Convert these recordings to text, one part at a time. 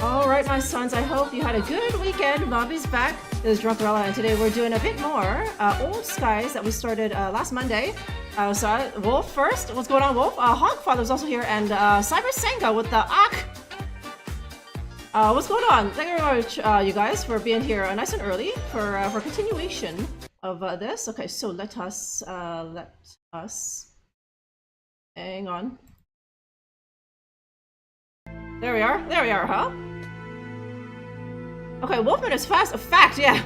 Alright, my sons, I hope you had a good weekend. Bobby's back. This is Drunkerella, and today we're doing a bit more Old Skies that we started last Monday. So, Wolf first. What's going on, Wolf? Hogfather's also here, and Cyber Senga with the Ak. What's going on? Thank you very much, you guys, for being here nice and early for continuation of this. Okay, so let us hang on. There we are, huh? Okay, Wolfman is fast. A fact, yeah.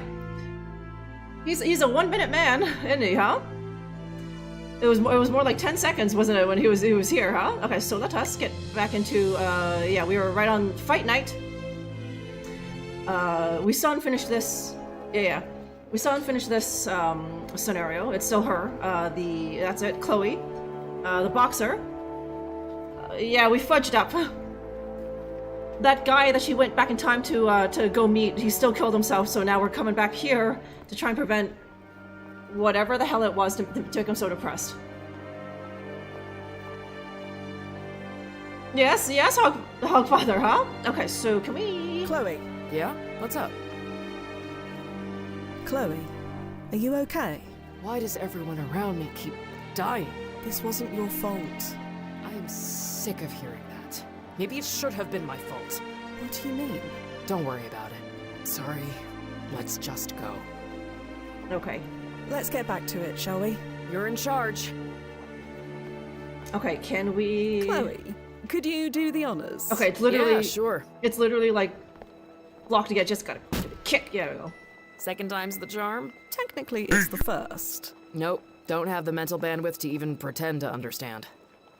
He's a 1-minute man, isn't he, huh? It was more like 10 seconds, wasn't it, when he was here, huh? Okay, so let us get back into yeah, we were right on fight night. We still haven't finished this. Yeah. We still haven't finished this scenario. It's still her. That's it, Chloe. The boxer. Yeah, we fudged up. That guy that she went back in time to go meet, he still killed himself, so now we're coming back here to try and prevent whatever the hell it was to make him so depressed. Yes, Hogfather, huh? Okay, so can we... Chloe. Yeah? What's up? Chloe, are you okay? Why does everyone around me keep dying? This wasn't your fault. I am sick of hearing that. Maybe it should have been my fault. What do you mean? Don't worry about it. Sorry. Let's just go. Okay. Let's get back to it, shall we? You're in charge. Okay, can we... Chloe, could you do the honors? Okay, it's literally... Yeah, sure. It's literally like... blocked again, just gotta give it a kick. Yeah, there we go. Second time's the charm? Technically, it's the first. Nope. Don't have the mental bandwidth to even pretend to understand.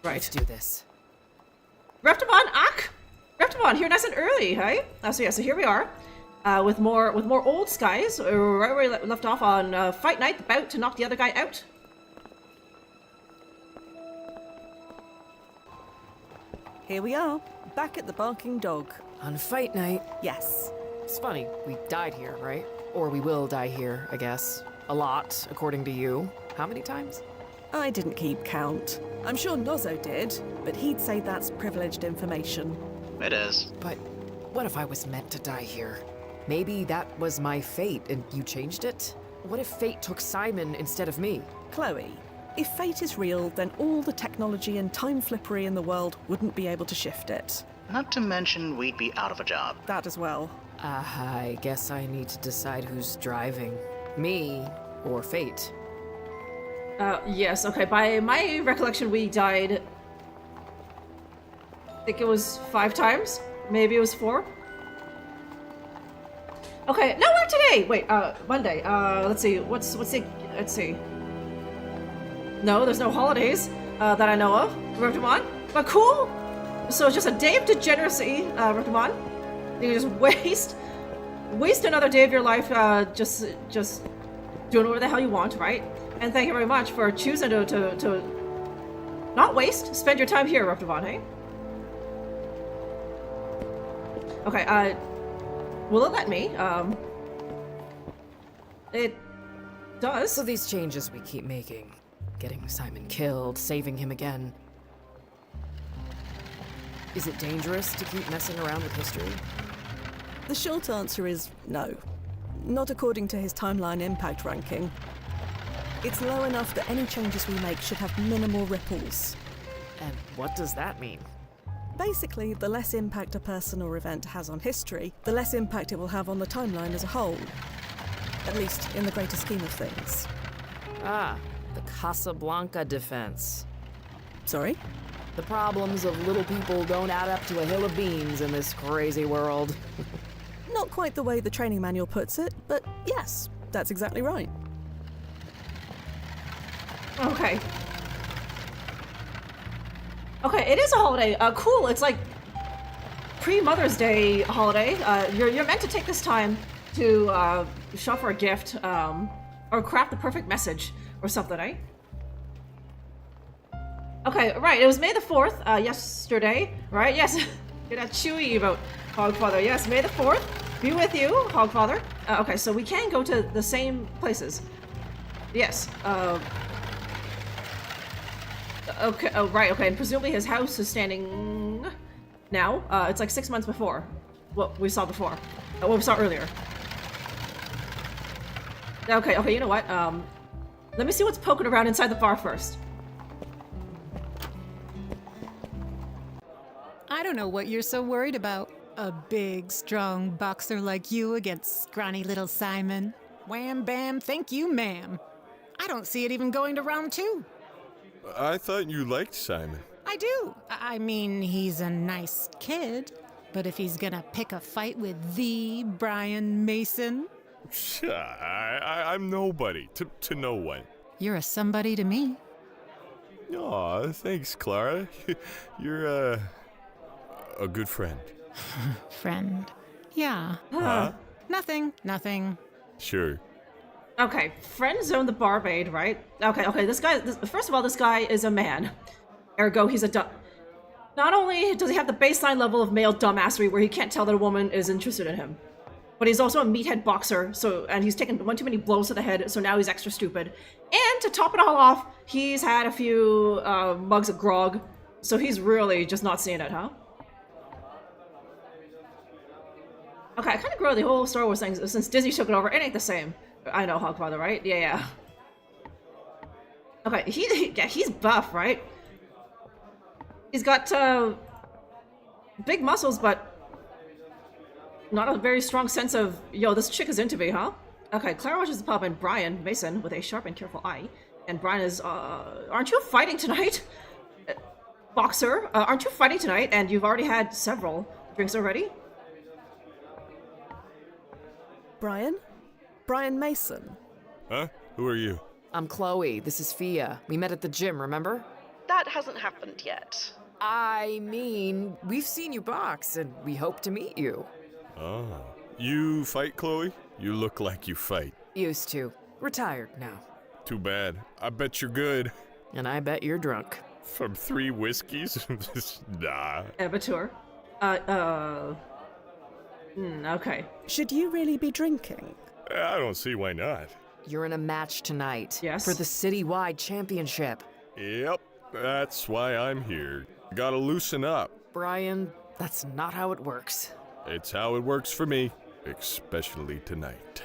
Right. Let's do this. Reptimon, Ak! Reptimon, here nice and early, hey? So here we are, with more Old Skies, right where we left off on Fight Night, about to knock the other guy out. Here we are, back at the Barking Dog. On Fight Night. Yes. It's funny, we died here, right? Or we will die here, I guess. A lot, according to you. How many times? I didn't keep count. I'm sure Nozzo did, but he'd say that's privileged information. It is. But what if I was meant to die here? Maybe that was my fate and you changed it? What if fate took Simon instead of me? Chloe, if fate is real, then all the technology and time flippery in the world wouldn't be able to shift it. Not to mention we'd be out of a job. That as well. I guess I need to decide who's driving. Me or fate. Yes, okay, by my recollection we died... I think it was 5 times? Maybe it was 4? Okay, no work today! Wait, Monday, let's see, let's see. No, there's no holidays, that I know of, Reptimon. But cool! So it's just a day of degeneracy, Reptimon. You can just waste another day of your life, just doing whatever the hell you want, right? And thank you very much for choosing to not waste, spend your time here, Reptimon, hey? Okay, will it let me? It does. So these changes we keep making, getting Simon killed, saving him again. Is it dangerous to keep messing around with history? The short answer is no. Not according to his timeline impact ranking. It's low enough that any changes we make should have minimal ripples. And what does that mean? Basically, the less impact a person or event has on history, the less impact it will have on the timeline as a whole. At least in the greater scheme of things. Ah, the Casablanca defense. Sorry? The problems of little people don't add up to a hill of beans in this crazy world. Not quite the way the training manual puts it, but yes, that's exactly right. Okay. Okay, it is a holiday. Cool. It's like pre-Mother's Day holiday. You're meant to take this time to shop for a gift, or craft the perfect message or something, eh? Okay, right. It was May the 4th, yesterday, right? Yes. Get that chewy about Hogfather. Yes, May the 4th. Be with you, Hogfather. Okay, so we can go to the same places. Yes. Okay, oh, right, okay, and presumably his house is standing now. It's like 6 months before. what we saw before. What we saw earlier. Okay, you know what? Let me see what's poking around inside the bar first. I don't know what you're so worried about. A big, strong boxer like you against scrawny little Simon. Wham bam, thank you, ma'am. I don't see it even going to round 2. I thought you liked Simon. I do. I mean, he's a nice kid. But if he's gonna pick a fight with the Brian Mason, I'm nobody to no one. you're a somebody to me. Aw, thanks, Clara. You're a good friend. Friend. Yeah. Huh? Nothing. Sure. Okay, friend zone the barmaid, right? Okay, first of all, this guy is a man. Ergo, he's a dumb. Not only does he have the baseline level of male dumbassery where he can't tell that a woman is interested in him, but he's also a meathead boxer, and he's taken one too many blows to the head, so now he's extra stupid. And to top it all off, he's had a few mugs of grog, so he's really just not seeing it, huh? Okay, I kind of grew up the whole Star Wars thing since Disney took it over. It ain't the same. I know, Hogfather, right? Yeah. Okay, he's buff, right? He's got big muscles, but not a very strong sense of, yo, this chick is into me, huh? Okay, Clara watches the pub, and Brian Mason, with a sharp and careful eye. And Brian is, aren't you fighting tonight? Boxer, aren't you fighting tonight? And you've already had several drinks already? Brian? Brian Mason? Huh? Who are you? I'm Chloe. This is Fia. We met at the gym, remember? That hasn't happened yet. I mean, we've seen you box, and we hope to meet you. Oh. You fight, Chloe? You look like you fight. Used to. Retired now. Too bad. I bet you're good. And I bet you're drunk. From 3 whiskeys? Nah. Amateur. Okay. Should you really be drinking? I don't see why not. You're in a match tonight. Yes. For the citywide championship. Yep. That's why I'm here. Gotta loosen up. Brian, that's not how it works. It's how it works for me. Especially tonight.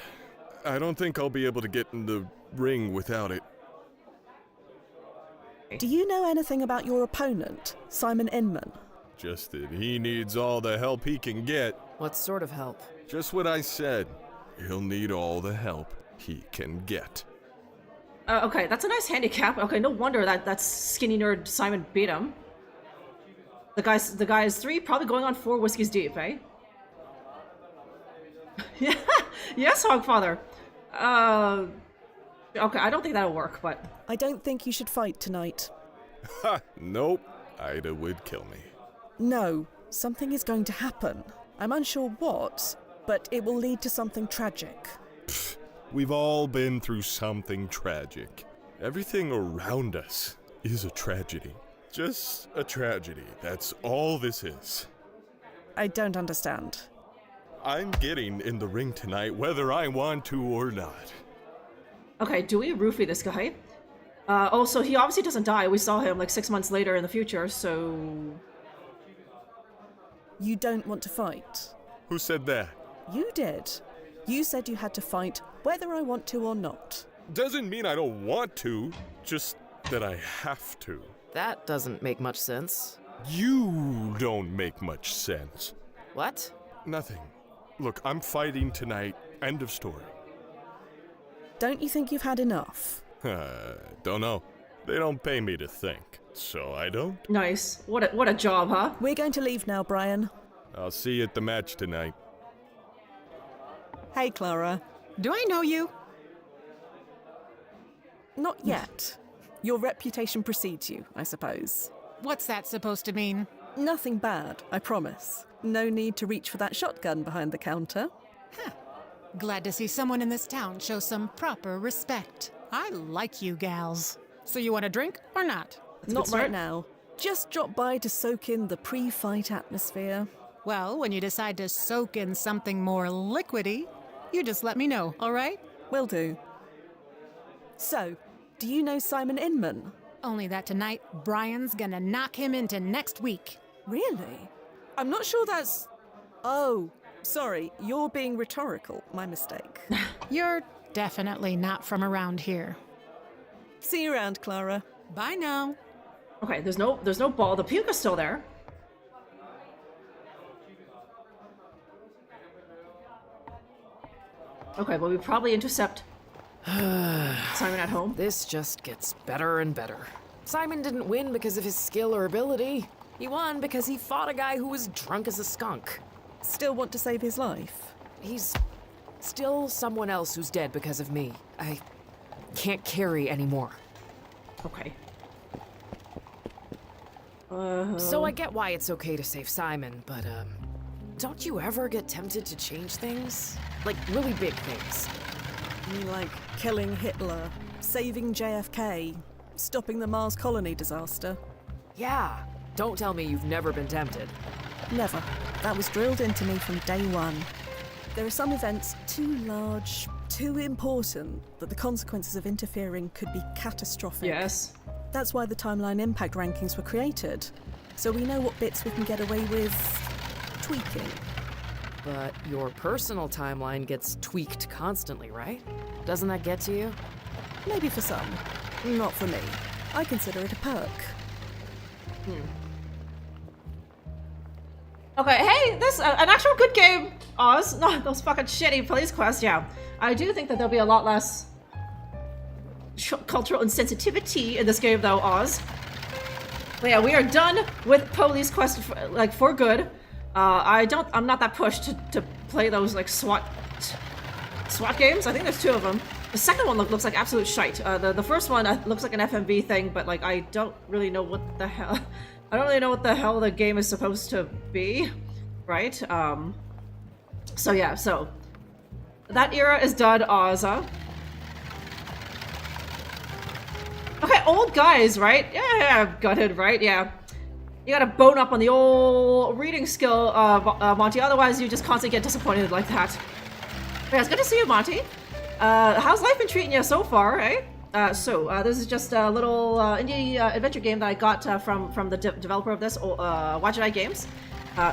I don't think I'll be able to get in the ring without it. Do you know anything about your opponent, Simon Inman? Just that he needs all the help he can get. What sort of help? Just what I said. He'll need all the help he can get. Okay, that's a nice handicap. Okay, no wonder that skinny nerd Simon beat him. The guy's 3, probably going on 4 whiskeys deep, eh? Yeah, yes, Hogfather. Okay, I don't think that'll work, but... I don't think you should fight tonight. Ha! Nope. Ida would kill me. No, something is going to happen. I'm unsure what, but it will lead to something tragic. Pfft, we've all been through something tragic. Everything around us is a tragedy. Just a tragedy. That's all this is. I don't understand. I'm getting in the ring tonight whether I want to or not. Okay, do we roofie this guy? Also, he obviously doesn't die. We saw him like 6 months later in the future, so... You don't want to fight. Who said that? You did. You said you had to fight whether I want to or not. Doesn't mean I don't want to, just that I have to. That doesn't make much sense. You don't make much sense. What? Nothing. Look, I'm fighting tonight. End of story. Don't you think you've had enough? Don't know. They don't pay me to think, so I don't. Nice. What a job, huh? We're going to leave now, Brian. I'll see you at the match tonight. Hey, Clara. Do I know you? Not yet. Your reputation precedes you, I suppose. What's that supposed to mean? Nothing bad, I promise. No need to reach for that shotgun behind the counter. Glad to see someone in this town show some proper respect. I like you gals. So you want a drink or not? Not good right start. now. Just drop by to soak in the pre-fight atmosphere. Well, when you decide to soak in something more liquidy, you just let me know, all right? Will do. So, do you know Simon Inman? Only that tonight, Brian's gonna knock him into next week. Really? I'm not sure that's... Oh, Sorry, you're being rhetorical. My mistake. You're definitely not from around here. See you around, Clara. Bye now. Okay, there's no ball. The puke is still there. Okay, well, we probably intercept Simon at home. This just gets better and better. Simon didn't win because of his skill or ability. He won because he fought a guy who was drunk as a skunk. Still want to save his life? He's still someone else who's dead because of me. I can't carry anymore. Okay. So I get why it's okay to save Simon, but, don't you ever get tempted to change things? Like, really big things. You mean like killing Hitler, saving JFK, stopping the Mars colony disaster? Yeah. Don't tell me you've never been tempted. Never. That was drilled into me from day one. There are some events too large, too important, that the consequences of interfering could be catastrophic. Yes. That's why the timeline impact rankings were created. So we know what bits we can get away with tweaking. But your personal timeline gets tweaked constantly, right? Doesn't that get to you? Maybe for some. Not for me. I consider it a perk. Okay, hey, this an actual good game, Oz. Not those fucking shitty police quests. Yeah, I do think that there'll be a lot less cultural insensitivity in this game, though, Oz. But yeah, we are done with police quests for good. I'm not that pushed to play those like SWAT games. I think there's 2 of them. The second one looks like absolute shite. The first one looks like an FMV thing, but like I don't really know what the hell. I don't really know what the hell the game is supposed to be, right? So yeah, so that era is done, Oz. Okay, old guys, right? Yeah, gutted, right? Yeah. You gotta bone up on the old reading skill, Monty, otherwise you just constantly get disappointed like that. But yeah, it's good to see you, Monty. How's life been treating you so far, eh? This is just a little indie adventure game that I got from the developer of this, Watch It Eye Games.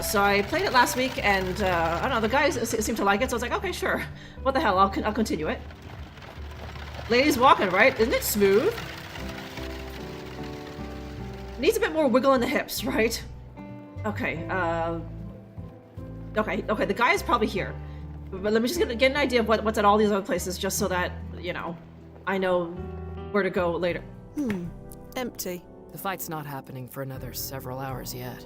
So I played it last week, and I don't know, the guys seem to like it, so I was like, okay, sure. What the hell, I'll continue it. Ladies walking, right? Isn't it smooth? Needs a bit more wiggle in the hips, right? Okay, okay, the guy is probably here. But let me just get an idea of what's at all these other places, just so that, you know, I know where to go later. Empty. The fight's not happening for another several hours yet.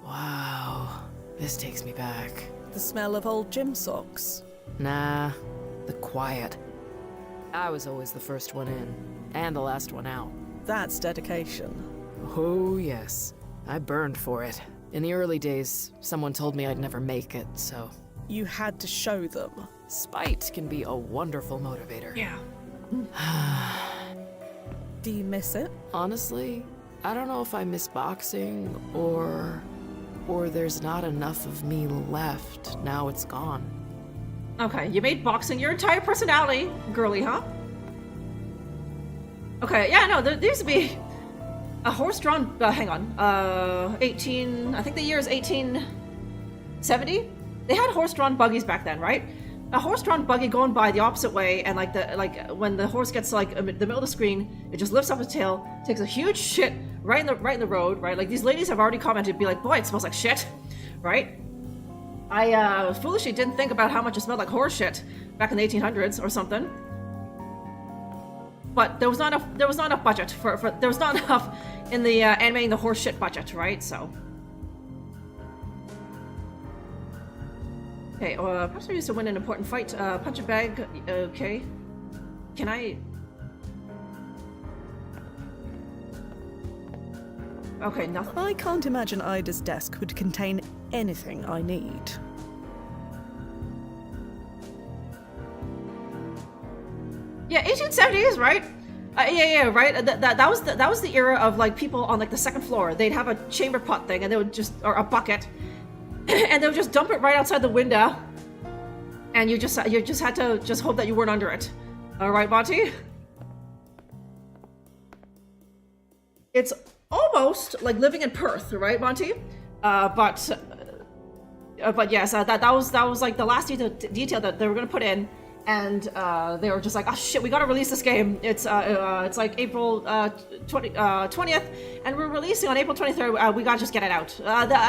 Wow, this takes me back. The smell of old gym socks. Nah, the quiet. I was always the first one in, and the last one out. That's dedication. Oh, yes. I burned for it. In the early days, someone told me I'd never make it, so... You had to show them. Spite can be a wonderful motivator. Yeah. Do you miss it? Honestly, I don't know if I miss boxing, or there's not enough of me left. Now it's gone. Okay, you made boxing your entire personality, girly, huh? Okay, yeah, no, there used to be a horse-drawn, hang on, I think the year is 1870? They had horse-drawn buggies back then, right? A horse-drawn buggy going by the opposite way, and when the horse gets like the middle of the screen, it just lifts up its tail, takes a huge shit right in the road, right? Like these ladies have already commented, be like, boy, it smells like shit, right? I foolishly didn't think about how much it smelled like horse shit back in the 1800s or something. But there was not enough budget there was not enough in the animating the horse shit budget, right? So. Okay, perhaps I used to win an important fight. Punch a bag. Okay. Can I? Okay, nothing. I can't imagine Ida's desk would contain anything I need. Yeah, 1870s, right? Yeah, right. That was the era of like people on like the second floor. They'd have a chamber pot thing, and they would or a bucket, and they would just dump it right outside the window, and you just had to just hope that you weren't under it. All right, Monty. It's almost like living in Perth, right, Monty? But But yes, that was like the last detail that they were gonna put in, and they were just like, oh shit, we gotta release this game. It's like April 20th, and we're releasing on April 23rd. We gotta just get it out.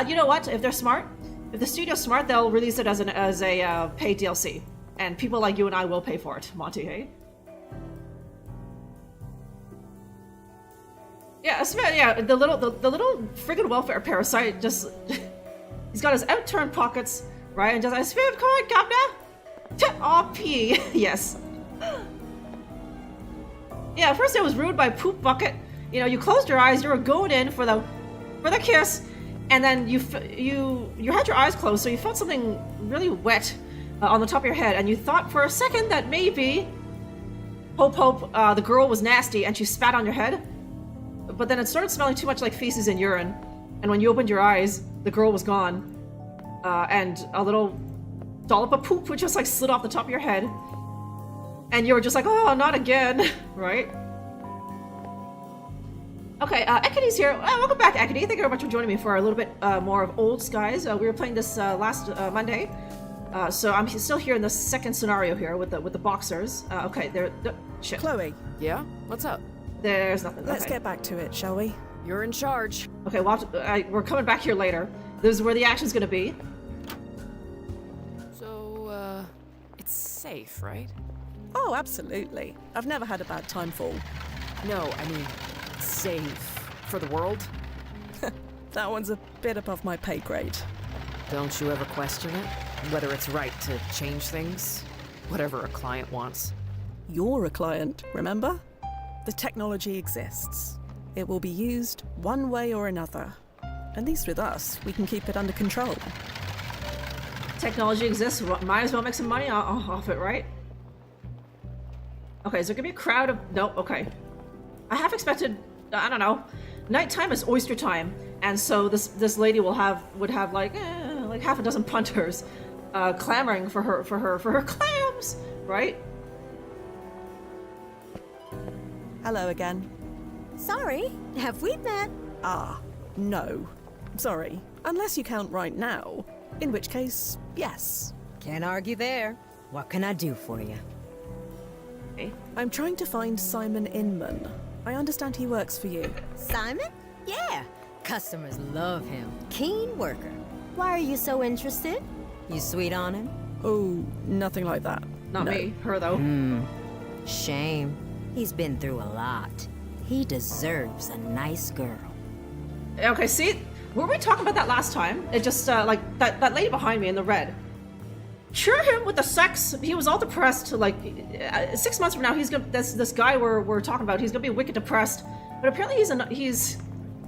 You know what? If they're smart, if the studio's smart, they'll release it as a paid DLC, and people like you and I will pay for it, Monty. Hey. Yeah, yeah. The little friggin' welfare parasite just. He's got his outturned pockets, right? And just like, Spam card, Governor! Aw, pee. Yes. Yeah, first it was ruined by poop bucket. You know, you closed your eyes, you were going in for the kiss, and then you had your eyes closed, so you felt something really wet on the top of your head, and you thought for a second that maybe Hope, the girl was nasty and she spat on your head, but then it started smelling too much like feces and urine, and when you opened your eyes, the girl was gone, and a little dollop of poop just like slid off the top of your head, and you were just like, oh, not again, right? Okay, Ekidy's here. Welcome back, Ekedy. Thank you very much for joining me for a little bit more of Old Skies. We were playing this last Monday, so I'm still here in the second scenario here with the boxers. Okay, there. Shit. Chloe. Yeah? What's up? There's nothing. Let's okay. get back to it, shall we? You're in charge. Okay, we're coming back here later. This is where the action's gonna be. So, it's safe, right? Oh, absolutely. I've never had a bad time fall. No, I mean, safe for the world? That one's a bit above my pay grade. Don't you ever question it? Whether it's right to change things? Whatever a client wants. You're a client, remember? The technology exists. It will be used one way or another. At least with us, we can keep it under control. Technology exists, might as well make some money off it, right? Okay, is there gonna be a crowd of... Nope, okay. I half expected, I don't know, nighttime is oyster time, and so this lady would have like half a dozen punters clamoring for her clams, right? Hello again. Sorry, have we met? Ah, no. Sorry. Unless you count right now. In which case, yes. Can't argue there. What can I do for you? Okay. I'm trying to find Simon Inman. I understand he works for you. Simon? Yeah. Customers love him. Keen worker. Why are you so interested? You sweet on him? Oh, nothing like that. Not No. me, her though. Shame. He's been through a lot. He deserves a nice girl. Okay, see? Were we talking about that last time? It just, like, that lady behind me in the red. Cure him with the sex. He was all depressed. Like, 6 months from now, he's gonna... This guy we're talking about, he's gonna be wicked depressed. But apparently he's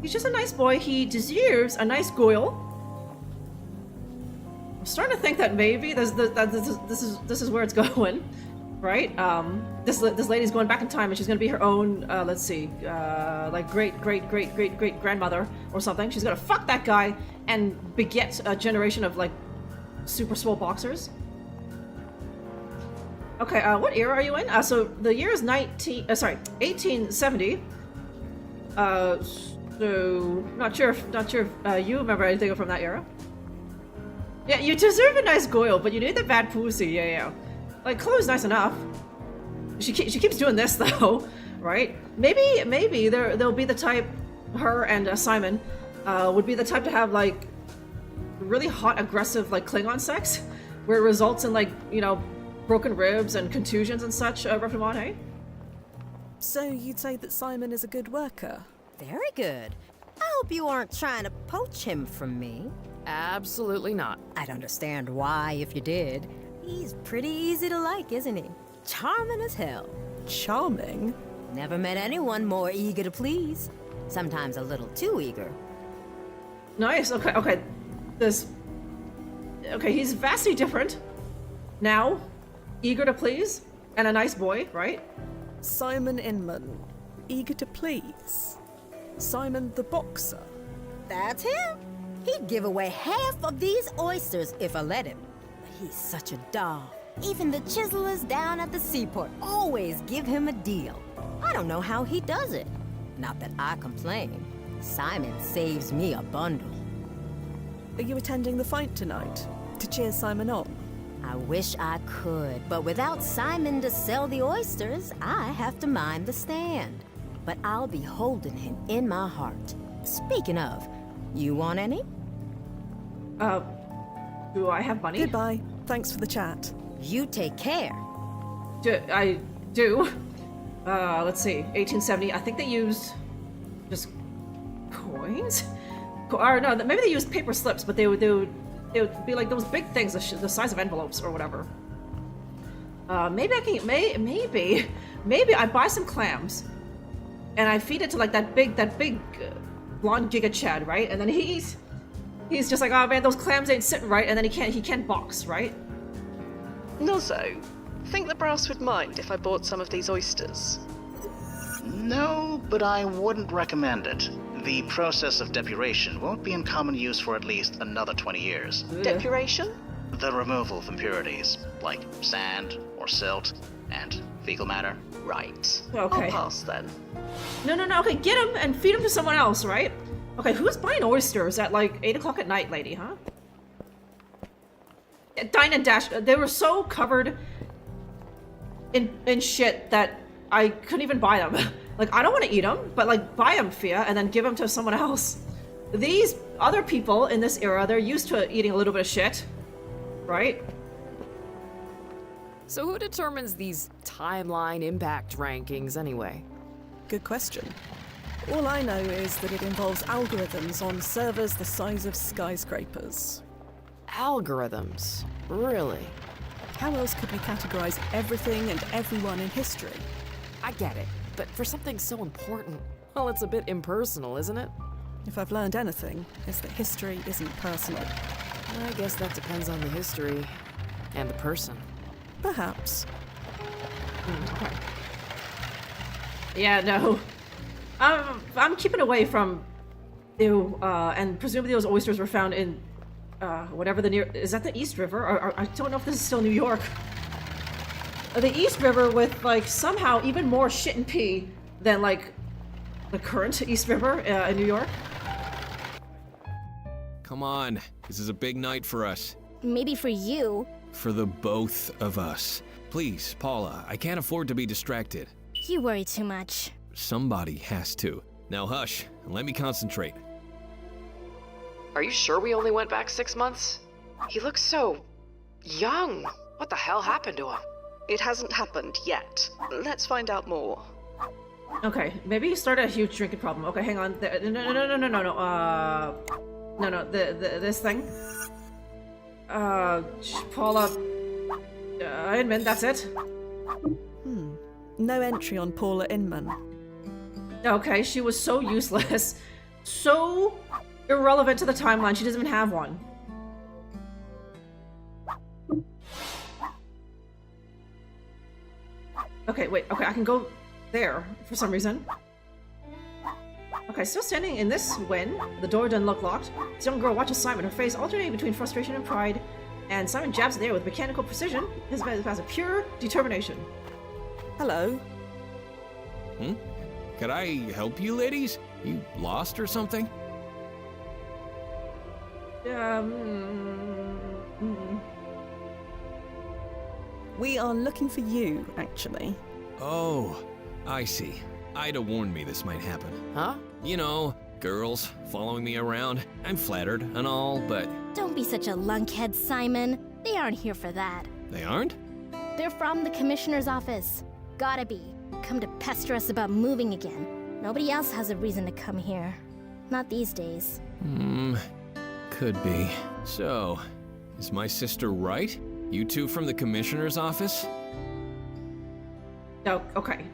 just a nice boy. He deserves a nice girl. I'm starting to think that maybe this is where it's going. Right? This lady's going back in time, and she's gonna be her own, let's see, like great grandmother or something. She's gonna fuck that guy and beget a generation of like super swole boxers. Okay, what era are you in? So the year is 1870. So not sure if you remember anything from that era. Yeah, you deserve a nice goyle, but you need the bad pussy. Yeah. Like, Chloe's nice enough. She keeps doing this, though, right? Maybe they'll be the type, her and Simon, would be the type to have, like, really hot, aggressive, like, Klingon sex, where it results in, like, you know, broken ribs and contusions and such, Reflemon, hey? So you'd say that Simon is a good worker? Very good. I hope you aren't trying to poach him from me. Absolutely not. I'd understand why if you did. He's pretty easy to like, isn't he? Charming as hell. Charming? Never met anyone more eager to please. Sometimes a little too eager. Nice, okay. He's vastly different. Now, eager to please, and a nice boy, right? Simon Inman. Eager to please. Simon the boxer. That's him. He'd give away half of these oysters if I let him. But he's such a doll. Even the chiselers down at the seaport always give him a deal. I don't know how he does it. Not that I complain. Simon saves me a bundle. Are you attending the fight tonight? To cheer Simon on? I wish I could, but without Simon to sell the oysters, I have to mind the stand. But I'll be holding him in my heart. Speaking of, you want any? Do I have money? Goodbye. Thanks for the chat. You take care. I do. Let's see. 1870. I think they used just coins? Or no, maybe they used paper slips, but they would be like those big things, the size of envelopes or whatever. Maybe I can, maybe I buy some clams, and I feed it to like that big blonde Giga Chad, right? And then he's just like, oh man, those clams ain't sitting right, and then he can't box, right? Nozzo, think the brass would mind if I bought some of these oysters? No, but I wouldn't recommend it. The process of depuration won't be in common use for at least another 20 years. Depuration? The removal of impurities, like sand or silt and fecal matter. Right. Okay. I'll pass then. No, okay, get him and feed him to someone else, right? Okay, who's buying oysters at like 8 o'clock at night, lady, huh? Yeah, Dine and Dash, they were so covered in shit that I couldn't even buy them. Like, I don't want to eat them, but like, buy them, Fia, and then give them to someone else. These other people in this era, they're used to eating a little bit of shit, right? So who determines these timeline impact rankings anyway? Good question. All I know is that it involves algorithms on servers the size of skyscrapers. Algorithms? Really? How else could we categorize everything and everyone in history? I get it, but for something so important, well, it's a bit impersonal, isn't it? If I've learned anything, it's that history isn't personal. I guess that depends on the history and the person. Perhaps. Okay. Yeah, no. I'm keeping away from ew, and presumably those oysters were found in whatever the near, is that the East River? Or I don't know if this is still New York. The East River with like somehow even more shit and pee than like the current East River in New York. Come on, this is a big night for us. Maybe for you. For the both of us. Please, Paula, I can't afford to be distracted. You worry too much. Somebody has to. Now hush, and let me concentrate. Are you sure we only went back 6 months? He looks so young. What the hell happened to him? It hasn't happened yet. Let's find out more. Okay, maybe he started a huge drinking problem. Okay, hang on. No, this thing. Paula. Inman, that's it. No entry on Paula Inman. Okay, she was so useless. So irrelevant to the timeline, she doesn't even have one. Okay, wait, okay, I can go there for some reason. Okay, still standing in this when the door doesn't look locked. This young girl watches Simon, her face alternating between frustration and pride, and Simon jabs in the air with mechanical precision. His man has a pure determination. Hello. Could I help you, ladies? You lost or something? We are looking for you, actually. Oh, I see. Ida warned me this might happen. Huh? You know, girls following me around. I'm flattered and all, but... Don't be such a lunkhead, Simon. They aren't here for that. They aren't? They're from the commissioner's office. Gotta be. Come to pester us about moving again. Nobody else has a reason to come here. Not these days. Could be. So, is my sister right? You two from the commissioner's office? Oh, okay.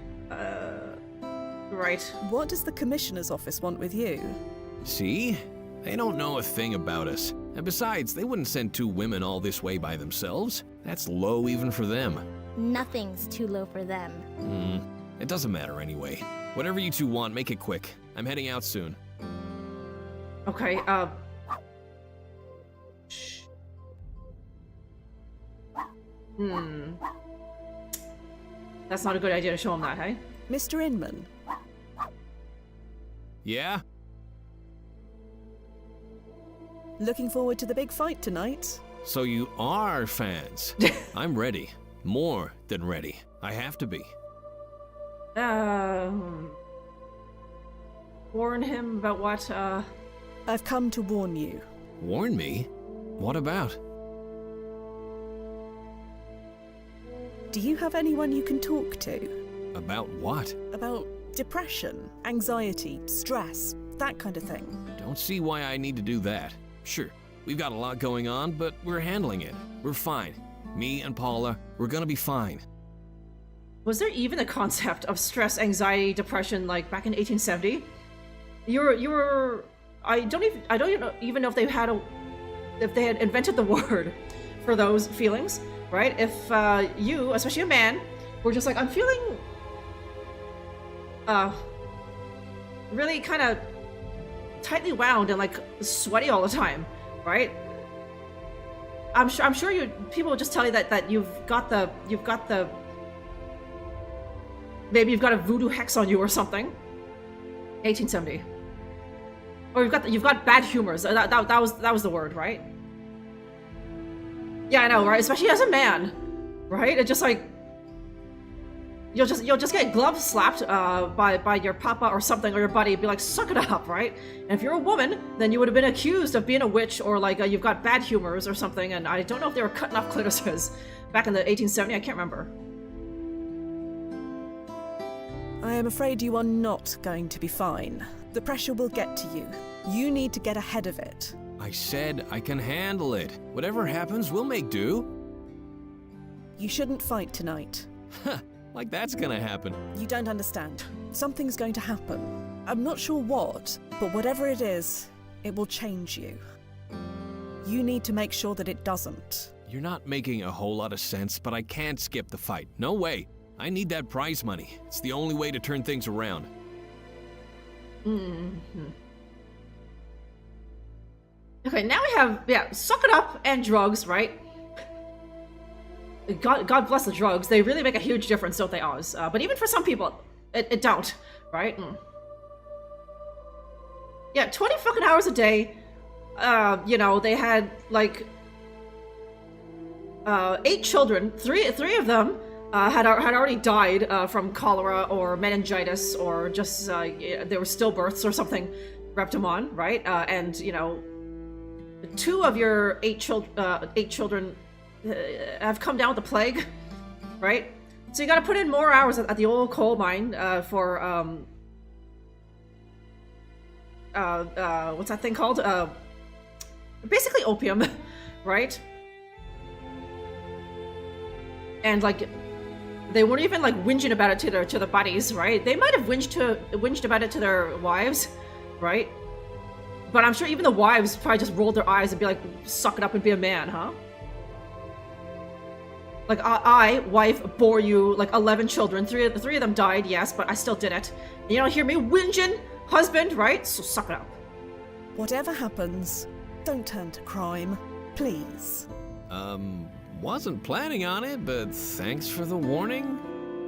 Right. What does the commissioner's office want with you? See? They don't know a thing about us. And besides, they wouldn't send two women all this way by themselves. That's low even for them. Nothing's too low for them. It doesn't matter anyway. Whatever you two want, make it quick. I'm heading out soon. Okay, shh. That's not a good idea to show him that, hey? Mr. Inman. Yeah? Looking forward to the big fight tonight. So you are fans. I'm ready. More than ready. I have to be. Warn him about what, I've come to warn you. Warn me? What about? Do you have anyone you can talk to? About what? About depression, anxiety, stress, that kind of thing. Don't see why I need to do that. Sure, we've got a lot going on, but we're handling it. We're fine. Me and Paula, we're gonna be fine. was there even a concept of stress, anxiety, depression, like, back in 1870? You were... I don't even know if if they had invented the word for those feelings, right? If you, especially a man, were just like, I'm feeling really kind of tightly wound and like sweaty all the time, right? I'm sure people would just tell you that you've got the maybe you've got a voodoo hex on you or something. 1870. Or you've got bad humors. That was the word, right? Yeah, I know, right? Especially as a man, right? It's just like you'll just get glove slapped by your papa or something, or your buddy, be like, suck it up, right? And if you're a woman, then you would have been accused of being a witch, or like you've got bad humors or something. And I don't know if they were cutting off clitorises back in the 1870s. I can't remember. I am afraid you are not going to be fine. The pressure will get to you. You need to get ahead of it. I said I can handle it. Whatever happens, we'll make do. You shouldn't fight tonight. Like that's gonna happen. You don't understand. Something's going to happen. I'm not sure what, but whatever it is, it will change you. You need to make sure that it doesn't. You're not making a whole lot of sense, but I can't skip the fight. No way. I need that prize money. It's the only way to turn things around. Okay, now we have, suck it up and drugs, right? God bless the drugs. They really make a huge difference, don't they, Oz? But even for some people, it don't, right? Yeah, 20 fucking hours a day. You know, they had, like, 8 children. Three of them had already died from cholera or meningitis, or just they were stillbirths or something. Repped them on, right? And you know, 2 of your 8 children have come down with the plague, right? So you got to put in more hours at the old coal mine for what's that thing called? Basically opium, right? And like, they weren't even like whinging about it to the buddies, right? They might have whinged about it to their wives, right? But I'm sure even the wives probably just rolled their eyes and be like, suck it up and be a man, huh? Like, I, wife, bore you like 11 children. Three of them died, yes, but I still did it. And you don't hear me whinging, husband, right? So suck it up. Whatever happens, don't turn to crime, please. Wasn't planning on it, but thanks for the warning.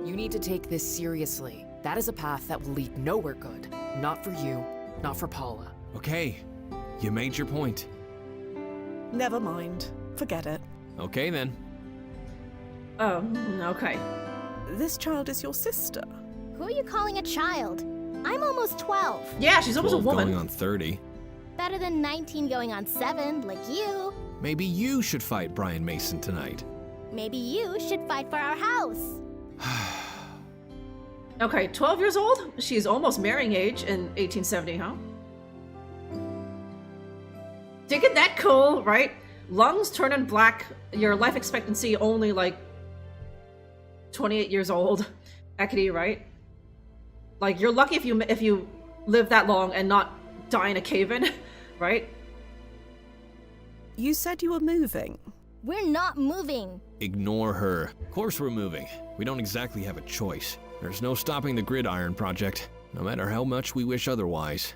You need to take this seriously. That is a path that will lead nowhere good. Not for you, not for Paula. Okay, you made your point. Never mind. Forget it. Okay then. Okay. This child is your sister. Who are you calling a child? I'm almost 12. Yeah, she's almost a 12 woman. going on 30. Better than 19 going on 7, like you. Maybe you should fight Brian Mason tonight. Maybe you should fight for our house. Okay, 12 years old? She's almost marrying age in 1870, huh? Digging that cool, right? Lungs turning black, your life expectancy only like 28 years old. Equity, right? Like, you're lucky if you live that long and not die in a cave-in, right? You said you were moving. We're not moving. Ignore her. Of course we're moving. We don't exactly have a choice. There's no stopping the Gridiron Project, no matter how much we wish otherwise.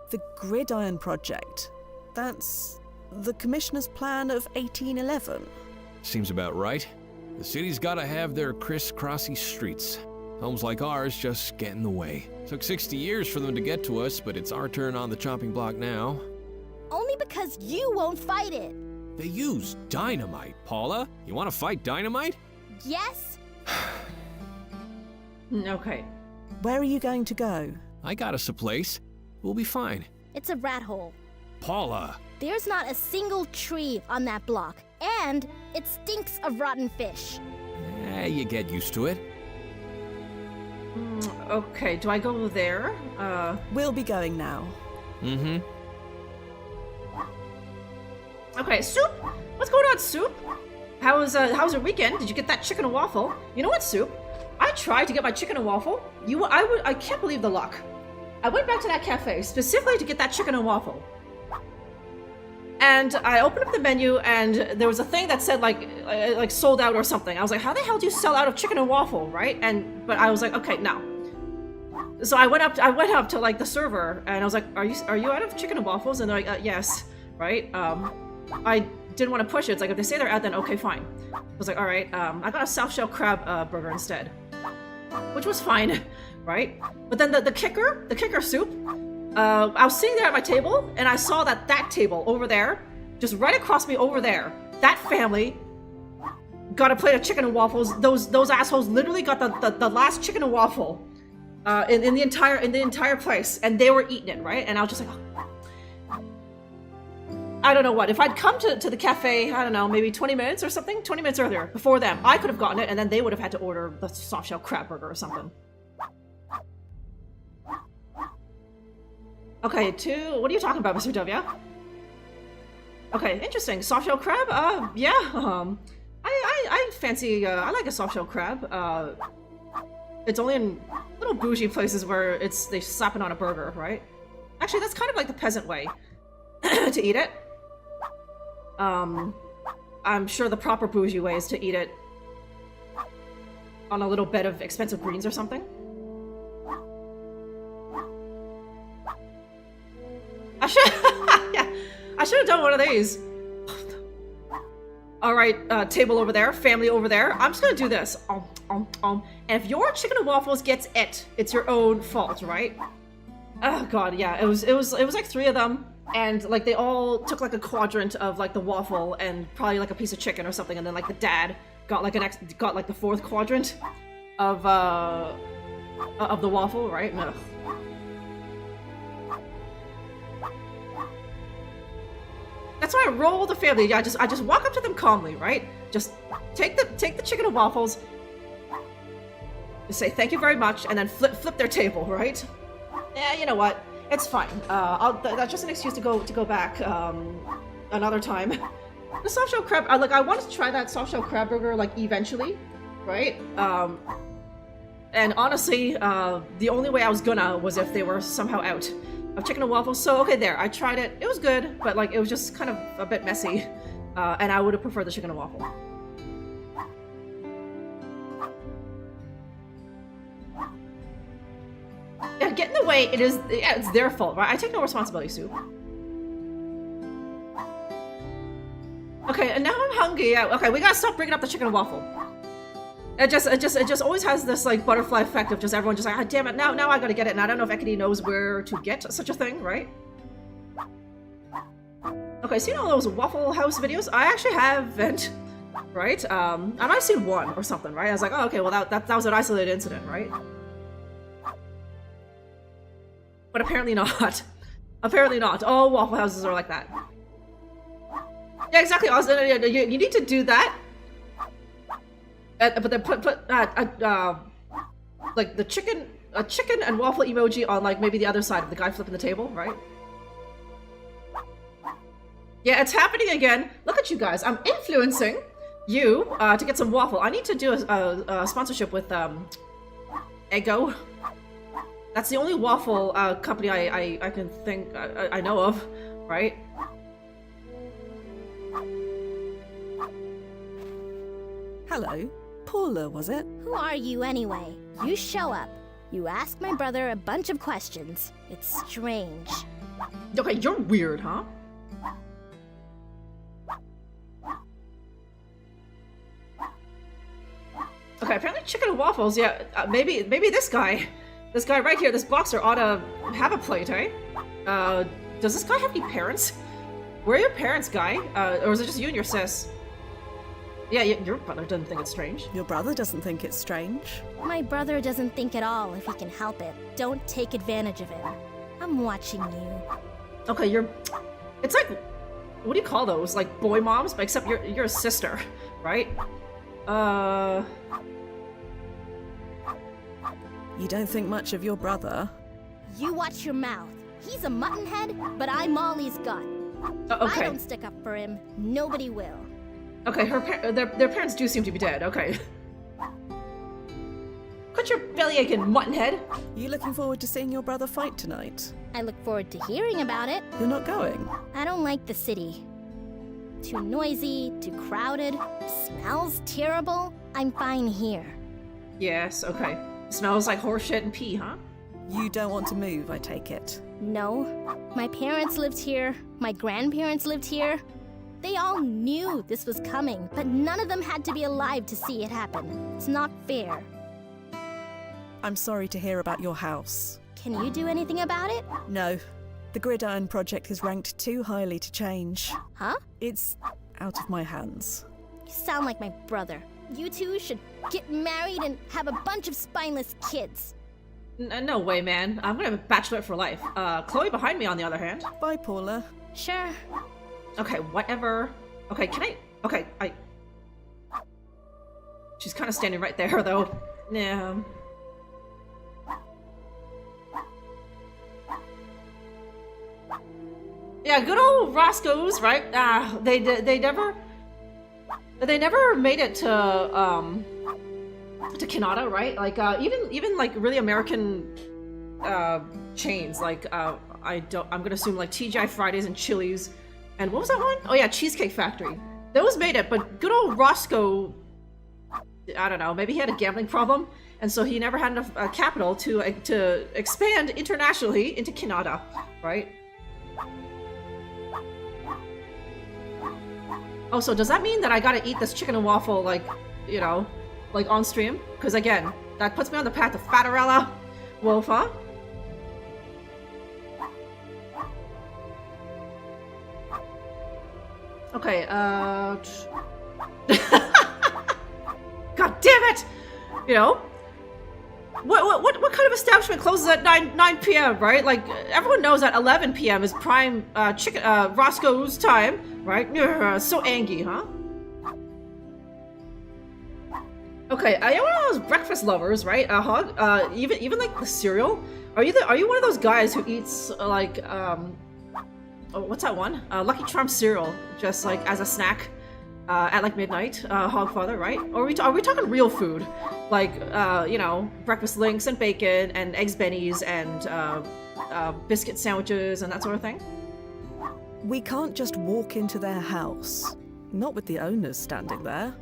The Gridiron Project? That's the Commissioner's plan of 1811. Seems about right. The city's gotta have their criss-crossy streets. Homes like ours just get in the way. Took 60 years for them to get to us, but it's our turn on the chopping block now. because you won't fight it. They use dynamite, Paula. You want to fight dynamite? Yes? Okay. Where are you going to go? I got us a place. We'll be fine. It's a rat hole. Paula! There's not a single tree on that block, and it stinks of rotten fish. You get used to it. Okay, do I go there? We'll be going now. Mm-hmm. Okay, Soup? What's going on, Soup? How's your weekend? Did you get that chicken and waffle? You know what, Soup? I tried to get my chicken and waffle. I can't believe the luck. I went back to that cafe specifically to get that chicken and waffle. And I opened up the menu, and there was a thing that said like sold out or something. I was like, how the hell do you sell out of chicken and waffle, right? But I was like, okay, no. So I went up to like the server, and I was like, are you out of chicken and waffles? And they're like, yes, right? I didn't want to push it. It's like, if they say they're out, then okay, fine. I was like, all right. I got a soft shell crab burger instead, which was fine, right? But then the kicker Soup. I was sitting there at my table, and I saw that table over there, just right across me over there, that family got a plate of chicken and waffles. Those assholes literally got the last chicken and waffle in the entire place, and they were eating it, right? And I was just like, oh. I don't know what. If I'd come to the cafe, I don't know, maybe 20 minutes or something, 20 minutes earlier, before them, I could have gotten it, and then they would have had to order the soft shell crab burger or something. Okay, what are you talking about, Mr. W? Okay, interesting. Soft shell crab? Yeah. I fancy. I like a soft shell crab. It's only in little bougie places where they slap it on a burger, right? Actually, that's kind of like the peasant way to eat it. I'm sure the proper bougie way is to eat it on a little bed of expensive greens or something. I should have done one of these. All right, table over there, family over there. I'm just gonna do this. And if your chicken and waffles gets it's your own fault, right? Oh god, yeah. It was like 3 of them, and like they all took like a quadrant of like the waffle and probably like a piece of chicken or something, and then like the dad got like the 4th quadrant of the waffle, right? Ugh. That's why I roll the family. I just walk up to them calmly, right? Just take the chicken and waffles, just say thank you very much, and then flip their table, right? Yeah, you know what? It's fine. That's just an excuse to go back another time. The soft shell crab. I wanted to try that soft shell crab burger like eventually, right? And honestly, the only way I was gonna was if they were somehow out of chicken and waffles. So okay, there. I tried it. It was good, but like it was just kind of a bit messy, and I would have preferred the chicken and waffle. Yeah, get in the way. It's their fault, right? I take no responsibility, Sue. Okay, and now I'm hungry. Yeah, okay, we gotta stop bringing up the chicken and waffle. It just always has this like butterfly effect of just everyone just like, ah, damn it, now I gotta get it, and I don't know if Ekity knows where to get such a thing, right? Okay, seen all those Waffle House videos? I actually haven't, right? I might have seen one or something, right? I was like, oh, okay, well that was an isolated incident, right? But apparently not. Apparently not. All Waffle Houses are like that. Yeah, exactly. You need to do that. But then put like a chicken and waffle emoji on like maybe the other side of the guy flipping the table, right? Yeah, it's happening again. Look at you guys. I'm influencing you to get some waffle. I need to do a sponsorship with Eggo. That's the only waffle company I can think I know of, right? Hello. Paula, was it? Who are you anyway? You show up. You ask my brother a bunch of questions. It's strange. Okay, you're weird, huh? Okay, apparently chicken and waffles, yeah, maybe this guy right here, this boxer ought to have a plate, eh? Does this guy have any parents? Where are your parents, Guy? Or is it just you and your sis? Yeah, your brother doesn't think it's strange. Your brother doesn't think it's strange. My brother doesn't think at all if he can help it. Don't take advantage of him. I'm watching you. Okay, it's like, what do you call those? Like boy moms, but except you're a sister, right? You don't think much of your brother? You watch your mouth. He's a muttonhead, but I'm Molly's gut. Okay. If I don't stick up for him, nobody will. Okay, their parents do seem to be dead. Okay. Quit your belly aching, muttonhead. You looking forward to seeing your brother fight tonight? I look forward to hearing about it. You're not going? I don't like the city. Too noisy, too crowded, smells terrible. I'm fine here. Yes, okay. Smells like horse shit and pee, huh? You don't want to move, I take it. No. My parents lived here. My grandparents lived here. They all knew this was coming, but none of them had to be alive to see it happen. It's not fair. I'm sorry to hear about your house. Can you do anything about it? No. The Gridiron Project is ranked too highly to change. Huh? It's out of my hands. You sound like my brother. You two should get married and have a bunch of spineless kids. No way, man. I'm gonna have a bachelorette for life. Chloe behind me, on the other hand. Bye, Paula. Sure. Okay, whatever. Okay, she's kind of standing right there, though. Yeah. Yeah, good old Roscoe's, right? They never made it to Canada, right? Like even like really American chains, like I'm gonna assume like TGI Fridays and Chili's, and what was that one? Oh yeah, Cheesecake Factory. Those made it, but good old Roscoe, I don't know, maybe he had a gambling problem, and so he never had enough capital to expand internationally into Canada, right? Oh, so does that mean that I gotta eat this chicken and waffle, like, you know, like on stream? Because again, that puts me on the path to Fatterella Wolf, huh? Okay, God damn it! You know? What kind of establishment closes at 9 p.m., right? Like, everyone knows that 11 p.m. is prime Roscoe's time, right? So angry, huh? Okay, you're one of those breakfast lovers, right? Hog? Even like the cereal? Are you one of those guys who eats like oh, what's that one? Lucky Charms cereal, just like as a snack at like midnight, Hogfather, right? Or are we talking real food? Like, you know, breakfast links and bacon and eggs bennies and biscuit sandwiches and that sort of thing? We can't just walk into their house. Not with the owners standing there.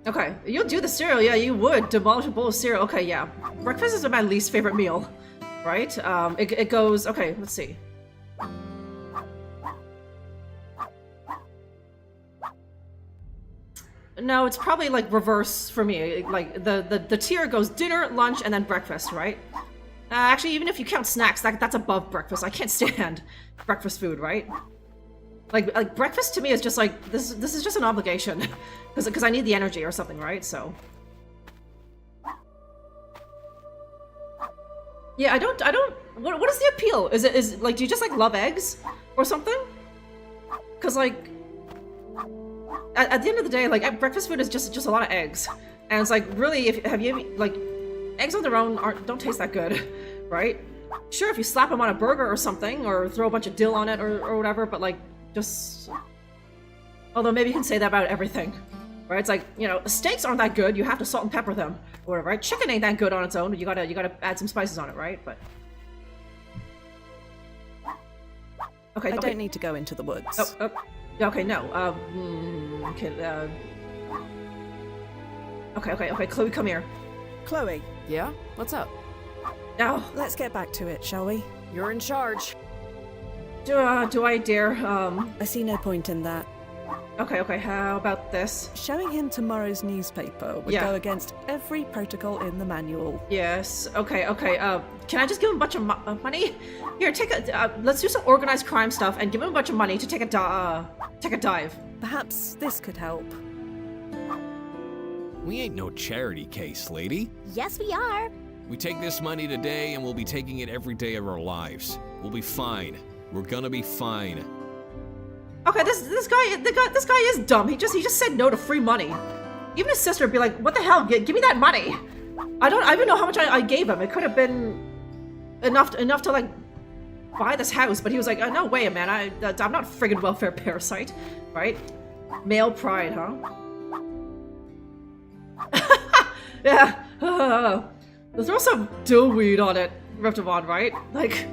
Okay, you'll do the cereal, yeah, you would demolish a bowl of cereal. Okay, yeah. Breakfast is my least favorite meal, right? It goes, okay, let's see. No, it's probably like reverse for me. Like the tier goes dinner, lunch, and then breakfast, right? Actually, even if you count snacks, that's above breakfast. I can't stand breakfast food, right? Like breakfast to me is just like this is just an obligation because I need the energy or something, right? So yeah, I don't. What is the appeal? Is like, do you just like love eggs or something? Because like at the end of the day, like breakfast food is just a lot of eggs, and it's like really, have you like eggs on their own don't taste that good, right? Sure, if you slap them on a burger or something, or throw a bunch of dill on it or whatever, but like just. Although maybe you can say that about everything, right? It's like, you know, steaks aren't that good. You have to salt and pepper them, or whatever, right? Chicken ain't that good on its own. You gotta add some spices on it, right? But okay, I don't need to go into the woods. Oh, okay, no. Okay, Chloe, come here. Chloe. Yeah? What's up? Now, let's get back to it, shall we? You're in charge. Do I dare? I see no point in that. Okay, how about this? Showing him tomorrow's newspaper would go against every protocol in the manual. Yes, okay, can I just give him a bunch of money? Here, let's do some organized crime stuff and give him a bunch of money to take a dive. Perhaps this could help. We ain't no charity case, lady. Yes, we are. We take this money today and we'll be taking it every day of our lives. We'll be fine. We're gonna be fine. Okay, this guy is dumb. He just said no to free money. Even his sister would be like, "What the hell? Give me that money." I don't even know how much I gave him. It could have been enough to like buy this house, but he was like, "Oh, no way, man. I'm not a friggin' welfare parasite, right?" Male pride, huh? Yeah. Throw some dillweed on it, Reptivon, right? Like.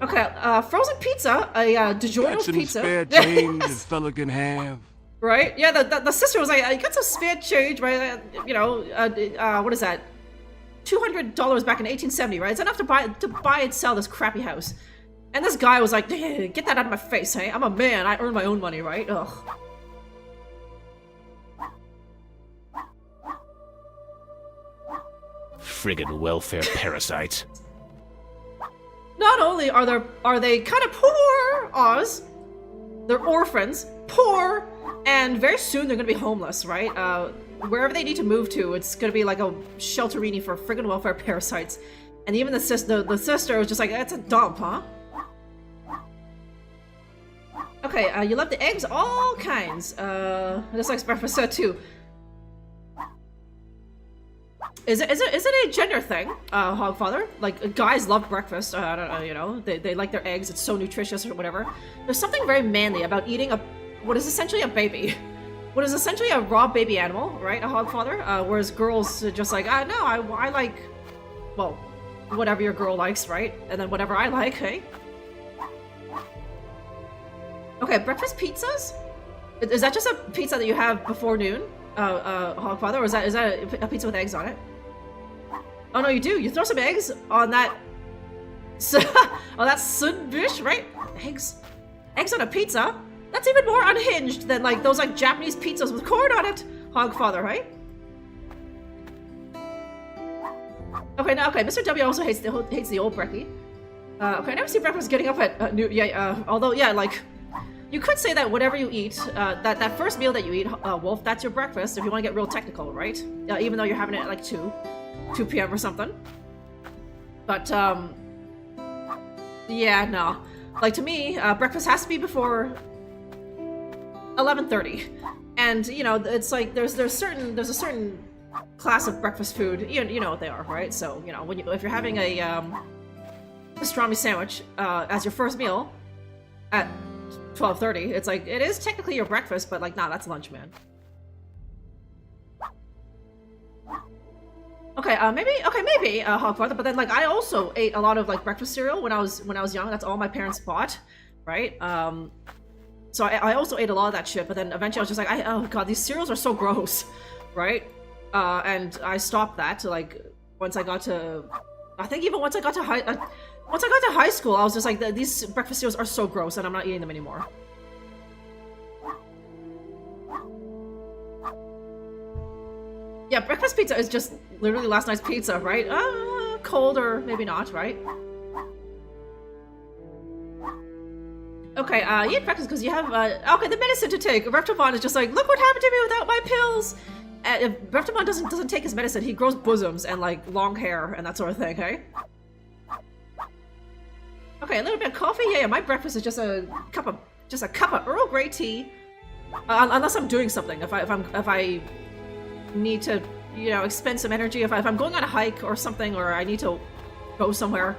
Okay, frozen pizza, a DiGiorno's pizza. Spare change a fella can have. Right? Yeah, the sister was like, "I got some spare change, right? You know, what is that? $200 back in 1870, right? It's enough to buy and sell this crappy house." And this guy was like, "Get that out of my face, hey? I'm a man. I earn my own money, right?" Ugh. Friggin' welfare parasites. Not only are they kind of poor, Oz, they're orphans, poor, and very soon they're gonna be homeless, right? Wherever they need to move to, it's gonna be like a shelterini for friggin' welfare parasites. And even the sister was just like, "It's a dump, huh?" Okay, you love the eggs, all kinds. This likes breakfast too. Is it a gender thing, Hogfather? Like, guys love breakfast, I don't know, you know, they like their eggs, it's so nutritious or whatever. There's something very manly about eating what is essentially a baby. What is essentially a raw baby animal, right, a Hogfather? Whereas girls are just like, no, I like, well, whatever your girl likes, right? And then whatever I like, hey? Okay, breakfast pizzas? Is that just a pizza that you have before noon, Hogfather, or is that a pizza with eggs on it? Oh no, you do. You throw some eggs on that. On that sunbish, right? Eggs on a pizza. That's even more unhinged than like those like Japanese pizzas with corn on it, Hogfather, right? Okay, Mr. W also hates the old brekkie. Okay, I never see breakfast getting up at noon. Yeah, although yeah, like. You could say that whatever you eat, that first meal that you eat, Wolf, that's your breakfast if you want to get real technical, right? Even though you're having it at like 2 p.m. or something. But, yeah, no. Like, to me, breakfast has to be before 11:30. And, you know, it's like, there's a certain class of breakfast food, you know what they are, right? So, you know, if you're having a pastrami sandwich, as your first meal, at 12:30, it's like, it is technically your breakfast, but like, nah, that's lunch, man. Okay, maybe, Hogfather, but then like, I also ate a lot of like breakfast cereal when I was young. That's all my parents bought, right? So I also ate a lot of that shit, but then eventually I was just like, oh god, these cereals are so gross, right? And I stopped that to like, once I got to, I think even once I got to high school, I was just like, these breakfast cereals are so gross and I'm not eating them anymore. Yeah, breakfast pizza is just literally last night's pizza, right? Cold or maybe not, right? Okay, you eat breakfast because you have, okay, the medicine to take. Reptivon is just like, look what happened to me without my pills! If Reptivon doesn't take his medicine, he grows bosoms and, like, long hair and that sort of thing, hey? Okay, a little bit of coffee? Yeah, my breakfast is just a cup of Earl Grey tea. Unless I'm doing something. If I need to, you know, expend some energy, if I'm going on a hike or something, or I need to go somewhere.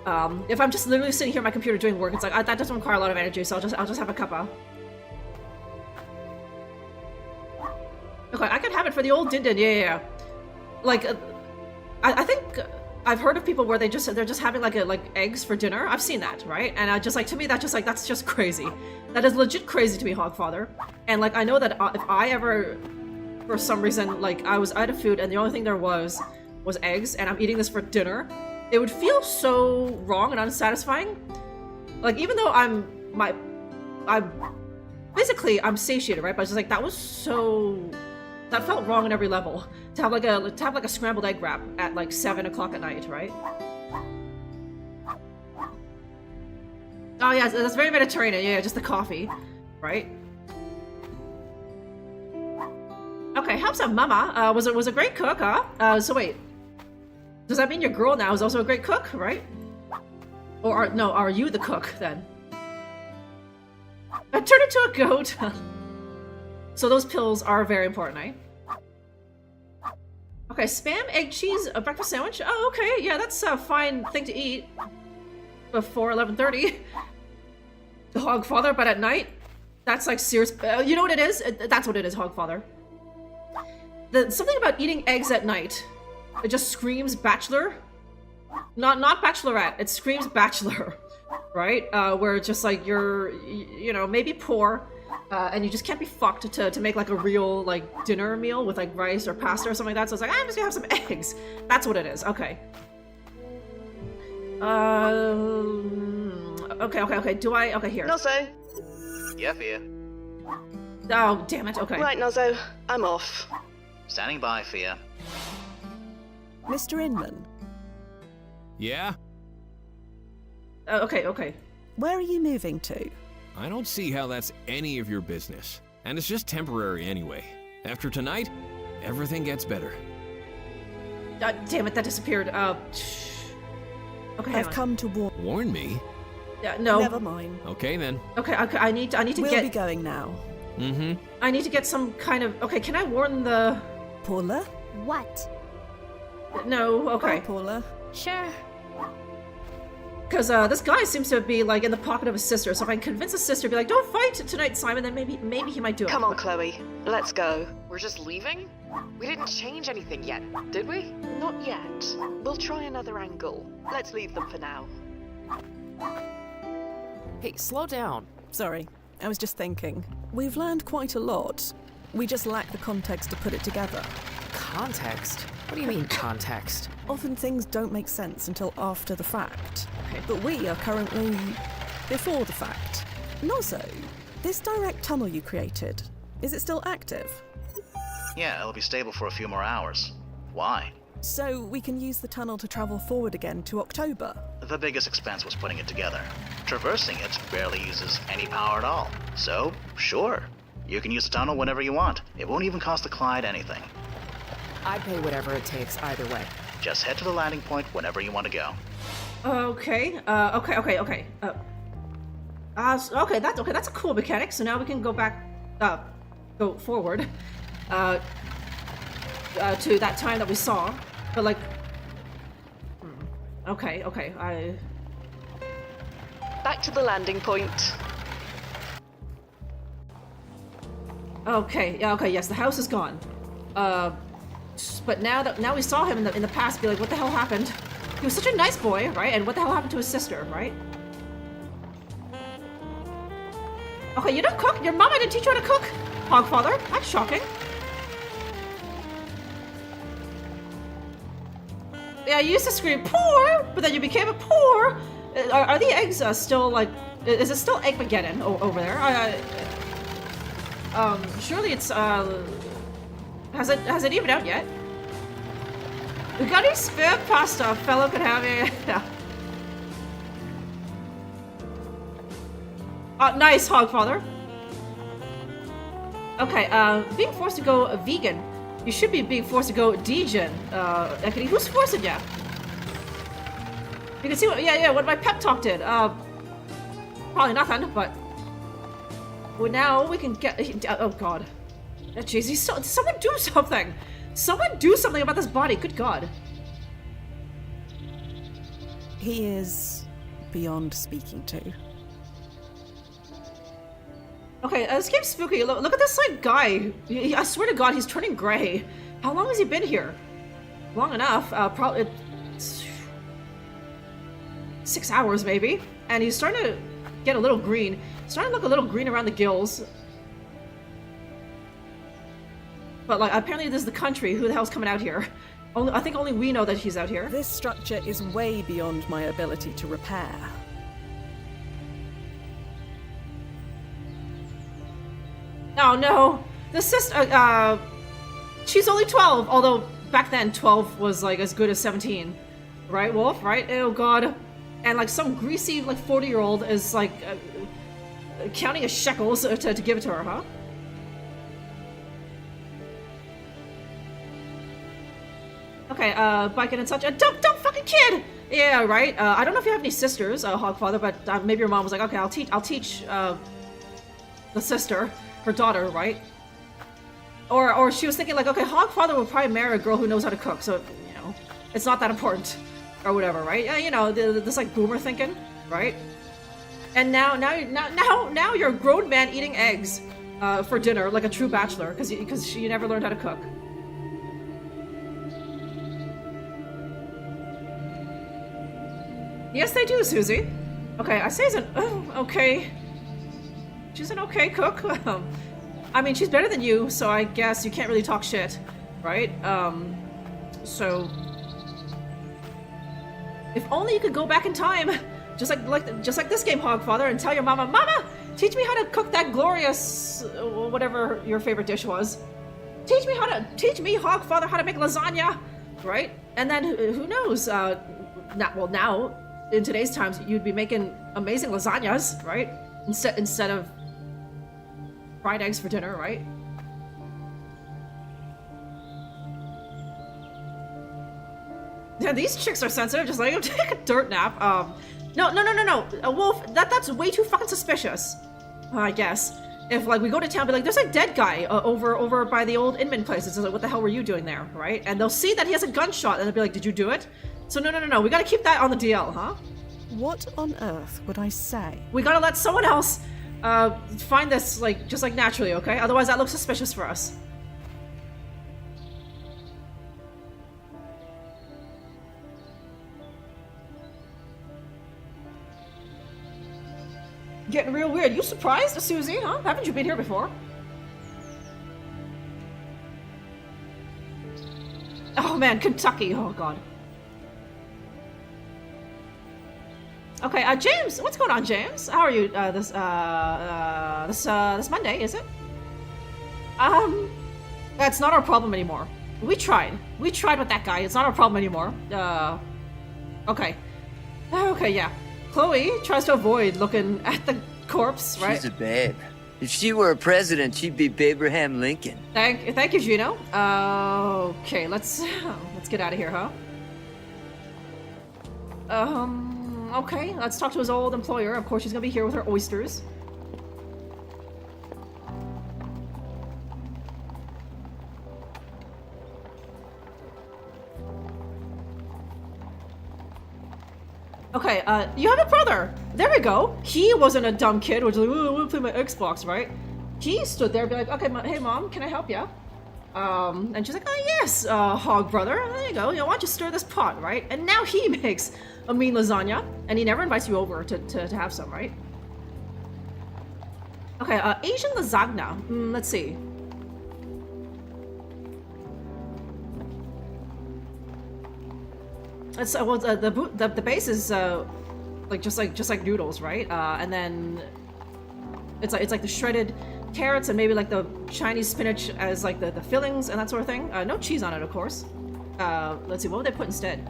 If I'm just literally sitting here on my computer doing work, it's like, that doesn't require a lot of energy, so I'll just have a cuppa. Okay, I can have it for the old din-din, yeah. Like, I think I've heard of people where they're just having like eggs for dinner. I've seen that, right? And just like, to me, that's just crazy. That is legit crazy to me, Hogfather. And like, I know that if I ever, for some reason, like, I was out of food and the only thing there was eggs, and I'm eating this for dinner, it would feel so wrong and unsatisfying. Like, even though I'm physically I'm satiated, right? But it's just like that felt wrong on every level. To have like a scrambled egg wrap at like 7 o'clock at night, right? Oh yeah, that's very Mediterranean. Yeah, just the coffee, right? Okay, helps out Mama. Was a great cook, huh? So wait, does that mean your girl now is also a great cook, right? Or are you the cook then? I turned into a goat. So those pills are very important, eh? Okay, spam, egg, cheese, a breakfast sandwich. Oh, okay, yeah, that's a fine thing to eat before 11:30. Hogfather, but at night, that's like serious. You know what it is? That's what it is, Hogfather. Something about eating eggs at night. It just screams bachelor. Not bachelorette. It screams bachelor, right? Where it's just like you're, you know, maybe poor, and you just can't be fucked to make like a real like dinner meal with like rice or pasta or something like that. So it's like, I'm just gonna have some eggs. That's what it is. Okay. Okay. Do I? Okay, here. Nozzo. Yeah, Fia. Oh, damn it. Okay. Right, Nozzo. I'm off. Standing by, Fia. Mr. Inman, Yeah? Okay. where are you moving to? I don't see how that's any of your business. And it's just temporary anyway. After tonight, everything gets better. Damn it, that disappeared. Okay, hang I've on. come to warn. Warn me? No. Never mind. Okay then. Okay, I need to We'll get. be going now. Mm-hmm. I need to get some kind of. Okay, can I warn the? Paula? What? No. Okay. Bye, Paula. Sure. Because this guy seems to be like in the pocket of his sister. So if I can convince his sister, be like, "Don't fight tonight, Simon," then maybe he might do it. Come on, Chloe. Let's go. We're just leaving? We didn't change anything yet, did we? Not yet. We'll try another angle. Let's leave them for now. Hey, slow down. Sorry, I was just thinking. We've learned quite a lot. We just lack the context to put it together. Context? What do you mean, context? Often things don't make sense until after the fact. But we are currently before the fact. Nozzo, this direct tunnel you created, is it still active? Yeah, it'll be stable for a few more hours. Why? So we can use the tunnel to travel forward again to October. The biggest expense was putting it together. Traversing it barely uses any power at all. So, sure. You can use the tunnel whenever you want. It won't even cost the Clyde anything. I'd pay whatever it takes either way. Just head to the landing point whenever you want to go. Okay. Okay. Okay, that's a cool mechanic. So now we can go back, go forward, to that time that we saw. But like, okay. Back to the landing point. Okay. Yes, the house is gone. But now we saw him in the past. Be like, what the hell happened? He was such a nice boy, right? And what the hell happened to his sister, right? Okay, you don't cook? Your mama didn't teach you how to cook? Hogfather? That's shocking. Yeah, you used to scream, poor! But then you became a poor! Are the eggs still, like... Is it still Eggmageddon over there? Surely it's, Has it evened out yet? We got any spare pasta a fellow could have it? Nice, Hogfather. Okay, being forced to go vegan. You should be being forced to go degen. Who's forcing ya? You can see what my pep talk did. Probably nothing, but... Well, now we can get... Oh, God. Jeez, someone do something! Someone do something about this body, good God. He is beyond speaking to. Okay, this game's spooky. Look at this, like, guy. I swear to God, he's turning gray. How long has he been here? Long enough. Probably... 6 hours, maybe. And he's starting to get a little green. Starting to look a little green around the gills. But, like, apparently this is the country. Who the hell's coming out here? I think only we know that he's out here. This structure is way beyond my ability to repair. Oh no, the sister. She's only 12. Although back then 12 was like as good as 17, right, Wolf? Right? Oh god. And like some greasy like 40-year-old is like counting his shekels to give it to her, huh? Okay, biking and such. Dumb fucking kid! Yeah, right. I don't know if you have any sisters, Hogfather, but maybe your mom was like, okay, I'll teach the sister, her daughter, right? Or she was thinking like, okay, Hogfather will probably marry a girl who knows how to cook, so you know, it's not that important, or whatever, right? You know, this like boomer thinking, right? And now you're a grown man eating eggs for dinner like a true bachelor because you never learned how to cook. Yes, they do, Susie. Okay, I say okay. She's an okay cook. I mean, she's better than you, so I guess you can't really talk shit, right? So if only you could go back in time, just like this game, Hogfather, and tell your mama, Mama, teach me how to cook that glorious whatever your favorite dish was. Teach me, Hogfather, how to make lasagna, right? And then who knows? Now in today's times, you'd be making amazing lasagnas, right? Instead of fried eggs for dinner, right? Yeah, these chicks are sensitive, just like, take a dirt nap. No, Wolf, that's way too fucking suspicious, I guess. If, like, we go to town, be like, there's a dead guy over by the old Inman place. It's like, what the hell were you doing there, right? And they'll see that he has a gunshot, and they'll be like, did you do it? So no, we gotta keep that on the DL, huh? What on earth would I say? We gotta let someone else find this, like, just like naturally, okay? Otherwise that looks suspicious for us. Getting real weird. You surprised, Susie, huh? Haven't you been here before? Oh man, Kentucky, oh god. Okay, James, what's going on, James? How are you this Monday, is it? That's not our problem anymore. We tried with that guy. It's not our problem anymore. Okay, yeah. Chloe tries to avoid looking at the corpse, right? She's a babe. If she were a president, she'd be Abraham Lincoln. Thank you, Gino. Okay, let's get out of here, huh? Okay, let's talk to his old employer. Of course, she's gonna be here with her oysters. Okay, you have a brother! There we go! He wasn't a dumb kid, which was like, oh, I wanna play my Xbox, right? He stood there and be like, okay, hey mom, can I help you? And she's like, oh yes, hog brother, there you go, why don't you stir this pot, right? And now he makes a mean lasagna, and he never invites you over to have some, right? Okay, Asian lasagna, let's see. It's well, the base is just like noodles, right? And then it's like the shredded carrots and maybe like the Chinese spinach as like the fillings and that sort of thing. No cheese on it, of course. Let's see, what would they put instead?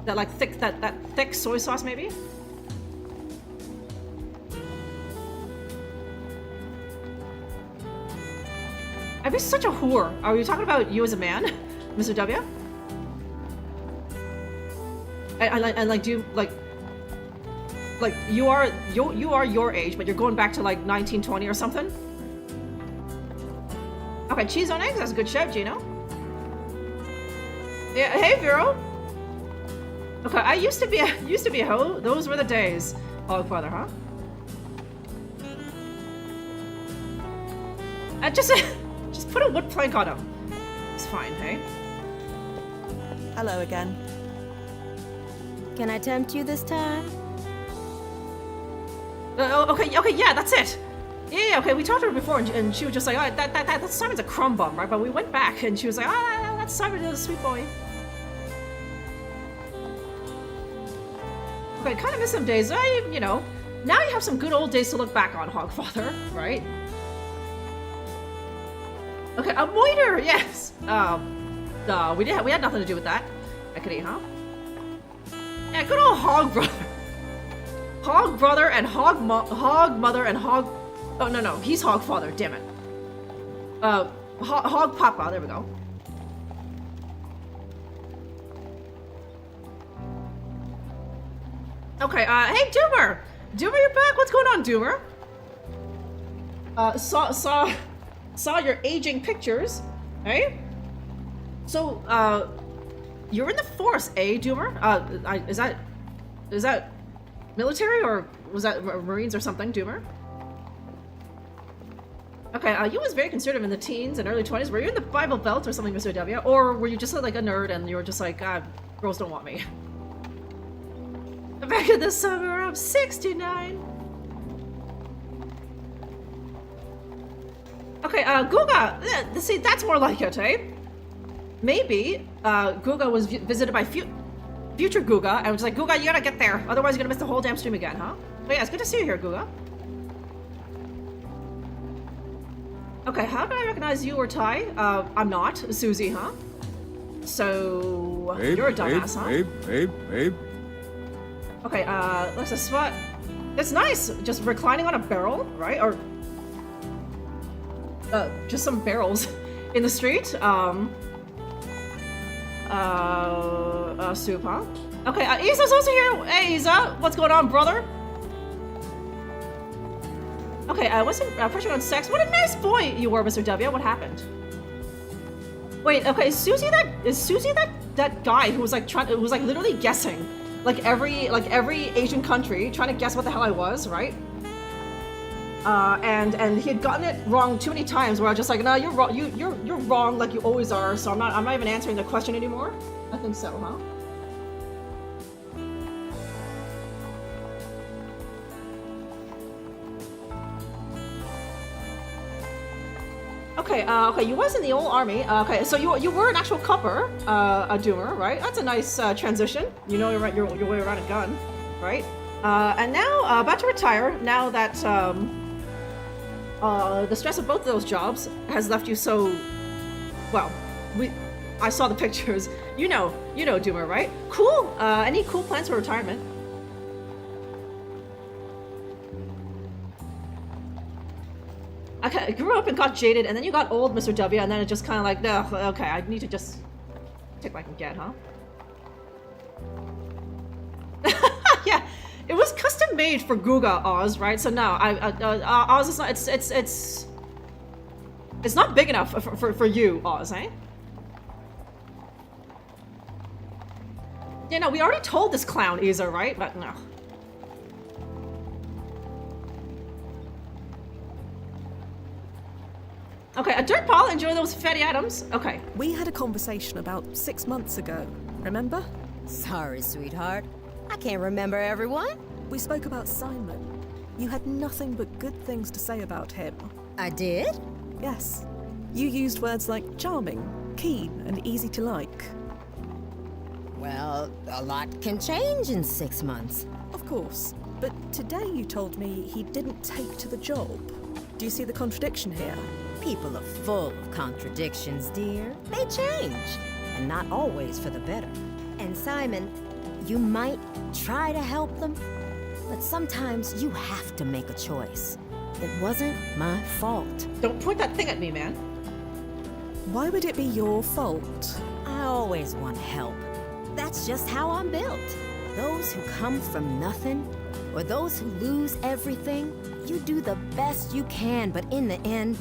That like that thick soy sauce, maybe. I'd be such a whore. Are you talking about you as a man, Mr. W? And like, do you like you are your age, but you're going back to like 1920 or something? Okay, cheese on eggs. That's a good shout, Gino. Yeah, hey Vero. Okay, I used to be a hoe. Those were the days. Hogfather, huh? Just put a wood plank on him. It's fine, hey? Hello again. Can I tempt you this time? Okay, yeah, that's it. Yeah, okay, we talked to her before, and she was just like, oh, that Simon's a crumb bum, right? But we went back, and she was like, oh, that's Simon, a sweet boy. Okay, kind of miss some days. You know, now you have some good old days to look back on, Hogfather, right? Okay, a moiter, yes. We had nothing to do with that. Equity, huh? Yeah, good old Hog brother. Hog brother and Hog mother and Hog. Oh no, he's Hog father. Damn it. Hog papa. There we go. Okay. Hey, Doomer. Doomer, you're back. What's going on, Doomer? Saw your aging pictures, eh? So, you're in the force, eh, Doomer? Is that military, or was that Marines or something, Doomer? Okay, you was very conservative in the teens and early 20s. Were you in the Bible Belt or something, Mr. W? Or were you just like a nerd and you were just like, girls don't want me? Back in the summer of '69. Okay, Guga! See, that's more like it, eh? Maybe, Guga was visited by future Guga, and was like, Guga, you gotta get there, otherwise you're gonna miss the whole damn stream again, huh? But yeah, it's good to see you here, Guga. Okay, how do I recognize you or Ty? I'm not. Susie, huh? So... you're a dumbass, huh? Okay, let's just spot... It's nice, just reclining on a barrel, right? Or... just some barrels in the street. Soup, huh? Okay, Isa's also here. Hey, Isa, what's going on, brother? Okay, I wasn't pressuring on sex. What a nice boy you were, Mr. W. What happened? Wait, okay, is Susie that guy who was like literally guessing like every Asian country, trying to guess what the hell I was, right? And he had gotten it wrong too many times where I was just like, no, you're wrong, you're wrong like you always are, so I'm not even answering the question anymore. I think so, huh? Okay, okay, you was in the old army. Okay, so you were an actual cupper, a doomer, right? That's a nice transition. You know your way around a gun, right? And now about to retire. Now that the stress of both of those jobs has left you so well. I saw the pictures. You know, Doomer, right? Cool. Any cool plans for retirement? I grew up and got jaded, and then you got old, Mr. W, and then it just kind of like, no, okay, I need to just take what I can get, huh? Yeah, it was custom made for Guga Oz, right? So no, Oz is not. It's not big enough for you, Oz, eh? Yeah, no, we already told this clown, Isa, right? But no. Okay, a dirt pal, enjoy those fatty atoms. Okay. We had a conversation about 6 months ago, remember? Sorry, sweetheart. I can't remember everyone. We spoke about Simon. You had nothing but good things to say about him. I did? Yes. You used words like charming, keen, and easy to like. Well, a lot can change in 6 months. Of course. But today you told me he didn't take to the job. Do you see the contradiction here? People are full of contradictions, dear. They change, and not always for the better. And Simon, you might try to help them, but sometimes you have to make a choice. It wasn't my fault. Don't point that thing at me, man. Why would it be your fault? I always want help. That's just how I'm built. Those who come from nothing, or those who lose everything, you do the best you can, but in the end,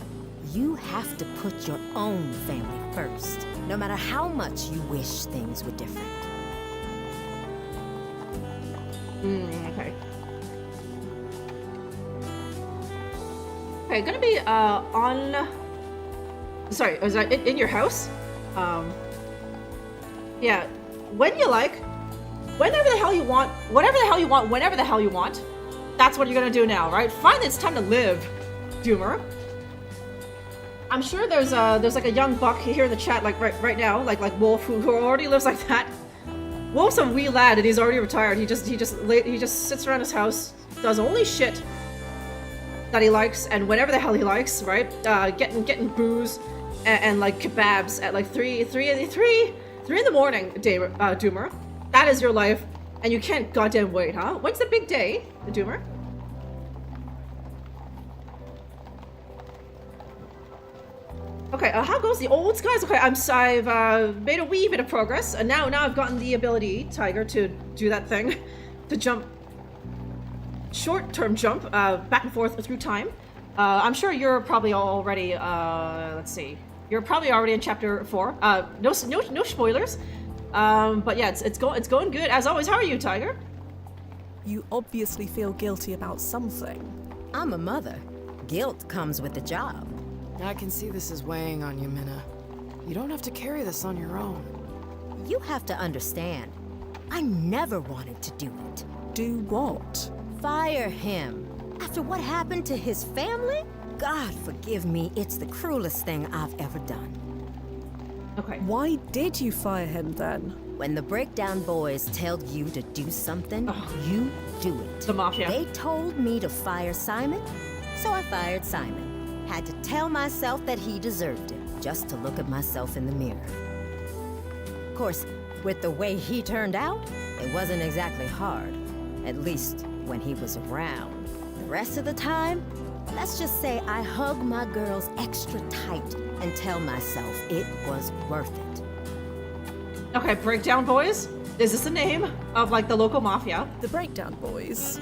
you have to put your own family first, no matter how much you wish things were different. Okay. Okay, gonna be, on... Sorry, is that in your house? Yeah, when you like, whenever the hell you want, whatever the hell you want, whenever the hell you want, that's what you're gonna do now, right? Finally, it's time to live. Doomer. I'm sure there's like a young buck here in the chat, like right now, like Wolf, who already lives like that. Wolf's a wee lad, and he's already retired. He just sits around his house, does only shit that he likes, and whenever the hell he likes, right? Getting booze and like kebabs at like 3 in the morning, Doomer. That is your life, and you can't goddamn wait, huh? When's the big day, Doomer? Okay, how goes the olds, guys? Okay, I've made a wee bit of progress, and now I've gotten the ability, Tiger, to do that thing, to jump, short-term jump, back and forth through time. I'm sure you're probably already, let's see, you're probably already in chapter 4. No spoilers, but yeah, it's going good as always. How are you, Tiger? You obviously feel guilty about something. I'm a mother. Guilt comes with the job. I can see this is weighing on you, Minna. You don't have to carry this on your own. You have to understand, I never wanted to do it. Do what? Fire him. After what happened to his family? God forgive me, it's the cruelest thing I've ever done. Okay. Why did you fire him then? When the Breakdown Boys tell you to do something, you do it. The Mafia. They told me to fire Simon, so I fired Simon. Had to tell myself that he deserved it, just to look at myself in the mirror. Of course, with the way he turned out, it wasn't exactly hard. At least when he was around. The rest of the time, let's just say I hug my girls extra tight and tell myself it was worth it. Okay, Breakdown Boys? Is this the name of, like, the local mafia? The Breakdown Boys.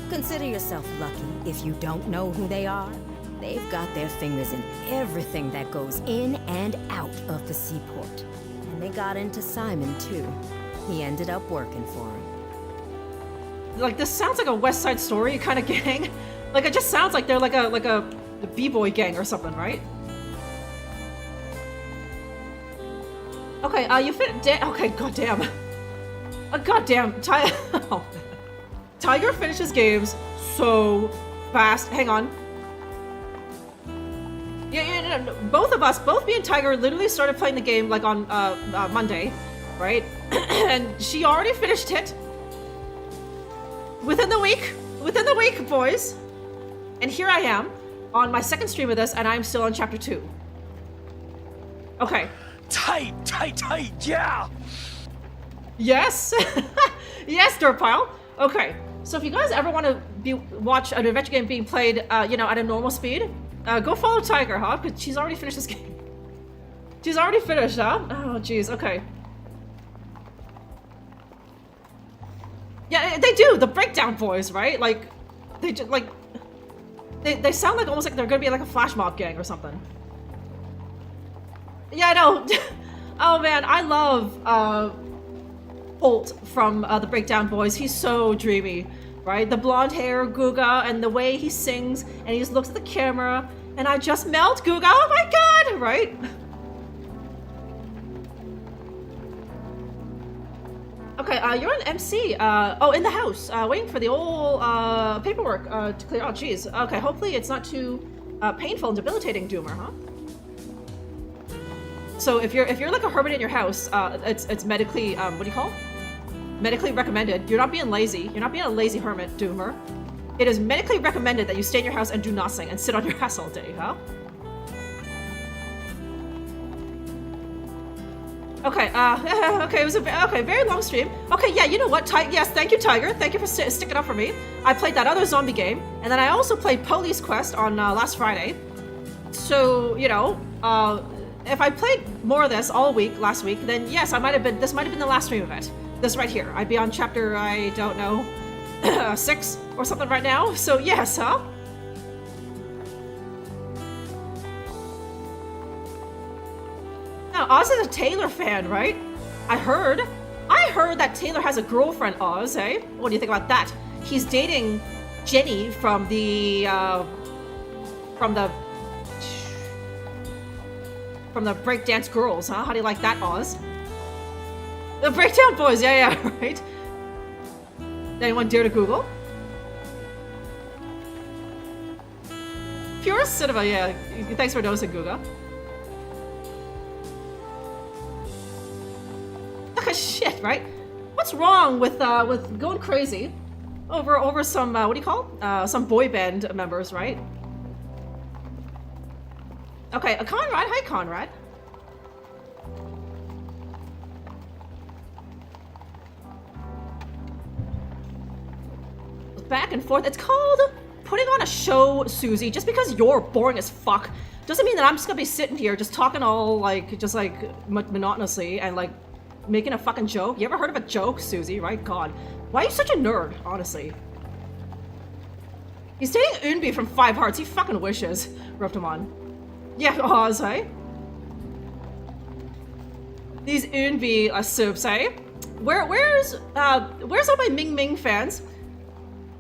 Consider yourself lucky if you don't know who they are. They've got their fingers in everything that goes in and out of the seaport. And they got into Simon, too. He ended up working for him. Like, this sounds like a West Side Story kind of gang. Like, it just sounds like they're like a B-boy gang or something, right? Okay, you fit. Okay, goddamn. Goddamn. Tiger finishes games so fast. Hang on. Yeah, both of us, both me and Tiger, literally started playing the game like on Monday, right? And she already finished it within the week, boys. And here I am on my second stream of this, and I'm still on chapter 2. Okay. Tight, yeah! Yes! Yes, Dirtpile! Okay, so if you guys ever want to watch an adventure game being played, you know, at a normal speed, go follow Tiger, huh? Because she's already finished this game. She's already finished, huh? Oh, jeez, okay. Yeah, they do! The Breakdown Boys, right? Like, they just, like... They sound like almost like they're gonna be like a flash mob gang or something. Yeah, I know. Oh man, I love Holt from the Breakdown Boys. He's so dreamy, right? The blonde hair, Guga, and the way he sings, and he just looks at the camera, and I just melt, Guga. Oh my god, right? Okay, you're an MC. Oh, in the house, waiting for the old paperwork to clear. Oh, jeez. Okay, hopefully it's not too painful and debilitating, Doomer, huh? So if you're like a hermit in your house, it's medically what do you call? Medically recommended. You're not being lazy. You're not being a lazy hermit, Doomer. It is medically recommended that you stay in your house and do nothing and sit on your ass all day, huh? Okay, okay, it was a very long stream. Okay, yeah, you know what? Yes, thank you, Tiger. Thank you for sticking up for me. I played that other zombie game, and then I also played Police Quest on last Friday. So, you know, if I played more of this all week, last week, then yes, this might have been the last stream of it. This right here. I'd be on chapter, I don't know, 6 or something right now. So yes, huh? Now, Oz is a Taylor fan, right? I heard that Taylor has a girlfriend, Oz, eh? What do you think about that? He's dating Jenny from the Breakdance Girls, huh? How do you like that, Oz? The Breakdown Boys, yeah, right? Anyone dare to Google? Pure cinema, yeah. Thanks for noticing, Guga. Shit, right? What's wrong with going crazy over some what do you call some boy band members, right? Okay, Conrad. Hi, Conrad. Back and forth. It's called putting on a show, Susie. Just because you're boring as fuck doesn't mean that I'm just gonna be sitting here just talking all like just like monotonously and like making a fucking joke. You ever heard of a joke, Susie? Right? God, why are you such a nerd? Honestly, he's dating Unbi from 5 Hearts. He fucking wishes. Rubbed him on. Yeah, Oz, hey? These Unbi subs, hey? Where's all my Ming Ming fans?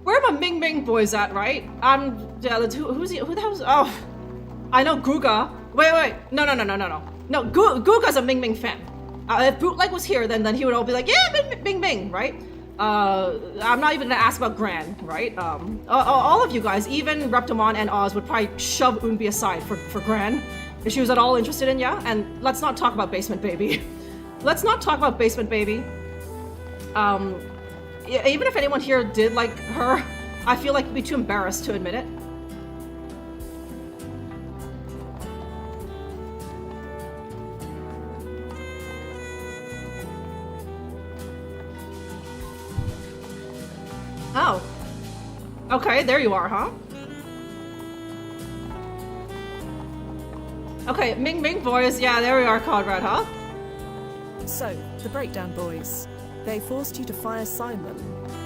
Where are my Ming Ming boys at, right? Who's he? Who the hell's? Oh, I know Guga. Wait. No. No, Guga's a Ming Ming fan. If Bootleg was here, then he would all be like, yeah, Ming Ming, right? I'm not even gonna ask about Gran, right? All of you guys, even Reptimon and Oz, would probably shove Unbi aside for Gran if she was at all interested in ya. And let's not talk about Basement Baby. Let's not talk about Basement Baby. Even if anyone here did like her, I feel like you'd be too embarrassed to admit it. Oh. Okay, there you are, huh? Okay, Ming Ming boys, yeah, there we are, Conrad, huh? So, the Breakdown Boys. They forced you to fire Simon,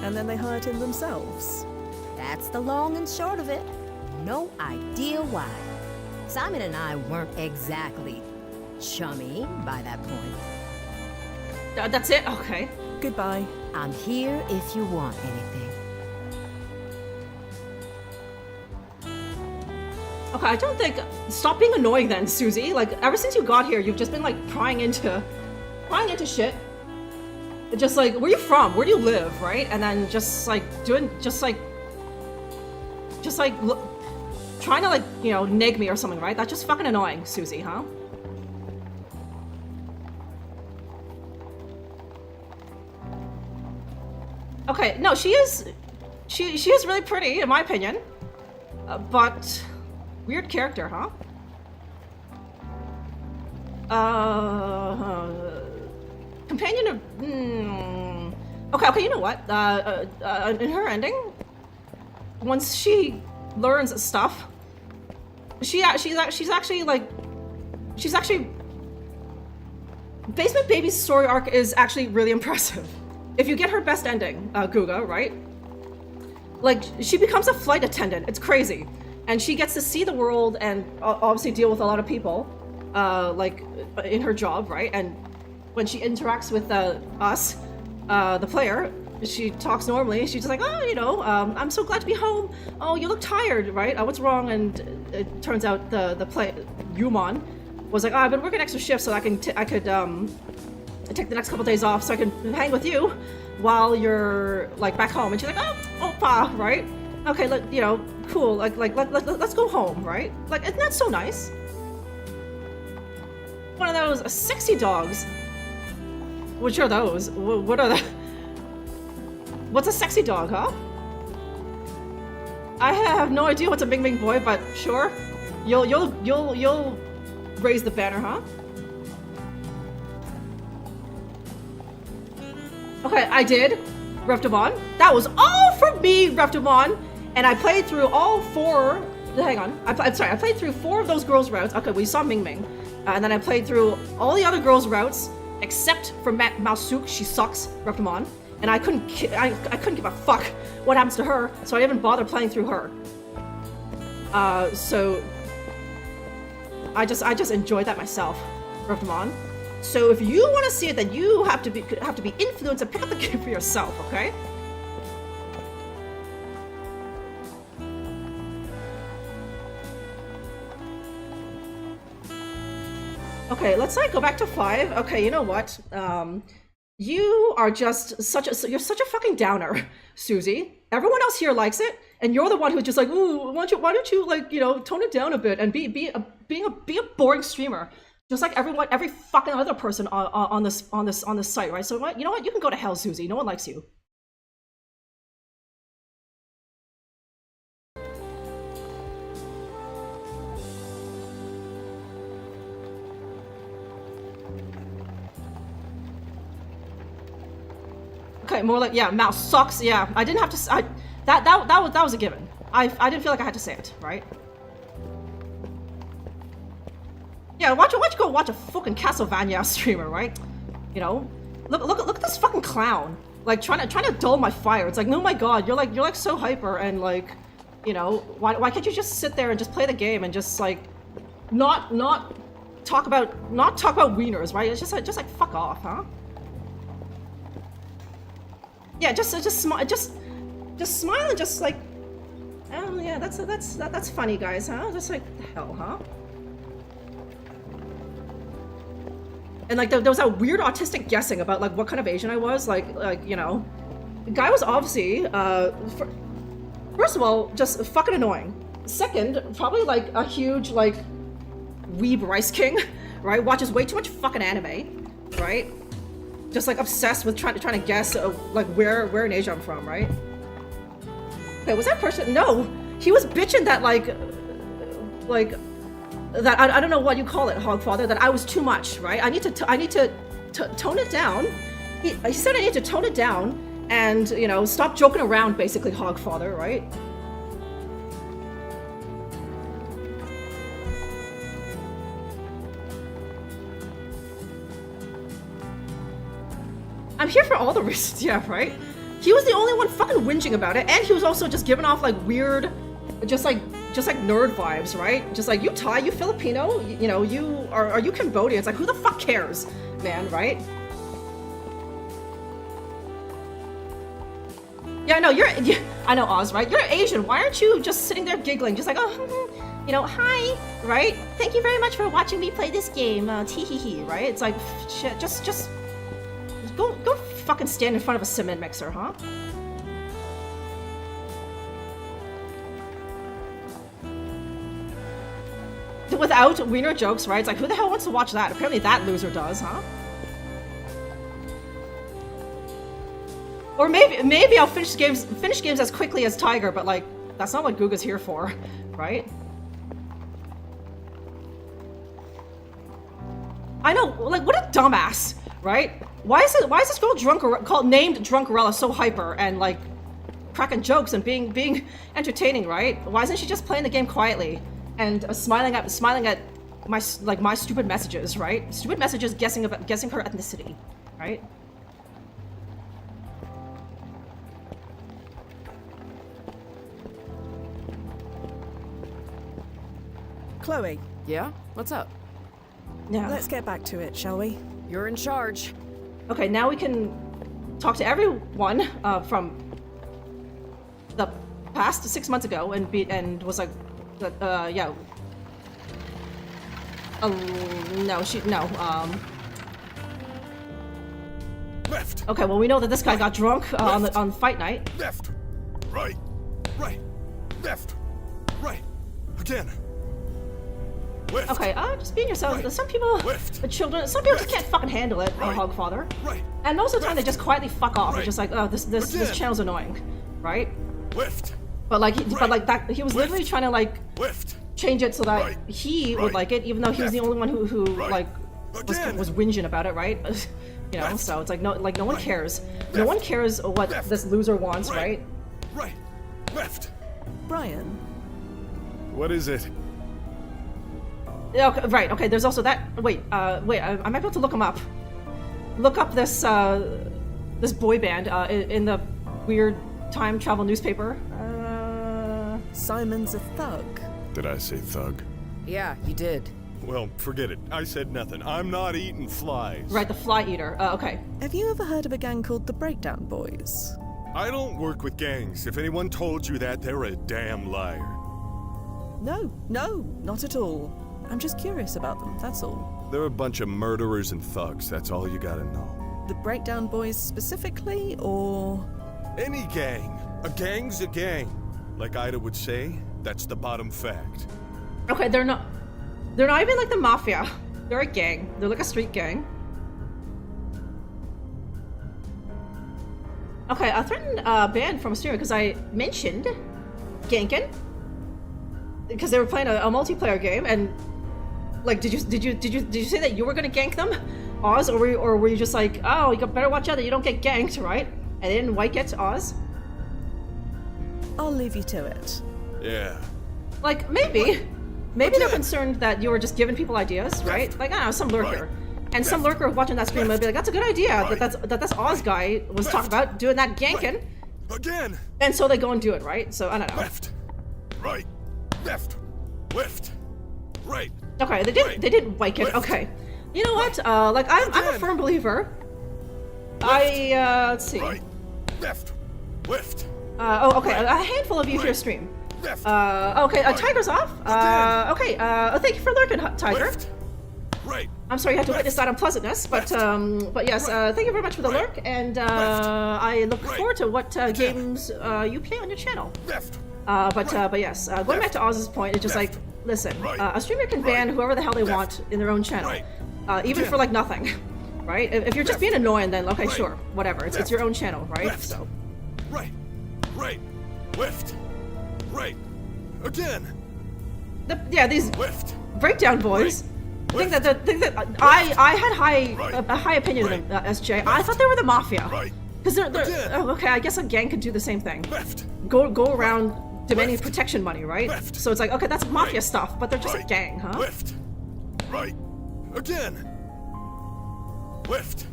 and then they hired him themselves. That's the long and short of it. No idea why. Simon and I weren't exactly chummy by that point. That's it? Okay. Goodbye. I'm here if you want anything. Okay, I don't think... Stop being annoying then, Susie. Like, ever since you got here, you've just been, like, prying into shit. Just, like, where you from? Where do you live, right? And then just, like, trying to, like, you know, neg me or something, right? That's just fucking annoying, Susie, huh? Okay, no, she is really pretty, in my opinion. But... weird character, huh? Companion of... Okay, you know what? In her ending, once she learns stuff, she's actually... Basement Baby's story arc is actually really impressive. If you get her best ending, Guga, right? Like, she becomes a flight attendant. It's crazy. And she gets to see the world and obviously deal with a lot of people, like, in her job, right? And when she interacts with us, the player, she talks normally. She's just like, oh, you know, I'm so glad to be home. Oh, you look tired, right? What's wrong? And it turns out the Yumon was like, oh, I've been working extra shifts so I could take the next couple days off so I can hang with you while you're, like, back home. And she's like, oh, Oppa, right? Okay, you know, cool, let's go home, right? Like, isn't that so nice? One of those sexy dogs. Which are those? What are the... What's a sexy dog, huh? I have no idea what's a Bing Bing boy, but sure. You'll raise the banner, huh? Okay, I did. Reftamon. That was all from me, Reftamon. And I played through all 4... Hang on. I'm sorry. I played through 4 of those girls' routes. Okay, we saw Ming Ming. And then I played through all the other girls' routes, except for Mausuk. She sucks, Reptimon. And I couldn't give a fuck what happens to her, so I didn't bother playing through her. So... I just enjoyed that myself, Reptimon. So if you want to see it, then you have to be influenced and pick up the game for yourself, okay? Okay, let's go back to 5. Okay, you know what? You are just you're such a fucking downer, Susie. Everyone else here likes it, and you're the one who's just like, ooh, why don't you like, you know, tone it down a bit and be a boring streamer, just like every fucking other person on this site, right? So what? You know what? You can go to hell, Susie. No one likes you. Okay, more like, yeah, mouse sucks. Yeah, I didn't have to. That was a given. I didn't feel like I had to say it, right? Yeah, why don't you go watch a fucking Castlevania streamer, right? You know, look at this fucking clown, like trying to dull my fire. It's like, no, my God, you're like so hyper and like, you know, why can't you just sit there and just play the game and just like, not talk about wieners, right? It's just like fuck off, huh? Yeah, just smile and just like, oh yeah, that's funny, guys, huh? Just like, the hell, huh? And like there was that weird autistic guessing about like what kind of Asian I was, like you know, the guy was obviously first of all just fucking annoying. Second, probably like a huge like weeb rice king, right? Watches way too much fucking anime, right? Just like obsessed with trying to guess like where in Asia I'm from, right? Okay, was that person? No, he was bitching that like that I don't know what you call it, Hogfather. That I was too much, right? I need to tone it down. He said I need to tone it down and, you know, stop joking around, basically, Hogfather, right? I'm here for all the reasons, yeah, right? He was the only one fucking whinging about it, and he was also just giving off like weird, just like nerd vibes, right? Just like, you Thai, you Filipino, you know, you are you Cambodian? It's like, who the fuck cares, man, right? Yeah, no, I know, Oz, right? You're Asian. Why aren't you just sitting there giggling, just like, oh, you know, hi, right? Thank you very much for watching me play this game, tee-hee-hee, right? It's like, shit, just go fucking stand in front of a cement mixer, huh? Without wiener jokes, right? It's like, who the hell wants to watch that? Apparently that loser does, huh? Or maybe I'll finish games as quickly as Tiger, but like, that's not what Guga's here for, right? I know, like, what a dumbass, right? Why is this girl named Drunkerella so hyper and like cracking jokes and being entertaining, right? Why isn't she just playing the game quietly and smiling at my stupid messages, right? Stupid messages guessing her ethnicity, right? Chloe. Yeah? What's up? Yeah. Let's get back to it, shall we? You're in charge. Okay, now we can talk to everyone from the past 6 months ago and was like, yeah. Left. Okay, well we know that this guy got drunk on fight night. Left. Right. Right. Left. Right. Again. Left. Okay, just being yourself. Right. Some people, the children, some people just can't fucking handle it, Hogfather. Right. And most of the time they just quietly fuck off. It's just like, oh, this channel's annoying, right? Left. But like, he was literally trying to like change it so that he would like it, even though he was the only one who like was whinging about it, right? You know, so it's like no one cares. No one cares what this loser wants, right? Right. Left. Brian. What is it? Okay, right. Okay. There's also that. Wait. I might be able to look him up. Look up this this boy band in the weird time travel newspaper. Simon's a thug. Did I say thug? Yeah, you did. Well, forget it. I said nothing. I'm not eating flies. Right, the fly eater. Okay. Have you ever heard of a gang called the Breakdown Boys? I don't work with gangs. If anyone told you that, they're a damn liar. No, not at all. I'm just curious about them, that's all. They're a bunch of murderers and thugs, that's all you gotta know. The Breakdown Boys specifically, or...? Any gang. A gang's a gang. Like Ida would say, that's the bottom fact. Okay, they're not even like the mafia. They're a gang. They're like a street gang. Okay, I threatened ban from streamer because I mentioned ganking because they were playing a multiplayer game, and like, did you say that you were gonna gank them, Oz, or were you just like, oh, you better watch out that you don't get ganked, right? And they didn't white get Oz. I'll leave you to it. Yeah. Like, maybe they're concerned that you were just giving people ideas, right? Like, I don't know, some lurker. And some lurker watching that stream would be like, that's a good idea, that Oz guy was talking about doing that ganking. Again. And so they go and do it, right? So, I don't know. Left. Right. Left. Left. Right. Okay, they didn't white it. Okay. You know what? Like, I'm a firm believer. Let's see. Right. Left. Left. Oh, okay, a handful of you here stream. Okay, Tiger's off. Okay, thank you for lurking, Tiger. Right. I'm sorry you had to witness that unpleasantness, but yes, thank you very much for the lurk, and I look forward to what games you play on your channel. But yes, going back to Oz's point, it's just like, listen, a streamer can ban whoever the hell they want in their own channel, even for like nothing, right? If you're just being annoying, then okay, sure, whatever. It's your own channel, right? So. Right. Right. Left. Right. Again. Yeah, these breakdown boys. Think that I had a high opinion of them, SJ. I thought they were the mafia. Because they're okay, I guess a gang could do the same thing. Go around demanding protection money, right? So it's like, okay, that's mafia stuff, but they're just a gang, huh? Left. Right. Again. Left.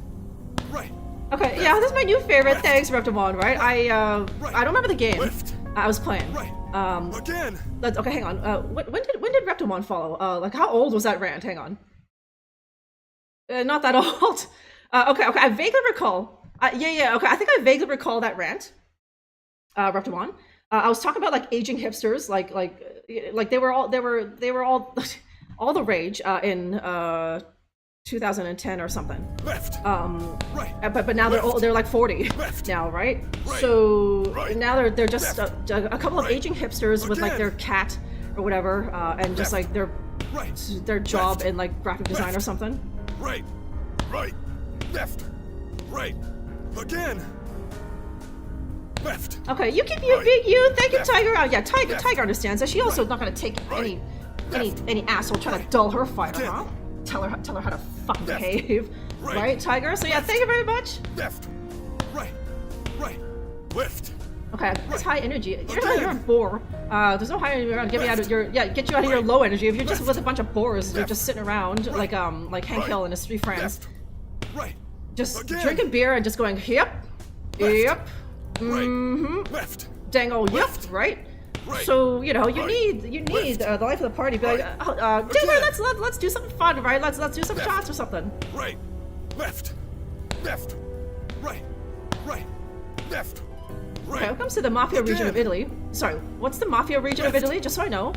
Right. Okay, yeah, this is my new favorite. Thanks, Reptimon, right? I don't remember the game I was playing. Again. Okay, hang on. When did Reptimon follow? Like, how old was that rant? Hang on. Not that old. Okay, I vaguely recall. Yeah, okay, I think I vaguely recall that rant. Reptimon. I was talking about like aging hipsters, like they were all all the rage in 2010 or something. But now they're like 40 now, right? So now they're just a couple of aging hipsters with like their cat or whatever, and just like their job in like graphic design or something. Right, left, right, again. Left. Okay, you keep you big you. Thank you, Tiger. Yeah, Tiger understands that. She also not gonna take any asshole trying to dull her fire, huh? Tell her how to fucking behave, right, Tiger? So yeah, thank you very much. Left, right, left. Okay, it's high energy. You're a bore. There's no high energy around. Get you out of your low energy. If you're just with a bunch of bores, you're just sitting around like Hank Hill and his three friends, just drinking beer and just going yep, left, dang old yep, right? So you know you need the life of the party. Be like, dude, let's do something fun, right? Let's do some shots or something. Right, left, right, left. Okay, when it comes to the Mafia region of Italy, sorry, what's the Mafia region of Italy? Just so I know,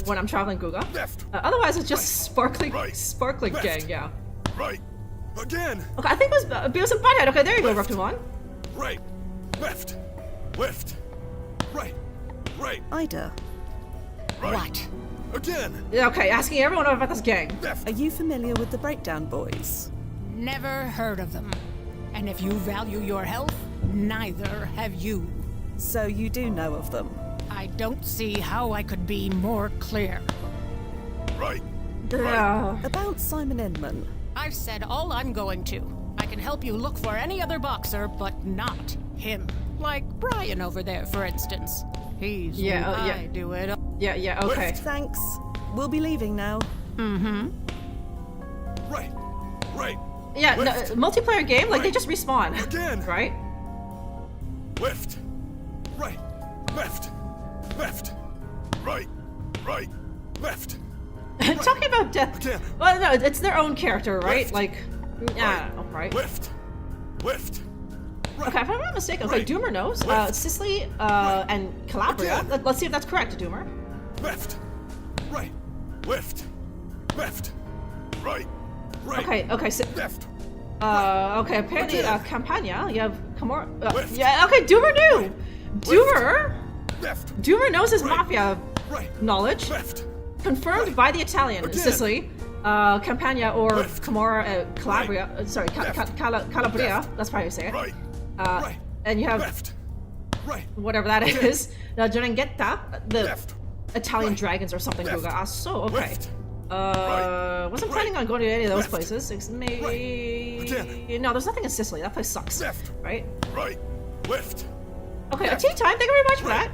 when I'm traveling Guga. Otherwise, it's just sparkling gang, yeah. Right, again. Okay, I think it was Beavis and Butthead. Okay, there you go, Reptimon. Right, left, right. Ida. What? Again. Okay, asking everyone about this gang. Are you familiar with the Breakdown Boys? Never heard of them. And if you value your health, neither have you. So you do know of them? I don't see how I could be more clear. Right. About Simon Inman. I've said all I'm going to. I can help you look for any other boxer, but not him. Like Brian over there, for instance. He's I do it. Yeah, okay. Thanks. We'll be leaving now. Mm-hmm. Right. Yeah, no, multiplayer game, like they just respawn. Again. Right? Left. Right. Left. Right. Left. Talking about death. Again. Well, no, it's their own character, right? Like, I don't know, right? Left. Okay, if I'm not mistaken, okay, Doomer knows. Sicily and Calabria. Let's see if that's correct, Doomer. Left. Right. Left. Right. Okay, so, Left. Okay, apparently, Campania, you have Camorra, yeah, okay, Doomer knew! Doomer knows his mafia knowledge. Confirmed by the Italian, Sicily, Campania or Camorra, Calabria, sorry, Calabria, that's probably how you say it. And you have, whatever that is, the Drunkerella, the Italian dragons or something, Guga. Ah, so, okay. Wasn't planning on going to any of those places. No, there's nothing in Sicily. That place sucks. Right? Okay, a tea time. Thank you very much for that.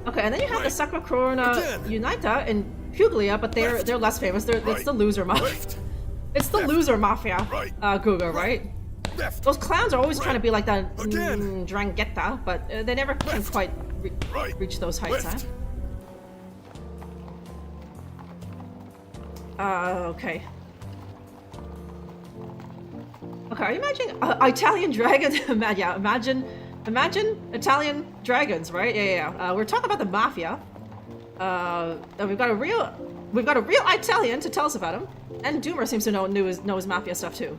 Okay, and then you have the Sacra Corona Unita in Puglia, but they're less famous. It's the loser mafia. It's the loser mafia, Guga, right? Those clowns are always trying to be like that Drunkerella, but they never can quite reach those heights, huh? Okay. Okay, are you imagining Italian dragons? Yeah, imagine Italian dragons, right? Yeah. We're talking about the mafia. And we've got a real Italian to tell us about him, and Doomer seems to know his mafia stuff too.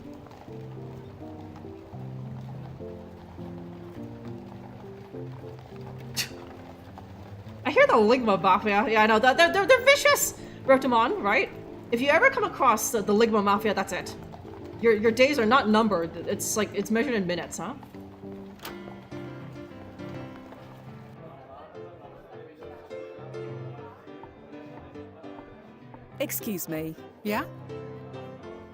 I hear the Ligma mafia. Yeah, I know they're vicious. Rotomon, right? If you ever come across the Ligma mafia, that's it. Your days are not numbered. It's like it's measured in minutes, huh? Excuse me. Yeah?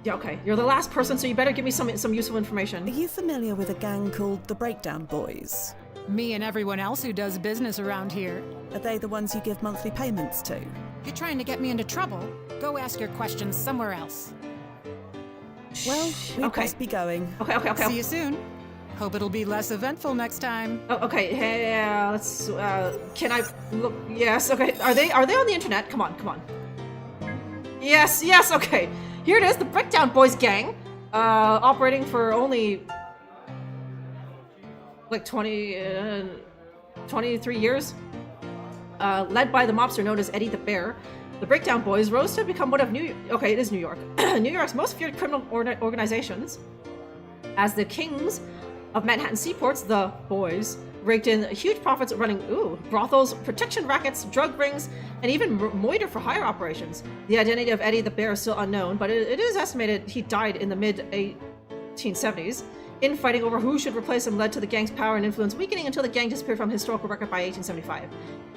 Yeah, okay. You're the last person, so you better give me some useful information. Are you familiar with a gang called the Breakdown Boys? Me and everyone else who does business around here. Are they the ones you give monthly payments to? You're trying to get me into trouble? Go ask your questions somewhere else. Well, we must be going. Okay. See you soon. Hope it'll be less eventful next time. Oh, okay. Hey, let's. Can I look? Yes. Okay. Are they on the internet? Come on. Yes. Okay. Here it is. The Breakdown Boys gang, operating for only like 23 years. Led by the mobster known as Eddie the Bear, the Breakdown Boys rose to become one of New York's most feared criminal organizations. As the kings of Manhattan seaports, the Boys raked in huge profits running brothels, protection rackets, drug rings, and even moiter for hire operations. The identity of Eddie the Bear is still unknown, but it is estimated he died in the mid-1870s. Infighting over who should replace him led to the gang's power and influence weakening until the gang disappeared from historical record by 1875.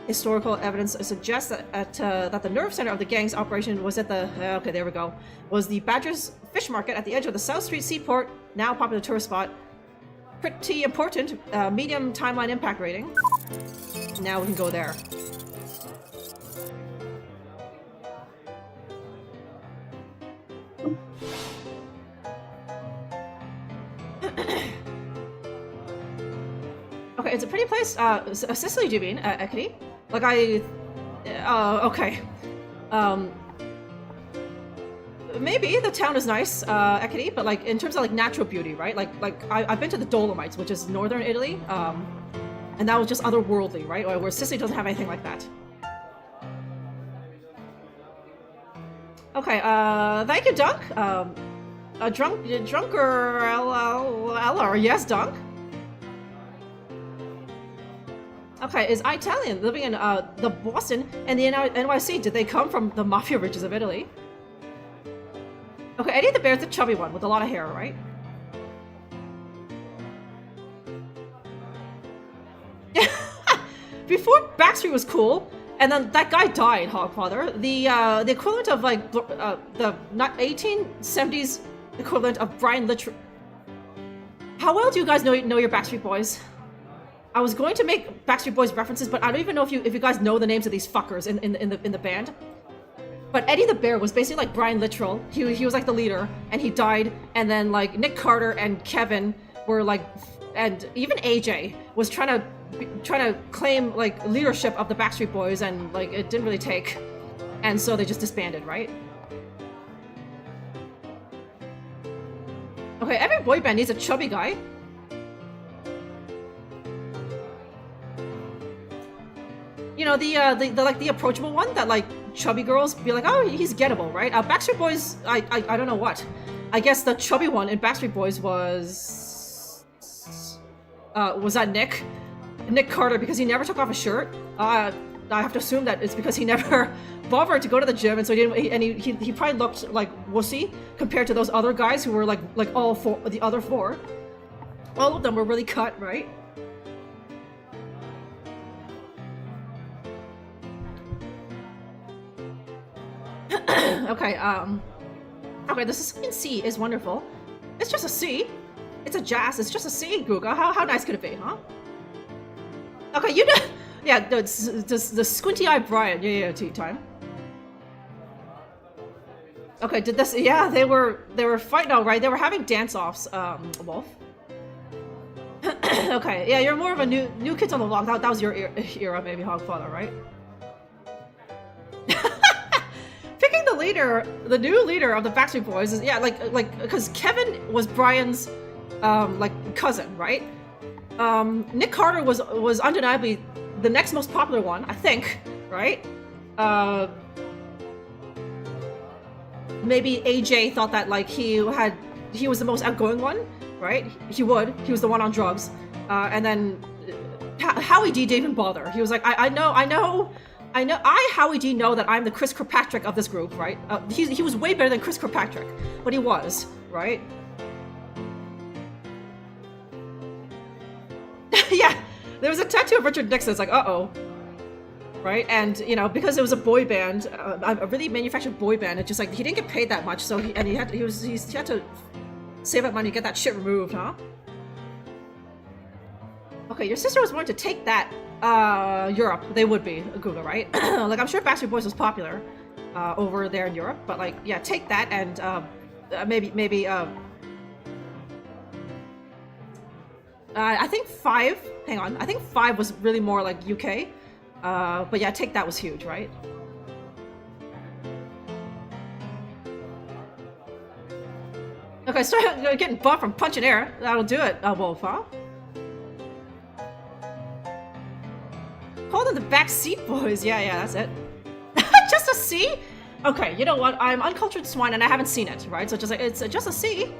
Historical evidence suggests that the nerve center of the gang's operation was at the was the Badger's Fish Market at the edge of the South Street Seaport, now a popular tourist spot. Pretty important, medium timeline impact rating. Now we can go there. Okay, it's a pretty place. Sicily, do you mean, Ekity? Like okay. Maybe the town is nice, Ekity, but like in terms of like natural beauty, right? Like I've been to the Dolomites, which is northern Italy, and that was just otherworldly, right? Where Sicily doesn't have anything like that. Okay, thank you, Dunk. Drunkerella, yes, Dunk. Okay, is Italian living in the Boston and the NYC? Did they come from the mafia riches of Italy? Okay, Eddie the Bear's the chubby one with a lot of hair, right? Before Backstreet was cool, and then that guy died, Hogfather. The equivalent of like the 1870s equivalent of Brian Littrell. How well do you guys know your Backstreet Boys? I was going to make Backstreet Boys references, but I don't even know if you guys know the names of these fuckers in the band. But Eddie the Bear was basically like Brian Littrell. He was like the leader, and he died. And then like Nick Carter and Kevin were like, and even AJ was trying to claim like leadership of the Backstreet Boys, and like it didn't really take. And so they just disbanded, right? Okay, every boy band needs a chubby guy. You know, the approachable one that like chubby girls be like, oh, he's gettable, right? Backstreet Boys, I don't know what. I guess the chubby one in Backstreet Boys was that Nick? Nick Carter, because he never took off his shirt. I have to assume that it's because he never bothered to go to the gym, and so he probably looked like wussy compared to those other guys who were like all four, the other four. All of them were really cut, right? Okay, okay, the second C is wonderful. It's just a C. It's a jazz. It's just a C, Guga. How nice could it be, huh? Okay, you know, yeah, the squinty-eyed Brian. Yeah, tea time. Okay, did this? Yeah, they were fighting. Oh, right, they were having dance-offs. Wolf. Okay, yeah, you're more of a new kids on the block. That was your era, maybe Hogfather, right? Picking the leader, the new leader of the Backstreet Boys is, yeah, like because Kevin was Brian's like cousin, right? Nick Carter was undeniably the next most popular one, I think, right? Maybe AJ thought that like he was the most outgoing one, right? He was the one on drugs, and then Howie D didn't even bother. He was like, I know, Howie D know that I'm the Chris Kirkpatrick of this group, right? He was way better than Chris Kirkpatrick, but he was, right? Yeah, there was a tattoo of Richard Nixon. It's like, uh-oh. Right? And, you know, because it was a boy band, a really manufactured boy band, it's just like, he didn't get paid that much, so he had to save up money to get that shit removed, huh? Okay, your sister was willing to take that, Europe. They would be, Google, right? Like, I'm sure Backstreet Boys was popular, over there in Europe, but like, yeah, take that and, maybe, I think 5, hang on, I think 5 was really more like UK. But yeah, take that was huge, right? Okay, start getting buff from punching air. That'll do it, Wolf, huh? Call them the Backseat Boys. Yeah, that's it. Just a C? Okay, you know what? I'm uncultured swine and I haven't seen it, right? So it's just a C.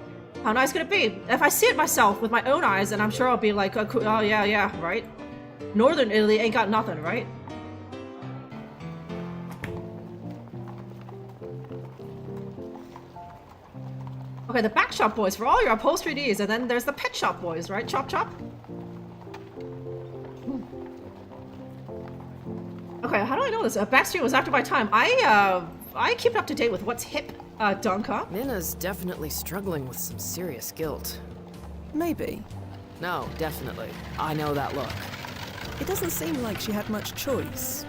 How nice could it be? If I see it myself with my own eyes, then I'm sure I'll be like, oh yeah, right? Northern Italy ain't got nothing, right? Okay, the Back Shop Boys for all your upholstery needs, and then there's the Pet Shop Boys, right? Chop chop? Okay, how do I know this? Backstreet was after my time. I keep up to date with what's hip, Dunk, huh? Minna's definitely struggling with some serious guilt. Maybe. No, definitely. I know that look. It doesn't seem like she had much choice.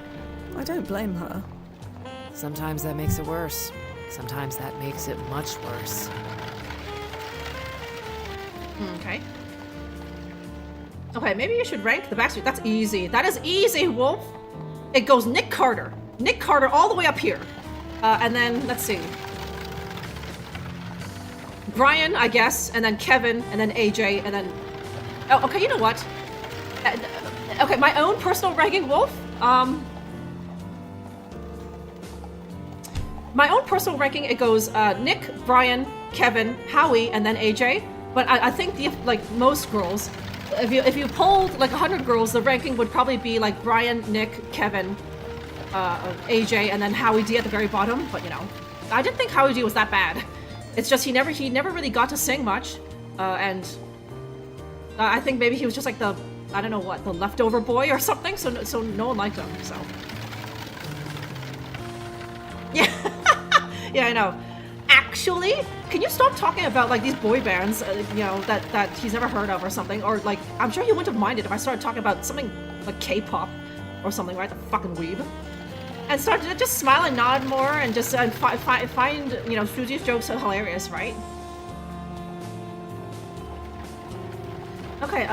I don't blame her. Sometimes that makes it worse. Sometimes that makes it much worse. Okay. Okay, maybe you should rank the Backstreet. That's easy. That is easy, Wolf. It goes Nick Carter. Nick Carter all the way up here. And then, let's see. Brian, I guess, and then Kevin, and then AJ, and then... Oh, okay, you know what? Okay, my own personal ranking, Wolf. My own personal ranking, it goes Nick, Brian, Kevin, Howie, and then AJ. But I think most girls, if you polled like 100 girls, the ranking would probably be like Brian, Nick, Kevin, AJ, and then Howie D at the very bottom. But you know, I didn't think Howie D was that bad. It's just he never really got to sing much, and I think maybe he was just like the, I don't know what, the leftover boy or something. So no one liked him. So yeah, yeah, I know. Actually, can you stop talking about like these boy bands, you know, that he's never heard of or something? Or like, I'm sure he wouldn't have minded if I started talking about something like K-pop or something, right? The fucking weeb. And start to just smile and nod more and just find, you know, Susie's jokes so hilarious, right? Okay,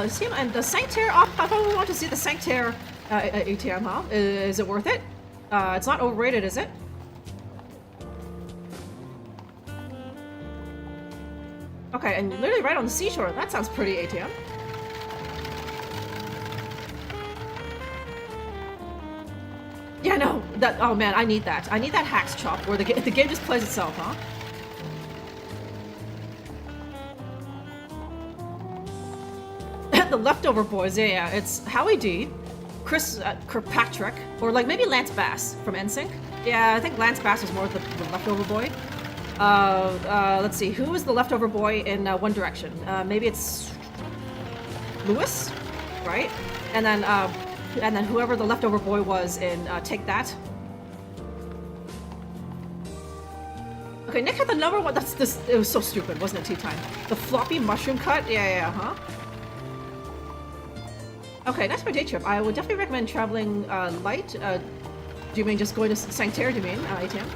see, and the Sanctair, I probably want to see the Sanctair ATM, huh? Is it worth it? It's not overrated, is it? Okay, and literally right on the seashore. That sounds pretty, ATM. Yeah, no, oh man, I need that. I need that Hacks Chop where the game just plays itself, huh? the leftover boys. Yeah, it's Howie D, Chris Kirkpatrick, or like maybe Lance Bass from NSYNC. Yeah, I think Lance Bass was more the leftover boy. Let's see, who was the leftover boy in One Direction? Maybe it's Lewis, right? And then whoever the leftover boy was in Take That. Okay, Nick had the number one. It was so stupid, wasn't it? Tea time. The floppy mushroom cut. Yeah, huh? Okay, that's my day trip. I would definitely recommend traveling light. Do you mean just going to Sanctuary? Do you mean ATM?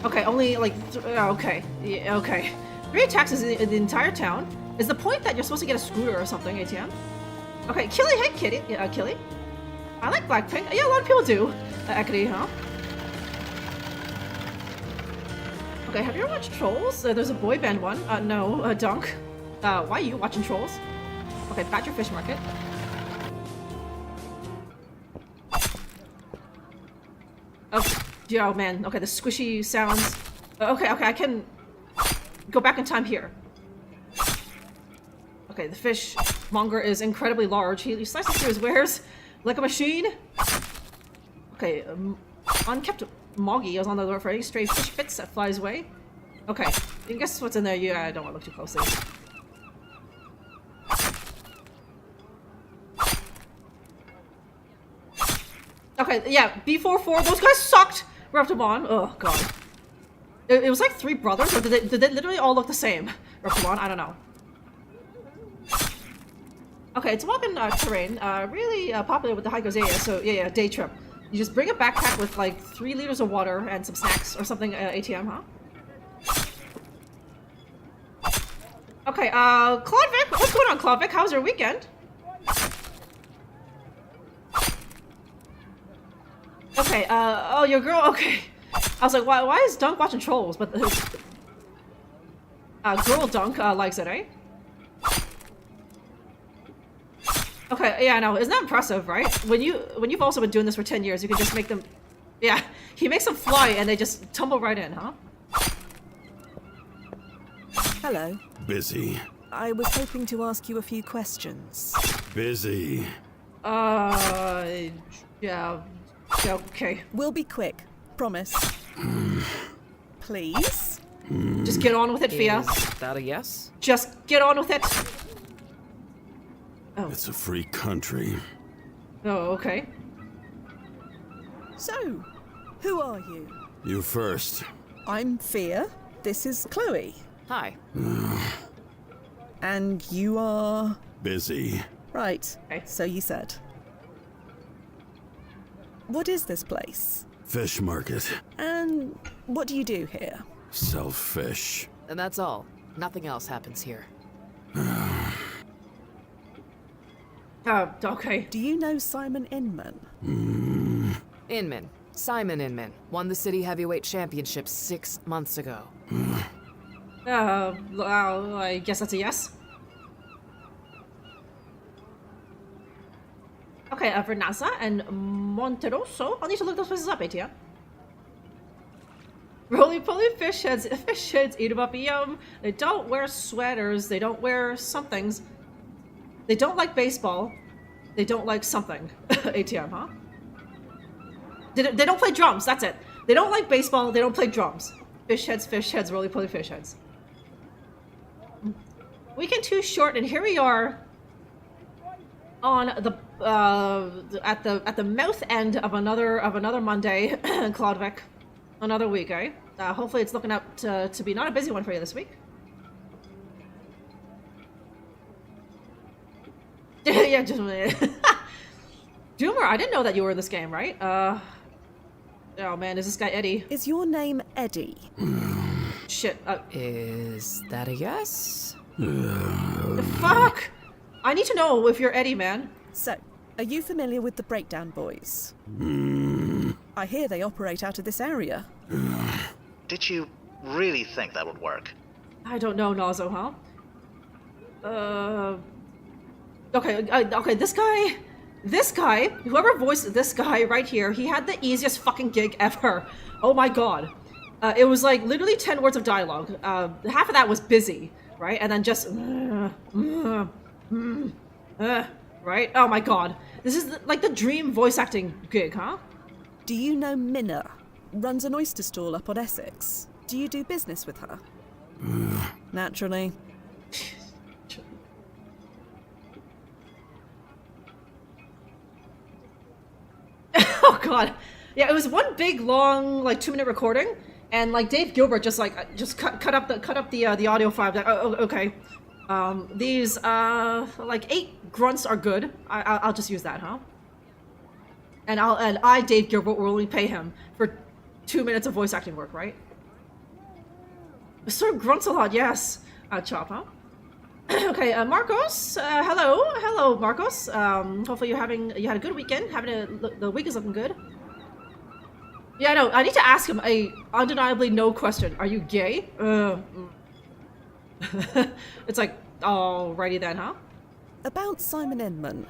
Okay, only like okay, yeah, okay. 3 taxes in the entire town. Is the point that you're supposed to get a scooter or something? ATM. Okay, Killy. Hey, Kitty. Yeah, Killy. I like Blackpink. Yeah, a lot of people do. Equity, huh? Okay, have you ever watched Trolls? There's a boy band one. No, Dunk. Why are you watching Trolls? Okay, Badger Fish Market. Oh man. Okay, the squishy sounds. Okay, I can go back in time here. Okay, the fish monger is incredibly large. He slices through his wares like a machine. Okay, unkept Moggy is on the lure for any stray fish bits that flies away. Okay, I guess what's in there? Yeah, I don't want to look too closely. Okay, yeah, B44, those guys sucked! We're up to Bon. Oh, God. It was like 3 brothers, or did they literally all look the same? We're up to Bon? I don't know. Okay, it's a walk-in terrain, really popular with the hikers area, so yeah, day trip. You just bring a backpack with like 3 liters of water and some snacks or something, ATM, huh? Okay, Claudvic, what's going on, Claudvic? How's your weekend? Okay, oh, your girl, okay. I was like, why is Dunk watching Trolls? But girl Dunk likes it, eh? Okay, yeah, no, isn't that impressive, right? When you've also been doing this for 10 years, you can just make them, yeah, he makes them fly and they just tumble right in, huh? Hello. Busy. I was hoping to ask you a few questions. Busy. Yeah, okay. We'll be quick, promise. Please? Just get on with it, Fia. Is that a yes? Just get on with it. Oh. It's a free country. Oh, okay. So, who are you? You first. I'm Fia. This is Chloe. Hi. And you are... Busy. Right, okay. So you said. What is this place? Fish market. And what do you do here? Sell fish. And that's all. Nothing else happens here. Okay. Do you know Simon Inman? Inman. Simon Inman. Won the City Heavyweight Championship 6 months ago. I guess that's a yes. Okay, Vernaza and Monterosso. I'll need to look those places up, ATM. Roly-poly fish heads eat them up, yum. They don't wear sweaters, they don't wear somethings. They don't like baseball. They don't like something. ATM, huh? They don't play drums, that's it. They don't like baseball, they don't play drums. Fish heads, roly-poly fish heads. Weekend 2 short, and here we are on the at the mouth end of another Monday, Claudvic. Another week, eh? Hopefully it's looking up to be not a busy one for you this week. Yeah, just Doomer, I didn't know that you were in this game, right? Oh man, is this guy Eddie? Is your name Eddie? Shit. Is that a yes? Fuck! I need to know if you're Eddie, man. So, are you familiar with the Breakdown Boys? I hear they operate out of this area. Did you really think that would work? I don't know, Nazo, huh? Okay, this guy, whoever voiced this guy right here, he had the easiest fucking gig ever. Oh my god. It was like literally 10 words of dialogue. Half of that was busy, right? And then just right? Oh my god. This is like the dream voice acting gig, huh? Do you know Minna? Runs an oyster stall up on Essex. Do you do business with her? Naturally. Oh god. Yeah, it was one big long like 2-minute recording, and like Dave Gilbert just cut up the audio file. Like, oh, okay. These like 8 grunts are good. I'll just use that, huh? And I Dave Gilbert will only pay him for 2 minutes of voice acting work, right? Sort of grunts a lot, yes. Chop, huh? Okay, Marcos. Hello, Marcos. Hopefully you had a good weekend. The week is looking good. Yeah, no, I need to ask him a undeniably no question. Are you gay? It's like, alrighty then, huh? About Simon Edmund.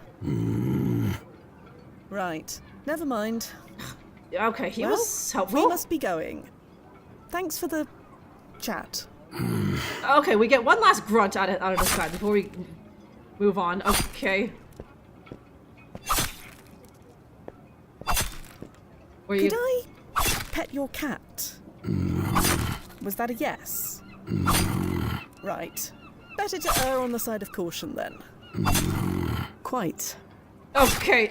Right. Never mind. Okay, he was helpful. We must be going. Thanks for the chat. Okay, we get one last grunt out of this guy before we move on. Okay. Could I pet your cat? Was that a yes? Right. Better to err on the side of caution then. Quite. Okay.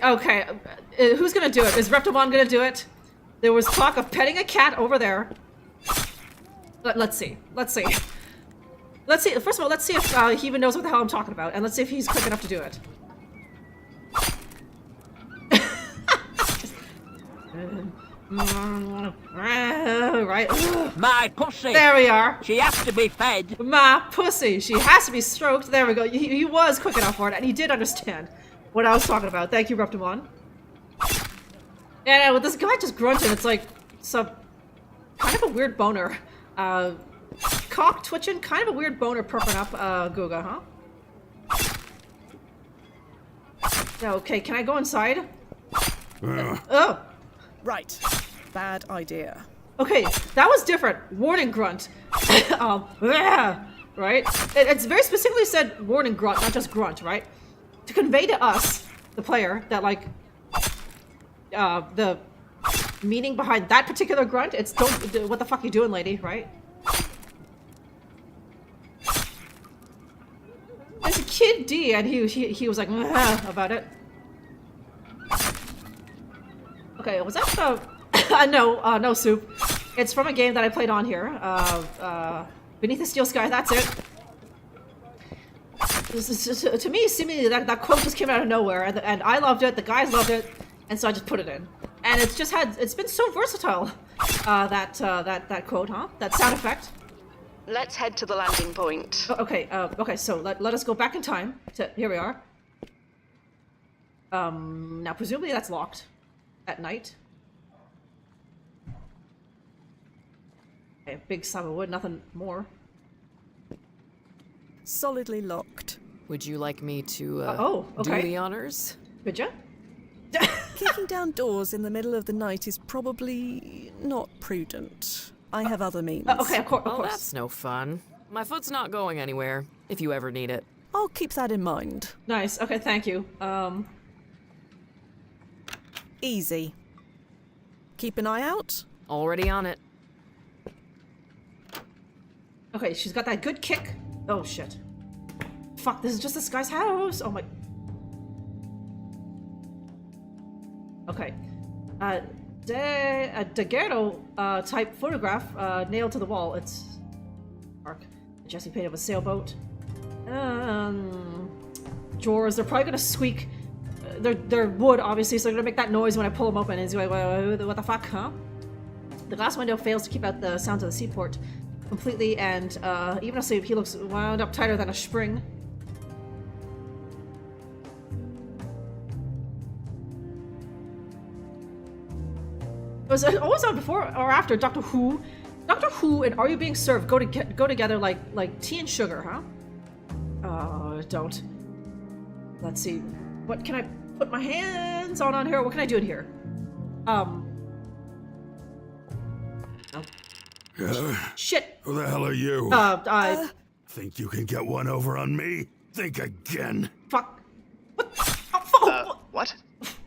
Who's gonna do it? Is Reptimon gonna do it? There was talk of petting a cat over there. Let's see. First of all, let's see if he even knows what the hell I'm talking about, and let's see if he's quick enough to do it. Right. My pussy. There we are. She has to be fed. My pussy. She has to be stroked. There we go. He was quick enough for it, and he did understand what I was talking about. Thank you, Reptimon. And with this guy just grunting, it's like some kind of a weird boner. Cock twitching, kind of a weird boner perking up, Guga, huh? Okay, can I go inside? Oh! Right. Bad idea. Okay, that was different. Warning grunt. Right? It's very specifically said warning grunt, not just grunt, right? To convey to us, the player, that like, the meaning behind that particular grunt, it's don't, what the fuck you doing, lady, right? There's a Kid D, and he was like about it. Okay, was that the no soup? It's from a game that I played on here. Beneath the Steel Sky. That's it. To me, seemingly that quote just came out of nowhere, and I loved it. The guys loved it, and so I just put it in. And it's been so versatile. That quote, huh? That sound effect. Let's head to the landing point. Okay, so let us go back in time. Here we are. Now presumably that's locked. At night. Okay, big slab of wood, nothing more. Solidly locked. Would you like me to, okay. do the honors? Could ya? Kicking down doors in the middle of the night is probably not prudent. I have other means. Okay, of course. Oh, that's no fun. My foot's not going anywhere, if you ever need it. I'll keep that in mind. Nice, okay, thank you. Easy. Keep an eye out. Already on it. Okay, she's got that good kick. Oh, shit. Fuck, this is just this guy's house. Oh my... Okay. Daguerreau type photograph nailed to the wall. It's dark. Jesse painted a sailboat. Drawers, they're probably gonna squeak. They're wood, obviously, so they're gonna make that noise when I pull them open. And he's like, what the fuck, huh? The glass window fails to keep out the sounds of the seaport completely, and even asleep, he looks wound up tighter than a spring. Was it always on before or after Doctor Who? Doctor Who and Are You Being Served go together like tea and sugar, huh? Don't. Let's see. What can I put my hands on here? What can I do in here? Oh. Yeah? Shit. Who the hell are you? Think you can get one over on me? Think again. Fuck. What? What?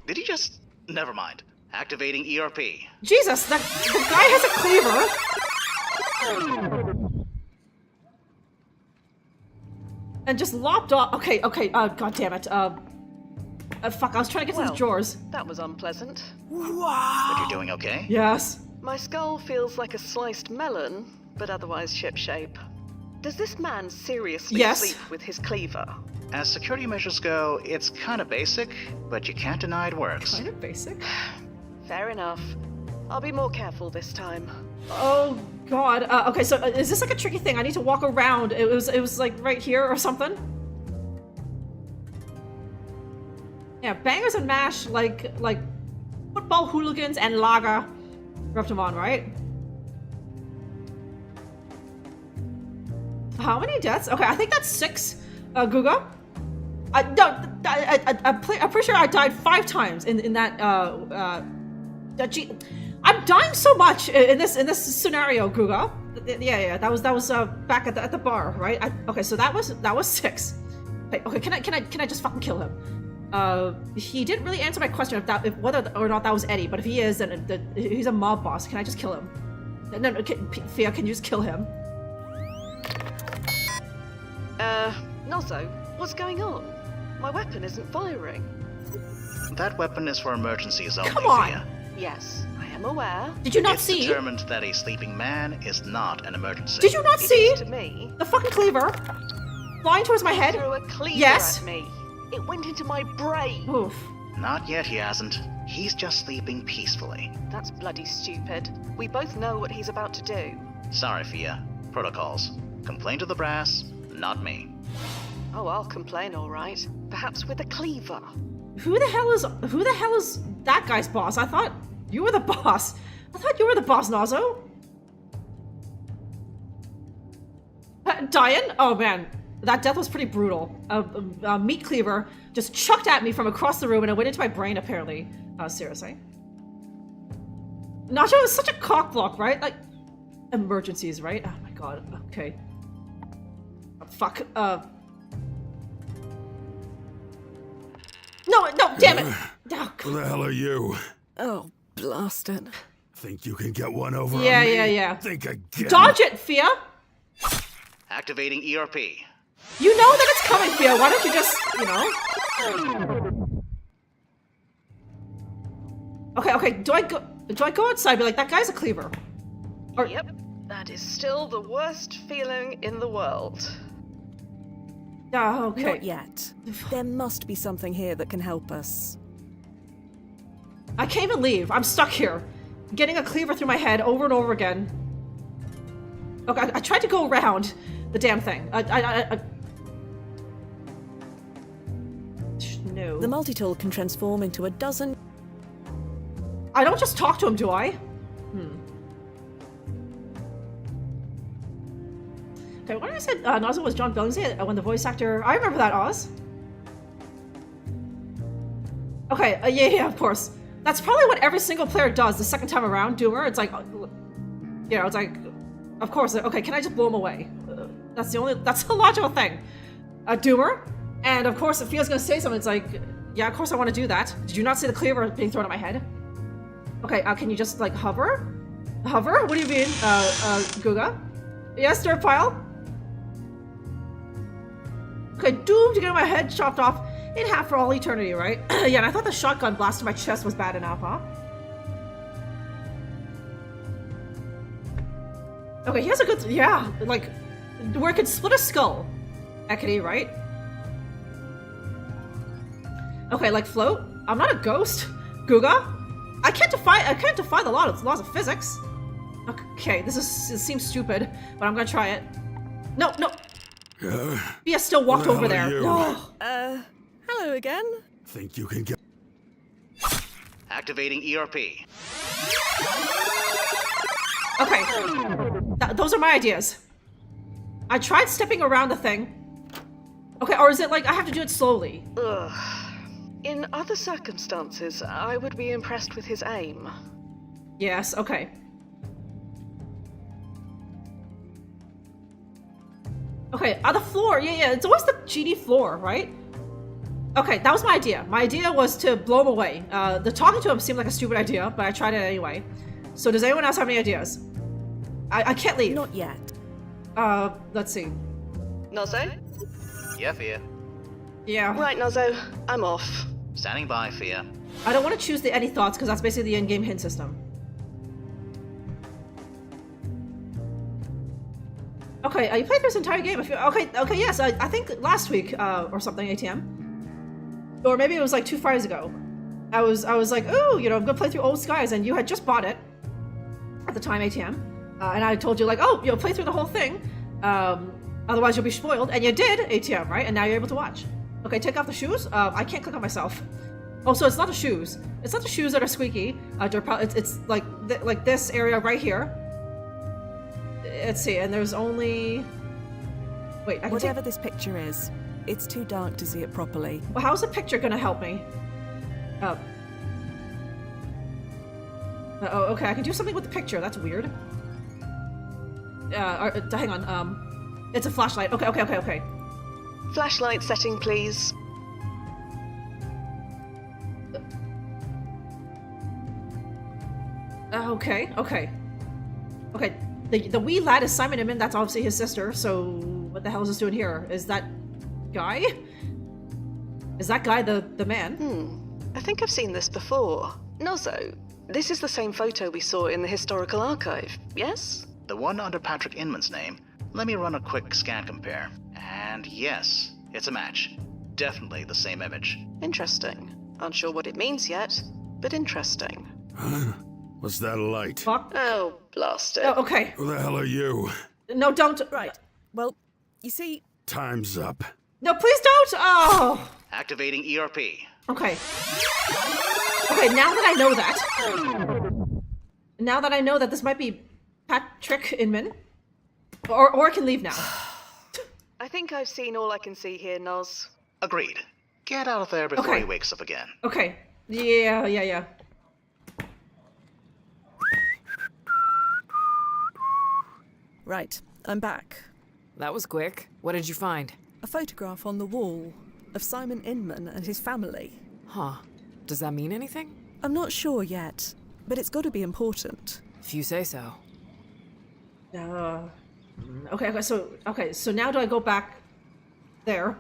Did he just... Never mind. Activating ERP. Jesus, the guy has a cleaver. And just lopped off. Okay, god damn it. Fuck, I was trying to get to the drawers. That was unpleasant. But you're doing okay? Yes. My skull feels like a sliced melon, but otherwise shipshape. Does this man seriously sleep with his cleaver? As security measures go, it's kind of basic, but you can't deny it works. Kind of basic? Fair enough. I'll be more careful this time. Oh god. Okay, so is this like a tricky thing? I need to walk around. It was like right here or something? Yeah, bangers and mash like football hooligans and lager. Rubbed them on, right? How many deaths? Okay, I think that's 6. Guga? I'm pretty sure I died 5 times in that I'm dying so much in this scenario, Guga. Yeah, that was back at the bar, right? Okay, so that was 6. Okay, can I just fucking kill him? He didn't really answer my question if whether or not that was Eddie, but if he is, then he's a mob boss. Can I just kill him? No, Fia, can you just kill him? Nozzo, what's going on? My weapon isn't firing. That weapon is for emergencies only, Come on! Fia. Yes, I am aware. Did you not see? It's determined that a sleeping man is not an emergency. Did you not see? To me, the fucking cleaver flying towards my head? He threw a cleaver at me. It went into my brain. Oof. Not yet, he hasn't. He's just sleeping peacefully. That's bloody stupid. We both know what he's about to do. Sorry, Fia. Protocols. Complain to the brass, not me. Oh, I'll complain, all right. Perhaps with a cleaver. Who the hell is that guy's boss? I thought you were the boss. I thought you were the boss, Nozzo. Diane? Oh man, that death was pretty brutal. A meat cleaver just chucked at me from across the room and it went into my brain apparently. Seriously. Nacho is such a cockblock, right? Like, emergencies, right? Oh my god, okay. Oh, fuck, No, damn it! Oh, Who the hell are you? Oh, blast it. Think you can get one over on me? Yeah. Think again. Dodge it, Fia! Activating ERP. You know that it's coming, Fia. Why don't you just, Okay, do I go outside and be like, that guy's a cleaver? Or... Yep, that is still the worst feeling in the world. Okay. Not yet. There must be something here that can help us. I can't even leave. I'm stuck here. Getting a cleaver through my head over and over again. Okay, I tried to go around the damn thing. No. The multi-tool can transform into a dozen... I don't just talk to him, do I? Okay, when I said Nozzo was John Billingsley when the voice actor... I remember that, Oz. Okay, yeah, of course. That's probably what every single player does the second time around, Doomer. It's like... it's like... Of course, okay, can I just blow him away? That's the logical thing. Doomer? And of course, if Fia's gonna say something, it's like... Yeah, of course I want to do that. Did you not see the cleaver being thrown at my head? Okay, can you just, like, hover? Hover? What do you mean, Guga? Yes, dirt pile? Okay, doomed to get my head chopped off in half for all eternity, right? Yeah, and I thought the shotgun blast to my chest was bad enough, huh? Okay, he has a good... Yeah, like, where it could split a skull. Equity, right? Okay, like, float? I'm not a ghost. Guga? I can't defy the laws of physics. Okay, this seems stupid, but I'm gonna try it. No. Fia still walked over there. No. Hello again. Think you can get... Activating ERP. Okay. Those are my ideas. I tried stepping around the thing. Okay, or is it like I have to do it slowly? Ugh. In other circumstances, I would be impressed with his aim. Yes, okay. Okay, the floor. Yeah, it's always the GD floor, right? Okay, that was my idea. My idea was to blow him away. The talking to him seemed like a stupid idea, but I tried it anyway. So does anyone else have any ideas? I can't leave. Not yet. Let's see. Nozzo? Yeah, Fia. Yeah. Right, Nozzo. I'm off. Standing by, Fia. I don't want to choose the any thoughts because that's basically the in-game hint system. Okay, you played this entire game. Okay, yes. I think last week or something, ATM. Or maybe it was like 2 Fridays ago. I was like, oh, you know, I'm gonna play through Old Skies, and you had just bought it at the time, ATM. And I told you like, oh, you'll play through the whole thing. Otherwise you'll be spoiled, and you did, ATM, right? And now you're able to watch. Okay, take off the shoes. I can't click on myself. Oh, so it's not the shoes. It's not the shoes that are squeaky. It's like this area right here. Let's see, and there's only... Wait, I can Whatever this picture is, it's too dark to see it properly. Well, how's the picture gonna help me? Oh, okay, I can do something with the picture. That's weird. Hang on. It's a flashlight. Okay. Flashlight setting, please. Okay. The wee lad is Simon Inman. That's obviously his sister. So what the hell is this doing here? Is that guy? Is that guy the man? I think I've seen this before. Nozzo, this is the same photo we saw in the historical archive, yes? The one under Patrick Inman's name. Let me run a quick scan compare. And yes, it's a match. Definitely the same image. Interesting. Unsure what it means yet, but interesting. What's that light? Fuck. Oh, blast it. Oh, okay. Who the hell are you? No, don't. Right. Well, you see... Time's up. No, please don't. Oh. Activating ERP. Okay. Okay, now that I know that this might be Patrick Inman, or I can leave now. I think I've seen all I can see here, Noz. Agreed. Get out of there before he wakes up again. Okay. Yeah. Right, I'm back. That was quick. What did you find? A photograph on the wall of Simon Inman and his family. Huh. Does that mean anything? I'm not sure yet, but it's got to be important. If you say so. Okay, so now do I go back there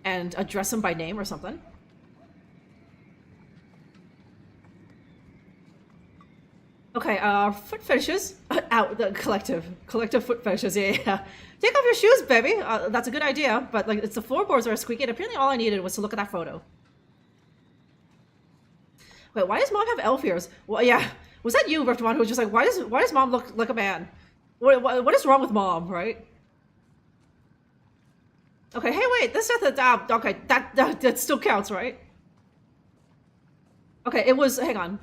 and address him by name or something? Okay, foot fetishes. Out, the collective foot fetishes, yeah. Take off your shoes, baby. That's a good idea, but like it's the floorboards that are squeaky. Apparently all I needed was to look at that photo. Wait, why does mom have elf ears? Well, yeah. Was that you, Riftamon, who was just like, why does mom look like a man? What is wrong with mom, right? Okay, hey, wait, this is the, okay, that still counts, right? Okay, it was, hang on.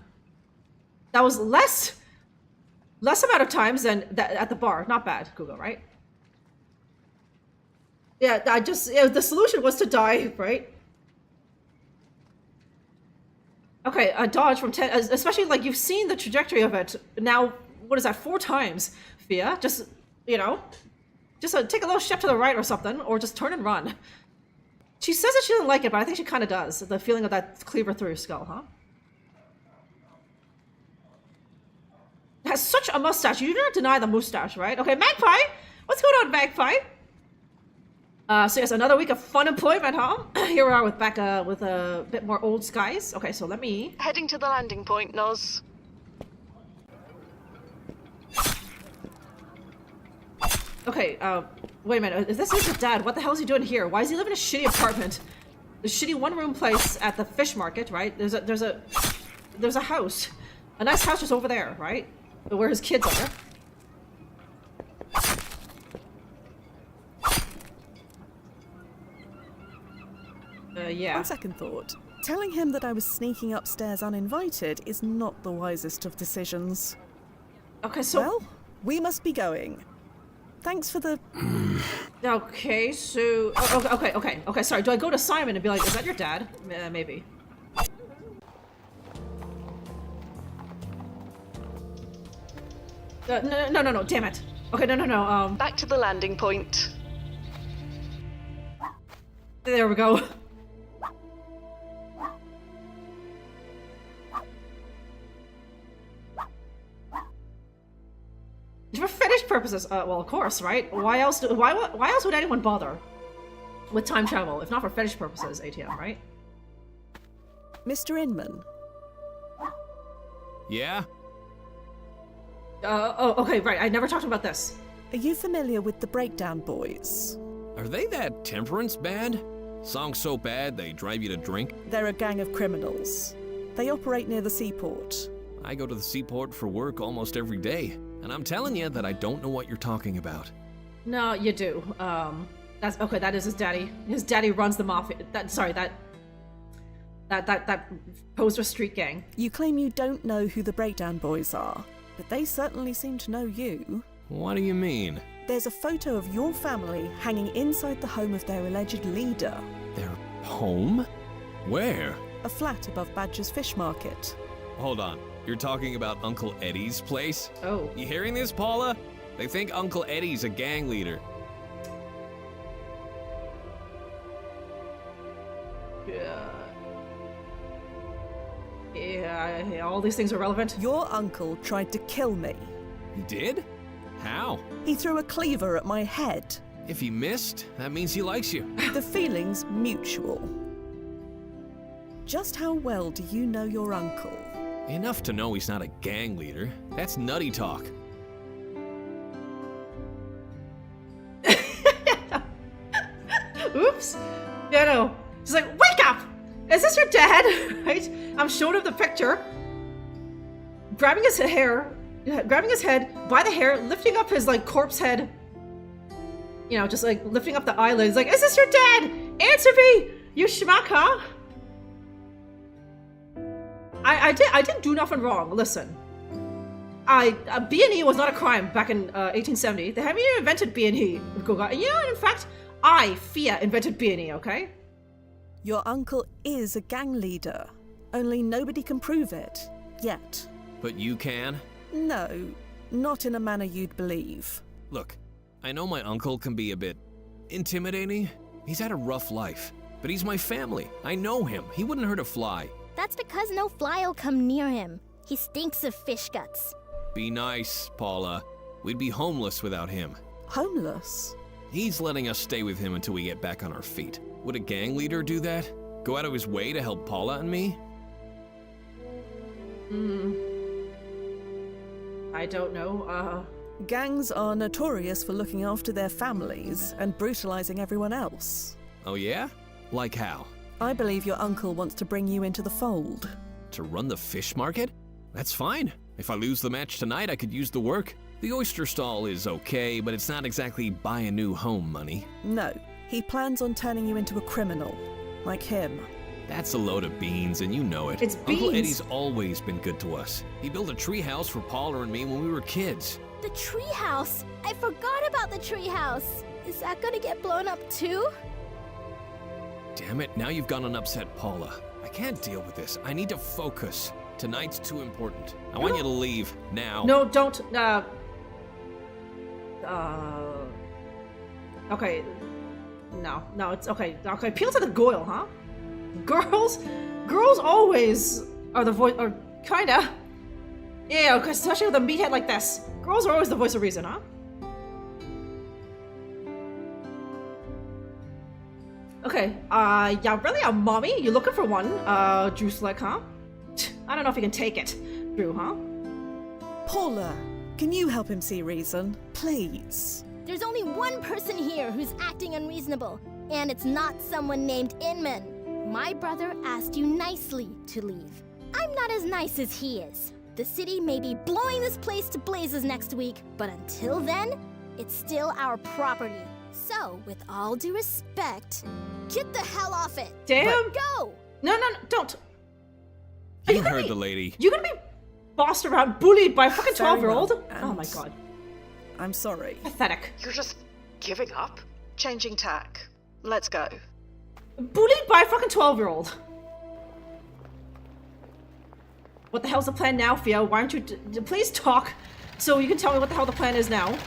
That was less amount of times than that at the bar. Not bad, Google, right? Yeah, the solution was to die, right? Okay, dodge from 10, especially like you've seen the trajectory of it. Now, what is that, 4 times, Fia? Just, you know, just take a little step to the right or something, or just turn and run. She says that she doesn't like it, but I think she kind of does. The feeling of that cleaver through your skull, huh? It has such a mustache. You do not deny the mustache, right? Okay, Magpie! What's going on, Magpie? So yes, another week of fun employment, huh? Here we are with back with a bit more Old Skies. Okay, so let me... Heading to the landing point, Noz. Okay, wait a minute. If this is his dad, what the hell is he doing here? Why does he live in a shitty apartment? The shitty one-room place at the fish market, right? There's a house. A nice house just over there, right? Where his kids are. Yeah. On second thought, telling him that I was sneaking upstairs uninvited is not the wisest of decisions. Okay, so... Well, we must be going. Thanks for the... Okay, so... Okay, sorry. Do I go to Simon and be like, is that your dad? Maybe. No, damn it. Okay, no. Back to the landing point. There we go. For fetish purposes, well, of course, right? Why else would anyone bother with time travel if not for fetish purposes? ATM, right? Mr. Inman. Yeah? Oh, okay, right. I never talked about this. Are you familiar with the Breakdown Boys? Are they that temperance band? Song so bad they drive you to drink? They're a gang of criminals. They operate near the seaport. I go to the seaport for work almost every day, and I'm telling you that I don't know what you're talking about. No, you do. That's okay. That is his daddy. His daddy runs the mafia. That poser street gang. You claim you don't know who the Breakdown Boys are, but they certainly seem to know you. What do you mean? There's a photo of your family hanging inside the home of their alleged leader. Their home? Where? A flat above Badger's Fish Market. Hold on. You're talking about Uncle Eddie's place? Oh. You hearing this, Paula? They think Uncle Eddie's a gang leader. Yeah, all these things are relevant. Your uncle tried to kill me. He did? How? He threw a cleaver at my head. If he missed, that means he likes you. The feeling's mutual. Just how well do you know your uncle? Enough to know he's not a gang leader. That's nutty talk. Oops. Yeah, no. She's like, wake up! Is this your dad? Right? I'm showing him the picture. Grabbing his head by the hair, lifting up his, like, corpse head. You know, just, like, lifting up the eyelids. Like, is this your dad? Answer me! You schmuck, huh? I didn't do nothing wrong. Listen. B&E was not a crime back in 1870. They haven't even invented B&E. Yeah, in fact, Fia, invented B&E, okay? Your uncle is a gang leader. Only nobody can prove it. Yet. But you can? No, not in a manner you'd believe. Look, I know my uncle can be a bit intimidating. He's had a rough life. But he's my family. I know him. He wouldn't hurt a fly. That's because no fly will come near him. He stinks of fish guts. Be nice, Paula. We'd be homeless without him. Homeless? He's letting us stay with him until we get back on our feet. Would a gang leader do that? Go out of his way to help Paula and me? I don't know, Gangs are notorious for looking after their families and brutalizing everyone else. Oh yeah? Like how? I believe your uncle wants to bring you into the fold. To run the fish market? That's fine. If I lose the match tonight, I could use the work. The oyster stall is okay, but it's not exactly buy a new home money. No, he plans on turning you into a criminal, like him. That's a load of beans, and you know it. It's beans. Uncle Eddie's always been good to us. He built a treehouse for Paula and me when we were kids. The treehouse! I forgot about the treehouse! Is that gonna get blown up too? Damn it, now you've gone and upset Paula. I can't deal with this. I need to focus. Tonight's too important. I want you to leave, now. No, don't, okay. No, it's okay. Okay, appeal to the goyle, huh? Girls always are the voice, or kinda. Yeah, okay, especially with a meathead like this. Girls are always the voice of reason, huh? Okay, yeah, really, a mommy? You looking for one? Drew Slick, huh? I don't know if you can take it, Drew, huh? Paula, can you help him see reason? Please. There's only one person here who's acting unreasonable, and it's not someone named Inman. My brother asked you nicely to leave. I'm not as nice as he is. The city may be blowing this place to blazes next week, but until then, it's still our property. So, with all due respect, get the hell off it. Damn. But go. No, don't. You heard the lady. You're gonna be bossed around, bullied by a fucking 12-year-old? Oh my god. I'm sorry. Pathetic. You're just giving up? Changing tack. Let's go. Bullied by a fucking 12-year-old. What the hell's the plan now, Fia? Why don't you please talk so you can tell me what the hell the plan is now?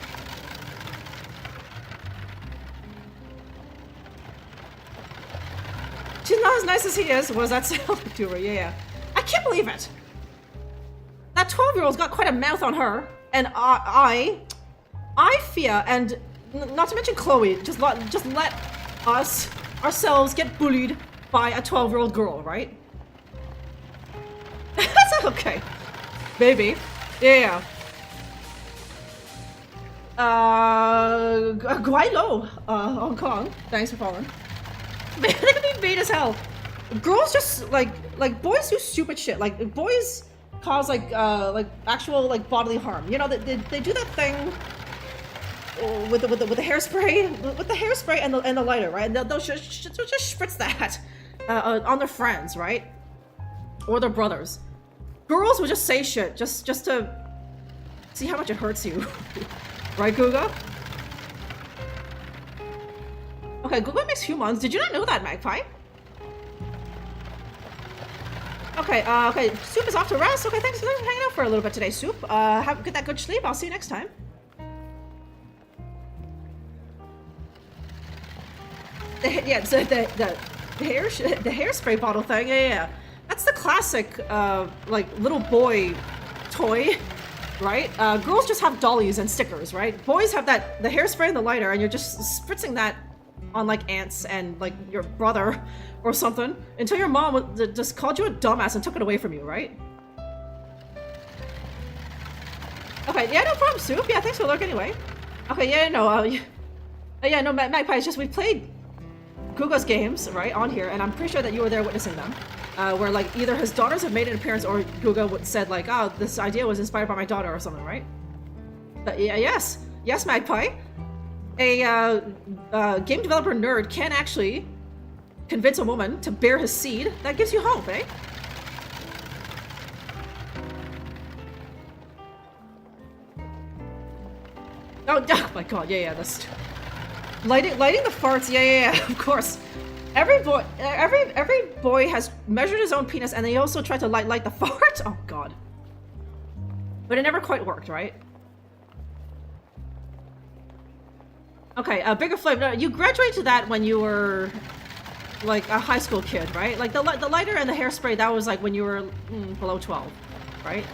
as nice as he is, was that Salvador? Yeah. I can't believe it. That 12-year-old's got quite a mouth on her, and I fear, and not to mention Chloe, just let us ourselves get bullied by a 12-year-old girl, right? That's okay, baby. Yeah. Guaylo, Hong Kong. Thanks for following. Man, they can be mean as hell. Girls just like boys do stupid shit. Like boys cause like actual like bodily harm. You know, they do that thing with the hairspray and the lighter, right? And they'll just spritz that on their friends, right? Or their brothers. Girls will just say shit just to see how much it hurts you. Right, Guga? Okay, Guga makes humans. Did you not know that, Magpie? Okay, okay, Soup is off to rest. Okay, thanks for hanging out for a little bit today, Soup. Get that good sleep. I'll see you next time. The hairspray bottle thing. Yeah. That's the classic, like, little boy toy. Right? Girls just have dollies and stickers, right? Boys have the hairspray and the lighter, and you're just spritzing that on like aunts and like your brother or something until your mom just called you a dumbass and took it away from you, right? Okay, yeah, no problem, Soup. Yeah, thanks for lurking anyway. Okay, yeah, no, yeah, no, Magpie, it's just we played Guga's games, right, on here, and I'm pretty sure that you were there witnessing them. Where like either his daughters have made an appearance or Guga said like, oh, this idea was inspired by my daughter or something, right? But yeah, yes, Magpie. A game developer nerd can actually convince a woman to bear his seed. That gives you hope, eh? Oh my god, yeah, that's lighting the farts. Yeah, of course. Every boy has measured his own penis, and they also tried to light the fart. Oh god. But it never quite worked, right? Okay, bigger flame. No, you graduated to that when you were like a high school kid, right? Like the lighter and the hairspray, that was like when you were below 12, right?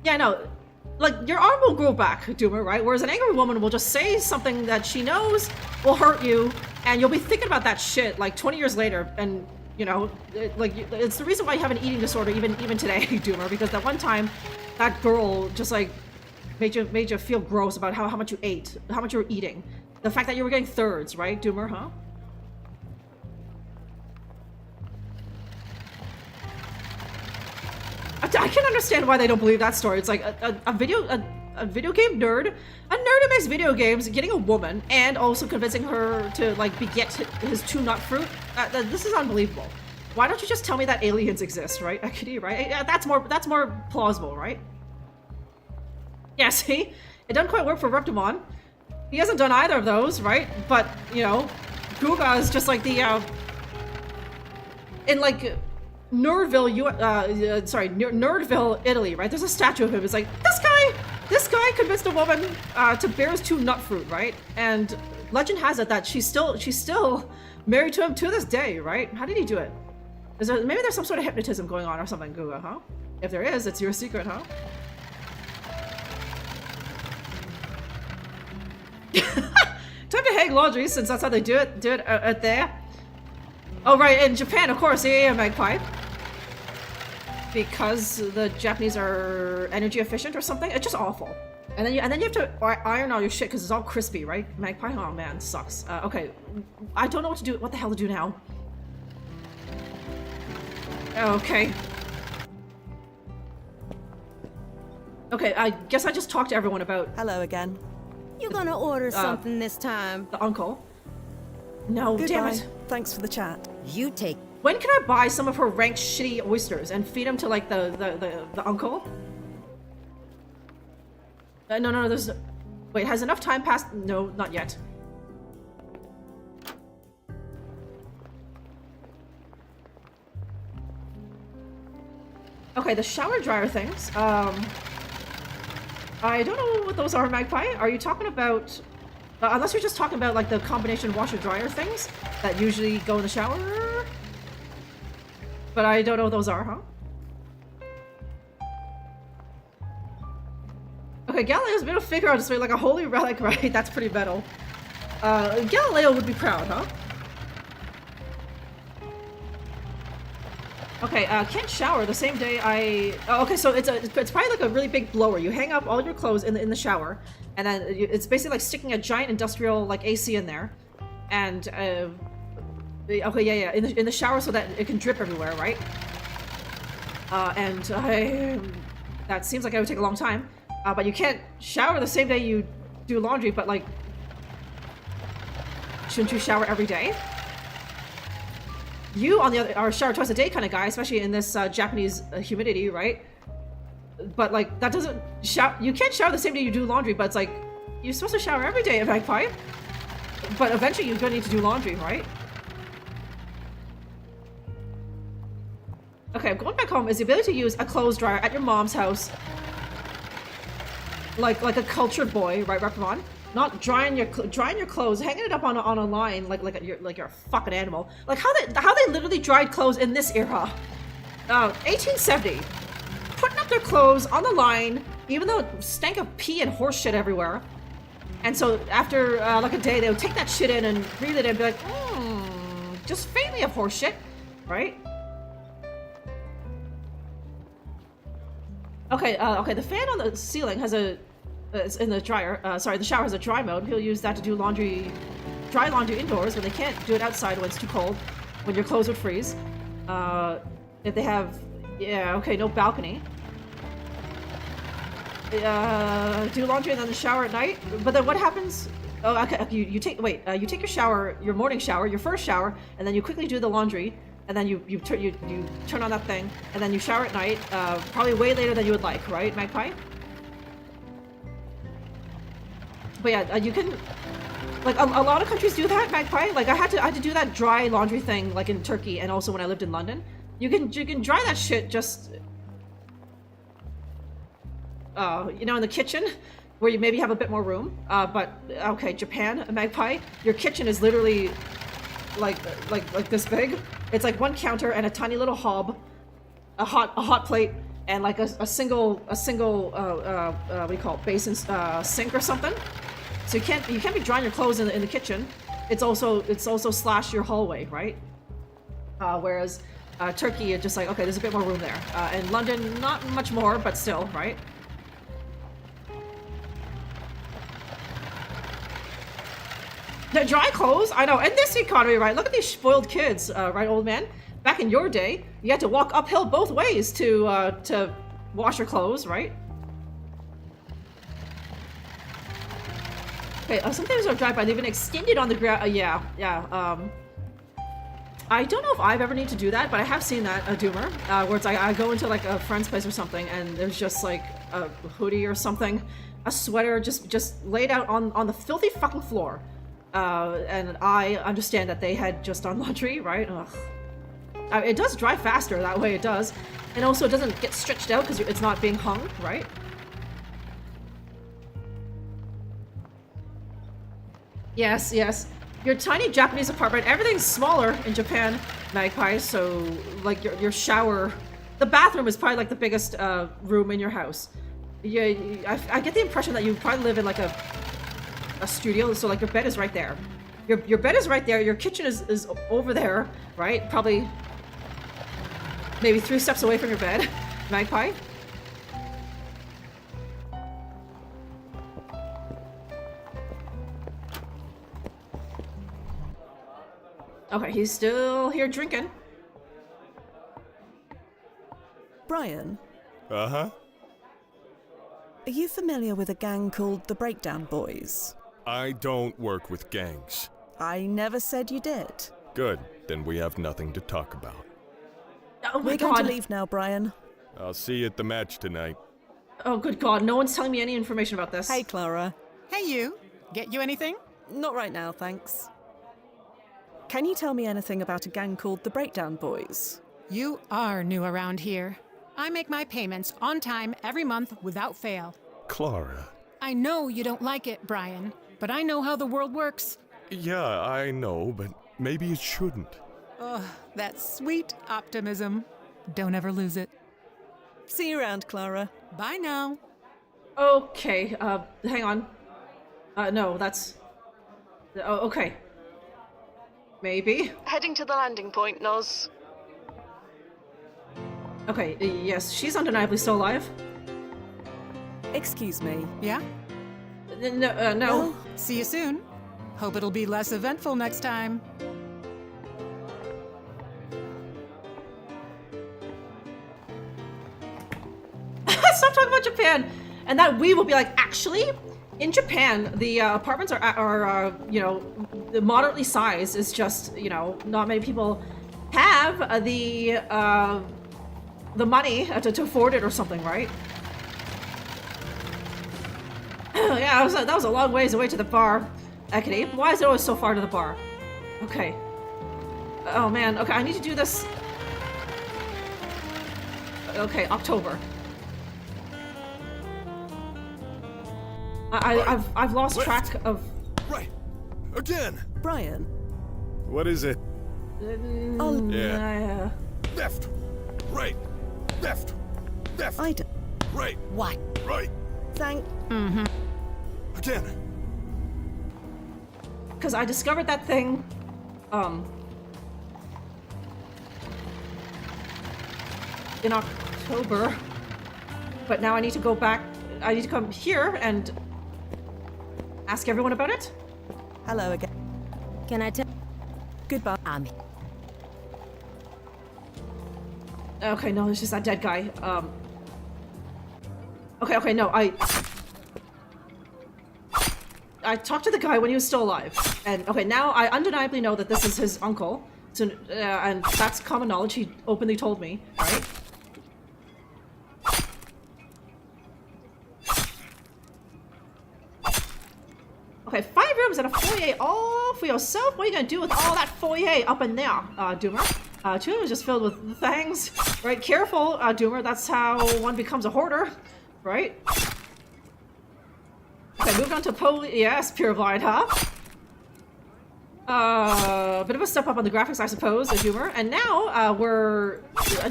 Yeah, no. Like, your arm will grow back, Doomer, right? Whereas an angry woman will just say something that she knows will hurt you, and you'll be thinking about that shit, like, 20 years later, and, you know, it's the reason why you have an eating disorder even today, Doomer, because that one time, that girl just, like, made you feel gross about how much you ate, how much you were eating. The fact that you were getting thirds, right, Doomer, huh? I can understand why they don't believe that story. It's like a video game nerd, a nerd who makes video games, getting a woman and also convincing her to like beget his 2-nut fruit. This is unbelievable. Why don't you just tell me that aliens exist, right? Akidi, right? That's more plausible, right? Yeah, see, it doesn't quite work for Reptimon. He hasn't done either of those, right? But you know, Guga is just like the in like. Nerdville, Nerdville, Italy, right? There's a statue of him. It's like, this guy convinced a woman to bear his 2-nut fruit, right? And legend has it that she's still married to him to this day, right? How did he do it? Maybe there's some sort of hypnotism going on or something, Guga, huh? If there is, it's your secret, huh? Time to hang laundry, since that's how they do it there. Oh, right, in Japan, of course, yeah, Magpie. Because the Japanese are energy efficient or something. It's just awful. And then you have to iron all your shit because it's all crispy, right? Magpie? Oh man, sucks. Okay, I don't know what to do. What the hell to do now? Okay. Okay, I guess I just talked to everyone about... Hello again. You gonna order something this time? The uncle. No, Goodbye. Damn it. Thanks for the chat. You take... When can I buy some of her ranked shitty oysters and feed them to, like, the uncle? No, there's... Wait, has enough time passed? No, not yet. Okay, the shower dryer things. I don't know what those are, Magpie. Are you talking about Unless you're just talking about like the combination washer-dryer things that usually go in the shower. But I don't know what those are, huh? Okay, Galileo's a bit of a figure on display like a holy relic, right? That's pretty metal. Galileo would be proud, huh? Okay, can't shower the same day oh, okay, so it's probably like a really big blower. You hang up all your clothes in the shower, and then it's basically like sticking a giant industrial like AC in there, and okay, yeah, in the shower so that it can drip everywhere, right? That seems like it would take a long time. But you can't shower the same day you do laundry, but like, shouldn't you shower every day? You, on the other, are a shower twice a day kind of guy, especially in this Japanese humidity, right? But like, that doesn't you can't shower the same day you do laundry, but it's like, you're supposed to shower every day, Magpie. But eventually you're gonna need to do laundry, right? Okay, going back home is the ability to use a clothes dryer at your mom's house. Like a cultured boy, right, Reprimon? Not drying your clothes, hanging it up on a line like you're a fucking animal. Like how they literally dried clothes in this era. 1870, putting up their clothes on the line, even though it stank of pee and horse shit everywhere. And so after like a day, they would take that shit in and breathe it in and be like, just faintly of horse shit, right? Okay, okay, the fan on the ceiling has it's in the dryer, sorry, the shower has a dry mode. People use that to do dry laundry indoors when they can't do it outside when it's too cold, when your clothes would freeze. If they have, yeah, okay, no balcony. Do laundry and then the shower at night. But then what happens? Oh, okay, you take your shower, your morning shower, your first shower, and then you quickly do the laundry. And then you turn on that thing, and then you shower at night, probably way later than you would like, right, Magpie? But yeah, you can, like, a lot of countries do that, Magpie. Like, I had to do that dry laundry thing, like in Turkey, and also when I lived in London. You can dry that shit just, you know, in the kitchen, where you maybe have a bit more room. But okay, Japan, Magpie, your kitchen is literally like this big. It's like one counter and a tiny little hob, a hot plate, and like a single what do you call it, basin, sink or something. So you can't be drying your clothes in the kitchen. It's also slash your hallway, right? Whereas Turkey, it's just like, okay, there's a bit more room there. And London, not much more, but still, right? The dry clothes? I know, in this economy, right? Look at these spoiled kids, right, old man? Back in your day, you had to walk uphill both ways to wash your clothes, right? Okay, sometimes are dry, but they've been extended on the ground. Yeah. I don't know if I've ever need to do that, but I have seen that, Doomer, where it's like I go into like a friend's place or something, and there's just like a hoodie or something, a sweater just laid out on the filthy fucking floor. And I understand that they had just done laundry, right? Ugh. It does dry faster that way, it does. And also it doesn't get stretched out because it's not being hung, right? Yes. Your tiny Japanese apartment, everything's smaller in Japan, Magpie, so like your shower, the bathroom is probably like the biggest room in your house. Yeah, I get the impression that you probably live in like a studio, so like your bed is right there. Your bed is right there, your kitchen is over there, right? Probably maybe 3 steps away from your bed, Magpie. Okay, he's still here drinking. Brian? Uh-huh? Are you familiar with a gang called the Breakdown Boys? I don't work with gangs. I never said you did. Good, then we have nothing to talk about. Oh my We're god. going to leave now, Brian. I'll see you at the match tonight. Oh good god, no one's telling me any information about this. Hey, Clara. Hey, you. Get you anything? Not right now, thanks. Can you tell me anything about a gang called the Breakdown Boys? You are new around here. I make my payments on time every month without fail. Clara. I know you don't like it, Brian, but I know how the world works. Yeah, I know, but maybe it shouldn't. Ugh, that sweet optimism. Don't ever lose it. See you around, Clara. Bye now. Okay, hang on. No, that's... Oh, okay. Maybe? Heading to the landing point, Noz. Okay, yes, she's undeniably still alive. Excuse me. Yeah? No, no. Well, See you soon. Hope it'll be less eventful next time. Stop talking about Japan! And that we will be like, actually, in Japan, the apartments are you know, moderately sized. It's just, you know, not many people have the money to afford it or something, right? Yeah, that was a long ways away to the bar. Ekity, why is it always so far to the bar? Okay. Oh man, okay, I need to do this. Okay, October. I've lost track of... Right. Again. Brian. What is it? Yeah. Left. Right. Left. Left. I don't... Right. What? Right. Thank... Again. Because I discovered that thing, in October, but now I need to go back, I need to come here and ask everyone about it? Hello again. Can I tell? Goodbye. Okay, no, it's just that dead guy, Okay, no, I talked to the guy when he was still alive, and okay, now I undeniably know that this is his uncle, so, and that's common knowledge, he openly told me, right? Okay, 5 rooms and a foyer all for yourself? What are you gonna do with all that foyer up in there, Doomer? 2 is just filled with things, right? Careful, Doomer, that's how one becomes a hoarder, right? Okay, moved on to yes, pure blind, huh? Bit of a step up on the graphics, I suppose, a humor. And now, we're,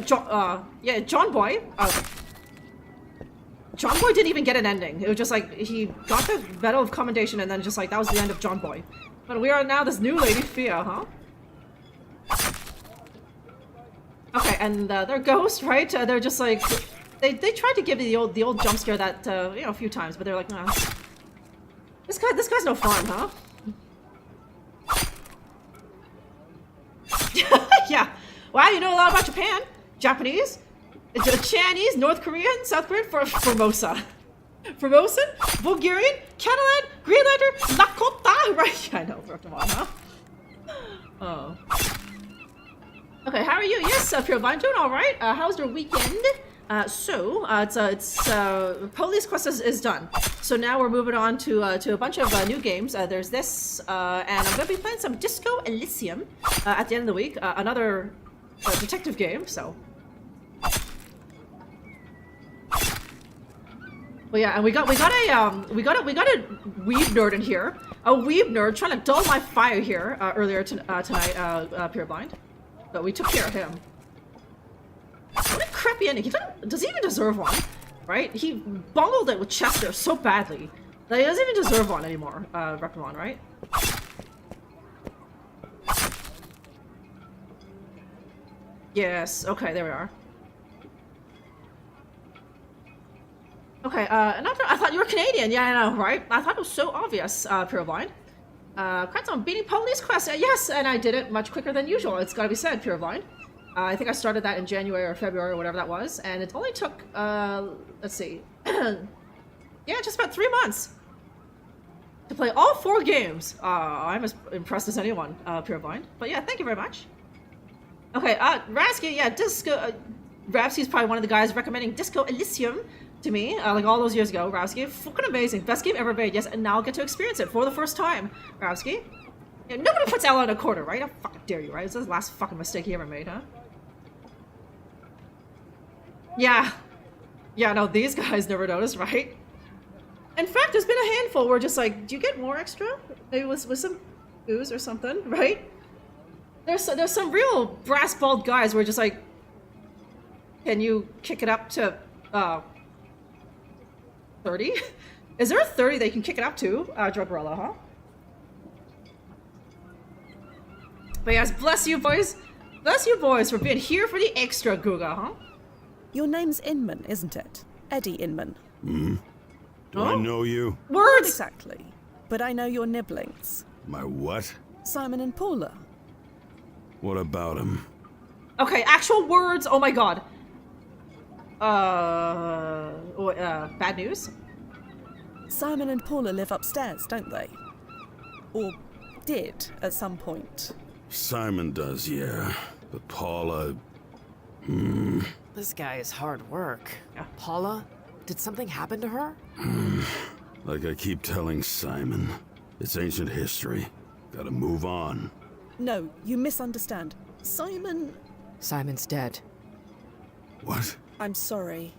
John Boy. John Boy didn't even get an ending. It was just like, he got the Medal of Commendation and then just like, that was the end of John Boy. But we are now this new lady, Fia, huh? Okay, and their ghost, right? They're just like, they tried to give you the old jump scare that, you know, a few times, but they're like, nah. This guy's no fun, huh? Yeah. Wow, you know a lot about Japan. Japanese, Chinese, North Korean, South Korean, Formosa. Formosan, Bulgarian, Catalan, Greenlander, Lakota. Right, yeah, I know, come on, huh? Oh. Okay, how are you? Yes, Pure Vine, doing alright. How's your weekend? Police Quest is done. So now we're moving on to a bunch of new games. There's this, and I'm gonna be playing some Disco Elysium at the end of the week. Another detective game. So, well, yeah, and we got a weeb nerd in here. A weeb nerd trying to dull my fire here earlier tonight. Pure Blind, but we took care of him. What a crappy ending. Does he even deserve one? Right? He bungled it with Chester so badly that he doesn't even deserve one anymore, Reprimon, right? Yes, okay, there we are. Okay, I thought you were Canadian. Yeah, I know, right? I thought it was so obvious, Pure Blind. Congrats on beating Police Quest. Yes, and I did it much quicker than usual. It's gotta be said, Pure Blind. I think I started that in January or February or whatever that was, and it only took, let's see, yeah, just about 3 months to play all 4 games. I'm as impressed as anyone, Pure Blind. But yeah, thank you very much. Okay, Rasky, yeah, Disco, Ravsky's probably one of the guys recommending Disco Elysium to me, like all those years ago. Ravsky, fucking amazing, best game ever made, yes, and now I'll get to experience it for the first time, Ravsky. Yeah, nobody puts Ella in a corner, right? How fucking dare you, right? This is the last fucking mistake he ever made, huh? Yeah. Yeah, no, these guys never noticed, right? In fact, there's been a handful where just like, do you get more extra? Maybe with some booze or something, right? There's some real brass balled guys where just like, can you kick it up to 30? Is there a 30 that you can kick it up to? Drunkerella, huh? But yes, bless you boys. Bless you boys for being here for the extra, Guga, huh? Your name's Inman, isn't it? Eddie Inman. Do I know you? Words! Not exactly. But I know your nibblings. My what? Simon and Paula. What about him? Okay, actual words. Oh my god. Bad news? Simon and Paula live upstairs, don't they? Or did at some point. Simon does, yeah. But Paula... This guy is hard work. Paula? Did something happen to her? Like I keep telling Simon, it's ancient history. Gotta move on. No, you misunderstand. Simon's dead. What? I'm sorry.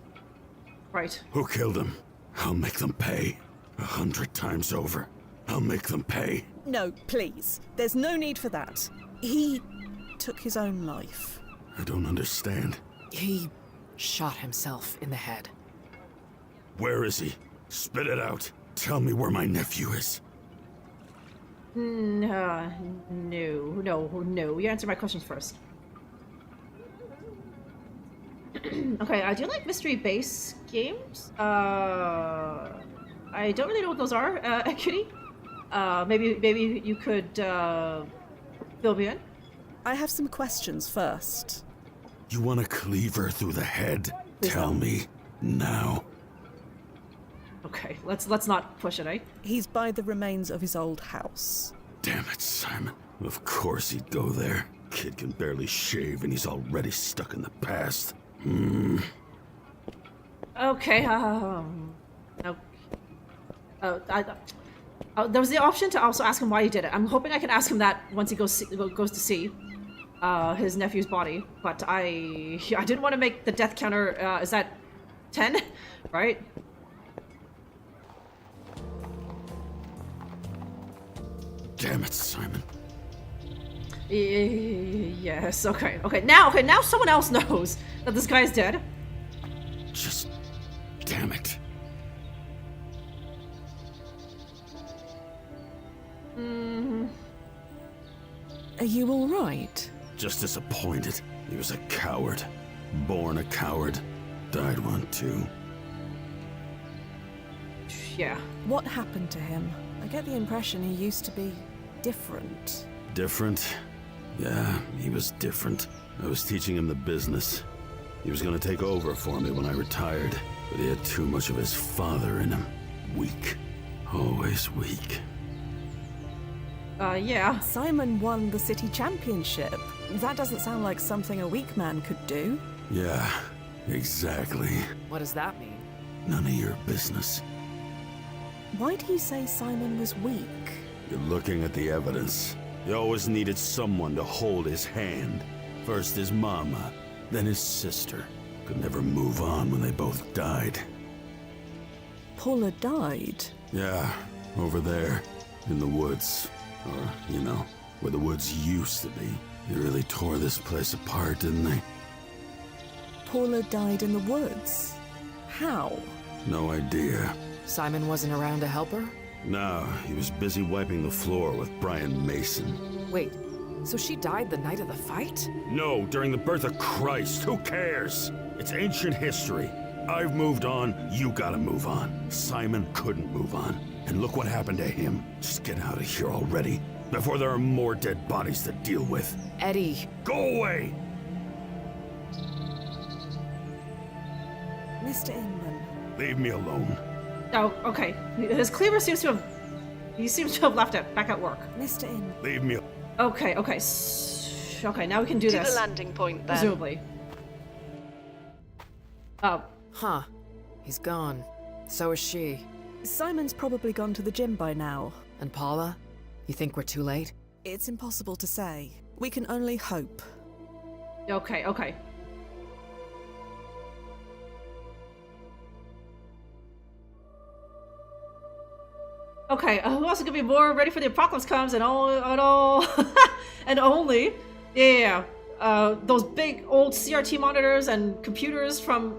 Right. Who killed him? I'll make them pay. 100 times over. I'll make them pay. No, please. There's no need for that. He took his own life. I don't understand. He shot himself in the head. Where is he? Spit it out. Tell me where my nephew is. No. You answer my questions first. Okay, do you like mystery base games? I don't really know what those are, Kitty. Maybe you could fill me in. I have some questions first. You want a cleaver through the head? Tell me now. Okay, let's not push it, eh? He's by the remains of his old house. Damn it, Simon. Of course he'd go there. Kid can barely shave and he's already stuck in the past. Okay, there was the option to also ask him why he did it. I'm hoping I can ask him that once he goes to see his nephew's body. But I didn't want to make the death counter. Is that 10? Right? Damn it, Simon. Yes. Okay. Now someone else knows that this guy's dead. Just damn it. Are you all right? Just disappointed. He was a coward. Born a coward. Died one too. Yeah. What happened to him? I get the impression he used to be different. Different? Yeah, he was different. I was teaching him the business. He was gonna take over for me when I retired, but he had too much of his father in him. Weak. Always weak. Yeah. Simon won the city championship. That doesn't sound like something a weak man could do. Yeah, exactly. What does that mean? None of your business. Why do you say Simon was weak? You're looking at the evidence. He always needed someone to hold his hand. First his mama, then his sister. Could never move on when they both died. Paula died? Yeah, over there, in the woods. Or, you know, where the woods used to be. They really tore this place apart, didn't they? Paula died in the woods? How? No idea. Simon wasn't around to help her? No, he was busy wiping the floor with Brian Mason. Wait, so she died the night of the fight? No, during the birth of Christ. Who cares? It's ancient history. I've moved on, you gotta move on. Simon couldn't move on. And look what happened to him. Just get out of here already, before there are more dead bodies to deal with. Eddie. Go away! Mr. Inman. Leave me alone. Oh, okay. His cleaver seems to have... He seems to have left it back at work. Mr. Inman. Leave me... Okay. Okay, now we can do to this. the landing point, then. Presumably. Oh. Huh. He's gone. So is she. Simon's probably gone to the gym by now. And Paula? You think we're too late? It's impossible to say. We can only hope. Okay. Okay, who else is gonna be more ready for the apocalypse comes and all and only those big old CRT monitors and computers from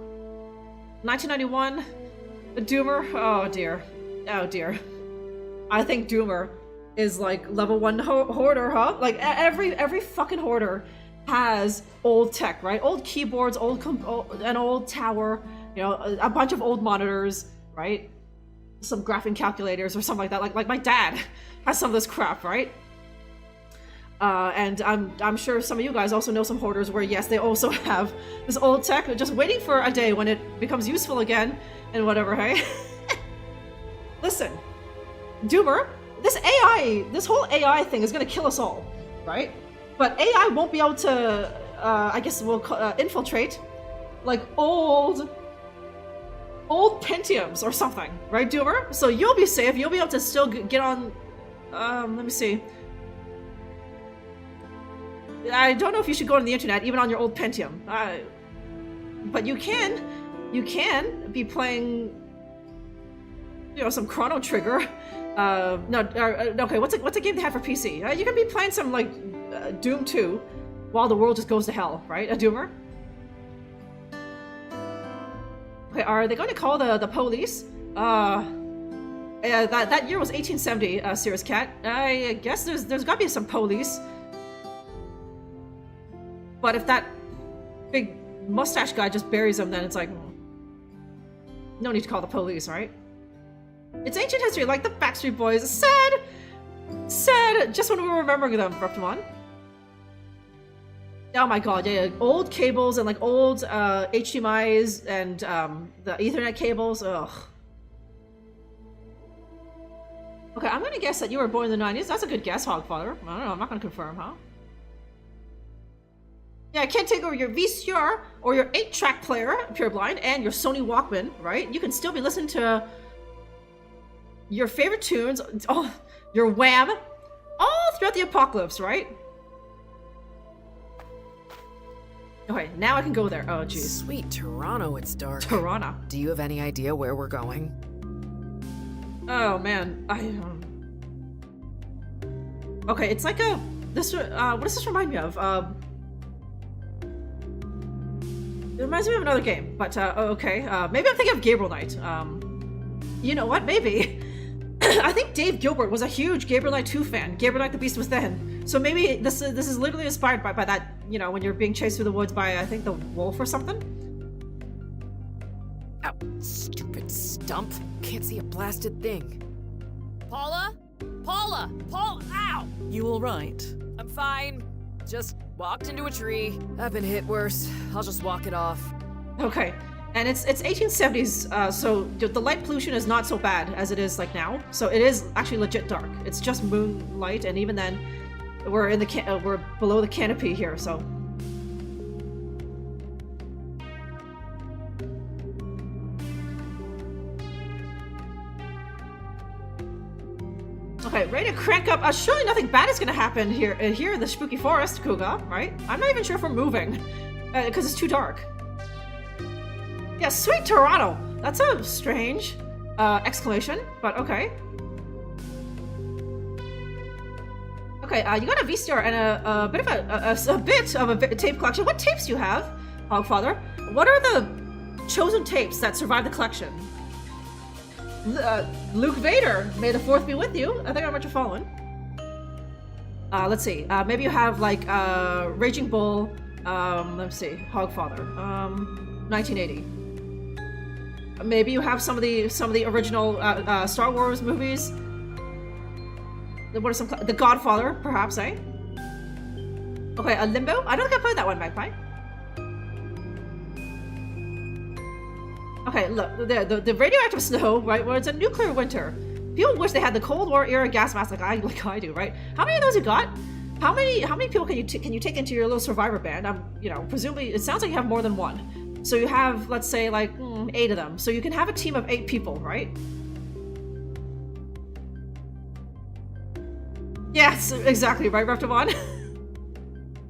1991. Doomer. Oh dear. Oh dear. I think Doomer is like level 1 hoarder, huh? Like every fucking hoarder has old tech, right? Old keyboards, an old tower, you know, a bunch of old monitors, right? Some graphing calculators or something like that. Like my dad has some of this crap, right? And I'm sure some of you guys also know some hoarders where yes, they also have this old tech just waiting for a day when it becomes useful again and whatever, hey? Listen, Doomer, this whole AI thing is gonna kill us all, right? But AI won't be able to, I guess we'll infiltrate like old Pentiums or something, right, Doomer? So you'll be safe. You'll be able to still get on. Let me see. I don't know if you should go on the internet, even on your old Pentium. But you can be playing, you know, some Chrono Trigger. Okay, what's a game they have for PC? You can be playing some like Doom 2 while the world just goes to hell, right? A Doomer. Okay, are they going to call the police? That year was 1870, Serious Cat. I guess there's got to be some police. But if that big mustache guy just buries him, then it's like, no need to call the police, right? It's ancient history, like the Backstreet Boys. Sad, just when we were remembering them, Reptimon. Oh my god, yeah, old cables and like old HDMIs and the Ethernet cables, ugh. Okay, I'm gonna guess that you were born in the 90s. That's a good guess, Hogfather. I don't know, I'm not gonna confirm, huh? Yeah, I can't take over your VCR or your 8-track player, Pureblind, and your Sony Walkman, right? You can still be listening to your favorite tunes, your Wham, all throughout the apocalypse, right? Okay, now I can go there. Oh, jeez. Sweet Toronto, it's dark. Toronto. Do you have any idea where we're going? Oh, man. Okay, it's like a... what does this remind me of? It reminds me of another game, but okay. Maybe I'm thinking of Gabriel Knight. You know what? Maybe. I think Dave Gilbert was a huge Gabriel Knight 2 fan. Gabriel Knight the Beast Within. So maybe this is literally inspired by that, you know, when you're being chased through the woods by, I think, the wolf or something. Ow, stupid stump. Can't see a blasted thing. Paula? Paula! Ow! You all right? I'm fine. Just walked into a tree. I've been hit worse. I'll just walk it off. Okay. And it's 1870s, so the light pollution is not so bad as it is like now. So it is actually legit dark. It's just moonlight, and even then, we're in the we're below the canopy here. So. Okay, ready to crank up. Surely nothing bad is gonna happen here in the spooky forest, Kuga, right? I'm not even sure if we're moving, because it's too dark. Yeah, sweet Toronto! That's a strange exclamation, but okay. Okay, you got a VCR and a bit of a tape collection. What tapes do you have, Hogfather? What are the chosen tapes that survive the collection? Luke Vader, may the 4th be with you. I think I'm what you're following. Let's see. Maybe you have like Raging Bull. Let's see. Hogfather. 1980. Maybe you have some of the original Star Wars movies. What are some? The Godfather, perhaps, eh? Okay, a Limbo. I don't think I played that one, Magpie. Okay, look, the radioactive snow, right? Well, it's a nuclear winter. People wish they had the Cold War era gas mask like I do, right? How many of those you got? How many people can you take into your little survivor band? You know, presumably it sounds like you have more than one. So you have, let's say, like 8 of them. So you can have a team of 8 people, right? Yes, exactly, right, Reptimon?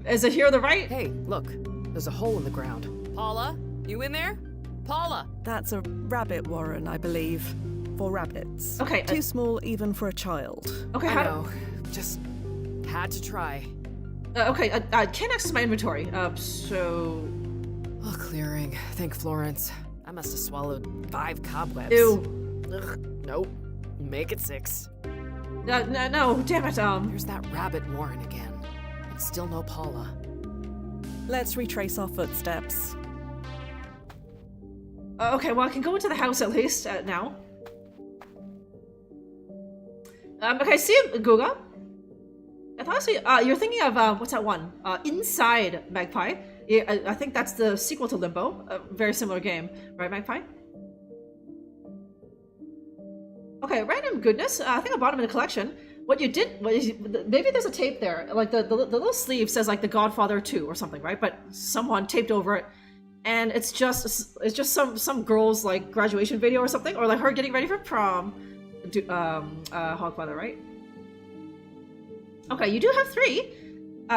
Is it here on the right? Hey, look, there's a hole in the ground. Paula, you in there? Paula! That's a rabbit warren, I believe. for rabbits. Okay. Too small even for a child. Okay, I know. Just had to try. Okay, can't access my inventory. So... Oh, clearing. Thank Florence. I must have swallowed 5 cobwebs. Ew. Ugh, nope. Make it 6. No, damn it, There's that rabbit warren again. And still no Paula. Let's retrace our footsteps. Okay, well, I can go into the house at least, now. Okay, see you, Guga. I thought I see, you're thinking of, what's that one? Inside Magpie. Yeah, I think that's the sequel to Limbo. A very similar game. Right, Magpie? Okay, random goodness. I think I bought them in a collection. What you did, maybe there's a tape there. Like, the little sleeve says, like, The Godfather 2 or something, right? But someone taped over it. And it's just some girl's, like, graduation video or something. Or, like, her getting ready for prom. Hogfather, right? Okay, you do have 3.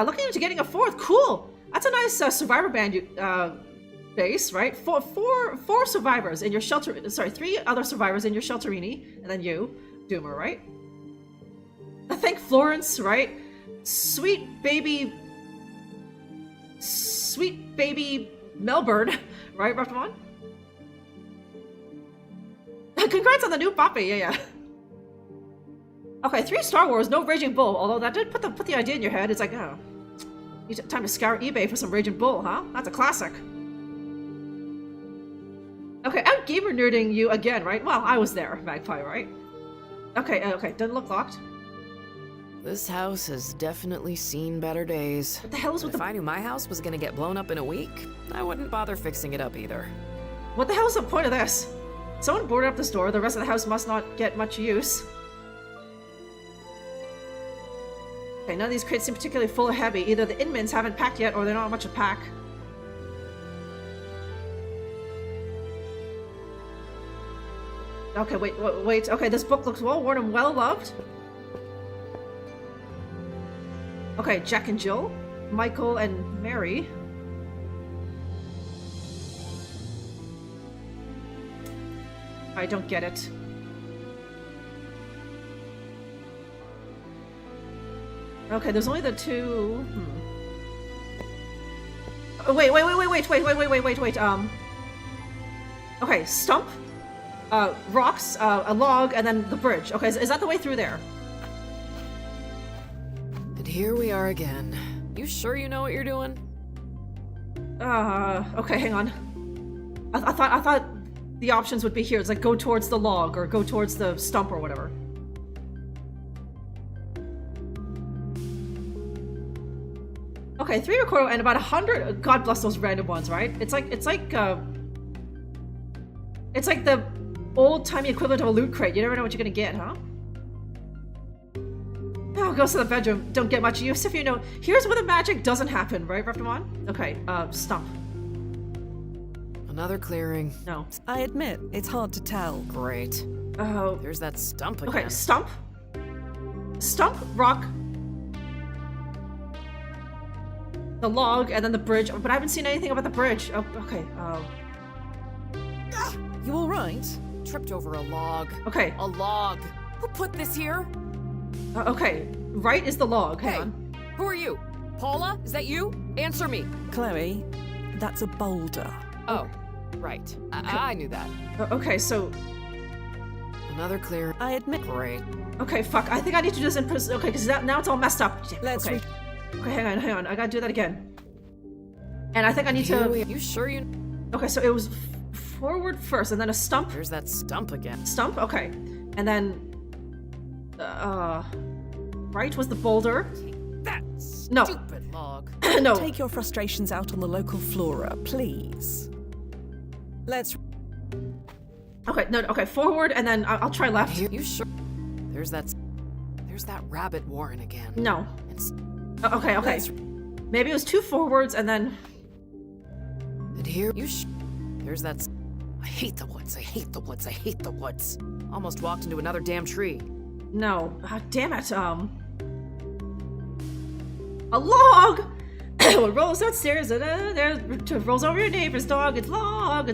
Looking into getting a 4th. Cool! That's a nice survivor band base, right? Four survivors in your shelter. Sorry, 3 other survivors in your shelterini, and then you, Doomer, right? I think Florence, right? Sweet baby Melbourne, right, Raptamon? Congrats on the new Poppy, yeah. Okay, 3 Star Wars, no Raging Bull. Although that did put the idea in your head. It's like, oh, time to scour eBay for some Raging Bull, huh? That's a classic. Okay, I'm gamer nerding you again, right? Well, I was there, Magpie, right? Okay, okay, doesn't look locked. This house has definitely seen better days. What the hell is with If I knew my house was gonna get blown up in a week, I wouldn't bother fixing it up either. What the hell is the point of this? Someone boarded up this door, the rest of the house must not get much use. Okay, none of these crates seem particularly full or heavy. Either the inmins haven't packed yet, or they're not much to pack. Okay, wait. Okay, this book looks well worn and well loved. Okay, Jack and Jill, Michael and Mary. I don't get it. Okay, there's only the 2. Wait. Okay, stump, rocks, a log, and then the bridge. Okay, is that the way through there? And here we are again. You sure you know what you're doing? Okay, hang on. I thought the options would be here. It's like go towards the log or go towards the stump or whatever. Okay, 3 recorder and about 100. God bless those random ones, right? It's like the old-timey equivalent of a loot crate. You never know what you're gonna get, huh? Oh, goes to the bedroom. Don't get much use if you know. Here's where the magic doesn't happen, right, Reptimon? Okay, stump. Another clearing. No. I admit, it's hard to tell. Great. Oh. There's that stump again. Okay, stump. Stump, rock. The log, and then the bridge. But I haven't seen anything about the bridge. Oh, okay, You alright? Tripped over a log. Okay. A log. Who put this here? Okay, right is the log. Hang Hey, on. who are you? Paula? Is that you? Answer me. Chloe, that's a boulder. Oh, right. I knew that. Okay, so... Another clear. I admit. Great. Okay, fuck. I think I need to do this in person. Okay, because now it's all messed up. Let's okay. Okay, hang on. I gotta do that again. And I think I need to... You sure you... Okay, so it was forward first, and then a stump. There's that stump again. Stump? Okay. And then... right was the boulder. That No. stupid log. No. Take your frustrations out on the local flora, please. Let's... Okay, no, okay, forward, and then I'll try left. You sure? There's that rabbit warren again. No. It's... Okay. Maybe it was 2 forwards, and then... And here, there's that... I hate the woods. I hate the woods. Almost walked into another damn tree. No. Damn it, A log! It rolls downstairs, and rolls over your neighbor's dog. It's log,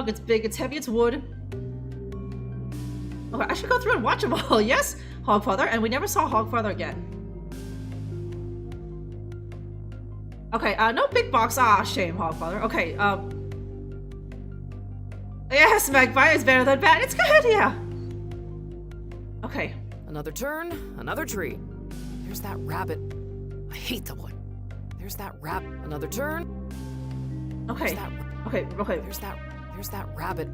it's big, it's heavy, it's wood. Okay, I should go through and watch them all. Yes, Hogfather, and we never saw Hogfather again. Okay, no big box. Ah, shame, Hogfather. Okay, yes, Magpie is better than bad. It's good, yeah. Okay. Another turn, another tree. There's that rabbit. I hate the wood. There's that another turn. Okay. Okay. There's that rabbit.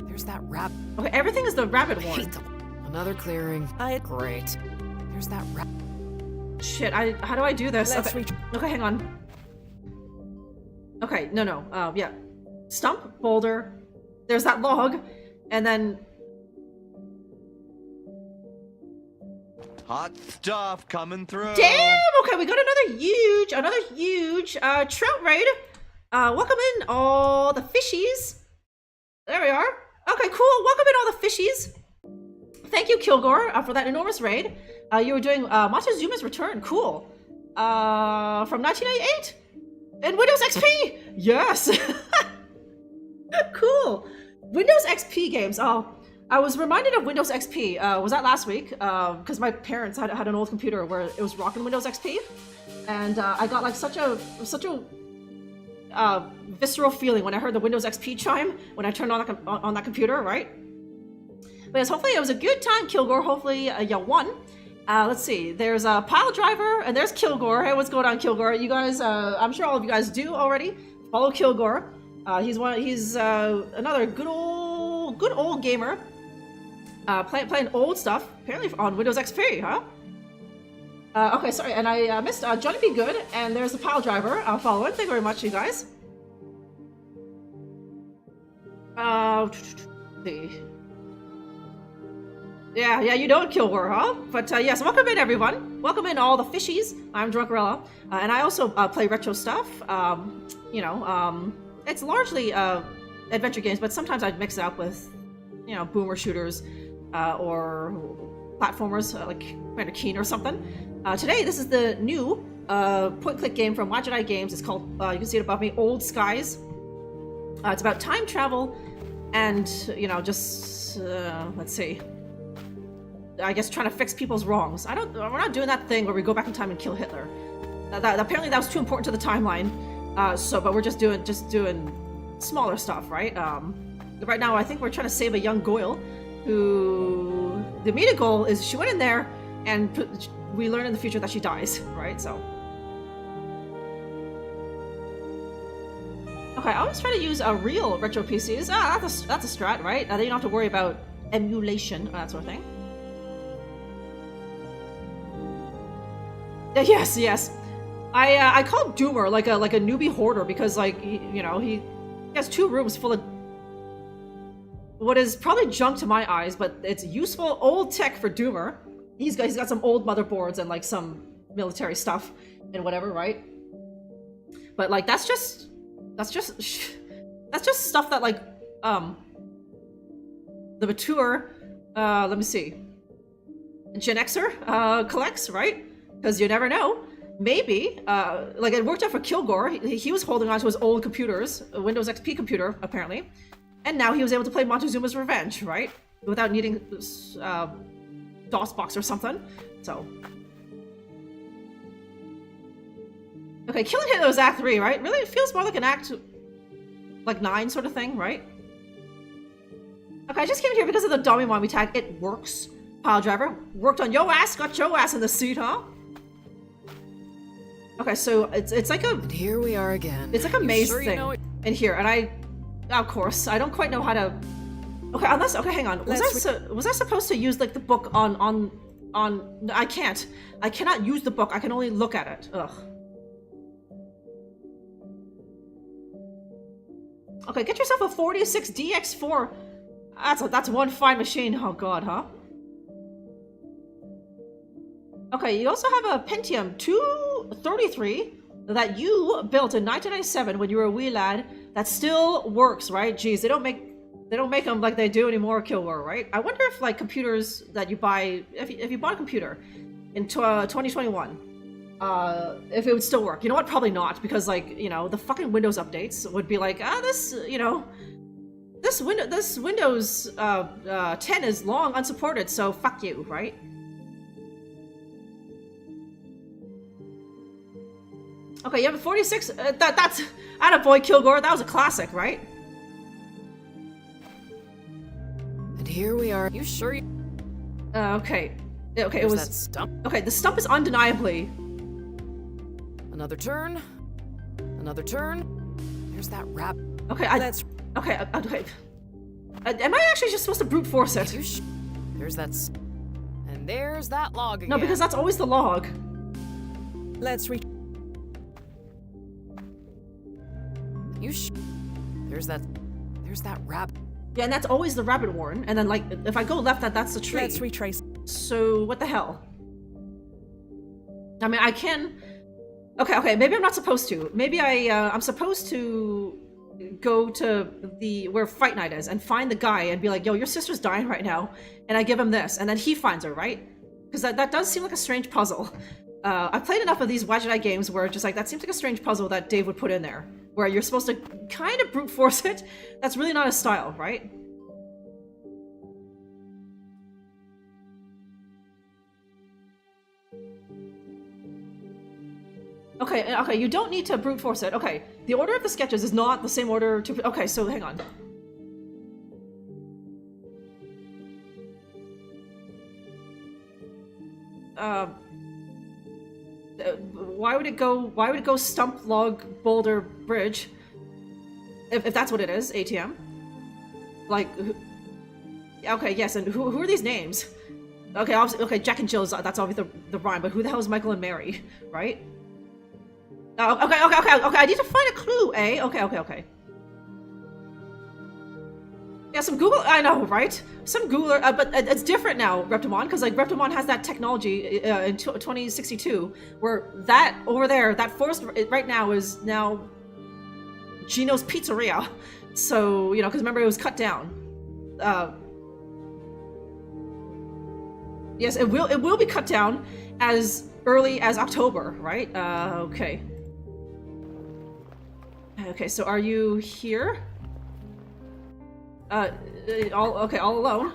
There's that rabbit. Okay, everything is the rabbit I one. hate the another clearing. Great. There's that rabbit. Shit, how do I do this? Let's okay, hang on. Okay, no. Yeah. Stump, boulder. There's that log, and then hot stuff coming through. Damn! Okay, we got another huge trout raid. Welcome in all the fishies. There we are. Okay, cool. Welcome in all the fishies. Thank you, Kilgore, for that enormous raid. You were doing Montezuma's Return. Cool. From 1998 and Windows XP. Yes. Cool. Windows XP games. Oh, I was reminded of Windows XP. Was that last week? Because my parents had an old computer where it was rocking Windows XP, and I got like such a visceral feeling when I heard the Windows XP chime when I turned on that computer, right? But yes, hopefully it was a good time, Kilgore. Hopefully you won. Let's see. There's a pile driver, and there's Kilgore. Hey, what's going on, Kilgore? You guys, I'm sure all of you guys do already. Follow Kilgore. He's another good old gamer. Playing old stuff, apparently on Windows XP, huh? Okay, sorry, and I missed Johnny Be Good, and there's the pile driver following. Thank you very much, you guys. See. Yeah, you know it, Kilgore, huh? But yes, welcome in, everyone. Welcome in all the fishies. I'm Drunkerella, and I also play retro stuff. It's largely adventure games, but sometimes I'd mix it up with, boomer shooters or platformers like Commander Keen or something. Today, this is the new point-click game from Watch Jedi Games. It's called, you can see it above me, Old Skies. It's about time travel and, let's see. I guess trying to fix people's wrongs. We're not doing that thing where we go back in time and kill Hitler. Apparently that was too important to the timeline. But we're just doing smaller stuff, right? Right now, I think we're trying to save a young Goyle, who the immediate goal is she went in there, and we learn in the future that she dies, right? So, okay, I always try to use real retro PCs. That's a strat, right? Then you don't have to worry about emulation, that sort of thing. Yes. I call Doomer like a newbie hoarder because he has 2 rooms full of what is probably junk to my eyes, but it's useful old tech for Doomer. He's got some old motherboards and like some military stuff and whatever, right? But like that's just stuff that like the mature let me see, Gen Xer collects, right? Because you never know. Maybe, like it worked out for Kilgore. He was holding on to his old computers, a Windows XP computer, apparently. And now he was able to play Montezuma's Revenge, right? Without needing DOSBox or something. So. Okay, killing Hitler was Act 3, right? Really? It feels more like an Act, like 9 sort of thing, right? Okay, I just came here because of the dummy mommy tag. It works. Pile driver. Worked on yo ass, got yo ass in the seat, huh? Okay, so it's like a... And here we are again. It's like a maze sure thing in here, and of course, I don't quite know how to... Okay, hang on. Was I supposed to use, like, the book on... I can't. I cannot use the book. I can only look at it. Ugh. Okay, get yourself a 46 DX4. That's one fine machine. Oh, God, huh? Okay, you also have a Pentium 233 that you built in 1997 when you were a wee lad. That still works, right? Geez, they don't make them like they do anymore, Kilgore, right? I wonder if like computers that you buy, if you bought a computer in 2021, if it would still work. You know what? Probably not, because like, the fucking Windows updates would be like, this This Windows 10 is long unsupported, so fuck you, right? Okay, you have a 46. That's attaboy, Kilgore. That was a classic, right? And here we are. You sure you... Okay. Okay, There's it was... that stump. Okay, the stump is undeniably... Another turn. Another turn. There's that wrap. Okay, let's... Okay, okay. Am I actually just supposed to brute force it? There's that... And there's that log again. No, because that's always the log. Let's There's that rabbit. Yeah, and that's always the rabbit warren. And then, like, if I go left, that's the tree. Let's retrace. So, what the hell? I mean, I can... Okay, maybe I'm not supposed to. Maybe I'm supposed to go to where Fight Night is and find the guy and be like, yo, your sister's dying right now. And I give him this. And then he finds her, right? Because that does seem like a strange puzzle. I've played enough of these Wadget Eye games where just like, that seems like a strange puzzle that Dave would put in there. Where you're supposed to kind of brute force it. That's really not his style, right? Okay, you don't need to brute force it. Okay, the order of the sketches is not the same order to... Okay, so hang on. Why would it go stump, log, boulder, bridge? If that's what it is, ATM. Like, okay, yes, and who are these names? Okay, obviously, okay, Jack and Jill's, that's obviously the rhyme, but who the hell is Michael and Mary, right? Oh, okay, I need to find a clue, eh? Okay. Yeah, some Google, I know, right? Some Googler, but it's different now, Reptimon, because like Reptimon has that technology in 2062, where that over there, that forest right now is now Gino's Pizzeria. So, you know, because remember it was cut down. Yes, it will be cut down as early as October, right? Okay. Okay, so are you here? All alone.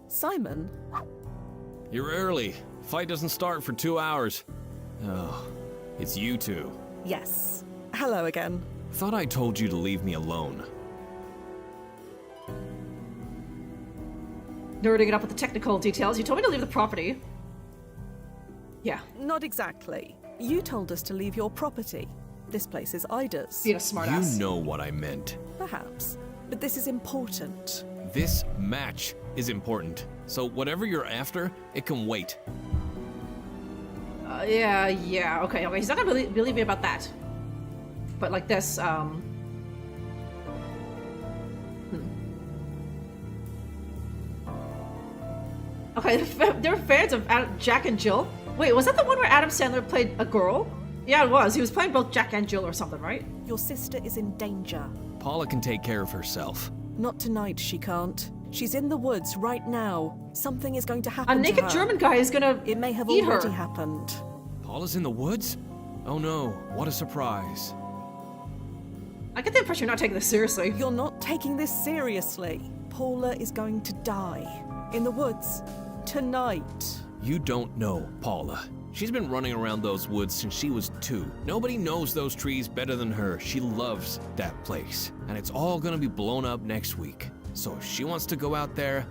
Simon? You're early. Fight doesn't start for 2 hours. Oh, it's you two. Yes. Hello again. Thought I told you to leave me alone. Nerding it up with the technical details. You told me to leave the property. Yeah. Not exactly. You told us to leave your property. This place is Ida's. Being a smartass. You know what I meant. Perhaps. But this is important. This match is important. So whatever you're after, it can wait. Yeah, okay. He's not gonna believe me about that. But like this, Okay, they're fans of Jack and Jill. Wait, was that the one where Adam Sandler played a girl? Yeah, it was. He was playing both Jack and Jill or something, right? Your sister is in danger. Paula can take care of herself. Not tonight, she can't. She's in the woods right now. Something is going to happen to her. A naked German guy is gonna It may have eat already her. happened. Paula's in the woods? Oh no, what a surprise. I get the impression you're not taking this seriously. You're not taking this seriously. Paula is going to die. In the woods. Tonight. You don't know Paula. She's been running around those woods since she was 2. Nobody knows those trees better than her. She loves that place. And it's all gonna be blown up next week. So if she wants to go out there,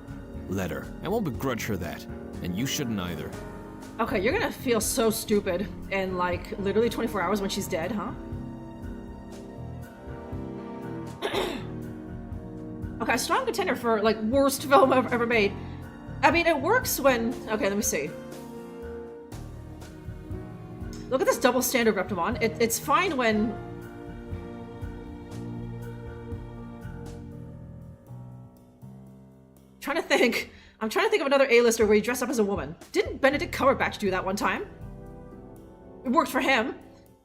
let her. I won't begrudge her that. And you shouldn't either. Okay, you're gonna feel so stupid in like literally 24 hours when she's dead, huh? Okay, strong contender for like worst film ever made. I mean, it works when... Okay, let me see. Look at this double standard, Reptimon. It's fine when... I'm trying to think of another A-lister where he dressed up as a woman. Didn't Benedict Cumberbatch do that one time? It worked for him,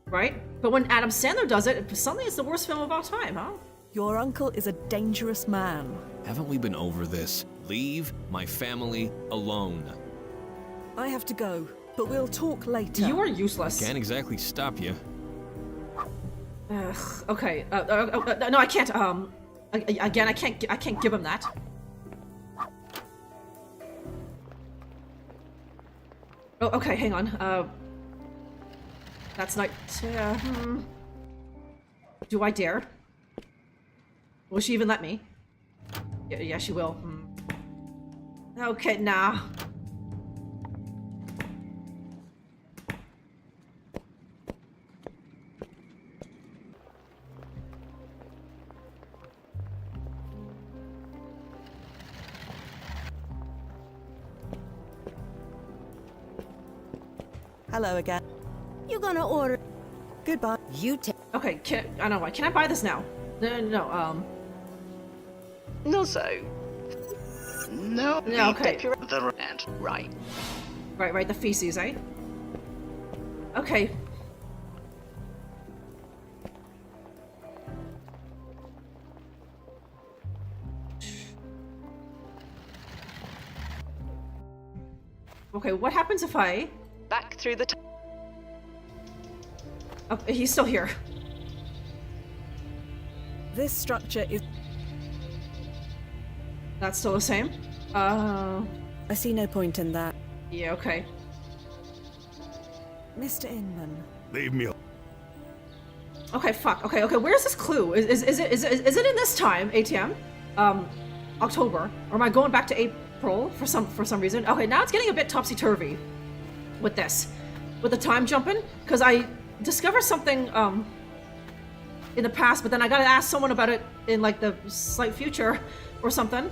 right? But when Adam Sandler does it, suddenly it's the worst film of all time, huh? Your uncle is a dangerous man. Haven't we been over this? Leave my family alone. I have to go, but we'll talk later. You are useless. Can't exactly stop you. Okay. No, I can't. Again, I can't give him that. Oh, okay, hang on. That's not... Do I dare? Will she even let me? Yeah, she will. Okay, nah. Hello again. You gonna order? Goodbye. You take. Okay, I know. Can I buy this now? No. No. No, Yeah, okay. The and right. Right, the feces, eh? Okay. Okay, what happens if I... Back through the... Oh, he's still here. This structure is... That's still the same? I see no point in that. Yeah, okay. Mr. Inman. Leave me alone. Okay, fuck. Okay, where's this clue? Is it in this time, ATM? October. Or am I going back to April for some reason? Okay, now it's getting a bit topsy-turvy with this. With the time jumping. Because I discovered something, in the past, but then I gotta ask someone about it in, like, the slight future or something.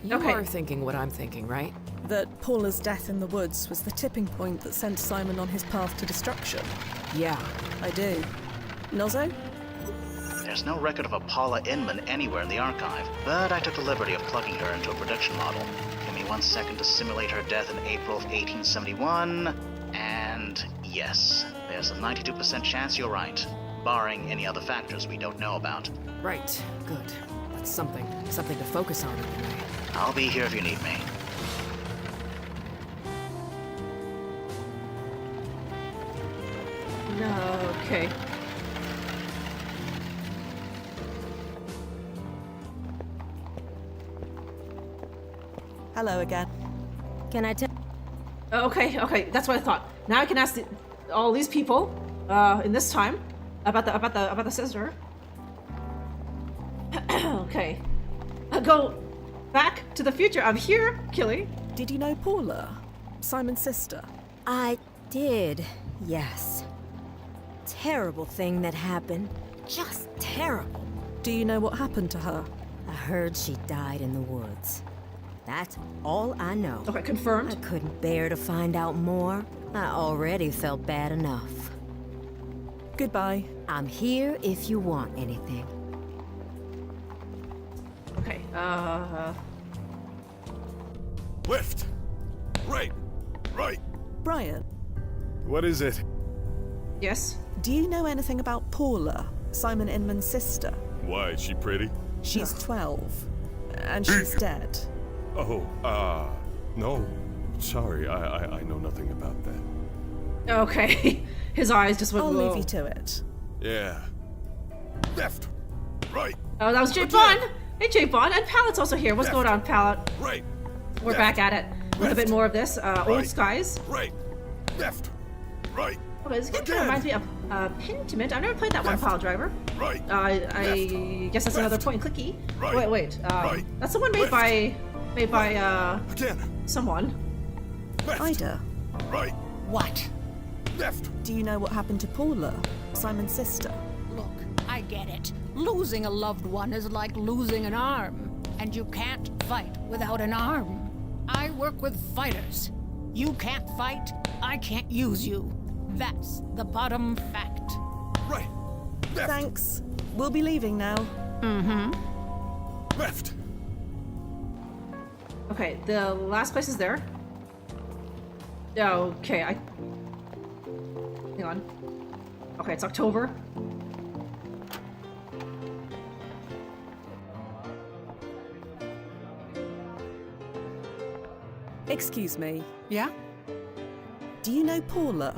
You are thinking what I'm thinking, right? That Paula's death in the woods was the tipping point that sent Simon on his path to destruction. Yeah. I do. Nozzo? There's no record of a Paula Inman anywhere in the archive, but I took the liberty of plugging her into a prediction model. Give me 1 second to simulate her death in April of 1871, and yes, there's a 92% chance you're right, barring any other factors we don't know about. Right. Good. That's something to focus on anyway. I'll be here if you need me. No, okay. Hello again. Can I tell? Okay, that's what I thought. Now I can ask all these people, in this time, about the sister. Okay. Go back to the future. I'm here, Killy. Did you know Paula? Simon's sister? I did, yes. Terrible thing that happened. Just terrible. Do you know what happened to her? I heard she died in the woods. That's all I know. Okay, confirmed. I couldn't bear to find out more. I already felt bad enough. Goodbye. I'm here if you want anything. Okay, Left! Right! Brian, What is it? yes? do you know anything about Paula, Simon Inman's sister? Why, is she pretty? She's 12, and she's dead. Oh, no. Sorry, I know nothing about that. Okay. His eyes just went I'll low. leave you to it. Yeah. Left! Right! Oh, that was Jay Bond! Hey, Jay Bond! And Pallet's also here. What's going on, Pallet? Right! We're back at it. A little bit more of this. Old Skies. Right! Left! Right! Okay, this game kind of reminds me of Pentiment. I've never played that one, Pile Driver. Right! I guess that's another point and clicky. Right. Wait. Right. That's the one made by Again! someone. Left! Ida, Right! What? Left! do you know what happened to Paula, Simon's sister? Look, I get it. Losing a loved one is like losing an arm, and you can't fight without an arm. I work with fighters. You can't fight, I can't use you. That's the bottom fact. Right! Left! Thanks. We'll be leaving now. Mm-hmm. Left! Okay, the last place is there. Okay, hang on. Okay, it's October. Excuse me. Yeah? Do you know Paula,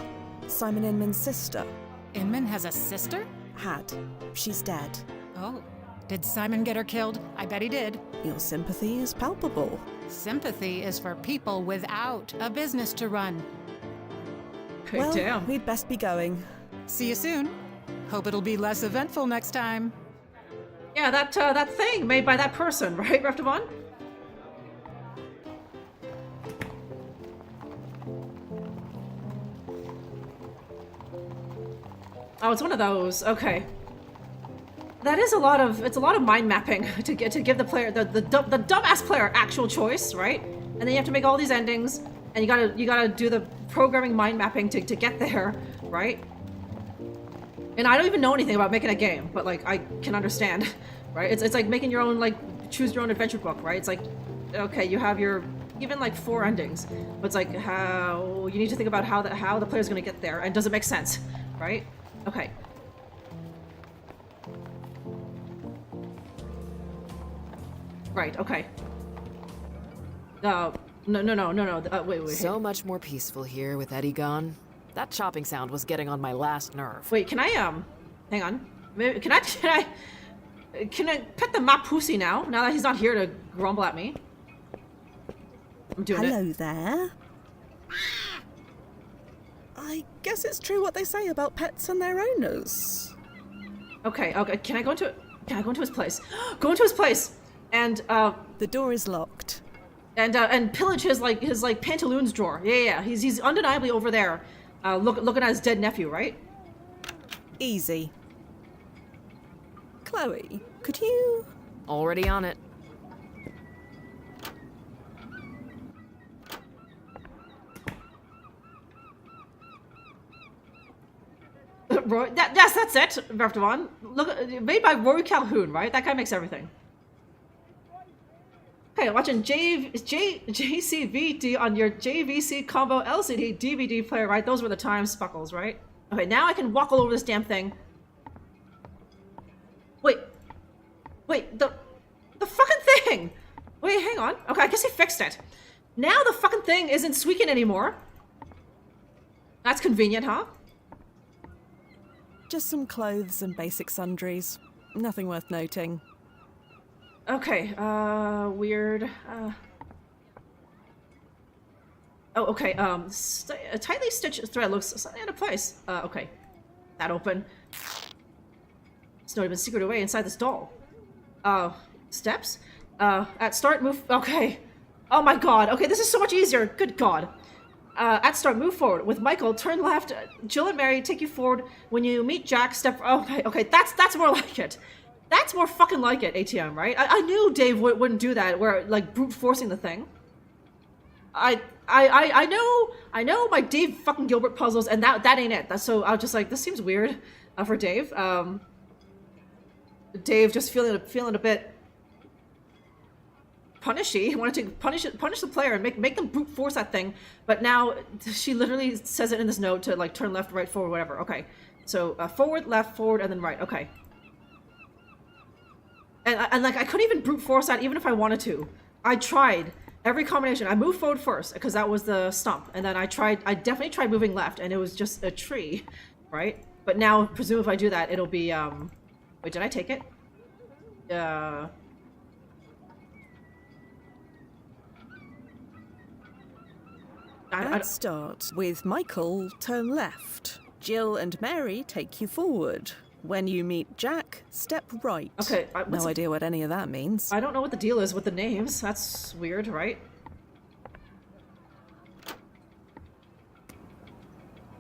Simon Inman's sister? Inman has a sister? Had. She's dead. Oh. Did Simon get her killed? I bet he did. Your sympathy is palpable. Sympathy is for people without a business to run. Okay, well, damn. we'd best be going. See you soon. Hope it'll be less eventful next time. Yeah, that thing made by that person, right, Reftavon? Oh, it's one of those. Okay. That is a lot of mind mapping to give the player the dumbass player actual choice, right? And then you have to make all these endings, and you gotta do the programming mind mapping to get there, right? And I don't even know anything about making a game, but like I can understand, right? It's like making your own like choose your own adventure book, right? It's like, okay, you have your even like 4 endings, but it's like how you need to think about how the player's gonna get there, and does it make sense, right? Okay. Right, okay. No. Wait. So much more peaceful here with Eddie gone. That chopping sound was getting on my last nerve. Wait, can I, hang on. Maybe, can I pet the Mapusi now that he's not here to grumble at me? I'm doing Hello there. I guess it's true what they say about pets and their owners. Okay, can I go into his place? Go into his place! And, the door is locked. And pillage his pantaloons drawer. Yeah. He's undeniably over there, looking at his dead nephew, right? Easy. Chloe, could you... Already on it. Roy, yes, that's it, Reftavon. Look, made by Rory Calhoun, right? That guy makes everything. Okay, watching JCVD on your JVC Combo LCD DVD player, right? Those were the time spuckles, right? Okay, now I can walk all over this damn thing. Wait, the fucking thing! Wait, hang on. Okay, I guess he fixed it. Now the fucking thing isn't squeaking anymore. That's convenient, huh? Just some clothes and basic sundries. Nothing worth noting. Okay, weird, Oh, okay, a tightly stitched thread looks slightly out of place. Okay. That open. Snow had been secreted away inside this doll. Steps? At start, move... Okay. Oh my god, okay, this is so much easier. Good god. At start, move forward. With Michael, turn left. Jill and Mary take you forward. When you meet Jack, step... Okay, that's more like it. That's more fucking like it, ATM, right? I knew Dave wouldn't do that, where, like, brute forcing the thing. I know my Dave fucking Gilbert puzzles, and that ain't it. So I was just like, this seems weird for Dave. Dave just feeling a bit punishy. He wanted to punish the player and make them brute force that thing. But now she literally says it in this note to like turn left, right, forward, whatever. Okay, so forward, left, forward, and then right. Okay. And like I couldn't even brute force that even if I wanted to. I tried every combination. I moved forward first because that was the stump, and then I definitely tried moving left, and it was just a tree, right? But now, presume if I do that, it'll be wait, did I take it? Let's start with Michael, turn left. Jill and Mary take you forward. When you meet Jack, step right. Okay. No idea what any of that means. I don't know what the deal is with the names. That's weird, right?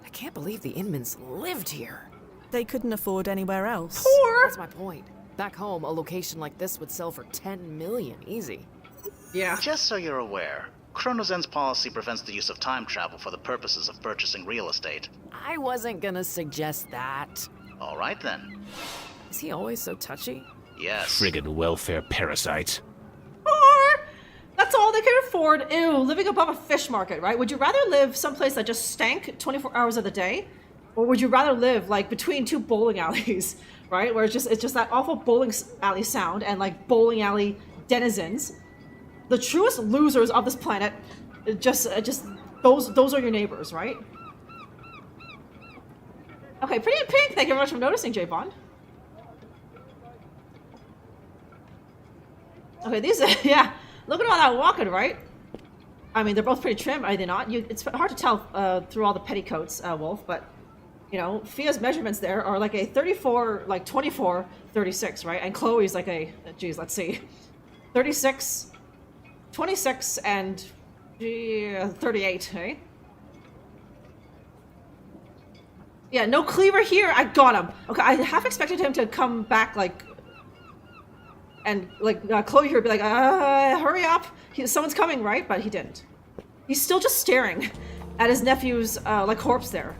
I can't believe the Inmans lived here. They couldn't afford anywhere else. Poor! That's my point. Back home, a location like this would sell for 10 million, easy. Yeah. Just so you're aware, Chronozen's policy prevents the use of time travel for the purposes of purchasing real estate. I wasn't gonna suggest that. All right then. Is he always so touchy? Yes. Friggin' welfare parasites. Or that's all they can afford. Ew, living above a fish market, right? Would you rather live someplace that just stank 24 hours of the day? Or would you rather live like between 2 bowling alleys, right? Where it's just that awful bowling alley sound and like bowling alley denizens. The truest losers of this planet, just those are your neighbors, right? Okay, pretty in pink. Thank you very much for noticing, J Bond. Okay, these yeah. Look at all that walking, right? I mean, they're both pretty trim, are they not? It's hard to tell through all the petticoats, Wolf, but you know, Fia's measurements there are like a 34, like 24, 36, right? And Chloe's like a, geez, let's see, 36, 26, and 38, hey? Yeah, no cleaver here. I got him. Okay, I half expected him to come back like, and like Chloe here would be like, hurry up. Someone's coming, right? But he didn't. He's still just staring at his nephew's like corpse there.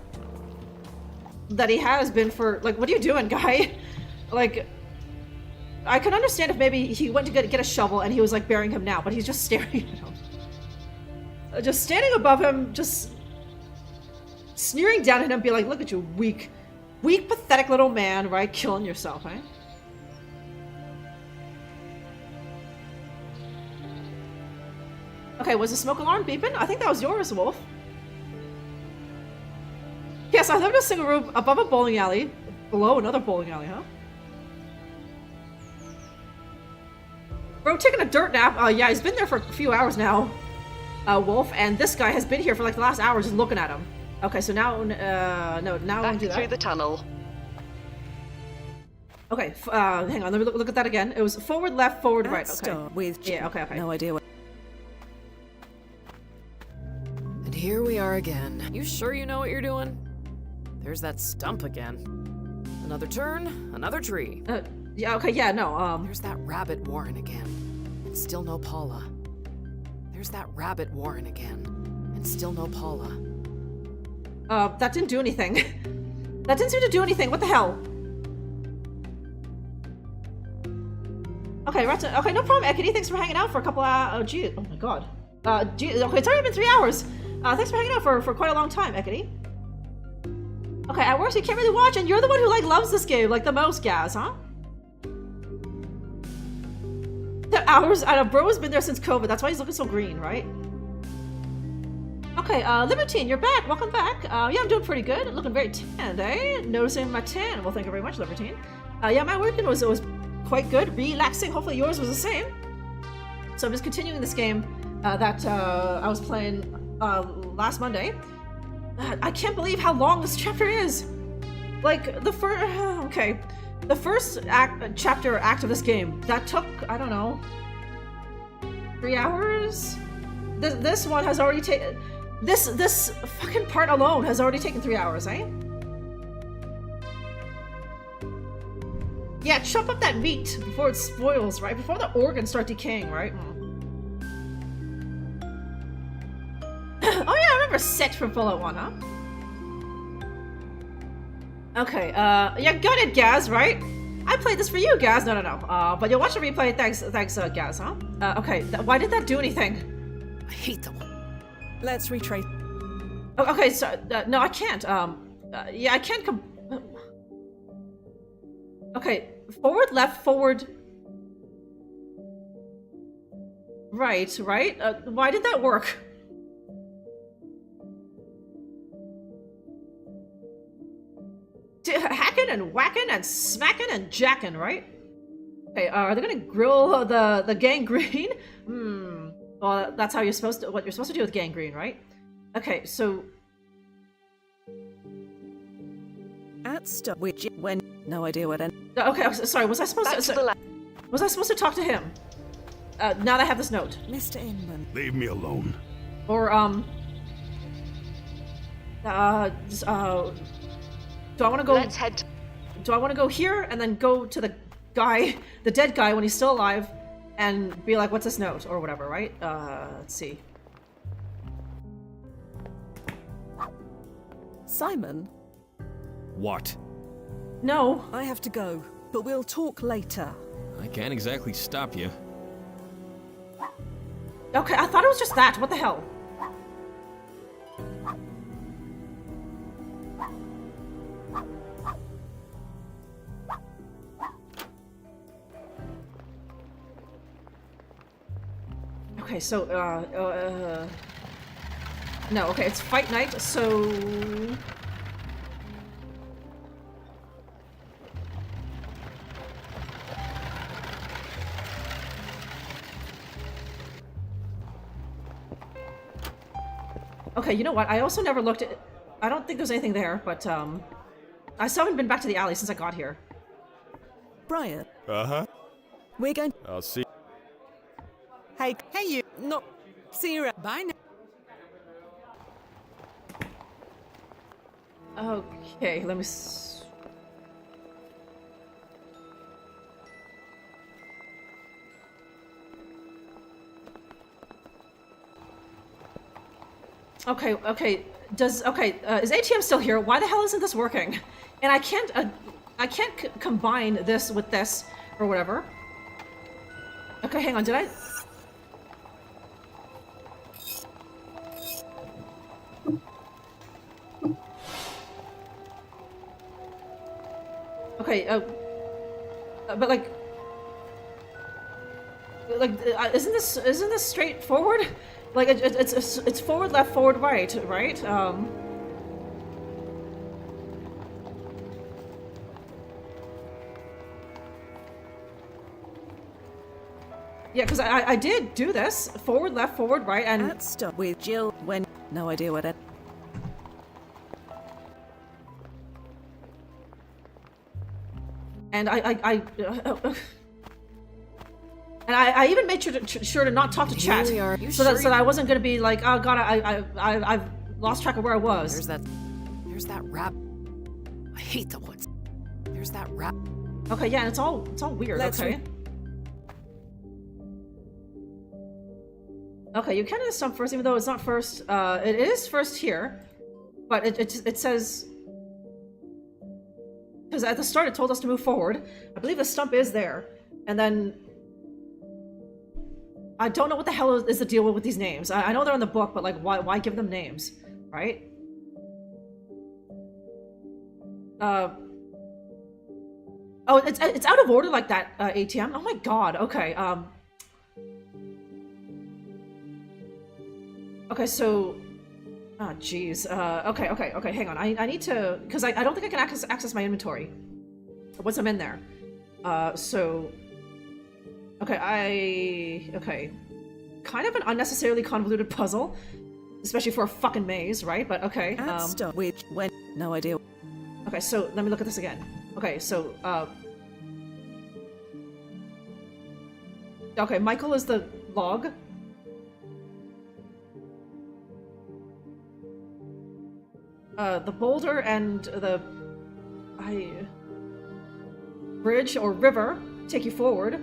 That he has been for, like, what are you doing, guy? Like, I can understand if maybe he went to get a shovel and he was like burying him now, but he's just staring at him. Just standing above him, just sneering down at him, be like, look at you, weak, pathetic little man, right? Killing yourself, eh? Okay, was the smoke alarm beeping? I think that was yours, Wolf. Yes, I lived in a single room above a bowling alley, below another bowling alley, huh? Bro, taking a dirt nap. Yeah, he's been there for a few hours now, Wolf, and this guy has been here for like the last hour just looking at him. Okay, so now, no, now I won't do that. Through the tunnel. Okay, hang on, let me look at that again. It was forward, left, forward, right. Okay. Start with yeah, okay. No idea what. And here we are again. You sure you know what you're doing? There's that stump again. Another turn, another tree. Yeah, okay, yeah, no, There's that rabbit warren again, and still no Paula. There's that rabbit warren again, and still no Paula. That didn't do anything. That didn't seem to do anything. What the hell? Okay, okay, no problem, Ekity. Thanks for hanging out for a couple of, oh, gee, oh my god. Gee, okay, it's already been 3 hours. Thanks for hanging out for quite a long time, Ekity. Okay, at worst, you can't really watch, and you're the one who, like, loves this game, like, the most, Gaz, huh? The hours, I know, bro has been there since COVID, that's why he's looking so green, right? Okay, Libertine, you're back, welcome back. Yeah, I'm doing pretty good, looking very tanned, eh? Noticing my tan, well, thank you very much, Libertine. Yeah, my weekend was quite good, relaxing, hopefully yours was the same. So I'm just continuing this game that I was playing last Monday. I can't believe how long this chapter is. Like, the first act of this game, that took, I don't know, 3 hours? This one has already taken, this fucking part alone has already taken 3 hours, eh? Yeah, chop up that meat before it spoils, right? Before the organs start decaying, right? Oh yeah, I remember Set from Fallout 1, huh? Okay, yeah, got it, Gaz, right? I played this for you, Gaz. No. But you'll watch the replay. Thanks, Gaz, huh? Okay, why did that do anything? I hate them. Let's retrace. Oh, okay, so, no, I can't. Yeah, I can't okay, forward, left, forward. Right? Why did that work? Hacking and whacking and smacking and jacking, right? Okay, are they gonna grill the gangrene? Well, that's how you're supposed to, what you're supposed to do with gangrene, right? Okay, so At stop, which when no idea what. Okay, sorry. Was I supposed was I supposed to talk to him? Now that I have this note, Mr. Inman. Leave me alone. Or do I want to go? Let's head. Do I want to go here and then go to the guy, the dead guy, when he's still alive, and be like, "What's this note?" or whatever, right? Let's see. Simon. What? No. I have to go, but we'll talk later. I can't exactly stop you. Okay, I thought it was just that. What the hell? Okay, so, no, okay, it's fight night, so... Okay, you know what? I also never looked at... I don't think there's anything there, but, I still haven't been back to the alley since I got here. Brian. Uh-huh. We're going... I'll see. Hey, you. No. See you. Bye now. Okay, let me... Okay, is ATM still here? Why the hell isn't this working? And I can't combine this with this, or whatever. Okay, hang on, did I... Okay, but like, isn't this straightforward? Like it's forward, left, forward, right, right? Yeah, because I did do this forward, left, forward, right, and let's stop with Jill when no idea what it. And I even made sure to not talk to chat, so that I wasn't gonna be like, oh god, I've lost track of where I was. There's that rap. I hate the woods. There's that rap. Okay, yeah, and it's all weird. Okay. Okay, you can't stump first, even though it's not first. It is first here, but it says. Because at the start it told us to move forward. I believe the stump is there. And then... I don't know what the hell is the deal with these names. I know they're in the book, but like, why give them names? Right? Oh, it's out of order like that, ATM? Oh my god, okay, Okay, so... Oh, jeez. Okay, hang on. I need to... Because I don't think I can access my inventory once I'm in there. So... Okay, Okay. Kind of an unnecessarily convoluted puzzle. Especially for a fucking maze, right? But okay. Stop. Which, when... No idea. Okay, so let me look at this again. Okay, so, Okay, Michael is the log. The boulder and the bridge or river take you forward.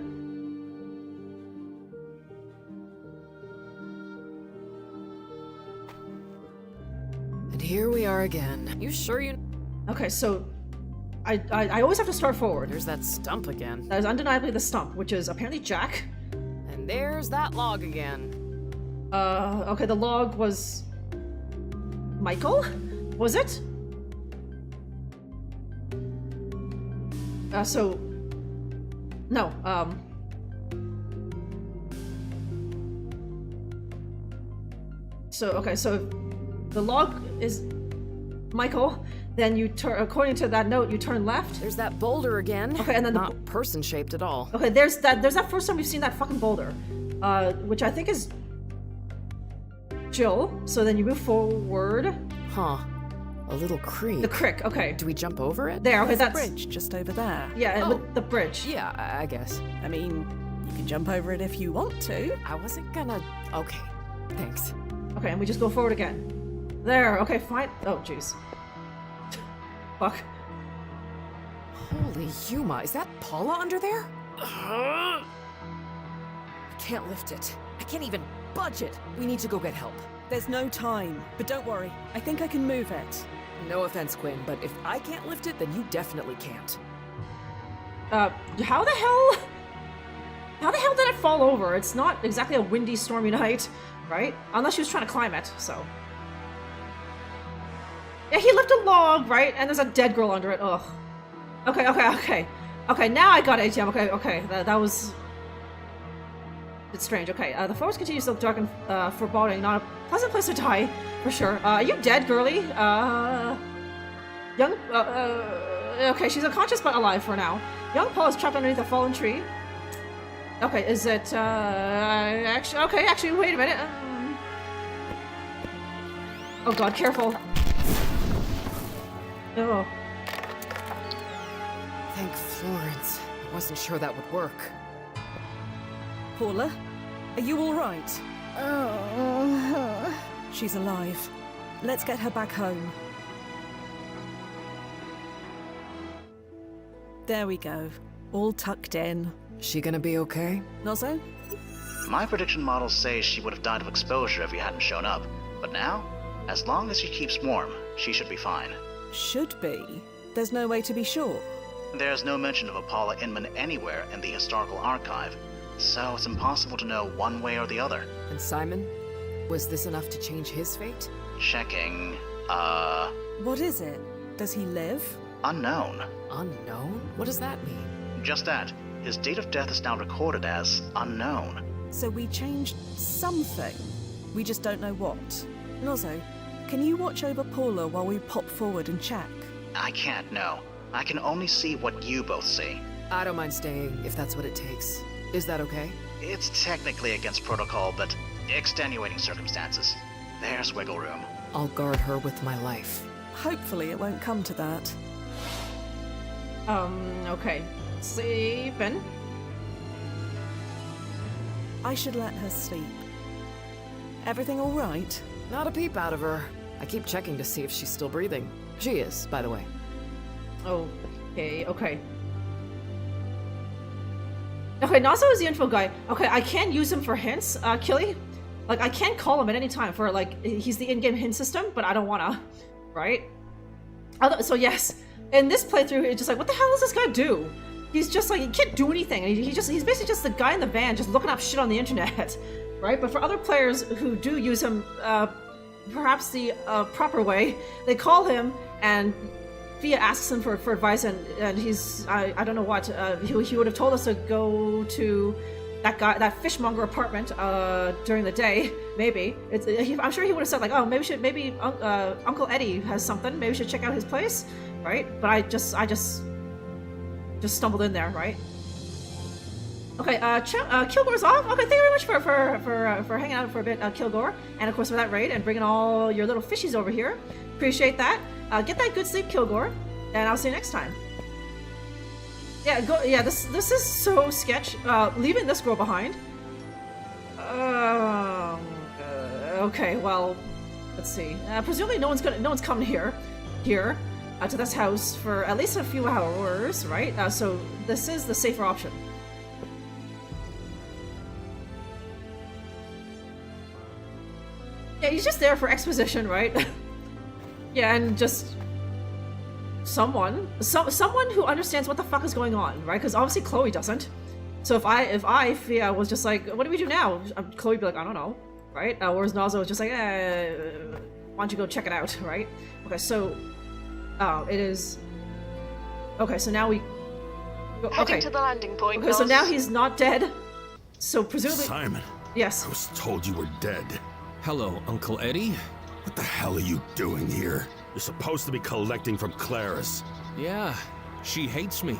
And here we are again. You sure you... Okay, so I always have to start forward. There's that stump again. That is undeniably the stump, which is apparently Jack. And there's that log again. Okay, the log was... Michael? Was it? So... No, So, okay, so the log is Michael, then you turn, according to that note, you turn left. There's that boulder again. Okay, and then not person-shaped at all. Okay, there's that first time we've seen that fucking boulder, which I think is Jill. So then you move forward. Huh. A little creek. The creek, okay. Do we jump over it? There, okay, There's that's... a bridge just over there. Yeah, with the bridge. Yeah, I guess. I mean, you can jump over it if you want to. I wasn't gonna... Okay, thanks. Okay, and we just go forward again. There, okay, fine. Oh, jeez. Fuck. Holy Yuma, is that Paula under there? I can't lift it. I can't even budge it. We need to go get help. There's no time, but don't worry. I think I can move it. No offense, Quinn, but if I can't lift it, then you definitely can't. How the hell did it fall over? It's not exactly a windy, stormy night, right? Unless she was trying to climb it, so. Yeah, he lifted a log, right? And there's a dead girl under it, ugh. Okay. Okay, now I got ATM, okay, that was... It's strange, okay. The forest continues to look dark and foreboding, not a pleasant place to die, for sure. Are you dead, girly? Okay, she's unconscious but alive for now. Young Paul is trapped underneath a fallen tree. Okay, is it, actually, wait a minute. Oh god, careful. Oh. Thank Florence. I wasn't sure that would work. Paula, are you all right? Oh. She's alive. Let's get her back home. There we go. All tucked in. She gonna be okay? Nozzo? My prediction models say she would have died of exposure if you hadn't shown up. But now, as long as she keeps warm, she should be fine. Should be. There's no way to be sure. There's no mention of a Paula Inman anywhere in the historical archive, so it's impossible to know one way or the other. And Simon? Was this enough to change his fate? Checking, What is it? Does he live? unknown. Unknown? What does that mean? Just that. His date of death is now recorded as unknown. So we changed something. We just don't know what. Nozzo, can you watch over Paula while we pop forward and check? I can't know. I can only see what you both see. I don't mind staying, if that's what it takes. Is that okay? It's technically against protocol, but extenuating circumstances. There's wiggle room. I'll guard her with my life. Hopefully it won't come to that. Okay. Sleeping. I should let her sleep. Everything all right? Not a peep out of her. I keep checking to see if she's still breathing. She is, by the way. Okay, okay. Okay, Nazo is the info guy. Okay, I can use him for hints, Killy. Like, I can call him at any time for, like, he's the in-game hint system, but I don't wanna, right? So yes, in this playthrough, it's just like, what the hell does this guy do? He's just like, he can't do anything. He's basically just the guy in the van just looking up shit on the internet, right? But for other players who do use him, perhaps the proper way, they call him and Fia asks him for advice, and he's, I don't know what, he would have told us to go to that fishmonger apartment during the day, maybe. I'm sure he would have said like, oh, maybe Uncle Eddie has something, maybe we should check out his place, right? But I just stumbled in there, right? Okay, Kilgore's off. Okay, thank you very much for hanging out for a bit, Kilgore, and of course for that raid and bringing all your little fishies over here. Appreciate that. Get that good sleep, Kilgore, and I'll see you next time. Yeah, go. Yeah, this is so sketch. Leaving this girl behind. Okay, well, let's see. Presumably, no one's coming here to this house for at least a few hours, right? So this is the safer option. Yeah, he's just there for exposition, right? Yeah, and just someone who understands what the fuck is going on, right? Because obviously Chloe doesn't. So if I was just like, what do we do now? Chloe would be like, I don't know, right? Whereas Nazo was just like, why don't you go check it out, right? Okay, so it is. Okay, so now we. Okay. Heading to the landing point. Okay, so now he's not dead. So presumably. Simon. Yes. I was told you were dead. Hello, Uncle Eddie. What the hell are you doing here? You're supposed to be collecting from Claris. Yeah, she hates me.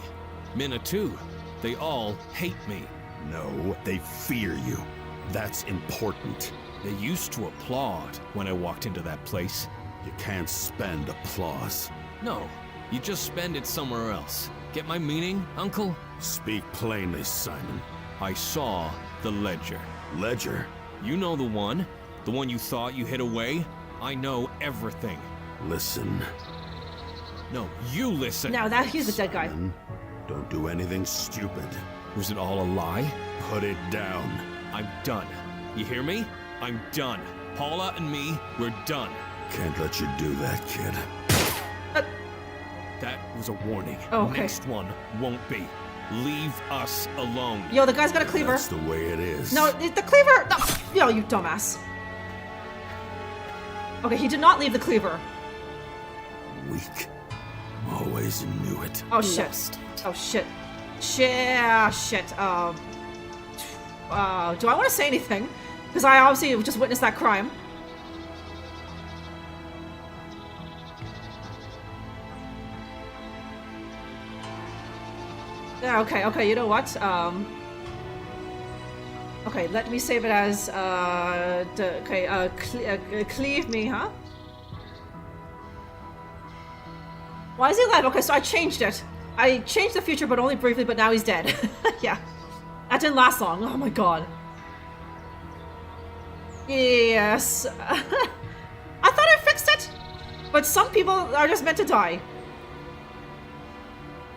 Minna too. They all hate me. No, they fear you. That's important. They used to applaud when I walked into that place. You can't spend applause. No, you just spend it somewhere else. Get my meaning, Uncle? Speak plainly, Simon. I saw the ledger. Ledger? You know the one. The one you thought you hid away. I know everything. Listen. No, you listen. Now that he's a dead guy. Simon, don't do anything stupid. Was it all a lie? Put it down. I'm done. You hear me? I'm done. Paula and me, we're done. Can't let you do that, kid. That was a warning. Oh, okay. Next one won't be. Leave us alone. Yo, the guy's got a cleaver. That's the way it is. No, the cleaver! No. Yo, you dumbass. Okay, he did not leave the cleaver. Weak. Always knew it. Oh shit. Oh shit. Shit. Do I want to say anything? Because I obviously just witnessed that crime. Yeah, okay, you know what? Okay, let me save it as, cleave me, huh? Why is he alive? Okay, so I changed it. I changed the future, but only briefly, but now he's dead. Yeah. That didn't last long. Oh my god. Yes. I thought I fixed it, but some people are just meant to die.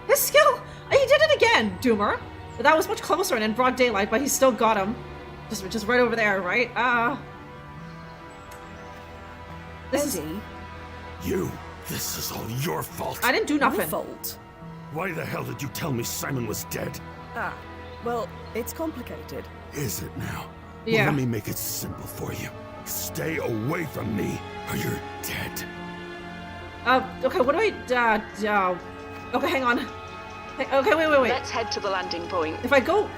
His skill! He did it again, Doomer. That was much closer and in broad daylight, but he still got him. Just right over there, right? This is... You! This is all your fault! I didn't do nothing. Your fault? Why the hell did you tell me Simon was dead? Ah, well, it's complicated. Is it now? Yeah. Well, let me make it simple for you. Stay away from me, or you're dead. Okay, what do I, okay, hang on. Okay, wait. Let's head to the landing point. If I go...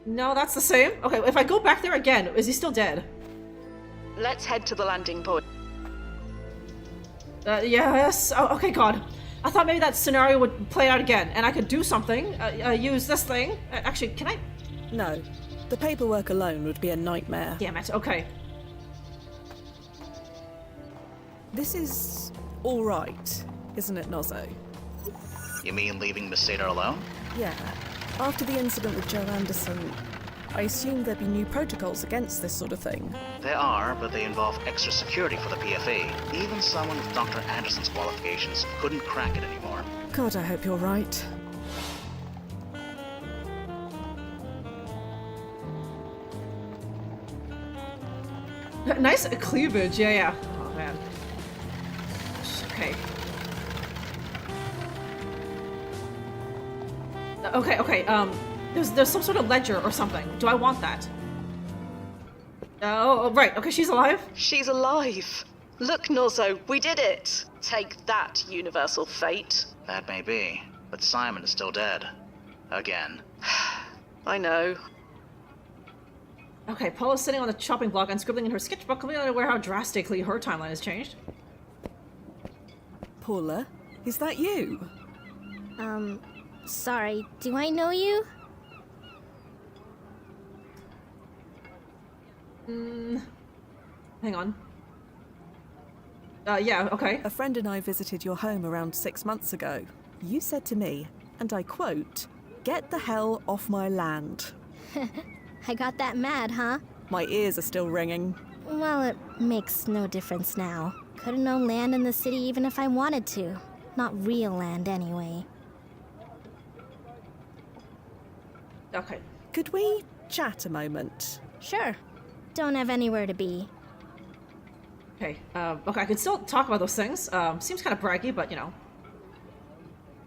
No, that's the same. Okay, if I go back there again, is he still dead? Let's head to the landing point. Yes. Oh, okay, God. I thought maybe that scenario would play out again, and I could do something. Use this thing. Actually, can I? No. The paperwork alone would be a nightmare. Damn it. Okay. This is all right, isn't it, Nozzo? You mean leaving Miss Sater alone? Yeah. After the incident with Joe Anderson, I assumed there'd be new protocols against this sort of thing. There are, but they involve extra security for the PFA. Even someone with Dr. Anderson's qualifications couldn't crack it anymore. God, I hope you're right. Nice cleavage. Yeah. Oh, man. Okay. Okay, there's some sort of ledger or something. Do I want that? Oh, right. Okay, she's alive? She's alive! Look, Nozzo, we did it! Take that, universal fate. That may be, but Simon is still dead. Again. I know. Okay, Paula's sitting on the chopping block and scribbling in her sketchbook, completely unaware how drastically her timeline has changed. Paula, is that you? Sorry, do I know you? Hang on. Yeah, okay. A friend and I visited your home around 6 months ago. You said to me, and I quote, "Get the hell off my land." I got that mad, huh? My ears are still ringing. Well, it makes no difference now. Couldn't own land in the city even if I wanted to. Not real land, anyway. Okay. Could we chat a moment? Sure. Don't have anywhere to be. Okay, okay, I can still talk about those things. Seems kind of braggy, but you know.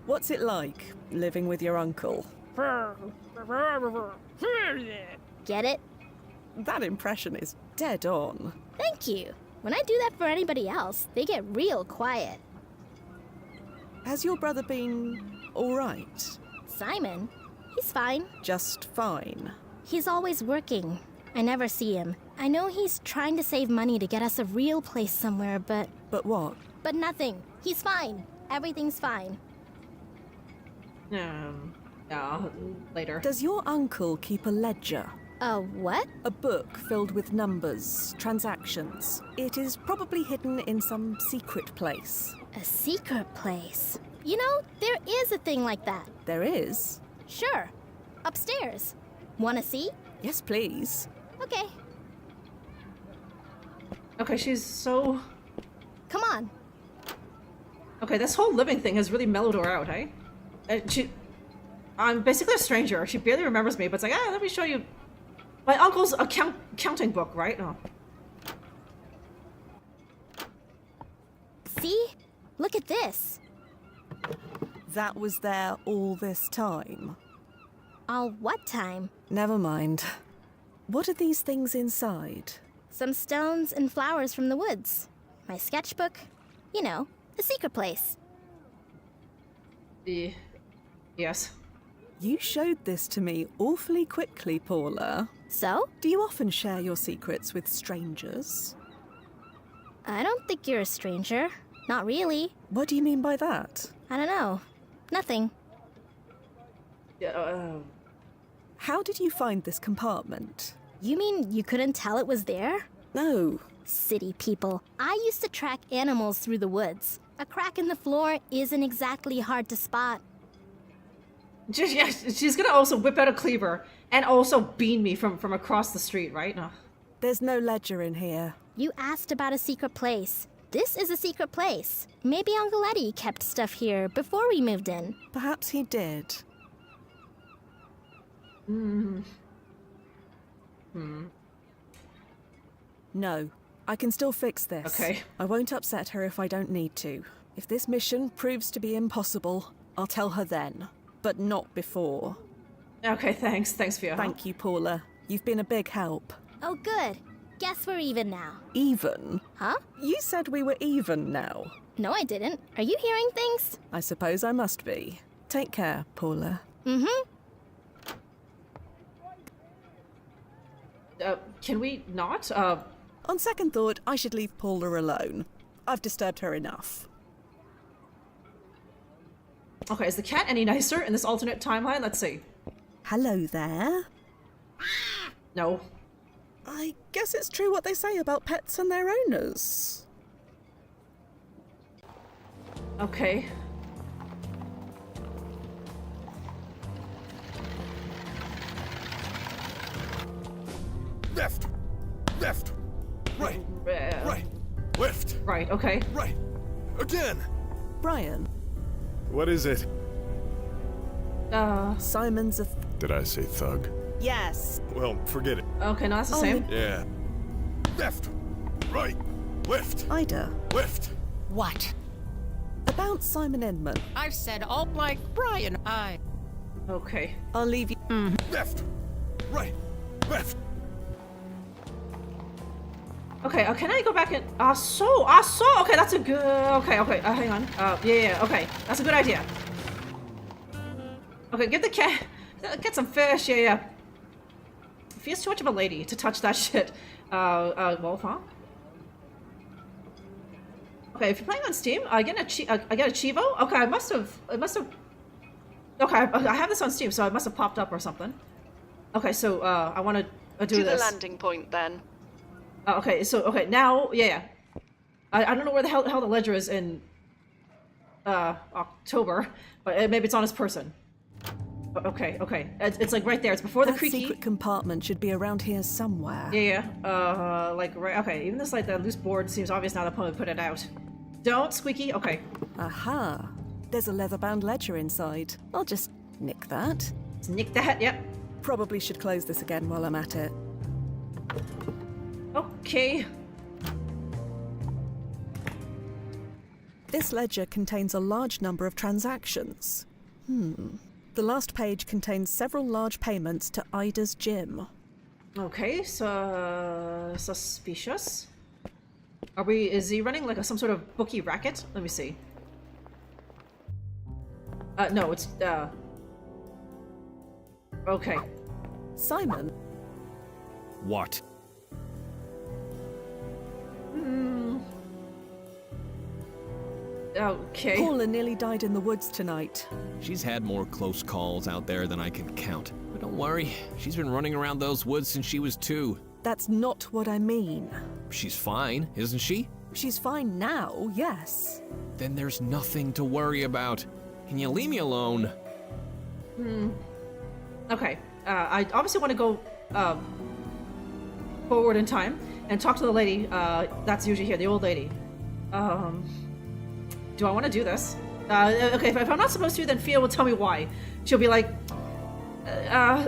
What's it like, living with your uncle? Get it? That impression is dead on. Thank you. When I do that for anybody else, they get real quiet. Has your brother been alright? Simon? He's fine. Just fine. He's always working. I never see him. I know he's trying to save money to get us a real place somewhere, but... But what? But nothing. He's fine. Everything's fine. Later. Does your uncle keep a ledger? A what? A book filled with numbers, transactions. It is probably hidden in some secret place. A secret place? You know, there is a thing like that. There is? Sure. Upstairs. Wanna see? Yes, please. Okay. Okay, she's so... Come on. Okay, this whole living thing has really mellowed her out, eh? I'm basically a stranger. She barely remembers me, but it's like, let me show you my uncle's accounting book, right? Oh. See? Look at this. That was there all this time? All what time? Never mind. What are these things inside? Some stones and flowers from the woods. My sketchbook. You know, the secret place. Yes. You showed this to me awfully quickly, Paula. So? Do you often share your secrets with strangers? I don't think you're a stranger. Not really. What do you mean by that? I don't know. Nothing. How did you find this compartment? You mean you couldn't tell it was there? No. City people. I used to track animals through the woods. A crack in the floor isn't exactly hard to spot. Yeah, she's gonna also whip out a cleaver and also beam me from across the street, right? No. There's no ledger in here. You asked about a secret place. This is a secret place. Maybe Uncle Eddie kept stuff here before we moved in. Perhaps he did. No, I can still fix this. Okay. I won't upset her if I don't need to. If this mission proves to be impossible, I'll tell her then, but not before. Okay, thanks. Thanks for your help. Thank you, Paula. You've been a big help. Oh, good. Guess we're even now. Even? Huh? You said we were even now. No, I didn't. Are you hearing things? I suppose I must be. Take care, Paula. Can we not? On second thought, I should leave Paula alone. I've disturbed her enough. Okay, is the cat any nicer in this alternate timeline? Let's see. Hello there. No. I guess it's true what they say about pets and their owners. Okay. Left! Left! Right! Right! Left! Right, okay. Right! Again! Brian. What is it? Simon's a... Did I say thug? Yes. Well, forget it. Okay, no, that's the same. Yeah. Left! Right! Left! Ida. Left! What? About Simon Inman. I've said all like Brian. Okay. I'll leave you... Left! Right! Left! Okay, can I go back and... Okay, that's a good... Okay, hang on. Yeah, okay. That's a good idea. Okay, get the cat... Get some fish, yeah. Feels too much of a lady to touch that shit. Wolf, huh? Okay, if you're playing on Steam, I get a Chivo? Okay, I must have... Okay, I have this on Steam, so it must have popped up or something. Okay, so, I want to do To this. the landing point, then. Okay, so, now, yeah. I don't know where the hell the ledger is in, October, but maybe it's on his person. Okay. It's like right there. It's before the creaky. Secret compartment should be around here somewhere. Yeah. Like right. Okay. Even this like that loose board seems obvious now that Pony put it out. Don't squeaky. Okay. Aha. There's a leather-bound ledger inside. I'll just nick that. Just nick that. Yep. Probably should close this again while I'm at it. Okay. This ledger contains a large number of transactions. The last page contains several large payments to Ida's gym. Okay, so suspicious. Is he running like some sort of bookie racket? Let me see. No, it's okay. Simon. What? Okay. Paula nearly died in the woods tonight. She's had more close calls out there than I can count. But don't worry, she's been running around those woods since she was 2. That's not what I mean. She's fine, isn't she? She's fine now, yes. Then there's nothing to worry about. Can you leave me alone? Okay. I obviously want to go forward in time and talk to the lady that's usually here, the old lady. Do I want to do this? Okay, if I'm not supposed to, then Fia will tell me why. She'll be like,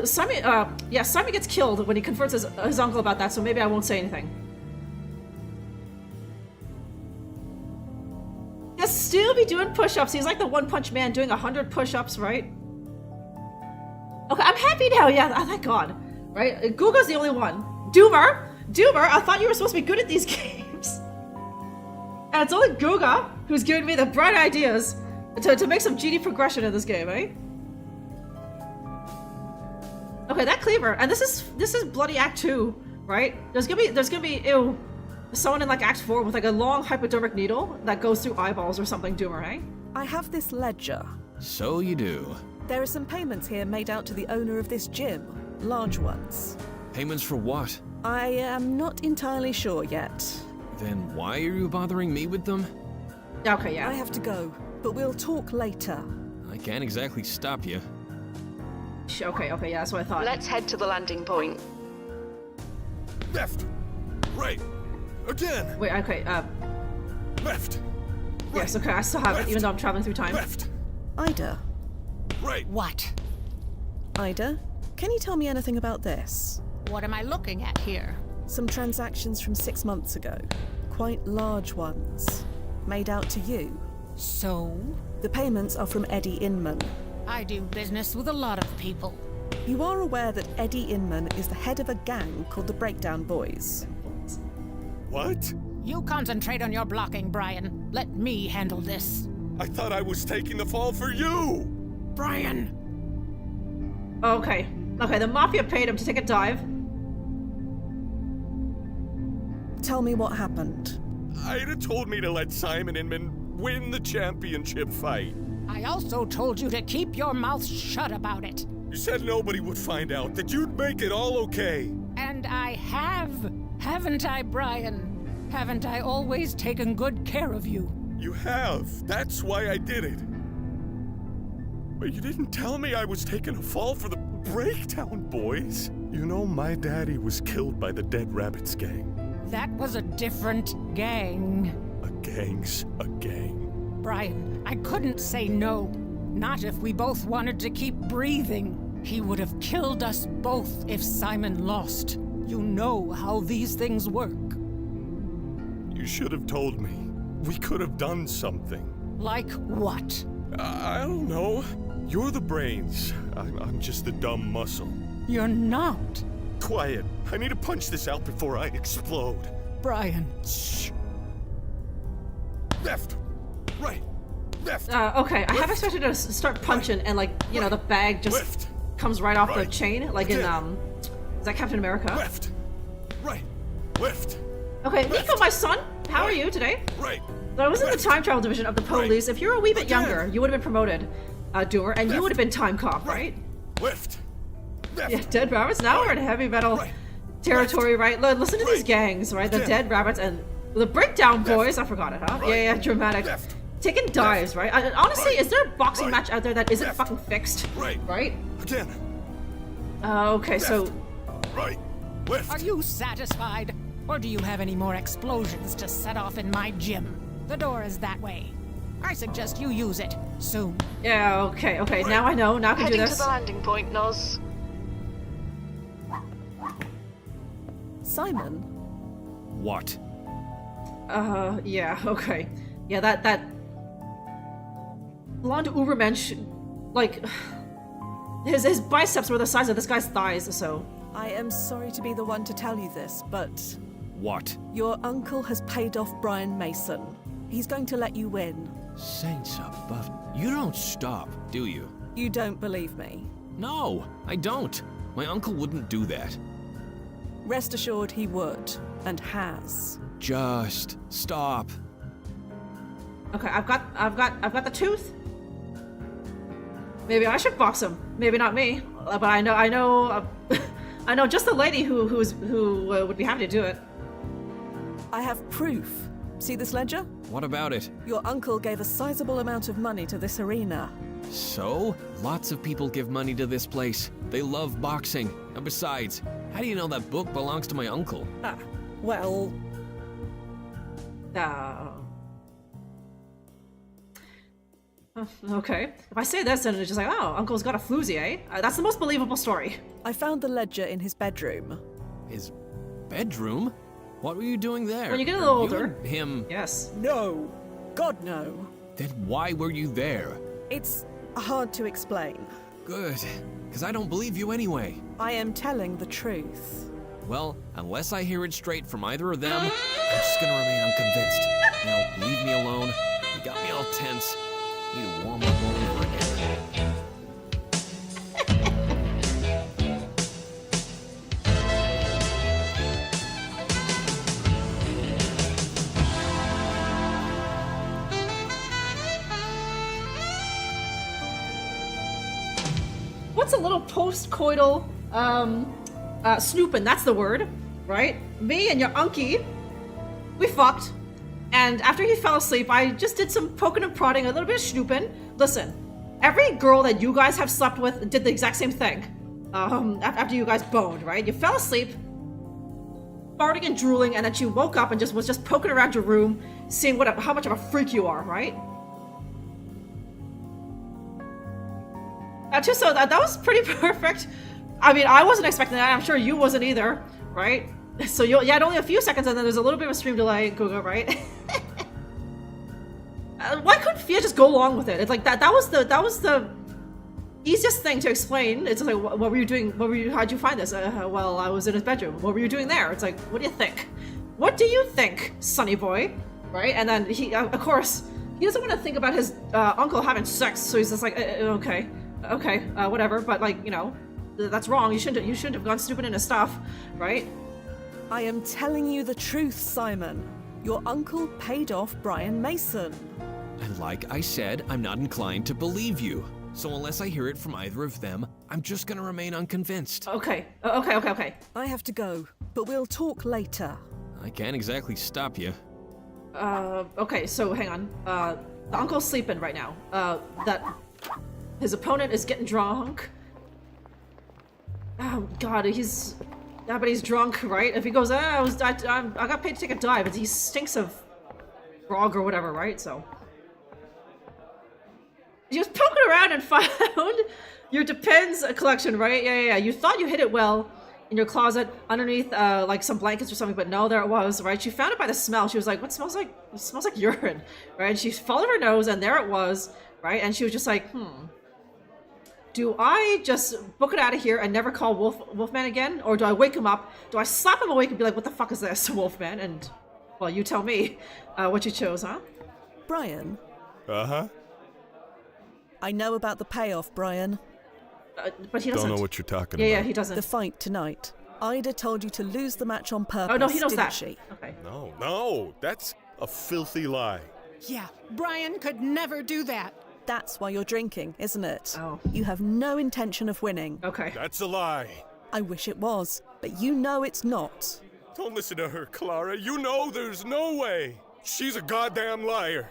Simon gets killed when he confronts his uncle about that, so maybe I won't say anything. He'll still be doing push-ups. He's like the One-Punch Man doing 100 push-ups, right? Okay, I'm happy now. Yeah, thank God. Right? Guga's the only one. Doomer, I thought you were supposed to be good at these games. And it's only Guga who's giving me the bright ideas to make some GD progression in this game, eh? Okay, that cleaver, and this is bloody Act 2, right? There's gonna be ew, someone in like Act 4 with like a long hypodermic needle that goes through eyeballs or something, Doomer, eh? I have this ledger. So you do. There are some payments here made out to the owner of this gym. Large ones. Payments for what? I am not entirely sure yet. Then why are you bothering me with them? Okay, yeah. I have to go, but we'll talk later. I can't exactly stop you. Okay, yeah, that's what I thought. Let's head to the landing point. Left. Right. Again. Wait, okay, Left. yes, okay, I still have Left. it, even though I'm traveling through time. Left. Ida. Right. What? Ida, can you tell me anything about this? What am I looking at here? Some transactions from 6 months ago. Quite large ones. Made out to you. So? The payments are from Eddie Inman. I do business with a lot of people. You are aware that Eddie Inman is the head of a gang called the Breakdown Boys. What? You concentrate on your blocking, Brian. Let me handle this. I thought I was taking the fall for you! Brian! Okay, the Mafia paid him to take a dive. Tell me what happened. Ida told me to let Simon Inman win the championship fight. I also told you to keep your mouth shut about it. You said nobody would find out, that you'd make it all okay. And I have, haven't I, Brian? Haven't I always taken good care of you? You have. That's why I did it. But you didn't tell me I was taking a fall for the Breakdown Boys. You know, my daddy was killed by the Dead Rabbits gang. That was a different gang. A gang's a gang. Brian, I couldn't say no. Not if we both wanted to keep breathing. He would have killed us both if Simon lost. You know how these things work. You should have told me. We could have done something. Like what? I don't know. You're the brains. I'm just the dumb muscle. You're not. Quiet. I need to punch this out before I explode. Brian. Shh. Left. Right. Left. Okay, I have expected to start punching and, like, you know, the bag just comes right off the chain, like in, is that Captain America? Left. Right. Left. Okay, Nico, my son, how are you today? Right. I was in the time travel division of the police. If you were a wee bit younger, you would have been promoted, Doomer, and you would have been time cop, right? Left. Left. Yeah, Dead Rabbits. Now we're in heavy metal territory, right? Listen to these gangs, right? The Dead Rabbits and the Breakdown Boys. I forgot it, huh? Yeah, dramatic. Taking dives, right? Honestly, is there a boxing match out there that isn't fucking fixed? Right? Again. Okay, so... Right. Left. Are you satisfied? Or do you have any more explosions to set off in my gym? The door is that way. I suggest you use it soon. Yeah, okay. Now I know. Now I can do Heading this. to the landing point, Noz. Simon? What? Yeah, okay. Yeah, that blonde Ubermensch, like, his biceps were the size of this guy's thighs, so... I am sorry to be the one to tell you this, but... What? Your uncle has paid off Brian Mason. He's going to let you win. Saints above. You don't stop, do you? You don't believe me? No, I don't. My uncle wouldn't do that. Rest assured he would, and has. Just stop. Okay, I've got the tooth. Maybe I should box him. Maybe not me, but I know, I know just the lady who would be happy to do it. I have proof. See this ledger? What about it? Your uncle gave a sizable amount of money to this arena. So? Lots of people give money to this place. They love boxing. And besides, how do you know that book belongs to my uncle? Ah, well... Okay. If I say this, then it's just like, oh, Uncle's got a floozy, eh? That's the most believable story. I found the ledger in his bedroom. His bedroom? What were you doing there? When you get a little older. You and him. Yes. No. God, no. Then why were you there? It's hard to explain. Good, because I don't believe you anyway. I am telling the truth. Well, unless I hear it straight from either of them, I'm just gonna remain unconvinced. Now, leave me alone. You got me all tense. Need to warm up all over again. What's a little post-coital, snooping? That's the word, right? Me and your unkie we fucked. And after he fell asleep, I just did some poking and prodding, a little bit of snooping. Listen, every girl that you guys have slept with did the exact same thing. After you guys boned, right? You fell asleep, farting and drooling, and then she woke up and was just poking around your room, seeing how much of a freak you are, right? So that was pretty perfect. I mean, I wasn't expecting that. I'm sure you wasn't either, right? So you had only a few seconds, and then there's a little bit of a stream delay, Guga, right? Why couldn't Fia just go along with it? It's like that was the easiest thing to explain. It's like, what were you doing? How'd you find this? Well, I was in his bedroom. What were you doing there? It's like, what do you think? What do you think, sonny boy? Right? And then he, of course, he doesn't want to think about his uncle having sex, so he's just like, okay, whatever. But like, you know, that's wrong. You shouldn't have gone stupid into stuff, right? I am telling you the truth, Simon. Your uncle paid off Brian Mason. And like I said, I'm not inclined to believe you. So unless I hear it from either of them, I'm just gonna remain unconvinced. Okay. I have to go, but we'll talk later. I can't exactly stop you. Okay, so hang on. The uncle's sleeping right now. That his opponent is getting drunk. Oh god, but he's drunk, right? If he goes, I got paid to take a dive, but he stinks of grog or whatever, right? So he was poking around and found your Depends collection, right? Yeah. You thought you hid it well in your closet underneath like some blankets or something, but no, there it was, right? She found it by the smell. She was like, what smells like? It smells like urine, right? And she followed her nose, and there it was, right? And she was just like, do I just book it out of here and never call Wolfman again? Or do I wake him up? Do I slap him awake and be like, what the fuck is this, Wolfman? And, well, you tell me what you chose, huh? Brian? Uh-huh. I know about the payoff, Brian. But he doesn't. Don't know what you're talking about. Yeah, he doesn't. The fight tonight. Ida told you to lose the match on purpose, oh, no, he knows didn't that. she? Okay. No, that's a filthy lie. Yeah, Brian could never do that. That's why you're drinking, isn't it? Oh. You have no intention of winning. Okay. That's a lie. I wish it was, but you know it's not. Don't listen to her, Clara. You know there's no way. She's a goddamn liar.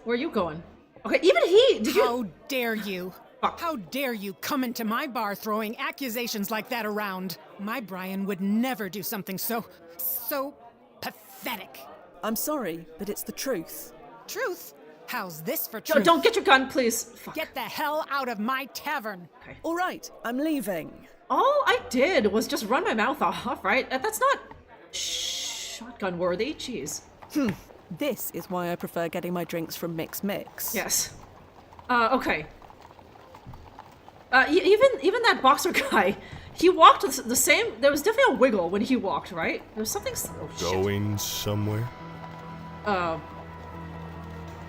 Where are you going? Okay, even he, did you? How dare you? How dare you come into my bar throwing accusations like that around? My Brian would never do something so pathetic. I'm sorry, but it's the truth. Truth? How's this for truth? Don't get your gun, please. Fuck. Get the hell out of my tavern. Okay. All right, I'm leaving. All I did was just run my mouth off, right? That's not shotgun worthy. Jeez. This is why I prefer getting my drinks from Mix. Yes. Okay. Even that boxer guy, he walked the same. There was definitely a wiggle when he walked, right? There was something. Oh, shit. Going somewhere?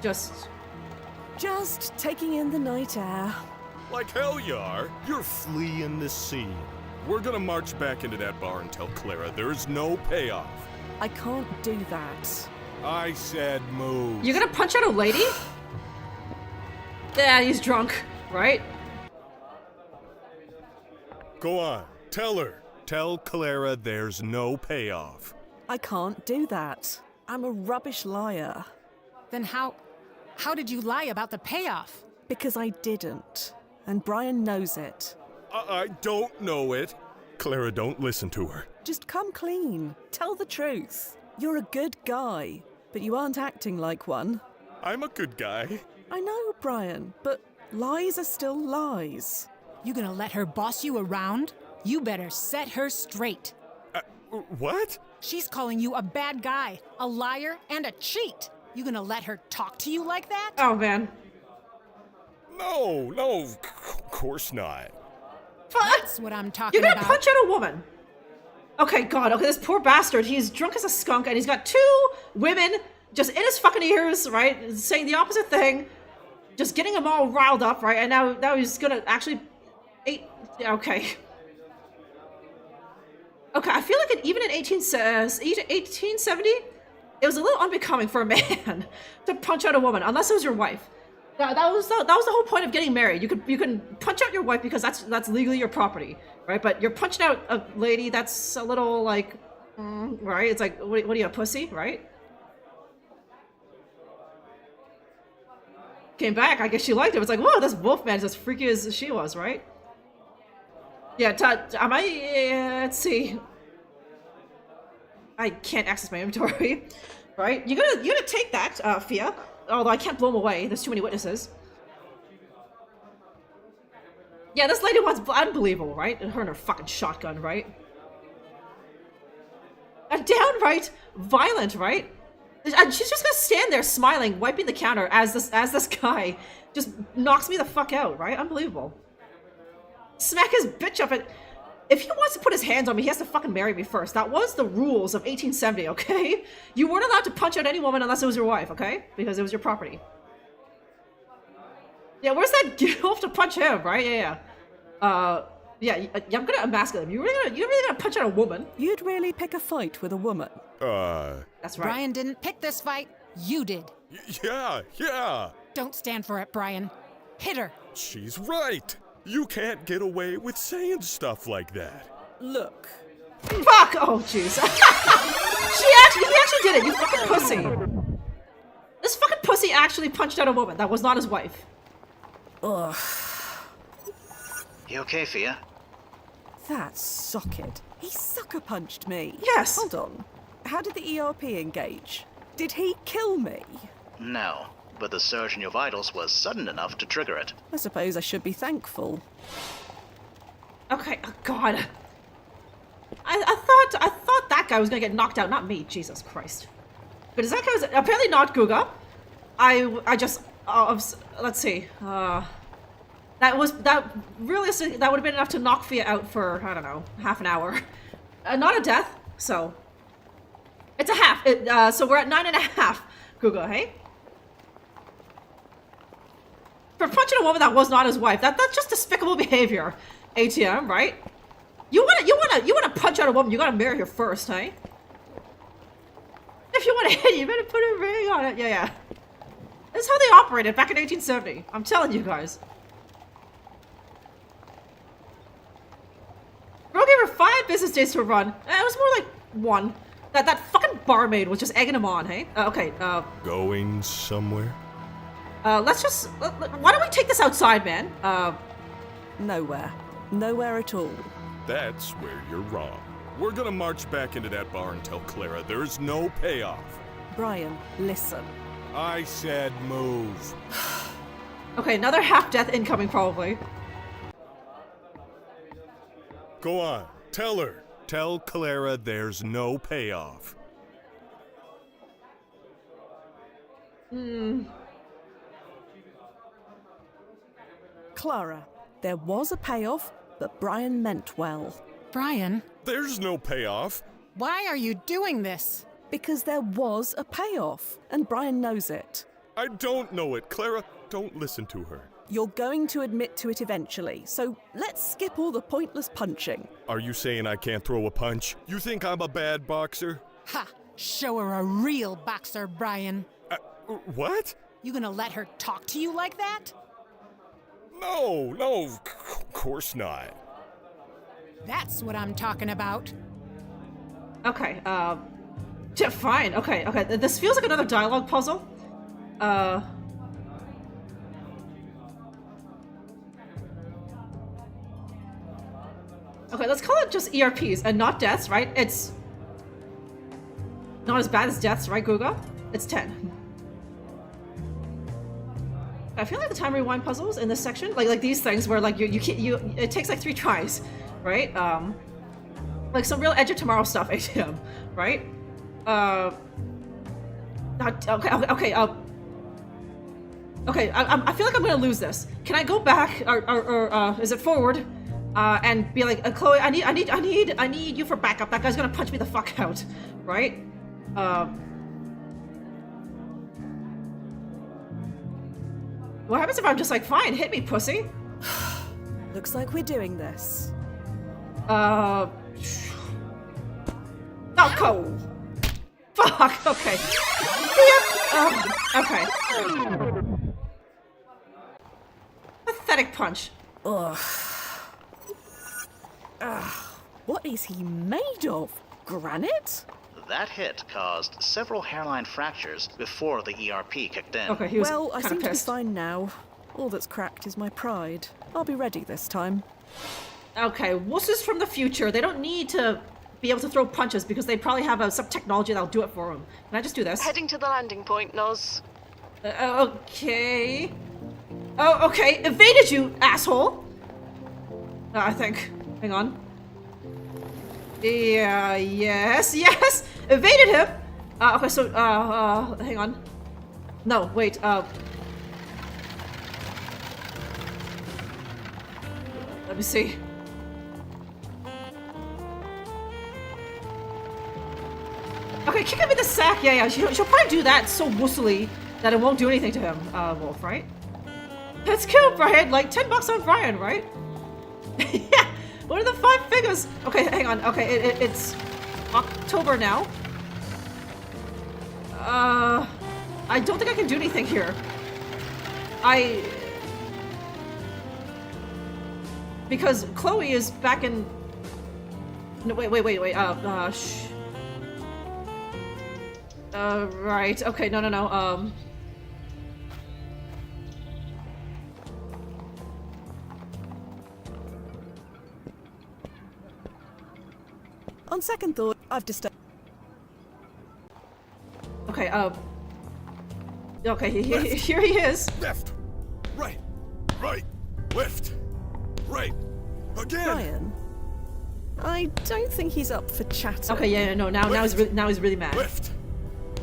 Just taking in the night air. Like hell you are. You're fleeing the scene. We're gonna march back into that bar and tell Clara there's no payoff. I can't do that. I said move. You're gonna punch out a lady? Yeah, he's drunk, right? Go on, tell her. Tell Clara there's no payoff. I can't do that. I'm a rubbish liar. Then how did you lie about the payoff? Because I didn't. And Brian knows it. I don't know it. Clara, don't listen to her. Just come clean. Tell the truth. You're a good guy, but you aren't acting like one. I'm a good guy. I know, Brian, but lies are still lies. You gonna let her boss you around? You better set her straight. What? She's calling you a bad guy, a liar, and a cheat. You gonna let her talk to you like that? Oh, man. No, of course not. That's what I'm talking You're about. gonna punch out a woman. Okay, God, okay, this poor bastard, he's drunk as a skunk, and he's got two women just in his fucking ears, right, saying the opposite thing, just getting him all riled up, right, and now he's gonna actually... Okay. Okay, I feel like even in 1870, it was a little unbecoming for a man to punch out a woman, unless it was your wife. That was the whole point of getting married. You can punch out your wife because that's legally your property, right? But you're punching out a lady, that's a little like, Right? It's like, what are you, a pussy, right? Came back, I guess she liked it. It was like, whoa, this Wolfman's as freaky as she was, right? Yeah, am I, let's see. I can't access my inventory, right? You're gonna take that, Fia. Although I can't blow them away, there's too many witnesses. Yeah, this lady was unbelievable, right? Her and her fucking shotgun, right? And downright violent, right? And she's just gonna stand there smiling, wiping the counter as this guy just knocks me the fuck out, right? Unbelievable. Smack his bitch up and if he wants to put his hands on me, he has to fucking marry me first. That was the rules of 1870, okay? You weren't allowed to punch out any woman unless it was your wife, okay? Because it was your property. Yeah, where's that guilt to punch him, right? Yeah. Yeah, I'm gonna emasculate him. You're really gonna punch out a woman? You'd really pick a fight with a woman? That's right. Brian didn't pick this fight. You did. Yeah. Don't stand for it, Brian. Hit her. She's right. You can't get away with saying stuff like that. Look. Fuck! Oh, jeez. He actually did it, you fucking pussy. This fucking pussy actually punched out a woman that was not his wife. Ugh. You okay, Fia? That socket. He sucker punched me. Yes. Hold on. How did the ERP engage? Did he kill me? No, but the surge in your vitals was sudden enough to trigger it. I suppose I should be thankful. Okay, oh god. I thought that guy was gonna get knocked out, not me. Jesus Christ. But that guy was apparently not Guga. I just let's see. That realistically that would have been enough to knock Fia out for I don't know half an hour. Not a death, so it's a half. So we're at 9.5. Guga, hey. For punching a woman that was not his wife, that's just despicable behavior. ATM, right? You wanna punch out a woman, you gotta marry her first, hey? If you wanna hit, you better put a ring on it. Yeah. That's how they operated back in 1870. I'm telling you guys. Bro gave her 5 business days to run. It was more like 1. That fucking barmaid was just egging him on, hey? Okay, Going somewhere? let's just... why don't we take this outside, man? Nowhere. Nowhere at all. That's where you're wrong. We're gonna march back into that bar and tell Clara there's no payoff. Brian, listen. I said move. Okay, another half-death incoming, probably. Go on, tell her. Tell Clara there's no payoff. Clara, there was a payoff, but Brian meant well. Brian, There's no payoff. why are you doing this? Because there was a payoff, and Brian knows it. I don't know it, Clara. Don't listen to her. You're going to admit to it eventually, so let's skip all the pointless punching. Are you saying I can't throw a punch? You think I'm a bad boxer? Ha! Show her a real boxer, Brian. What? You gonna let her talk to you like that? No, of course not. That's what I'm talking about. Okay, yeah, fine. Okay. This feels like another dialogue puzzle. Okay, let's call it just ERPs and not deaths, right? It's not as bad as deaths, right, Guga? It's 10. I feel like the time rewind puzzles in this section, like these things where like it takes like 3 tries, right? Like some real Edge of Tomorrow stuff, ATM, right? Okay, I feel like I'm gonna lose this. Can I go back, or is it forward? And be like, Chloe, I need you for backup. That guy's gonna punch me the fuck out, right? What happens if I'm just like, fine, hit me, pussy? Looks like we're doing this. Oh, cool. Fuck, okay. Okay. Pathetic punch. Ugh. What is he made of? Granite? That hit caused several hairline fractures before the ERP kicked in. Okay, he was Well, I kinda seem to be pissed. fine now. All that's cracked is my pride. I'll be ready this time. Okay, wusses from the future. They don't need to be able to throw punches because they probably have some technology that'll do it for them. Can I just do this? Heading to the landing point, Noz. Okay. Oh, okay. Evaded you, asshole. I think. Hang on. Yeah, yes. Evaded him. Okay, so, hang on. No, wait, let me see. Okay, kick him in the sack. Yeah, she'll probably do that so wussily that it won't do anything to him, Wolf, right? Let's kill Brian, like $10 on Brian, right? Yeah, what are the 5 figures? Okay, hang on. Okay, it's October now. I don't think I can do anything here. Because Chloe is back in... No, wait, right, okay, no, On second thought, I've disturbed. Okay, okay, here he is. Left, right, left, right, again. Brian, I don't think he's up for chatting. Okay, yeah, no, now he's really mad. Left,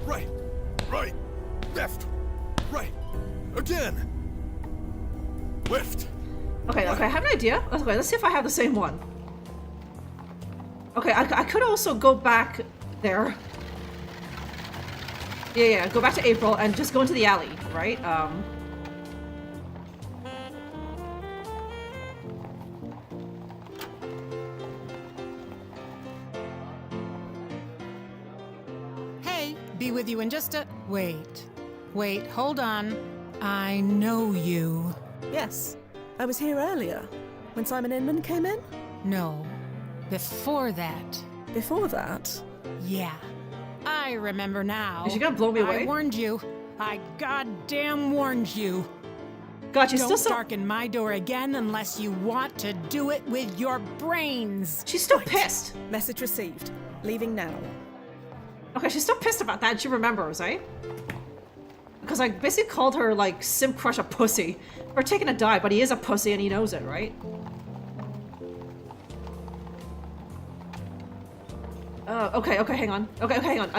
right, left, right, again. Left. Okay, I have an idea. Okay, let's see if I have the same one. Okay, I could also go back there. Yeah, go back to April and just go into the alley, right? Hey, be with you in just a... Wait, hold on. I know you. Yes, I was here earlier, when Simon Inman came in. No, before that. Before that? Yeah, I remember now. Is she gonna blow me away? I warned you. I goddamn warned you. God, she's Don't still darken my door again unless you want to do it with your brains. She's still pissed. Message received. Leaving now. Okay, she's still pissed about that. She remembers, right? Because I basically called her, like, Simp Crush a pussy. For taking a dive, but he is a pussy and he knows it, right? Okay, hang on. Okay, hang on.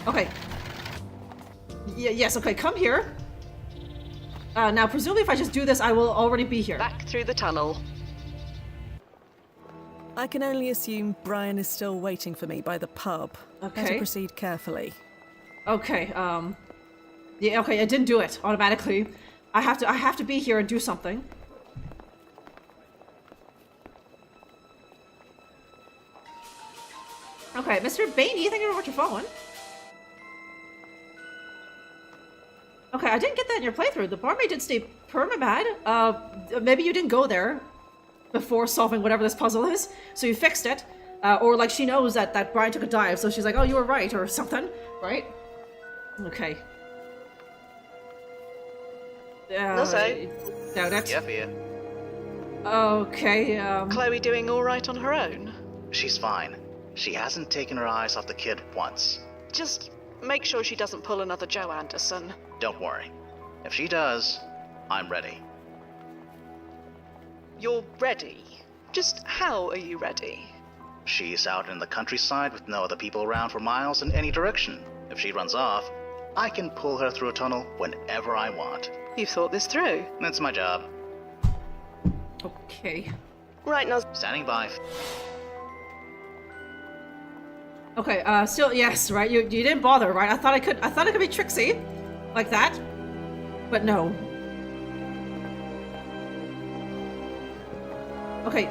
Okay. Yes, okay, come here. Now, presumably if I just do this, I will already be here. Back through the tunnel. I can only assume Brian is still waiting for me by the pub. Okay. Better proceed carefully. Okay, yeah, okay, I didn't do it automatically. I have to be here and do something. Okay, Mr. Bainey, thank you for your phone. Okay, I didn't get that in your playthrough. The barmaid did stay permabad. Maybe you didn't go there before solving whatever this puzzle is, so you fixed it. Or like she knows that Brian took a dive, so she's like, oh, you were right, or something, right? Okay. Doubt it. Yep, yeah. Okay, Chloe doing all right on her own? She's fine. She hasn't taken her eyes off the kid once. Just make sure she doesn't pull another Joe Anderson. Don't worry. If she does, I'm ready. You're ready? Just how are you ready? She's out in the countryside with no other people around for miles in any direction. If she runs off, I can pull her through a tunnel whenever I want. You've thought this through. That's my job. Okay. Right now. Standing by. Okay, still, yes, right? You didn't bother, right? I thought I could be tricksy. Like that. But no. Okay,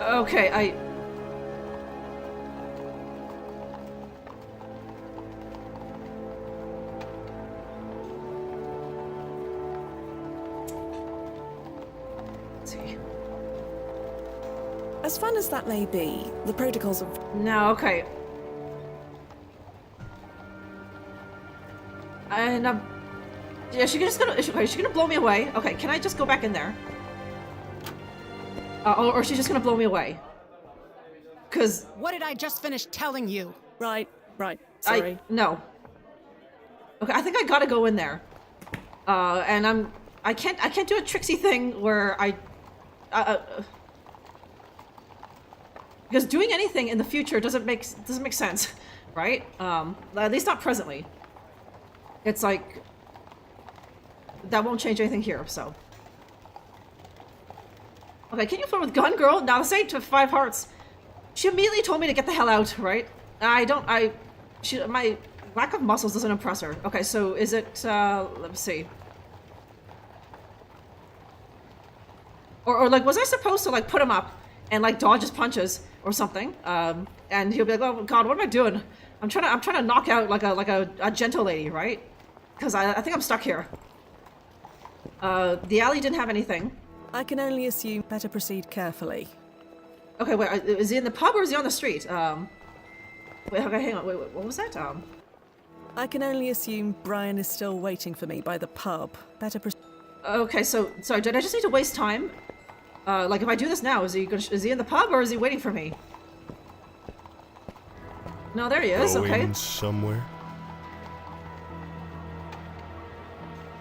okay, let's see. As fun as that may be, the protocols of... No, okay. And, yeah, she's gonna blow me away. Okay, can I just go back in there? Or she's just gonna blow me away? Cause... What did I just finish telling you? Right, sorry. No. Okay, I think I gotta go in there. And I can't do a tricksy thing where because doing anything in the future doesn't make sense, right? At least not presently. It's like that won't change anything here, so. Okay, can you flirt with gun girl? Now this ain't to 5 hearts. She immediately told me to get the hell out, right? My lack of muscles doesn't impress her. Okay, so is it, let's see. Or like, was I supposed to like put him up and like dodge his punches or something? And he'll be like, oh God, what am I doing? I'm trying to knock out like a gentle lady, right? Because I think I'm stuck here. The alley didn't have anything. I can only assume better proceed carefully. Okay, wait, is he in the pub or is he on the street? Wait, okay, hang on, wait, what was that? I can only assume Brian is still waiting for me by the pub. Better proceed. Okay, so, sorry, did I just need to waste time? Like if I do this now, is he in the pub or is he waiting for me? No, there he is, okay. Going somewhere?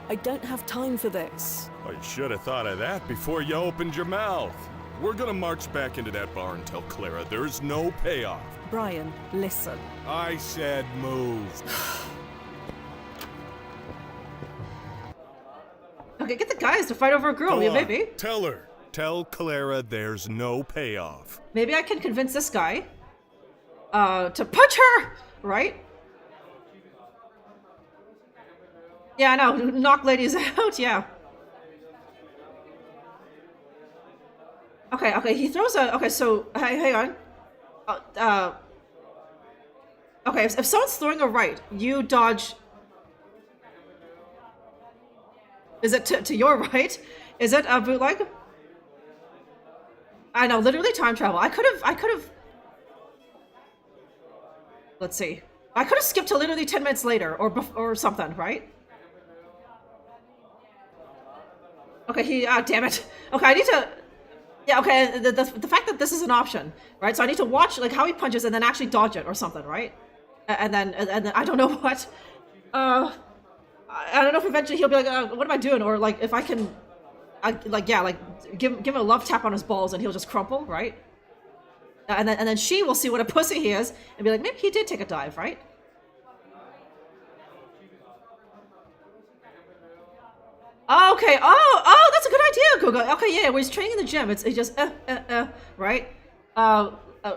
I don't have time for this. Oh, you should have thought of that before you opened your mouth. We're gonna march back into that bar and tell Clara there's no payoff. Brian, listen. I said move. Okay, get the guys to fight over a girl, yeah, maybe. Tell her. Tell Clara there's no payoff. Maybe I can convince this guy to punch her, right? Yeah, I know, knock ladies out, yeah. Okay, he throws a, okay, so, hang on. Okay, if someone's throwing a right, you dodge. Is it to your right? Is it a bootleg? I know, literally time travel. I could have. Let's see. I could have skipped to literally 10 minutes later, or something, right? Okay, damn it. Okay, I need to. Yeah, okay. The fact that this is an option, right? So I need to watch like how he punches and then actually dodge it or something, right? And then I don't know what. I don't know if eventually he'll be like, what am I doing? Or like if I can, give him a love tap on his balls and he'll just crumple, right? And then she will see what a pussy he is and be like, maybe he did take a dive, right? Okay. Oh, that's a good idea, Google. Okay, yeah, when he's training in the gym, it's just right.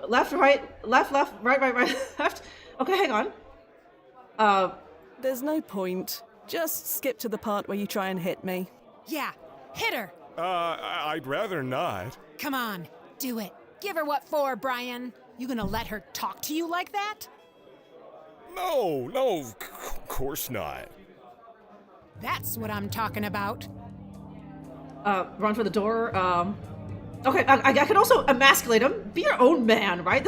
Left, right, left, right, left. Okay, hang on. There's no point. Just skip to the part where you try and hit me. Yeah, hit her. I'd rather not. Come on, do it. Give her what for, Brian. You gonna let her talk to you like that? No, of course not. That's what I'm talking about. Run for the door. Okay, I can also emasculate him. Be your own man, right?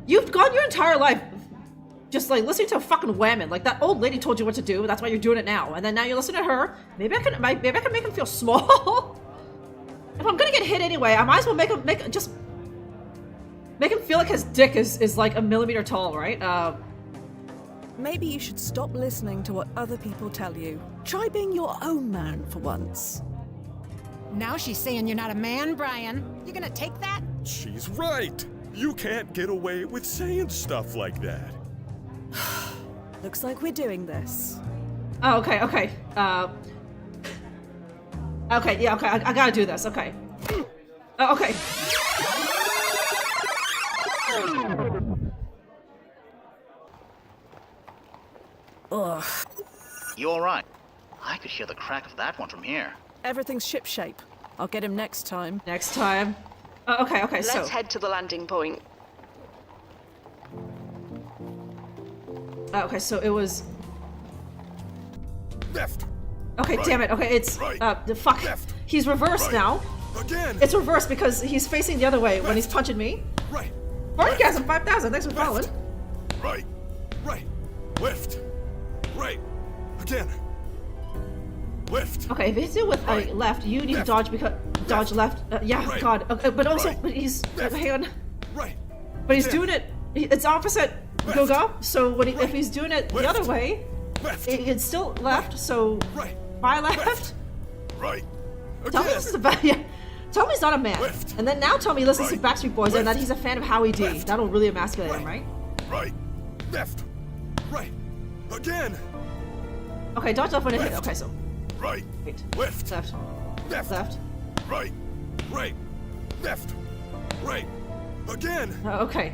You've gone your entire life just like listening to a fucking whammon. Like that old lady told you what to do. That's why you're doing it now. And then now you listen to her. Maybe I can make him feel small. If I'm gonna get hit anyway, I might as well make him feel like his dick is like a millimeter tall, right? Maybe you should stop listening to what other people tell you. Try being your own man for once. Now she's saying you're not a man, Brian. You gonna take that? She's right. You can't get away with saying stuff like that. Looks like we're doing this. Oh, okay. Okay, yeah, okay, I gotta do this, okay. Okay. Ugh. You alright? I could hear the crack of that one from here. Everything's shipshape. I'll get him next time. Next time. Okay, so... Let's head to the landing point. Okay, so it was... Left. Okay, right, damn it. Okay, it's... right, fuck. left, He's reversed right, now. Again. It's reversed because he's facing the other way when he's punching me. Right. Orgasm 5,000. Thanks for following. Right. Right. Left. Right. Again. Left. Okay, if he's doing with left, you need to dodge because dodge left. Yeah, Right. God. Okay, but also, Right. but he's hang on. Right. But he's Again. doing it. It's opposite. Left. Go. So what if he's doing it the Left. other way, Left. it's still left. So Right. my left. Right. Tell me Again. this is about. Yeah. Tell me he's not a man. Left. And then now tell me he listens Right. to Backstreet Boys and that Left. he's a fan of Howie D. Left. That'll really emasculate him, right? Right. Left. Right. Again. Okay, dodge left when it hit. Left. Okay, so Right. wait. Left. Left. Left. Left. Right. Right. Left. Right. Again. Okay.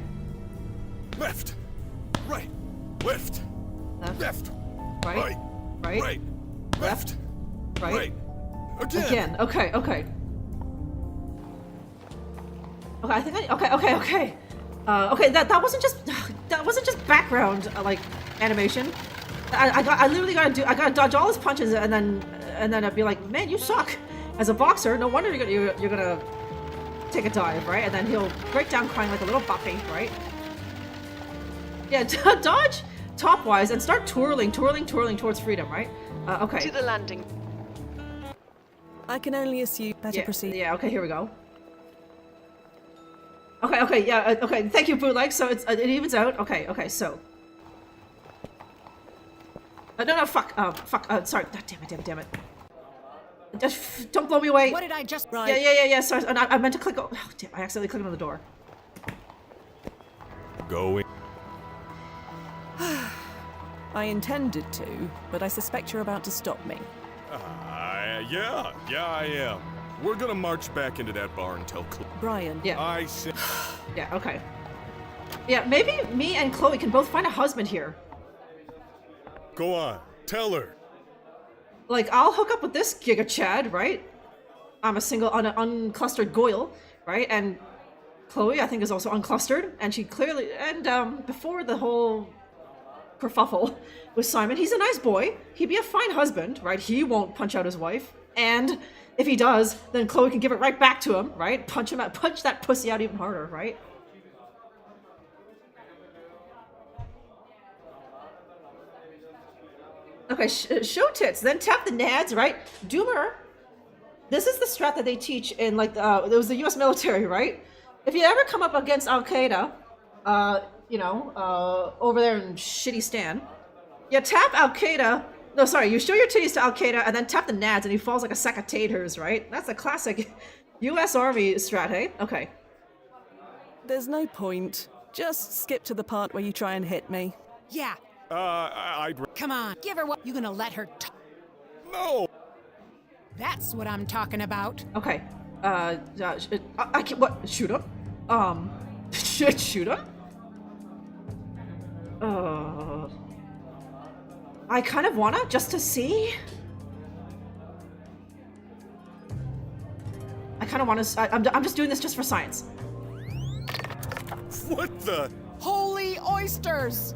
Left. Right. Left. Left. Left. Right. Right. Right. Right. Left. Right. Right. Again. Again. Okay. Okay. Okay. I think I. Okay. Okay. That wasn't just background like animation. I literally gotta dodge all his punches and then I'd be like, man, you suck as a boxer. No wonder you're gonna take a dive, right? And then he'll break down crying like a little puppy, right? Yeah, dodge topwise and start twirling towards freedom, right? Okay. To the landing. I can only assume better proceed. Yeah, okay, here we go. Okay, yeah, okay, thank you, Bootleg. So it evens out. Okay, so. No, fuck, sorry. Damn it. Just don't blow me away. What did I just... Right. Yeah, sorry, I meant to click, oh, damn, I accidentally clicked on the door. Going. I intended to, but I suspect you're about to stop me. Yeah, I am. We're gonna march back into that bar and tell Brian. Yeah. I said. Yeah, okay. Yeah, maybe me and Chloe can both find a husband here. Go on, tell her. Like, I'll hook up with this Giga Chad, right? I'm a single, unclustered Goyle, right? And Chloe, I think, is also unclustered, and she clearly, and before the whole kerfuffle with Simon, he's a nice boy. He'd be a fine husband, right? He won't punch out his wife, and if he does, then Chloe can give it right back to him, right? Punch that pussy out even harder, right? Okay, show tits, then tap the nads, right? Doomer. This is the strat that they teach in, like, there was the US military, right? If you ever come up against Al Qaeda, over there in shitty Stan, you tap Al Qaeda. No, sorry, you show your titties to Al Qaeda and then tap the nads and he falls like a sack of taters, right? That's a classic US Army strat, hey? Okay. There's no point. Just skip to the part where you try and hit me. Yeah. I'd. Come on, give her what... You gonna let her... No! That's what I'm talking about. Okay. I can't... What? Shoot him? Shoot him? I kind of wanna, just to see. I kind of wanna... I'm just doing this just for science. What the? Holy oysters!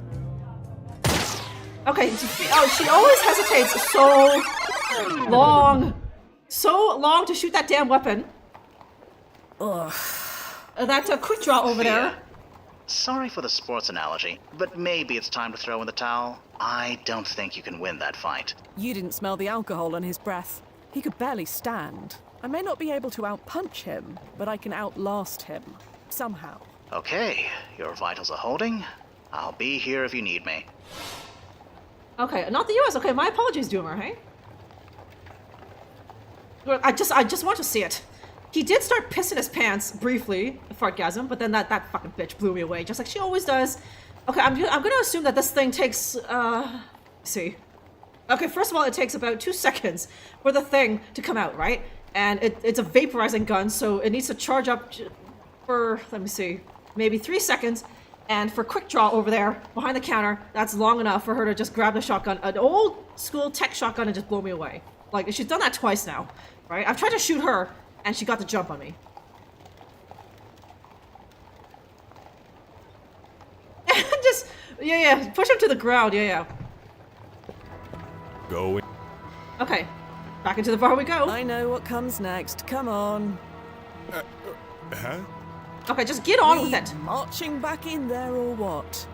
Okay, she always hesitates so long to shoot that damn weapon. Ugh. That's a quick draw over there. Sorry for the sports analogy, but maybe it's time to throw in the towel. I don't think you can win that fight. You didn't smell the alcohol on his breath. He could barely stand. I may not be able to outpunch him, but I can outlast him. Somehow. Okay, your vitals are holding. I'll be here if you need me. Okay, not the US. Okay, my apologies, Doomer, hey? I just want to see it. He did start pissing his pants briefly, fartgasm, but then that fucking bitch blew me away, just like she always does. Okay, I'm gonna assume that this thing takes, see. Okay, first of all, it takes about 2 seconds for the thing to come out, right? And it's a vaporizing gun, so it needs to charge up for, let me see, maybe 3 seconds. And for quick draw over there, behind the counter, that's long enough for her to just grab the shotgun, an old school tech shotgun, and just blow me away. Like, she's done that twice now, right? I've tried to shoot her, and she got the jump on me. And just, yeah, push him to the ground, yeah. Going. Okay, back into the bar we go. I know what comes next. Come on. Huh? Okay, just get on with it. Marching back in there or what?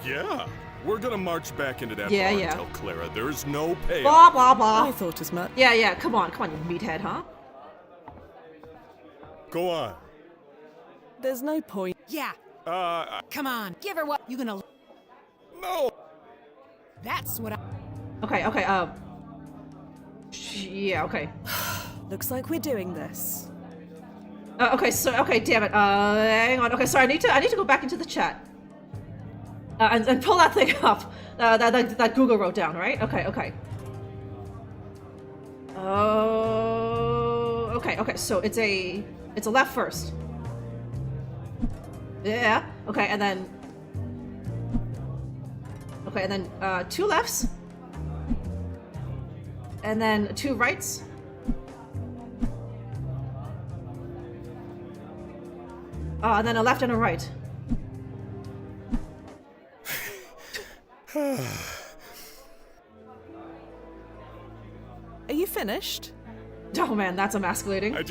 Yeah. We're gonna march back into that Yeah, bar yeah. and tell Clara there's no payoff. Blah, blah, blah. I thought as much. Yeah, yeah, come on, you meathead, huh? Go on. There's no point. Yeah. Come on, give her what you gonna. No. That's what I. Okay, yeah, okay. Looks like we're doing this. Okay, damn it. Hang on. Okay, sorry, I need to go back into the chat. And pull that thing up. That Google wrote down, right? Okay. Oh, okay, so it's a left first. Yeah, okay, and then two lefts. And then two rights. And then a left and a right. Are you finished? Oh man, that's emasculating. I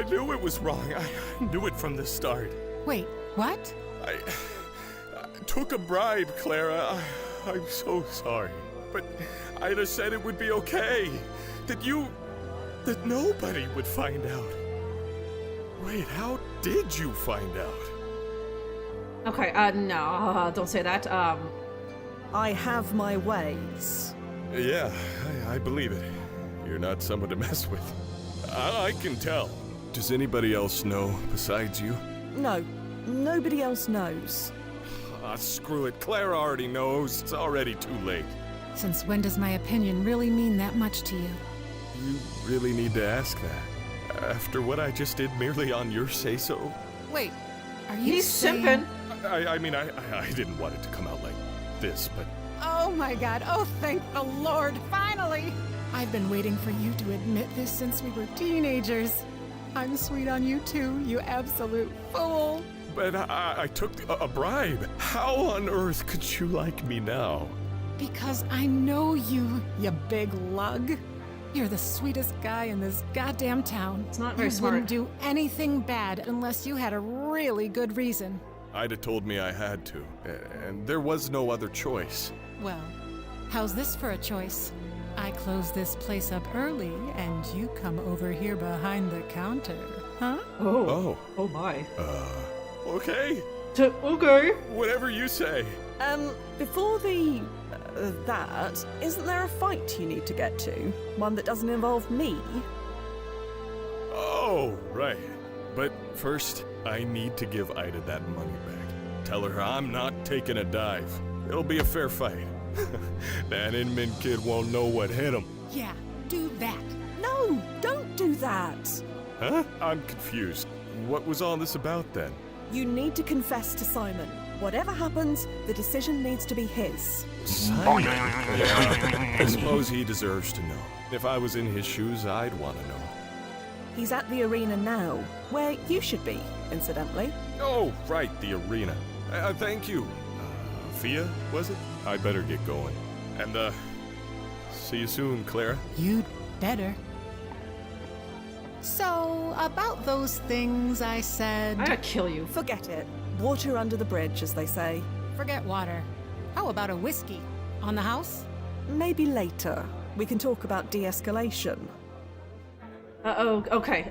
knew it was wrong. I knew it from the start. Wait, what? I took a bribe, Clara. I'm so sorry. But Ida said it would be okay. That nobody would find out. Wait, how did you find out? Okay, no, don't say that. I have my ways. Yeah, I believe it. You're not someone to mess with. I can tell. Does anybody else know besides you? No, nobody else knows. Screw it. Clara already knows. It's already too late. Since when does my opinion really mean that much to you? You really need to ask that. After what I just did merely on your say-so? Wait, are you He's saying... simping. I mean, I didn't want it to come out like this, but... Oh my god, oh thank the Lord, finally! I've been waiting for you to admit this since we were teenagers. I'm sweet on you too, you absolute fool. But I took a bribe. How on earth could you like me now? Because I know you, you big lug. You're the sweetest guy in this goddamn town. It's not very you smart. wouldn't do anything bad unless you had a really good reason. Ida told me I had to, and there was no other choice. Well, how's this for a choice? I close this place up early, and you come over here behind the counter, huh? Oh my. Okay. Okay. Whatever you say. Before that, isn't there a fight you need to get to? One that doesn't involve me? Oh, right. But first, I need to give Ida that money back. Tell her I'm not taking a dive. It'll be a fair fight. That Inman kid won't know what hit him. Yeah, do that. No, don't do that. Huh? I'm confused. What was all this about then? You need to confess to Simon. Whatever happens, the decision needs to be his. Simon? Yeah, I suppose he deserves to know. If I was in his shoes, I'd want to know. He's at the arena now, where you should be, incidentally. Oh, right, the arena. Thank you. Fia, was it? I better get going. And, see you soon, Clara. You'd better. So, about those things I said... I'm gonna kill you. Forget it. Water under the bridge, as they say. Forget water. How about a whiskey? On the house? Maybe later. We can talk about de-escalation. Okay.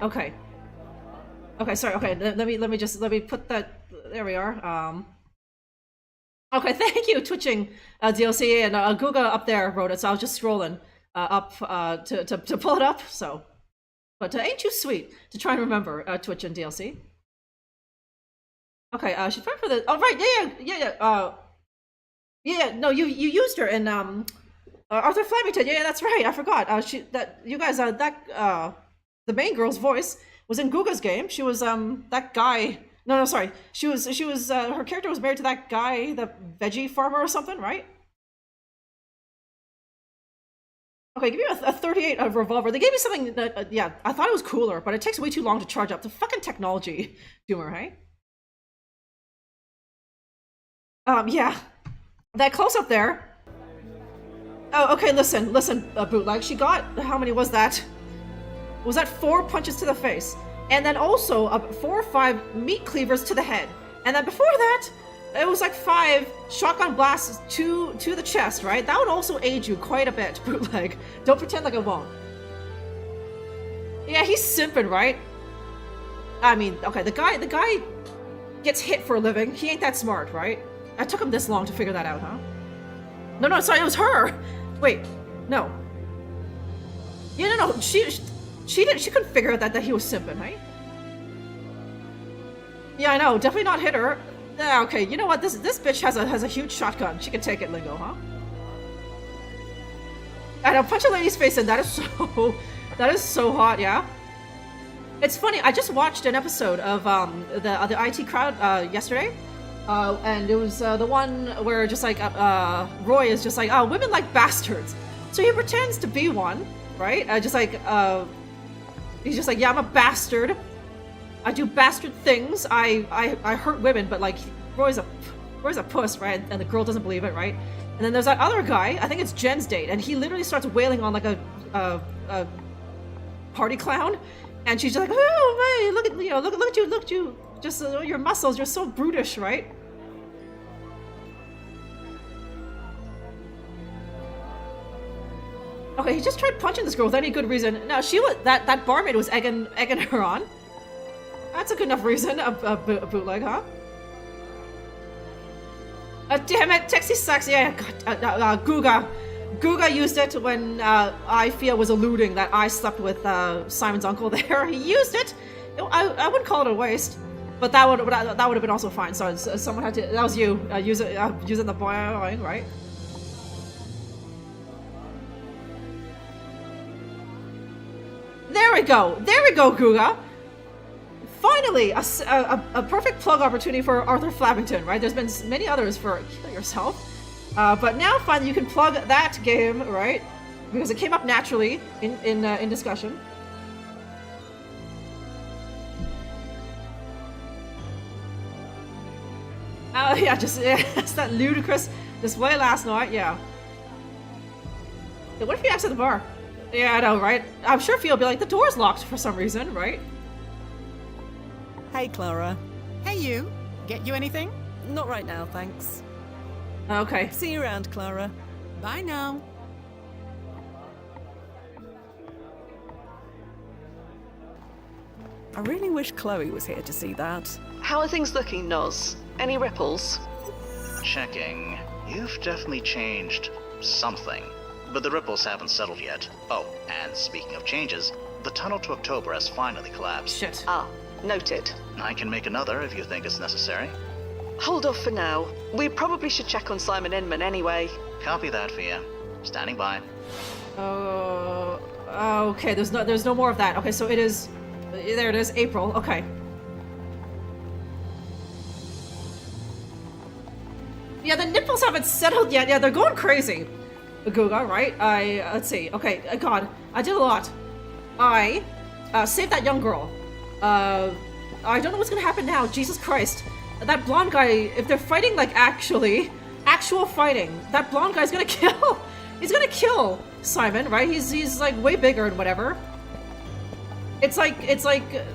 Okay, sorry, okay, let me put that, there we are, okay, thank you, Twitching, DLC, and, Guga up there wrote it, so I was just scrolling, up, to pull it up, so. But, ain't you sweet to try and remember, Twitch and DLC. Okay, she's fine for the, oh, right, yeah, no, you used her in, Arthur Flemington, yeah, that's right, I forgot, the main girl's voice was in Guga's game. She was that guy. No, sorry. She was her character was married to that guy, the veggie farmer or something, right? Okay, give me a 38 revolver. They gave me something that yeah, I thought it was cooler, but it takes way too long to charge up. The fucking technology, Doomer, hey? Yeah. That close up there. Oh, okay, listen, Bootleg. She got, how many was that? Was that 4 punches to the face? And then also 4 or 5 meat cleavers to the head. And then before that, it was like 5 shotgun blasts to the chest, right? That would also aid you quite a bit, Bootleg. Don't pretend like it won't. Yeah, he's simping, right? I mean, okay, the guy gets hit for a living. He ain't that smart, right? It took him this long to figure that out, huh? No, sorry, it was her. Wait, no. Yeah, no, she couldn't figure out that he was simping, right? Yeah, I know, definitely not hit her. Okay, you know what? This bitch has a huge shotgun. She can take it, Lingo, huh? I know, punch a lady's face in. That is so hot, yeah. It's funny. I just watched an episode of the IT Crowd yesterday, and it was the one where just like Roy is just like, oh, women like bastards. So he pretends to be one, right? Just like he's just like, yeah, I'm a bastard. I do bastard things. I hurt women, but like Roy's a puss, right? And the girl doesn't believe it, right? And then there's that other guy. I think it's Jen's date, and he literally starts wailing on like a party clown, and she's just like, oh man, look at you, just your muscles, you're so brutish, right? Okay, he just tried punching this girl without any good reason. No, she was that barmaid was egging her on. That's a good enough reason, a bootleg, huh? Damn it, Texie sucks. Yeah, God, Guga used it when I feel was alluding that I slept with Simon's uncle there. He used it. I wouldn't call it a waste, but that would have been also fine. So someone had to. That was you using the boing, right? There we go, Guga. Finally, a perfect plug opportunity for Arthur Flabbington, right? There's been many others for Kill Yourself. But now finally you can plug that game, right? Because it came up naturally in discussion. Yeah, it's that ludicrous display last night, yeah. What if he acts at the bar? Yeah, I know, right? I'm sure Fio will be like, the door's locked for some reason, right? Hey, Clara. Hey, you. Get you anything? Not right now, thanks. Okay. See you around, Clara. Bye now. I really wish Chloe was here to see that. How are things looking, Noz? Any ripples? Checking. You've definitely changed something, but the ripples haven't settled yet. Oh, and speaking of changes, the tunnel to October has finally collapsed. Shit. Ah, noted. I can make another if you think it's necessary. Hold off for now. We probably should check on Simon Inman anyway. Copy that, Fia. Standing by. Okay, there's no more of that. Okay, so it is, there it is, April, okay. Yeah, the nipples haven't settled yet. Yeah, they're going crazy. Guga, right? Let's see. Okay, God, I did a lot. I saved that young girl. I don't know what's gonna happen now. Jesus Christ. That blonde guy, if they're fighting like actual fighting, that blonde guy's gonna kill. He's gonna kill Simon, right? He's like way bigger and whatever. It's like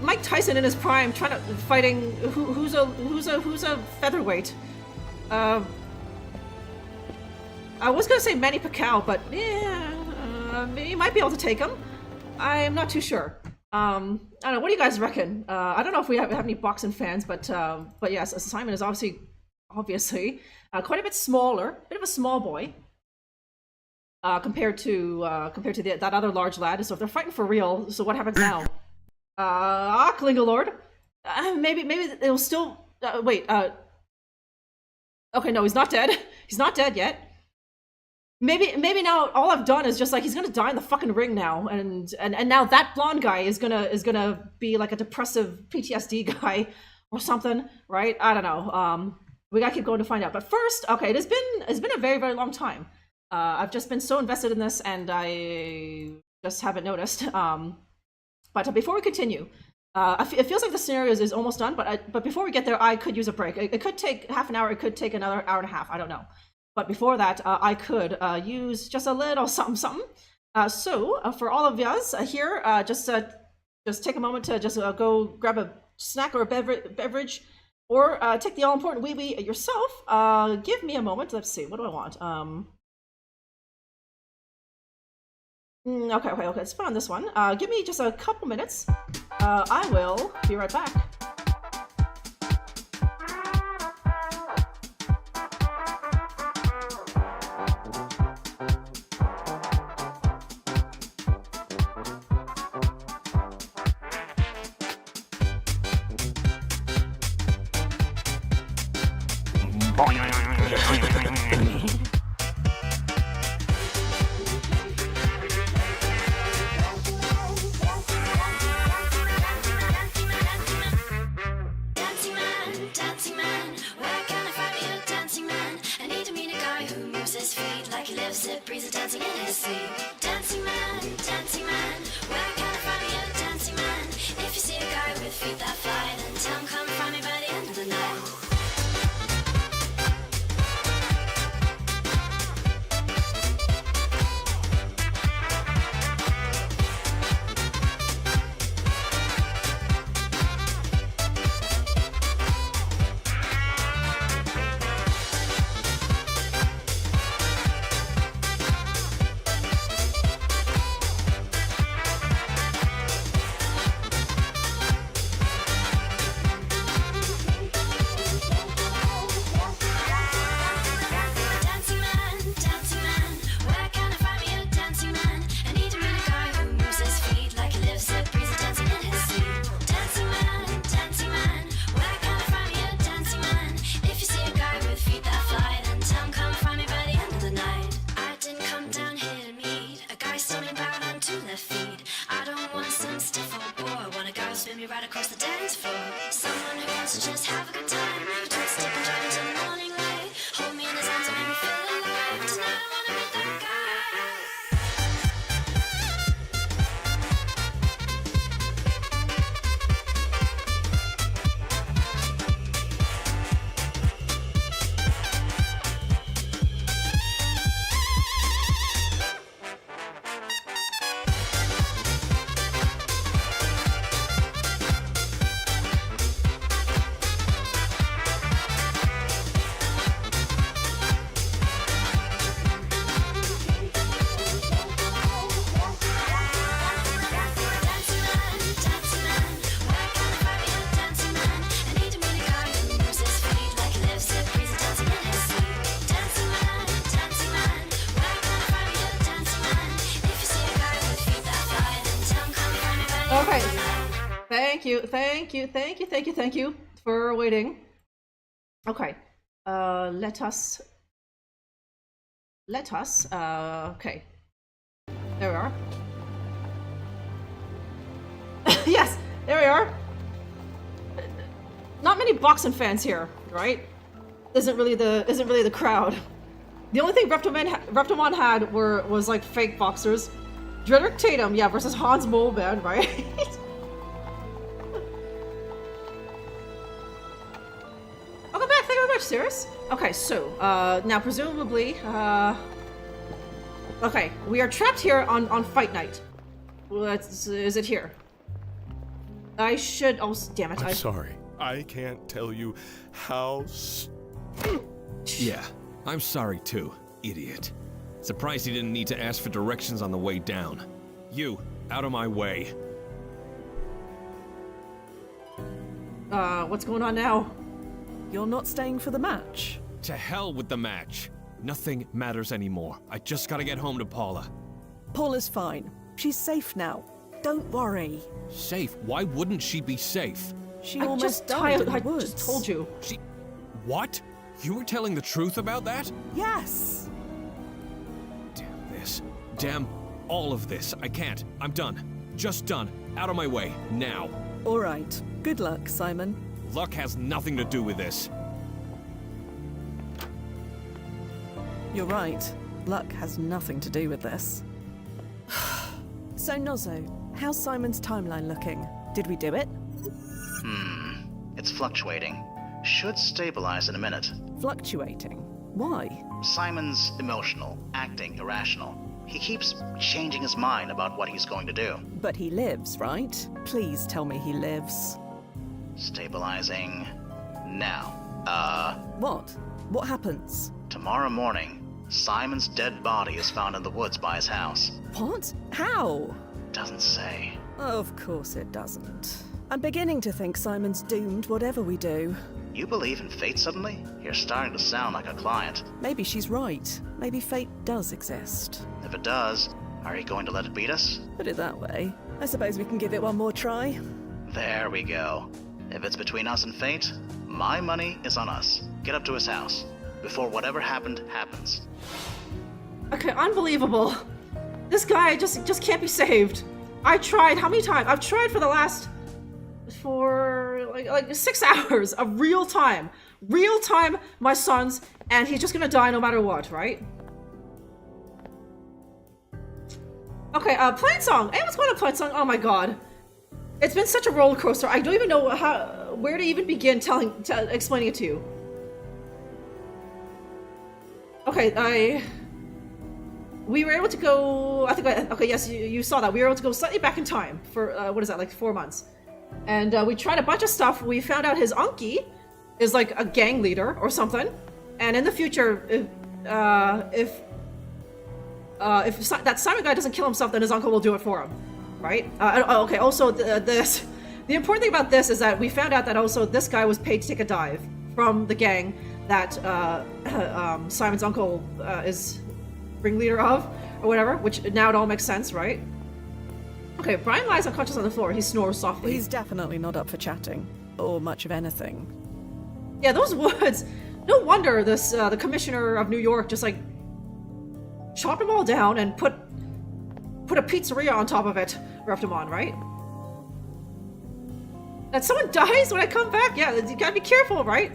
Mike Tyson in his prime trying to fighting who's a featherweight. I was gonna say Manny Pacquiao, but yeah, he might be able to take him. I'm not too sure. I don't know. What do you guys reckon? I don't know if we have any boxing fans, but yes, Simon is obviously quite a bit smaller, bit of a small boy compared to that other large lad. So if they're fighting for real, so what happens now? Klingalord. Maybe it'll still wait. Okay, no, he's not dead. He's not dead yet. Maybe now all I've done is just like he's gonna die in the fucking ring now, and now that blonde guy is gonna be like a depressive PTSD guy or something, right? I don't know. We gotta keep going to find out. But first, okay, it's been a very, very long time. I've just been so invested in this, and I just haven't noticed. But before we continue, it feels like the scenario is almost done. But before we get there, I could use a break. It could take half an hour. It could take another hour and a half. I don't know. But before that, I could use just a little something something. So for all of us here, just take a moment to just go grab a snack or a beverage, or take the all-important wee-wee yourself. Give me a moment. Let's see. What do I want? Okay. Let's put on this one. Give me just a couple minutes. I will be right back. Okay. Thank you for waiting. Okay. Let us, okay. There we are. Yes, there we are. Not many boxing fans here, right? Isn't really the crowd. The only thing Reptomon had was like fake boxers. Dredrick Tatum, yeah, versus Hans Molband, right? Welcome back, thank you very much, Cirrus. Okay, so, now presumably, okay, we are trapped here on Fight Night. Is it here? I should, oh, damn it. I'm sorry. I can't tell you how Yeah, I'm sorry too, idiot. Surprised he didn't need to ask for directions on the way down. You, out of my way. What's going on now? You're not staying for the match? To hell with the match. Nothing matters anymore. I just gotta get home to Paula. Paula's fine. She's safe now. Don't worry. Safe? Why wouldn't she be safe? She almost died in the woods. I just told you. She... What? You were telling the truth about that? Yes. Damn this. Damn all of this. I can't. I'm done. Just done. Out of my way. Now. All right. Good luck, Simon. Luck has nothing to do with this. You're right. Luck has nothing to do with this. So, Nozzo, how's Simon's timeline looking? Did we do it? It's fluctuating. Should stabilize in a minute. Fluctuating? Why? Simon's emotional, acting irrational. He keeps changing his mind about what he's going to do. But he lives, right? Please tell me he lives. Stabilizing. Now. What? What happens? Tomorrow morning, Simon's dead body is found in the woods by his house. What? How? Doesn't say. Of course it doesn't. I'm beginning to think Simon's doomed whatever we do. You believe in fate suddenly? You're starting to sound like a client. Maybe she's right. Maybe fate does exist. If it does, are you going to let it beat us? Put it that way. I suppose we can give it one more try. There we go. If it's between us and fate, my money is on us. Get up to his house before whatever happened happens. Okay, unbelievable. This guy just can't be saved. I tried, how many times? I've tried for the last... for like 6 hours of real time, my son's, and he's just gonna die no matter what, right? Okay, Plain Song. Hey, what's going on, Plain Song? Oh my god, it's been such a roller coaster. I don't even know where to even begin explaining it to you. Okay, we were able to go. Okay, yes, you saw that. We were able to go slightly back in time for what is that, like 4 months. And we tried a bunch of stuff. We found out his unkie is like a gang leader or something. And in the future, if that Simon guy doesn't kill himself, then his uncle will do it for him, right? Okay. Also, the important thing about this is that we found out that also this guy was paid to take a dive from the gang that Simon's uncle is ringleader of, or whatever. Which now it all makes sense, right? Okay, Brian lies unconscious on the floor. He snores softly. He's definitely not up for chatting, or much of anything. Yeah, those woods. No wonder this the commissioner of New York just like chopped them all down and put a pizzeria on top of it. Roughed them on, right? That someone dies when I come back. Yeah, you gotta be careful, right?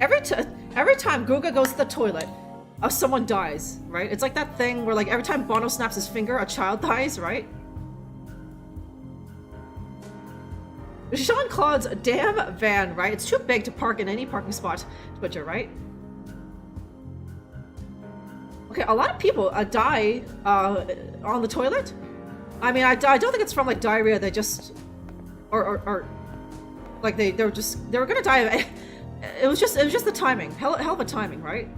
Every time Guga goes to the toilet, someone dies, right? It's like that thing where like every time Bono snaps his finger, a child dies, right? Jean-Claude's damn van, right? It's too big to park in any parking spot, Twitcher, right? Okay, a lot of people die on the toilet. I mean, I don't think it's from like diarrhea. They just, or like they were gonna die. It was just the timing. Hell of a timing, right?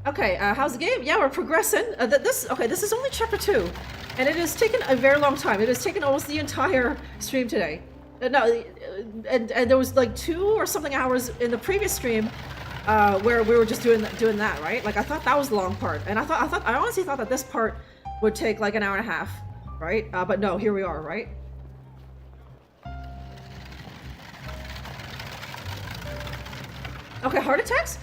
Okay, how's the game? Yeah, we're progressing. This is only chapter 2, and it has taken a very long time. It has taken almost the entire stream today. And there was like 2 or something hours in the previous stream where we were just doing that, right? Like I thought that was the long part, and I honestly thought that this part would take like an hour and a half, right? But no, here we are, right? Okay, heart attacks?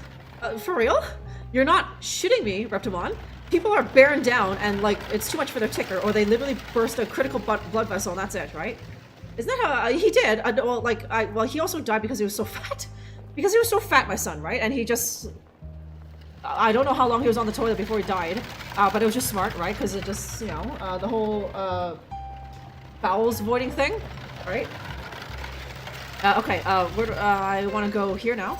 For real? You're not shitting me, Reptimon. People are bearing down and like it's too much for their ticker, or they literally burst a critical blood vessel and that's it, right? Isn't that how he did? Well, he also died because he was so fat. Because he was so fat, my son, right? And he just, I don't know how long he was on the toilet before he died, but it was just smart, right? Because it just, you know, the whole bowels voiding thing, right? Okay, where do I want to go here now?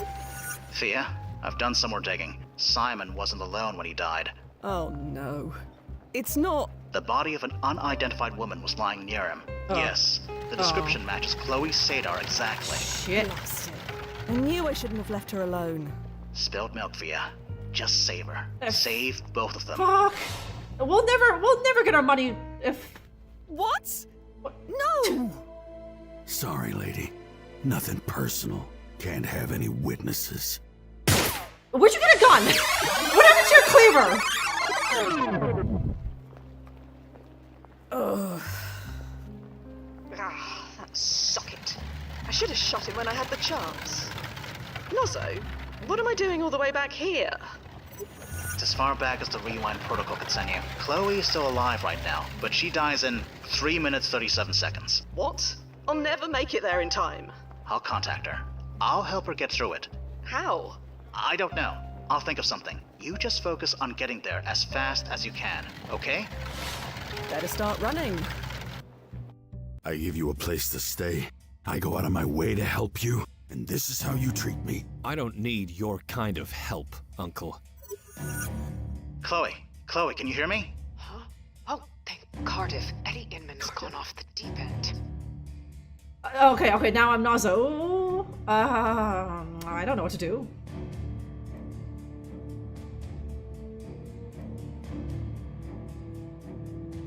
Thea, I've done some more digging. Simon wasn't alone when he died. Oh no. It's not... The body of an unidentified woman was lying near him. Yes, the description matches Chloe Sadar exactly. Shit. I knew I shouldn't have left her alone. Spilled milk, Thea. Just save her. Save both of them. Fuck. We'll never get our money if... What? No! Sorry, lady. Nothing personal. Can't have any witnesses. Where'd you get a gun? What happened to your cleaver? Ugh. Ah, that socket. I should have shot him when I had the chance. And also, what am I doing all the way back here? It's as far back as the rewind protocol could send you. Chloe is still alive right now, but she dies in 3 minutes 37 seconds. What? I'll never make it there in time. I'll contact her. I'll help her get through it. How? I don't know. I'll think of something. You just focus on getting there as fast as you can, okay? Better start running. I give you a place to stay, I go out of my way to help you, and this is how you treat me. I don't need your kind of help, Uncle. Chloe, can you hear me? Huh? Oh, thank Cardiff. Eddie Inman's gone off the deep end. Okay, now I'm Nazo. I don't know what to do.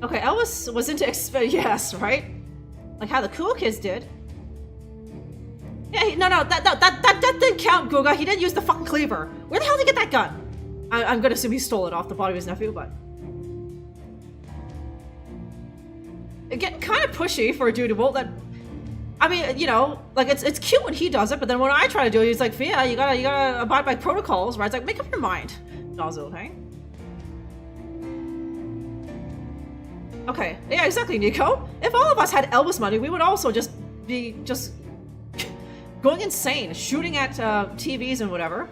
Okay, Elvis was into yes, right? Like how the cool kids did. Yeah, no, that didn't count, Guga. He didn't use the fucking cleaver. Where the hell did he get that gun? I'm gonna assume he stole it off the body of his nephew, but... Getting kind of pushy for a dude who won't let... I mean, you know, like, it's cute when he does it, but then when I try to do it, he's like, yeah, you gotta abide by protocols, right? It's like, make up your mind, Nozzle, hey? Okay, yeah, exactly, Nico. If all of us had Elvis money, we would also just be going insane, shooting at TVs and whatever.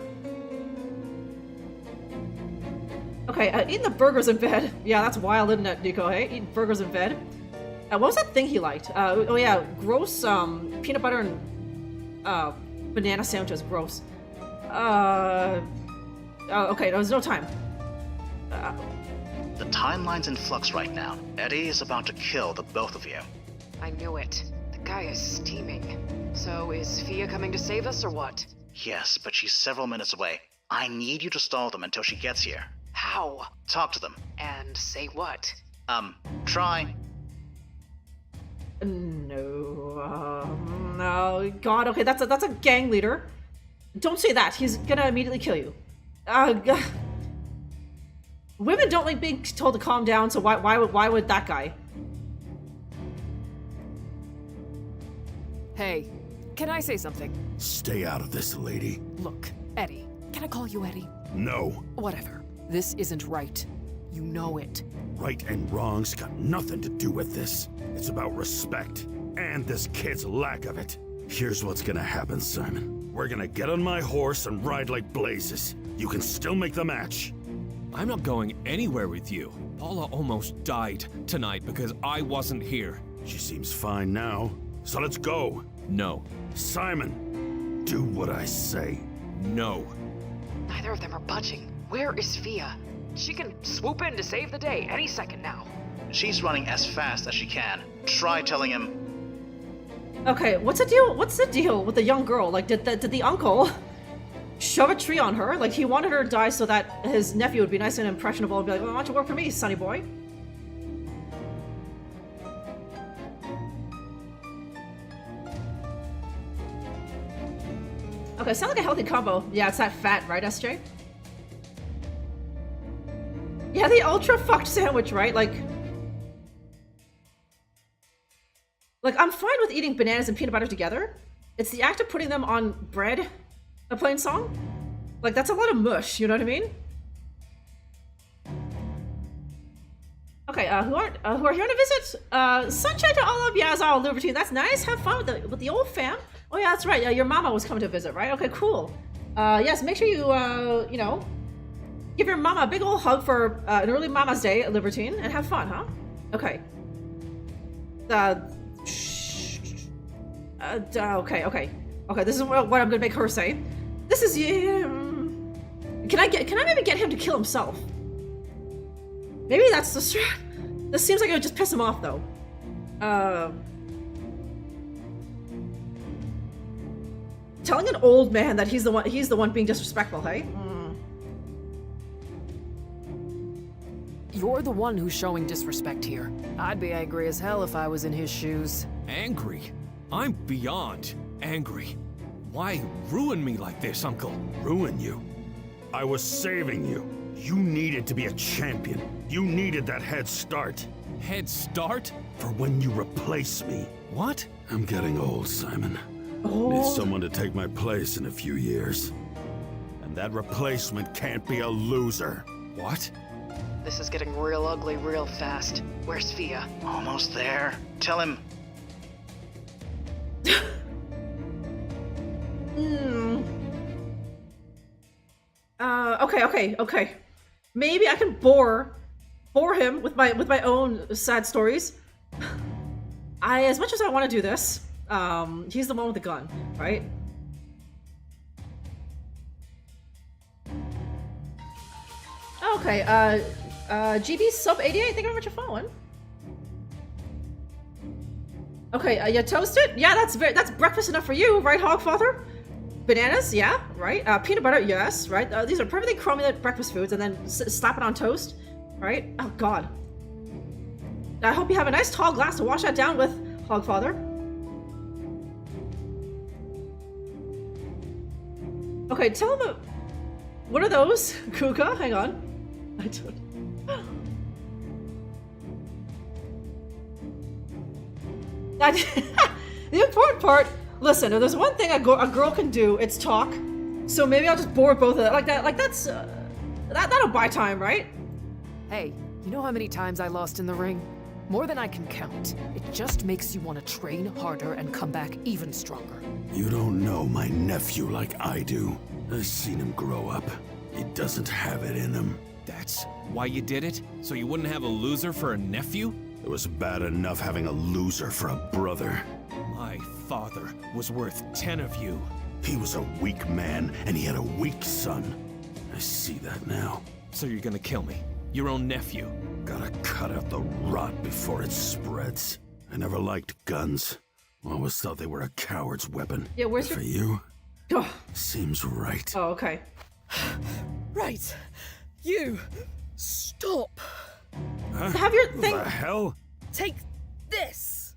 Okay, eating the burgers in bed. Yeah, that's wild, isn't it, Nico, hey? Eating burgers in bed. What was that thing he liked? Oh yeah, gross peanut butter and banana sandwiches, gross. Okay, there's no time. The timeline's in flux right now. Eddie is about to kill the both of you. I knew it. The guy is steaming. So is Fia coming to save us or what? Yes, but she's several minutes away. I need you to stall them until she gets here. How? Talk to them. And say what? Try. No, God, okay, that's a gang leader. Don't say that. He's gonna immediately kill you. Women don't like being told to calm down, so why would that guy? Hey, can I say something? Stay out of this, lady. Look, Eddie. Can I call you Eddie? No. Whatever. This isn't right. You know it. Right and wrong's got nothing to do with this. It's about respect, and this kid's lack of it. Here's what's gonna happen, Simon. We're gonna get on my horse and ride like blazes. You can still make the match. I'm not going anywhere with you. Paula almost died tonight because I wasn't here. She seems fine now, so let's go. No. Simon, do what I say. No. Neither of them are budging. Where is Fia? She can swoop in to save the day any second now. She's running as fast as she can. Try telling him... Okay, what's the deal? What's the deal with the young girl? Like, did the uncle shove a tree on her? Like, he wanted her to die so that his nephew would be nice and impressionable and be like, well, why don't you work for me, sonny boy? Okay, sounds like a healthy combo. Yeah, it's that fat, right, SJ? Yeah, the ultra fucked sandwich, right? Like, I'm fine with eating bananas and peanut butter together. It's the act of putting them on bread, a plain song. Like, that's a lot of mush, you know what I mean? Okay, who are here on a visit? Sunshine to all of Yazal Libertine. That's nice. Have fun with the old fam. Oh yeah, that's right. Your mama was coming to visit, right? Okay, cool. Yes, make sure you, you know, give your mama a big old hug for an early Mama's Day at Libertine and have fun, huh? Okay. Okay. This is what I'm gonna make her say. This is Can I maybe get him to kill himself? Maybe that's the strat. This seems like it would just piss him off, though. Telling an old man that he's the one being disrespectful, hey? You're the one who's showing disrespect here. I'd be angry as hell if I was in his shoes. Angry? I'm beyond angry. Why ruin me like this, Uncle? Ruin you? I was saving you. You needed to be a champion. You needed that head start. Head start? For when you replace me. What? I'm getting old, Simon. Need someone to take my place in a few years. And that replacement can't be a loser. What? This is getting real ugly real fast. Where's Fia? Almost there. Tell him. Okay. Maybe I can bore him with my own sad stories. As much as I want to do this, He's the one with the gun, right? Okay, GB sub 88, thank you very much for following. Okay, you toasted? Yeah, that's breakfast enough for you, right, Hogfather? Bananas, yeah, right. Peanut butter, yes, right. These are perfectly chromulated breakfast foods, and then slap it on toast, right? Oh God. I hope you have a nice tall glass to wash that down with, Hogfather. Okay, tell him. What are those, Kuka? Hang on. I don't. The important part. Listen, if there's one thing a girl can do, it's talk. So maybe I'll just board both of them like that. Like that'll buy time, right? Hey, you know how many times I lost in the ring? More than I can count. It just makes you want to train harder and come back even stronger. You don't know my nephew like I do. I've seen him grow up. He doesn't have it in him. That's why you did it? So you wouldn't have a loser for a nephew? It was bad enough having a loser for a brother. My father was worth 10 of you. He was a weak man, and he had a weak son. I see that now. So you're gonna kill me? Your own nephew? Gotta cut out the rot before it spreads. I never liked guns. Always thought they were a coward's weapon. Yeah, where's for your... you? Oh. Seems right. Oh, okay. Right. You. Stop. Huh? Have your thing... What the hell? Take this.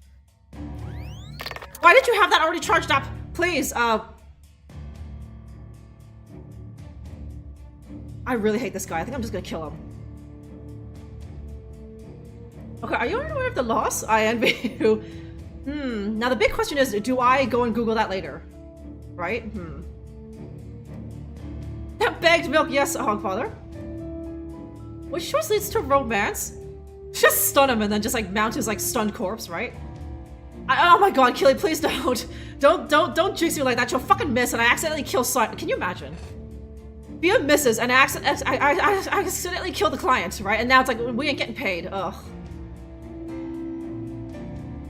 Why did you have that already charged up? Please, I really hate this guy. I think I'm just gonna kill him. Okay, are you aware of the loss? I envy you. Now the big question is, do I go and Google that later? Right? That bagged milk, yes, Hogfather. Which choice leads to romance? Just stun him and then just like mount his like stunned corpse, right? Oh my god, Killy, please don't. Don't juice me like that. You'll fucking miss and I accidentally kill Simon. Can you imagine? Bia misses and I accidentally kill the client, right? And now it's like, we ain't getting paid. Ugh.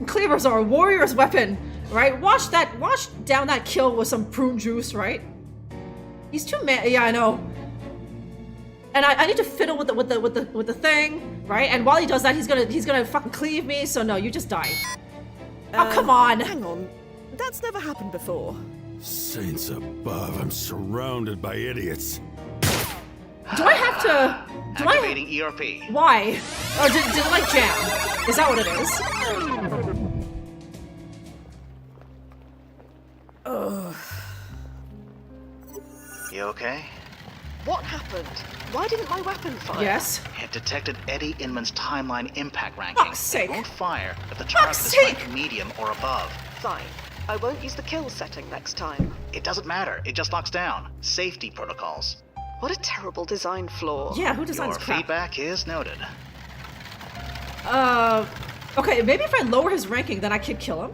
Cleavers are a warrior's weapon, right? Wash down that kill with some prune juice, right? He's too mad. Yeah, I know. And I need to fiddle with the thing, right? And while he does that, he's gonna fucking cleave me. So no, you just die. Oh, come on. Hang on. That's never happened before. Saints above, I'm surrounded by idiots. Do I have to... Activating ERP. Why? Or did it like jam? Is that what it is? Ugh. You okay? What happened? Why didn't my weapon fire? Yes. It detected Eddie Inman's timeline impact ranking. Fuck's sake. It won't fire if the target is ranked medium or above. Fine. I won't use the kill setting next time. It doesn't matter. It just locks down. Safety protocols. What a terrible design flaw. Yeah, who designs Your crap? feedback is noted. Okay, maybe if I lower his ranking, then I could kill him.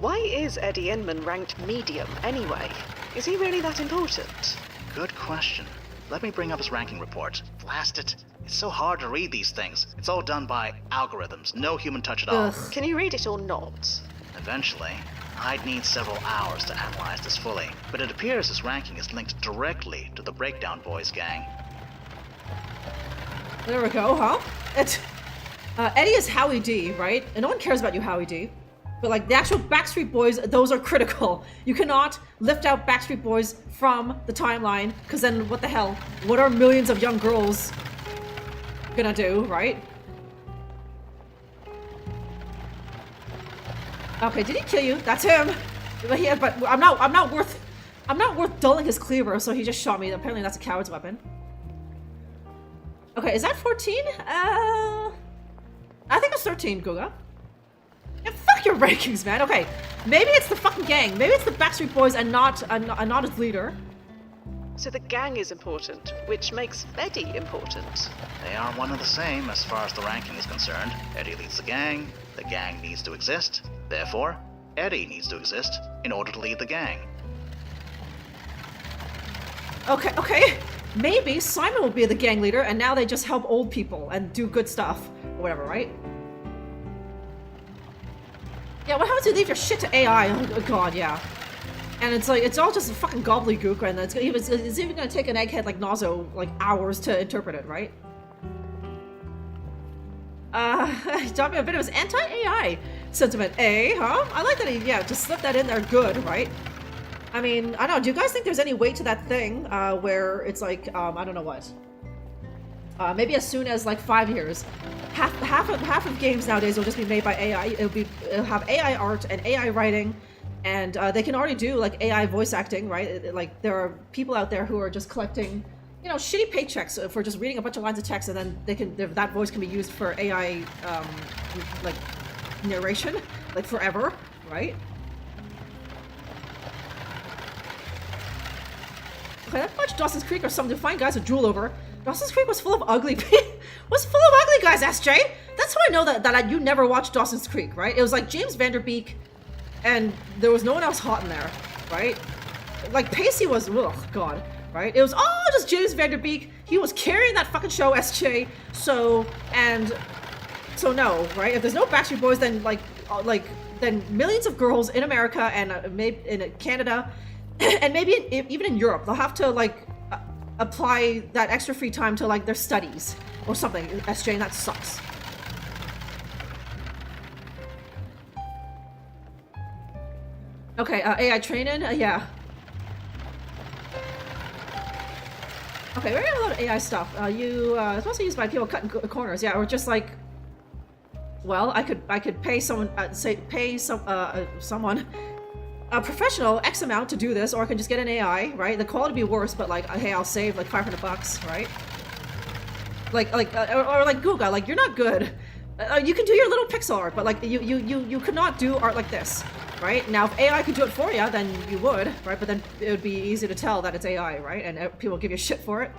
Why is Eddie Inman ranked medium anyway? Is he really that important? Good question. Let me bring up his ranking report. Blast it. It's so hard to read these things. It's all done by algorithms. No human touch at all. Ugh. Can you read it or not? Eventually. I'd need several hours to analyze this fully, but it appears his ranking is linked directly to the Breakdown Boys gang. There we go, huh? Eddie is Howie D, right? And no one cares about you, Howie D. But like the actual Backstreet Boys, those are critical. You cannot lift out Backstreet Boys from the timeline, because then what the hell? What are millions of young girls gonna do, right? Okay, did he kill you? That's him. But I'm not worth dulling his cleaver, so he just shot me. Apparently that's a coward's weapon. Okay, is that 14? I think it's 13, Guga. Yeah, fuck your rankings, man. Okay, maybe it's the fucking gang. Maybe it's the Backstreet Boys and not its leader. So the gang is important, which makes Eddie important. They are one and the same as far as the ranking is concerned. Eddie leads the gang needs to exist. Therefore, Eddie needs to exist in order to lead the gang. Okay. Maybe Simon will be the gang leader and now they just help old people and do good stuff. Or whatever, right? Yeah, what happens if you leave your shit to AI? Oh god, yeah. And it's like, it's all just a fucking gobbledygook, and it's even gonna take an egghead like Nazo, like, hours to interpret it, right? Talking a bit of his anti-AI sentiment, huh? I like that he, yeah, just slipped that in there good, right? I mean, I don't know, do you guys think there's any weight to that thing, where it's like, I don't know what. Maybe as soon as like 5 years, half of games nowadays will just be made by AI. It'll have AI art and AI writing, and they can already do like AI voice acting, right? Like there are people out there who are just collecting, you know, shitty paychecks for just reading a bunch of lines of text, and then that voice can be used for AI like narration, like forever, right? Okay, that much Dawson's Creek or something to find guys to drool over. Dawson's Creek was full of ugly guys, SJ! That's how I know that you never watched Dawson's Creek, right? It was like James Vanderbeek, and there was no one else hot in there, right? Like, Pacey was, ugh, god, right? It was all just James Vanderbeek. He was carrying that fucking show, SJ, so no, right? If there's no Backstreet Boys, then, then millions of girls in America and maybe in Canada, and maybe even in Europe, they'll have to, like, apply that extra free time to like their studies or something, SJ, and that sucks. Okay, AI training, yeah. Okay, we're gonna load AI stuff. It's mostly used by people cutting corners, yeah, or just like, well, I could pay someone, someone, a professional X amount to do this, or I can just get an AI, right? The quality would be worse, but like, hey, I'll save like $500, right? Or like Google, like, you're not good. You can do your little pixel art, but like, you could not do art like this, right? Now, if AI could do it for you, then you would, right? But then it would be easy to tell that it's AI, right? And people give you shit for it.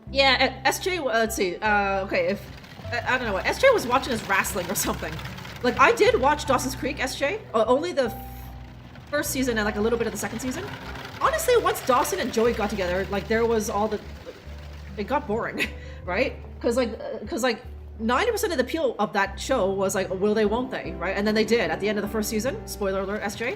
Yeah, SJ, let's see, okay, if, I don't know what, SJ was watching his wrestling or something. Like, I did watch Dawson's Creek, SJ, only the first season and like a little bit of the second season. Honestly, once Dawson and Joey got together, like, there was all the, it got boring, right? Cause like 90% of the appeal of that show was like, will they, won't they, right? And then they did at the end of the first season, spoiler alert, SJ.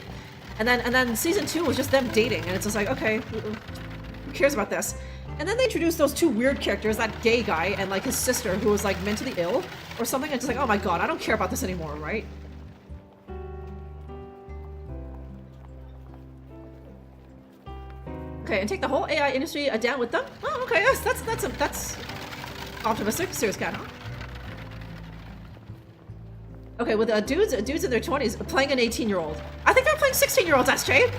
And then season 2 was just them dating, and it's just like, okay, who cares about this? And then they introduced those two weird characters, that gay guy and like his sister who was like mentally ill or something. And it's like, oh my god, I don't care about this anymore, right? Okay, and take the whole AI industry down with them? Oh, okay, yes, that's optimistic. Serious cat, huh? Okay, with dudes in their 20s playing an 18-year-old. I think they're playing 16-year-olds, SJ!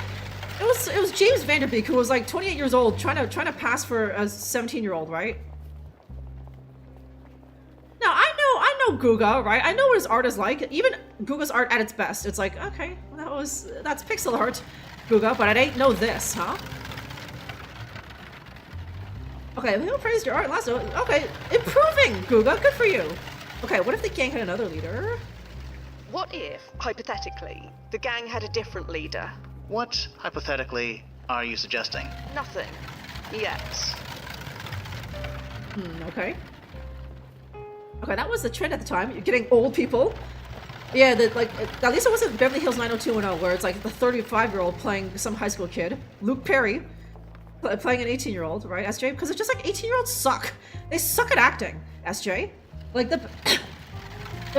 It was James Vanderbeek who was like 28 years old trying to pass for a 17-year-old, right? Now I know Guga, right? I know what his art is like. Even Guga's art at its best. It's like, okay, that's pixel art, Guga, but it ain't no this, huh? Okay, who praised your art last? Okay, improving, Guga, good for you. Okay, what if the gang had another leader? What if, hypothetically, the gang had a different leader? What, hypothetically, are you suggesting? Nothing. Yet. Okay. Okay, that was the trend at the time. You're getting old people. Yeah, at least it wasn't Beverly Hills 90210, where it's like the 35-year-old playing some high school kid. Luke Perry playing an 18-year-old, right, SJ? Because it's just like 18-year-olds suck. They suck at acting, SJ. Like, the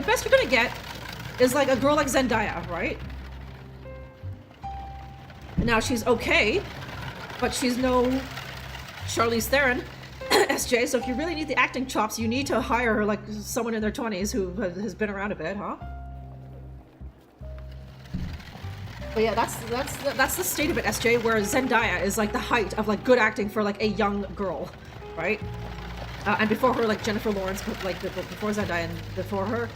best you're gonna get is like a girl like Zendaya, right? Now, she's okay, but she's no Charlize Theron, SJ, so if you really need the acting chops, you need to hire her like someone in their 20s who has been around a bit, huh? But yeah, that's the state of it, SJ, where Zendaya is like the height of like good acting for like a young girl, right? And before her, like Jennifer Lawrence, like before Zendaya and before her,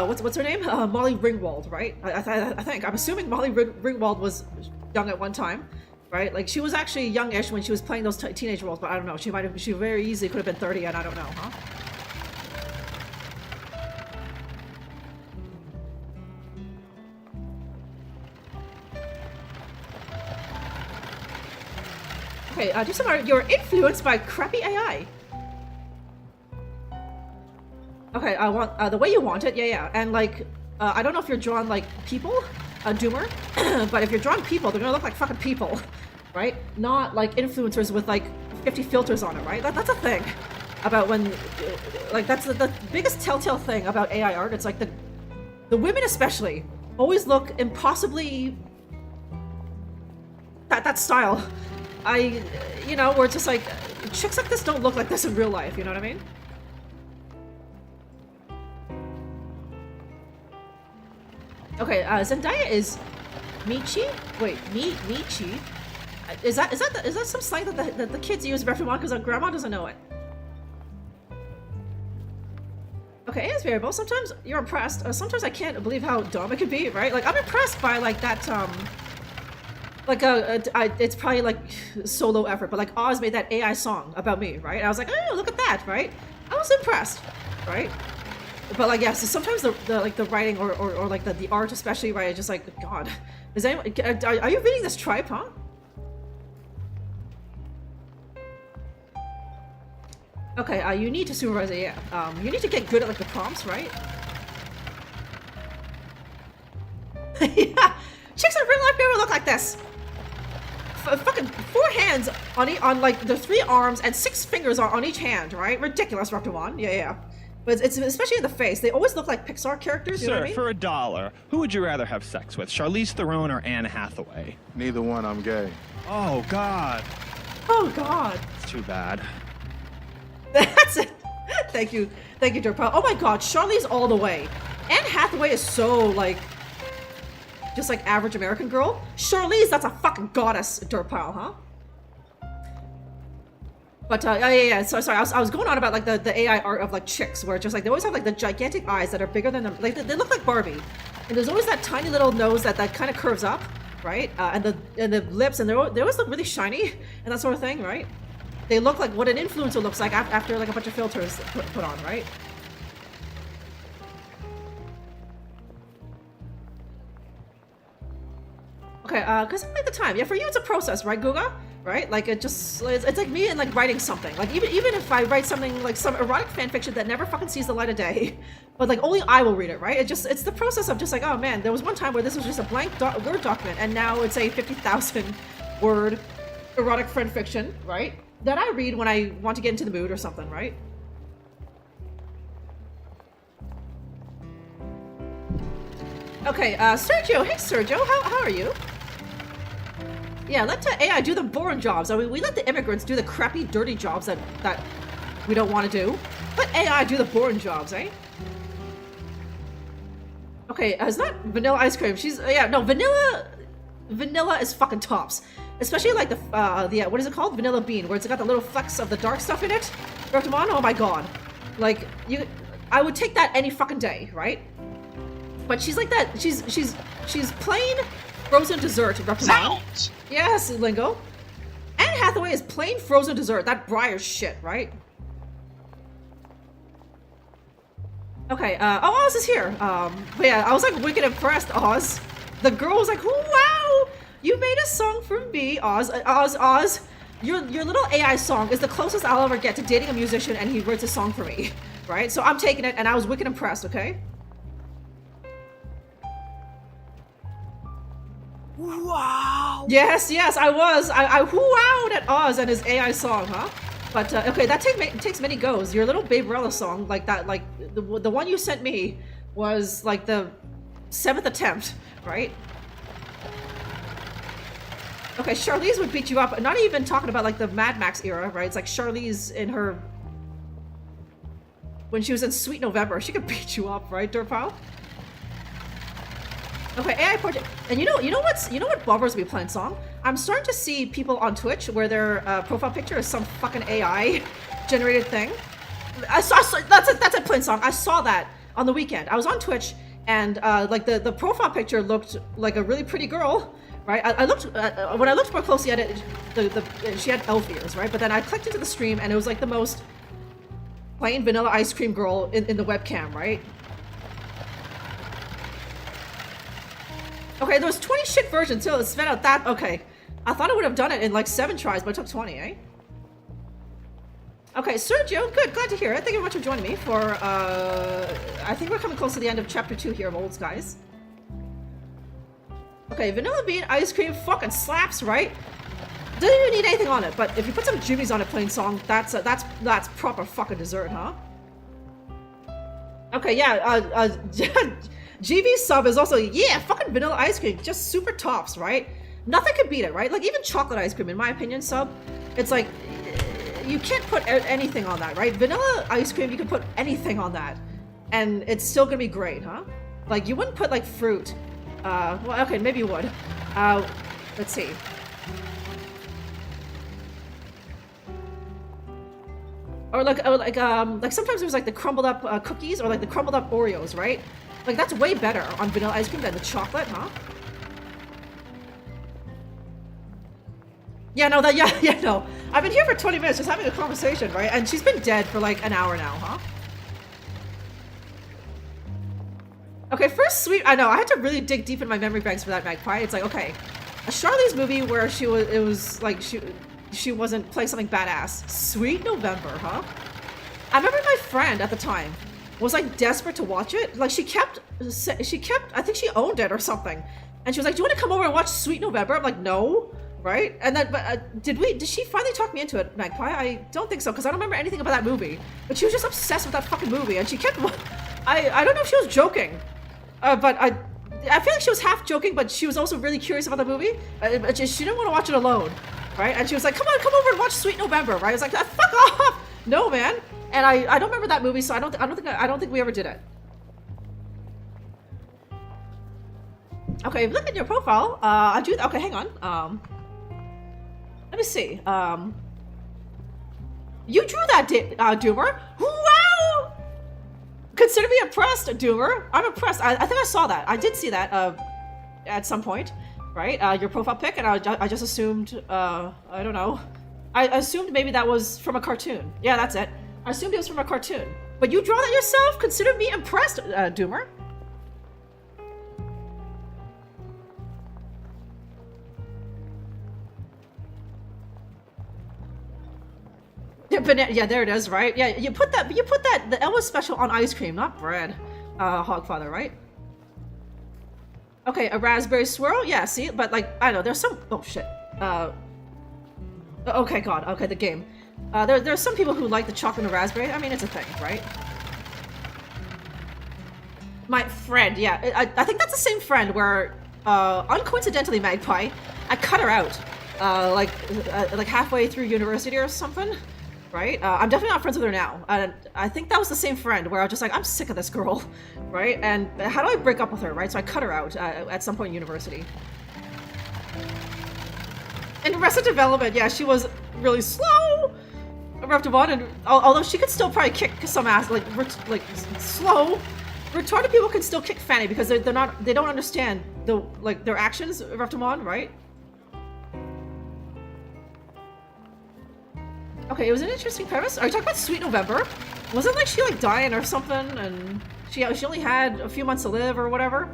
what's her name? Molly Ringwald, right? I think, I'm assuming Molly Ringwald was young at one time, right? Like, she was actually youngish when she was playing those teenage roles, but I don't know. She very easily could have been 30, and I don't know, huh? Okay, do some art. You're influenced by crappy AI. Okay, I want the way you want it. Yeah. And like, I don't know if you're drawing like people, Doomer, but if you're drawing people, they're gonna look like fucking people, right? Not like influencers with like 50 filters on it, right? That's a thing about when, like, that's the biggest telltale thing about AI art. It's like the women especially always look impossibly that style. You know, where it's just like chicks like this don't look like this in real life. You know what I mean? Okay, Zendaya is Michi. Wait, Michi. Is that some slang that the kids use for everyone because grandma doesn't know it? Okay, as variable. Sometimes you're impressed. Sometimes I can't believe how dumb it can be, right? Like I'm impressed by like that. Like it's probably like solo effort, but like Oz made that AI song about me, right? And I was like, oh, look at that, right? I was impressed, right? But like, yeah, so sometimes the writing or like the art especially, right? It's just like, God, is anyone? Are you reading this tripe, huh? Okay, you need to supervise it, yeah. You need to get good at like the prompts, right? Yeah, chicks in real life never look like this. Fucking 4 hands on like the 3 arms and 6 fingers on each hand, right? Ridiculous, Raptor1. Yeah. But it's especially in the face. They always look like Pixar characters. You know what I mean? For $1, who would you rather have sex with, Charlize Theron or Anne Hathaway? Neither one. I'm gay. Oh God. Oh God. It's too bad. That's it. Thank you, Dirkpile. Oh my God, Charlize all the way. Anne Hathaway is so like, just like average American girl. Charlize, that's a fucking goddess, Dirkpile, huh? But yeah. So sorry, I was going on about like the AI art of like chicks, where it's just like they always have like the gigantic eyes that are bigger than them. Like they look like Barbie, and there's always that tiny little nose that kind of curves up, right? And the lips, and they always look really shiny and that sort of thing, right? They look like what an influencer looks like after like a bunch of filters put on, right? Okay, because I like the time. Yeah, for you it's a process, right, Guga? Right? Like it's like me and like writing something. Like even if I write something like some erotic fanfiction that never fucking sees the light of day, but like only I will read it, right? It's the process of just like, oh man, there was one time where this was just a blank Word document, and now it's a 50,000 word erotic fanfiction, right? That I read when I want to get into the mood or something, right? Okay, Sergio. Hey, Sergio. How are you? Yeah, let AI do the boring jobs. I mean, we let the immigrants do the crappy, dirty jobs that we don't want to do. Let AI do the boring jobs, eh? Okay, it's not vanilla ice cream. Vanilla is fucking tops. Especially like the what is it called? Vanilla bean, where it's got the little flecks of the dark stuff in it. Raptor1, oh my God. Like, I would take that any fucking day, right? But she's like that. She's plain frozen dessert. Raptor1. Yes, Lingo. Anne Hathaway is plain frozen dessert. That Briar shit, right? Okay, Oz is here. But yeah, I was like wicked impressed, Oz. The girl was like, wow, you made a song for me, Oz. Oz, your little AI song is the closest I'll ever get to dating a musician, and he writes a song for me, right? So I'm taking it, and I was wicked impressed, okay? Wow. Yes, I was. I wowed at Oz and his AI song, huh? But okay, that takes many goes. Your little Baberella song, like that, like the one you sent me was like the 7th attempt, right? Okay, Charlize would beat you up. Not even talking about like the Mad Max era, right? It's like Charlize in her when she was in Sweet November. She could beat you up, right, Dirtpile? Okay, AI project, and you know what bothers me playing song? I'm starting to see people on Twitch where their profile picture is some fucking AI generated thing. I saw that's a plain song. I saw that on the weekend. I was on Twitch, and like the profile picture looked like a really pretty girl, right? I looked when I looked more closely at it, she had elf ears, right? But then I clicked into the stream, and it was like the most plain vanilla ice cream girl in the webcam, right? Okay, there was 20 shit versions too. Let's spit out that. Okay, I thought I would have done it in like 7 tries, but it took 20, eh? Okay, Sergio, good, glad to hear it. Thank you very much for joining me for, I think we're coming close to the end of chapter 2 here of Old Skies. Okay, vanilla bean ice cream fucking slaps, right? Doesn't even need anything on it, but if you put some jimmies on it playing song, that's proper fucking dessert, huh? Okay, yeah, GB sub is also, yeah, fucking vanilla ice cream, just super tops, right? Nothing could beat it, right? Like, even chocolate ice cream, in my opinion, sub, it's like, you can't put anything on that, right? Vanilla ice cream, you can put anything on that, and it's still gonna be great, huh? Like, you wouldn't put, like, fruit. Well, okay, maybe you would. Let's see. Or like sometimes there's like the crumbled up cookies or like the crumbled up Oreos, right? Like that's way better on vanilla ice cream than the chocolate, huh? Yeah, no, no. I've been here for 20 minutes just having a conversation, right? And she's been dead for like an hour now, huh? Okay, first sweet, I know, I had to really dig deep in my memory banks for that Magpie. It's like, okay, a Charlize movie where she wasn't playing something badass. Sweet November, huh? I remember my friend at the time was like desperate to watch it. Like she kept, I think she owned it or something. And she was like, do you want to come over and watch Sweet November? I'm like, no, right? And then, but did she finally talk me into it, Magpie? I don't think so, because I don't remember anything about that movie. But she was just obsessed with that fucking movie, and she kept, I don't know if she was joking, but I feel like she was half joking, but she was also really curious about the movie. She didn't want to watch it alone. Right? And she was like, come over and watch Sweet November, right? I was like, fuck off! No, man. And I don't remember that movie, so I don't think we ever did it. Okay, look at your profile. Okay, hang on. Let me see. You drew that, Doomer. Wow! Consider me impressed, Doomer. I'm impressed. I think I saw that. I did see that at some point. Right? Your profile pic, and I just assumed, I don't know. I assumed maybe that was from a cartoon. Yeah, that's it. I assumed it was from a cartoon. But you draw that yourself? Consider me impressed, Doomer. Yeah, there it is, right? Yeah, you put that, the Elvis special on ice cream, not bread, Hogfather, right? Okay, a raspberry swirl? Yeah, see? But, like, I don't know, there's some... Oh, shit. Okay, God. Okay, the game. There's some people who like the chocolate and raspberry. I mean, it's a thing, right? My friend, yeah. I think that's the same friend where, uncoincidentally, Magpie, I cut her out. Like halfway through university or something. Right? I'm definitely not friends with her now. And I think that was the same friend where I was just like, I'm sick of this girl, right? And how do I break up with her, right? So I cut her out at some point in university. In Arrested Development, yeah, she was really slow. And although she could still probably kick some ass, like slow, retarded people can still kick Fanny because they don't understand their actions, Reptimon, right? Okay, it was an interesting premise. Are you talking about Sweet November? Wasn't like she like dying or something, and she only had a few months to live or whatever?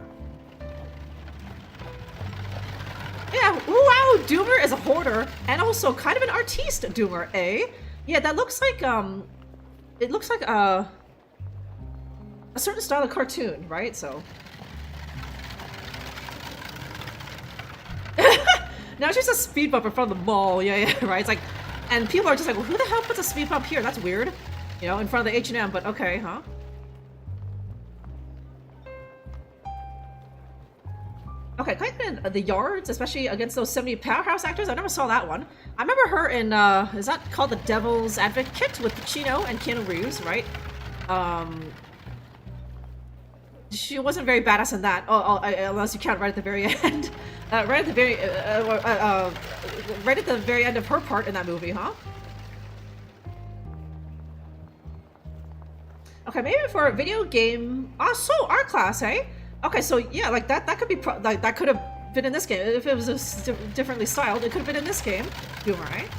Yeah, wow, Doomer is a hoarder and also kind of an artiste, Doomer, eh? Yeah, that looks like it looks like a certain style of cartoon, right? So now she's a speed bump in front of the mall. Yeah, right. It's like. And people are just like, well, who the hell puts a speed bump here? That's weird. You know, in front of the H&M, but okay, huh? Okay, kind of the yards, especially against those 70 powerhouse actors. I never saw that one. I remember her in, is that called The Devil's Advocate with Pacino and Keanu Reeves, right? She wasn't very badass in that, unless you count right at the very end. Right at the very end of her part in that movie, huh? Okay, maybe for a video game. So art class, hey? Okay, so yeah, like that could be that could have been in this game if it was differently styled. It could have been in this game, Doomer, right?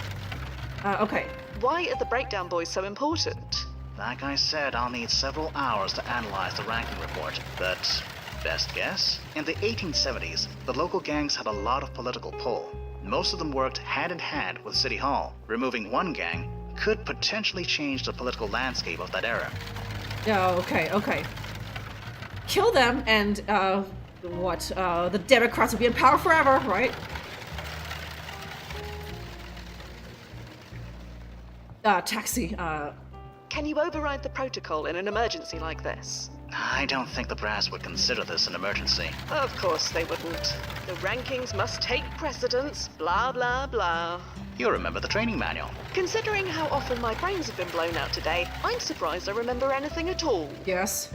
Okay. Why are the Breakdown Boys so important? Like I said, I'll need several hours to analyze the ranking report, but best guess? In the 1870s, the local gangs had a lot of political pull. Most of them worked hand in hand with City Hall. Removing one gang could potentially change the political landscape of that era. Yeah, okay. Kill them and, the Democrats will be in power forever, right? Taxi, Can you override the protocol in an emergency like this? I don't think the brass would consider this an emergency. Of course they wouldn't. The rankings must take precedence, blah blah blah. You remember the training manual. Considering how often my brains have been blown out today, I'm surprised I remember anything at all. Yes.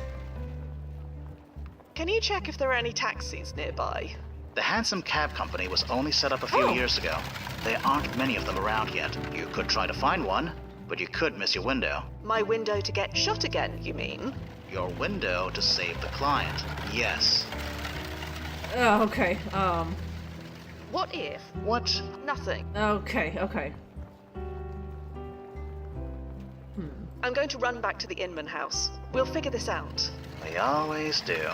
Can you check if there are any taxis nearby? The Handsome Cab Company was only set up a few years ago. There aren't many of them around yet. You could try to find one, but you could miss your window. My window to get shot again, you mean? Your window to save the client. Yes. Oh, okay, What if? What? Nothing. Okay. I'm going to run back to the Inman house. We'll figure this out. We always do.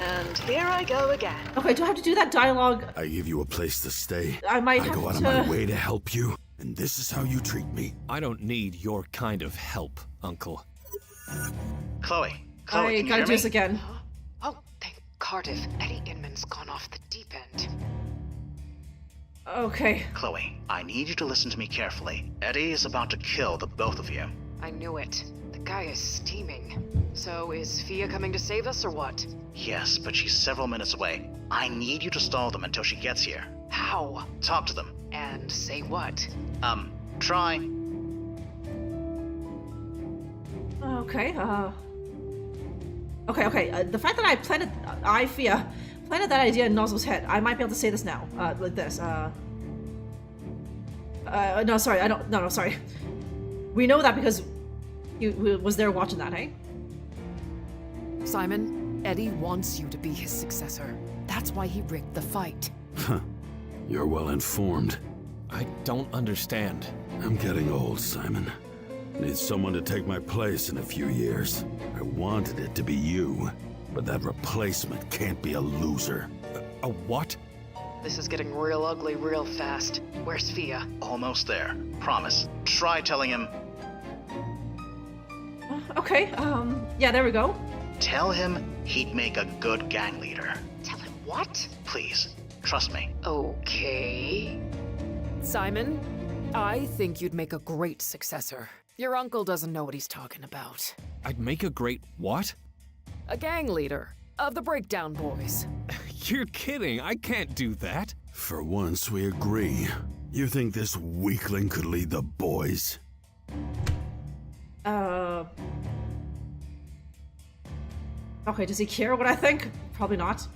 And here I go again. Okay, do I have to do that dialogue? I give you a place to stay. I might I have go out to... of my way to help you, and this is how you treat me. I don't need your kind of help, Uncle. Chloe, I can you gotta hear do me? this again. Oh, thank Cardiff. Eddie Inman's gone off the deep end. Okay. Chloe, I need you to listen to me carefully. Eddie is about to kill the both of you. I knew it. The guy is steaming. So is Fia coming to save us or what? Yes, but she's several minutes away. I need you to stall them until she gets here. How? Talk to them. And say what? Try. Okay, Okay, the fact that I planted that idea in Nozzle's head, I might be able to say this now, like this, no, sorry, no, sorry. We know that because he was there watching that, hey? Simon, Eddie wants you to be his successor. That's why he rigged the fight. Huh. You're well informed. I don't understand. I'm getting old, Simon. Need someone to take my place in a few years. I wanted it to be you, but that replacement can't be a loser. A what? This is getting real ugly real fast. Where's Fia? Almost there. Promise. Try telling him. Okay, yeah, there we go. Tell him he'd make a good gang leader. Tell him what? Please, trust me. Okay. Simon, I think you'd make a great successor. Your uncle doesn't know what he's talking about. I'd make a great what? A gang leader of the Breakdown Boys. You're kidding. I can't do that. For once, we agree. You think this weakling could lead the boys? Okay, does he care what I think? Probably not.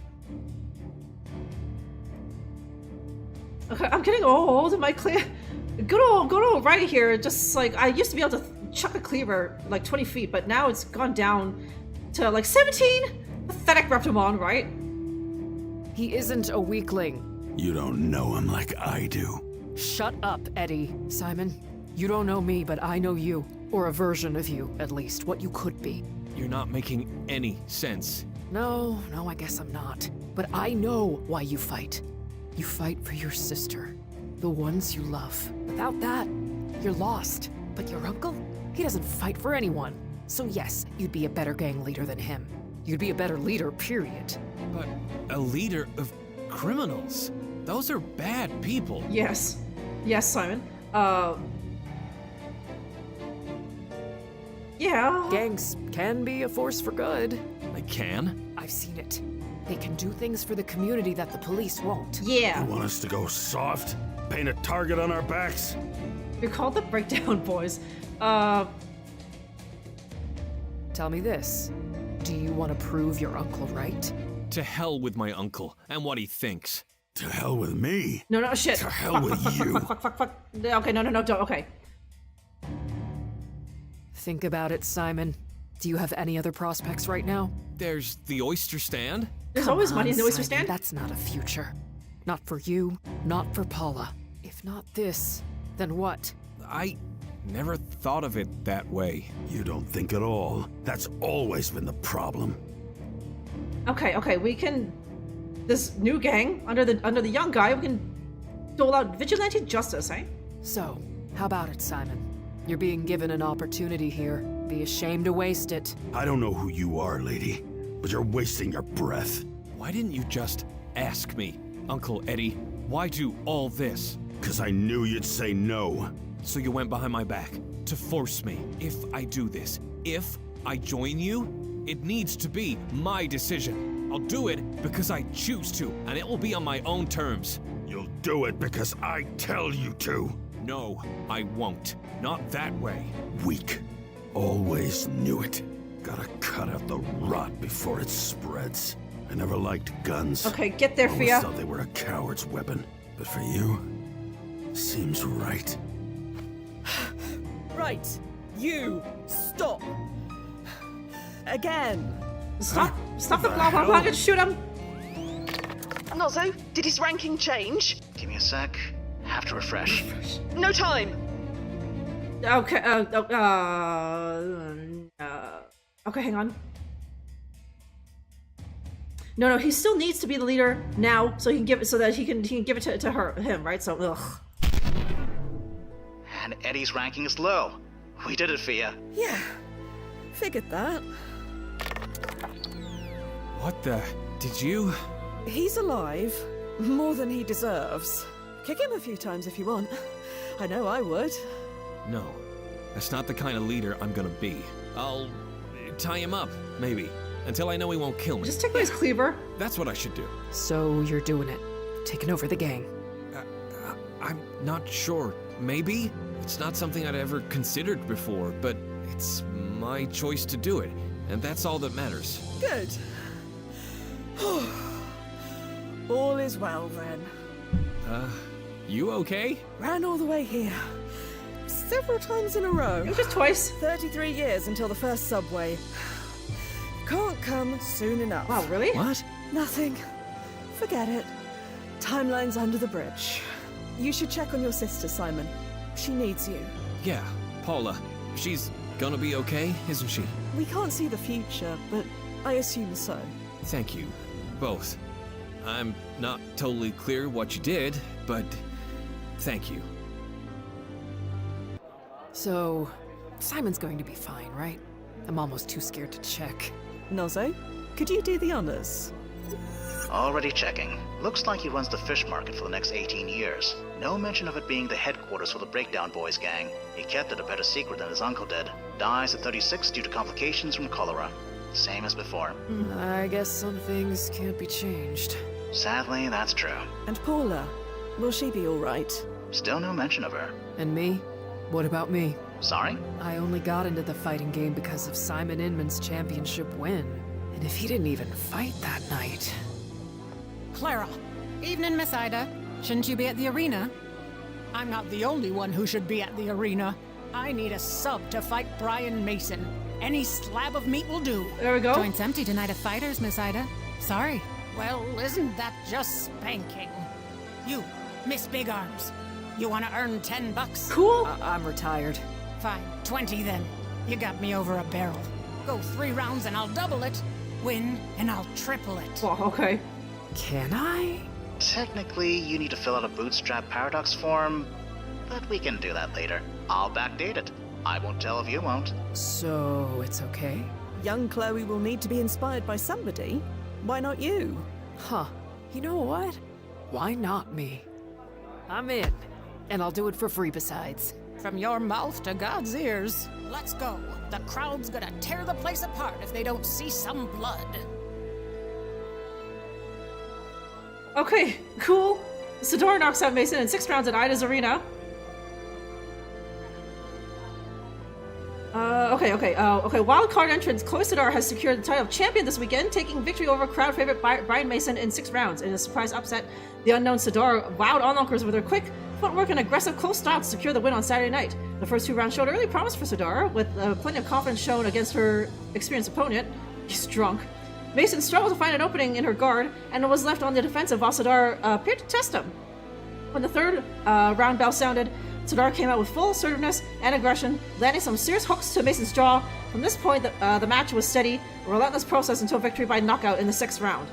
Okay, I'm getting old and my good old right here, just like, I used to be able to chuck a cleaver like 20 feet, but now it's gone down to like 17? Pathetic Reptimon, right? He isn't a weakling. You don't know him like I do. Shut up, Eddie. Simon, you don't know me, but I know you. Or a version of you, at least, what you could be. You're not making any sense. No, I guess I'm not. But I know why you fight. You fight for your sister. The ones you love. Without that, you're lost. But your uncle? He doesn't fight for anyone. So yes, you'd be a better gang leader than him. You'd be a better leader, period. But a leader of criminals? Those are bad people. Yes. Yes, Simon. Yeah. Gangs can be a force for good. They can? I've seen it. They can do things for the community that the police won't. Yeah. You want us to go soft? Paint a target on our backs? You're called the Breakdown Boys. Tell me this. Do you want to prove your uncle right? To hell with my uncle and what he thinks. To hell with me? No, shit. To hell with you. Fuck. Okay, no, don't, okay. Think about it, Simon. Do you have any other prospects right now? There's the oyster stand. There's always money in the oyster Simon, stand. That's not a future. Not for you, not for Paula. If not this, then what? I never thought of it that way. You don't think at all. That's always been the problem. Okay, we can... This new gang, under the young guy, we can dole out vigilante justice, eh? So, How about it, Simon? You're being given an opportunity here. Be ashamed to waste it. I don't know who you are, lady, but you're wasting your breath. Why didn't you just ask me, Uncle Eddie? Why do all this? 'Cause I knew you'd say no. So you went behind my back to force me. If I do this, if I join you, it needs to be my decision. I'll do it because I choose to, and it will be on my own terms. You'll do it because I tell you to. No, I won't. Not that way. Weak. Always knew it. Gotta cut out the rot before it spreads. I never liked guns. Okay, get there, Always Fia. thought they were a coward's weapon. But for you, seems right. Right. You. Stop. Again. Stop the blah blah blah and shoot him. Nozzo, did his ranking change? Give me a sec. Have to refresh. No time. Okay, okay, hang on. No, he still needs to be the leader now, so he can give it, so that he can give it to him, right? So, ugh. And Eddie's ranking is low. We did it, Fia. Yeah. Figured that. What the? Did you? He's alive. More than he deserves. Kick him a few times if you want. I know I would. No, that's not the kind of leader I'm gonna be. I'll tie him up, maybe, until I know he won't kill me. Just take away his cleaver. That's what I should do. So you're doing it. Taking over the gang. I'm not sure. Maybe? It's not something I'd ever considered before, but it's my choice to do it, and that's all that matters. Good. All is well then. You okay? Ran all the way here. Several times in a row. Just twice. 33 years until the first subway. Can't come soon enough. Wow, really? What? Nothing. Forget it. Timeline's under the bridge. You should check on your sister, Simon. She needs you. Yeah, Paula. She's gonna be okay, isn't she? We can't see the future, but I assume so. Thank you. Both. I'm not totally clear what you did, but thank you. So, Simon's going to be fine, right? I'm almost too scared to check. Nozzo, could you do the honors? Already checking. Looks like he runs the fish market for the next 18 years. No mention of it being the headquarters for the Breakdown Boys gang. He kept it a better secret than his uncle did. Dies at 36 due to complications from cholera. Same as before. I guess some things can't be changed. Sadly, that's true. And Paula, will she be all right? Still no mention of her. And me? What about me? Sorry? I only got into the fighting game because of Simon Inman's championship win. And if he didn't even fight that night... Clara. Evening, Miss Ida. Shouldn't you be at the arena? I'm not the only one who should be at the arena. I need a sub to fight Brian Mason. Any slab of meat will do. There we go. Joint's empty tonight of fighters, Miss Ida. Sorry. Well, isn't that just spanking? You, Miss Big Arms. You want to earn $10? Cool. I'm retired. Fine, 20 then. You got me over a barrel. Go 3 rounds and I'll double it. Win and I'll triple it. Well, okay. Can I? Technically, you need to fill out a bootstrap paradox form, but we can do that later. I'll backdate it. I won't tell if you won't. So, it's okay? Young Chloe will need to be inspired by somebody. Why not you? Huh. You know what? Why not me? I'm in. And I'll do it for free besides. From your mouth to God's ears. Let's go. The crowd's gonna tear the place apart if they don't see some blood. Okay, cool. Sador knocks out Mason in 6 rounds at Ida's arena. Okay. Wildcard entrance Chloe Sador has secured the title of champion this weekend, taking victory over crowd favorite Brian Mason in 6 rounds. In a surprise upset, the unknown Sador wowed onlookers with her quick footwork and aggressive close style to secure the win on Saturday night. The first 2 rounds showed early promise for Sador, with plenty of confidence shown against her experienced opponent. He's drunk. Mason struggled to find an opening in her guard and was left on the defensive while Sador appeared to test him. When the 3rd round bell sounded, Sador came out with full assertiveness and aggression, landing some serious hooks to Mason's jaw. From this point, the match was steady, a relentless process until victory by knockout in the 6th round.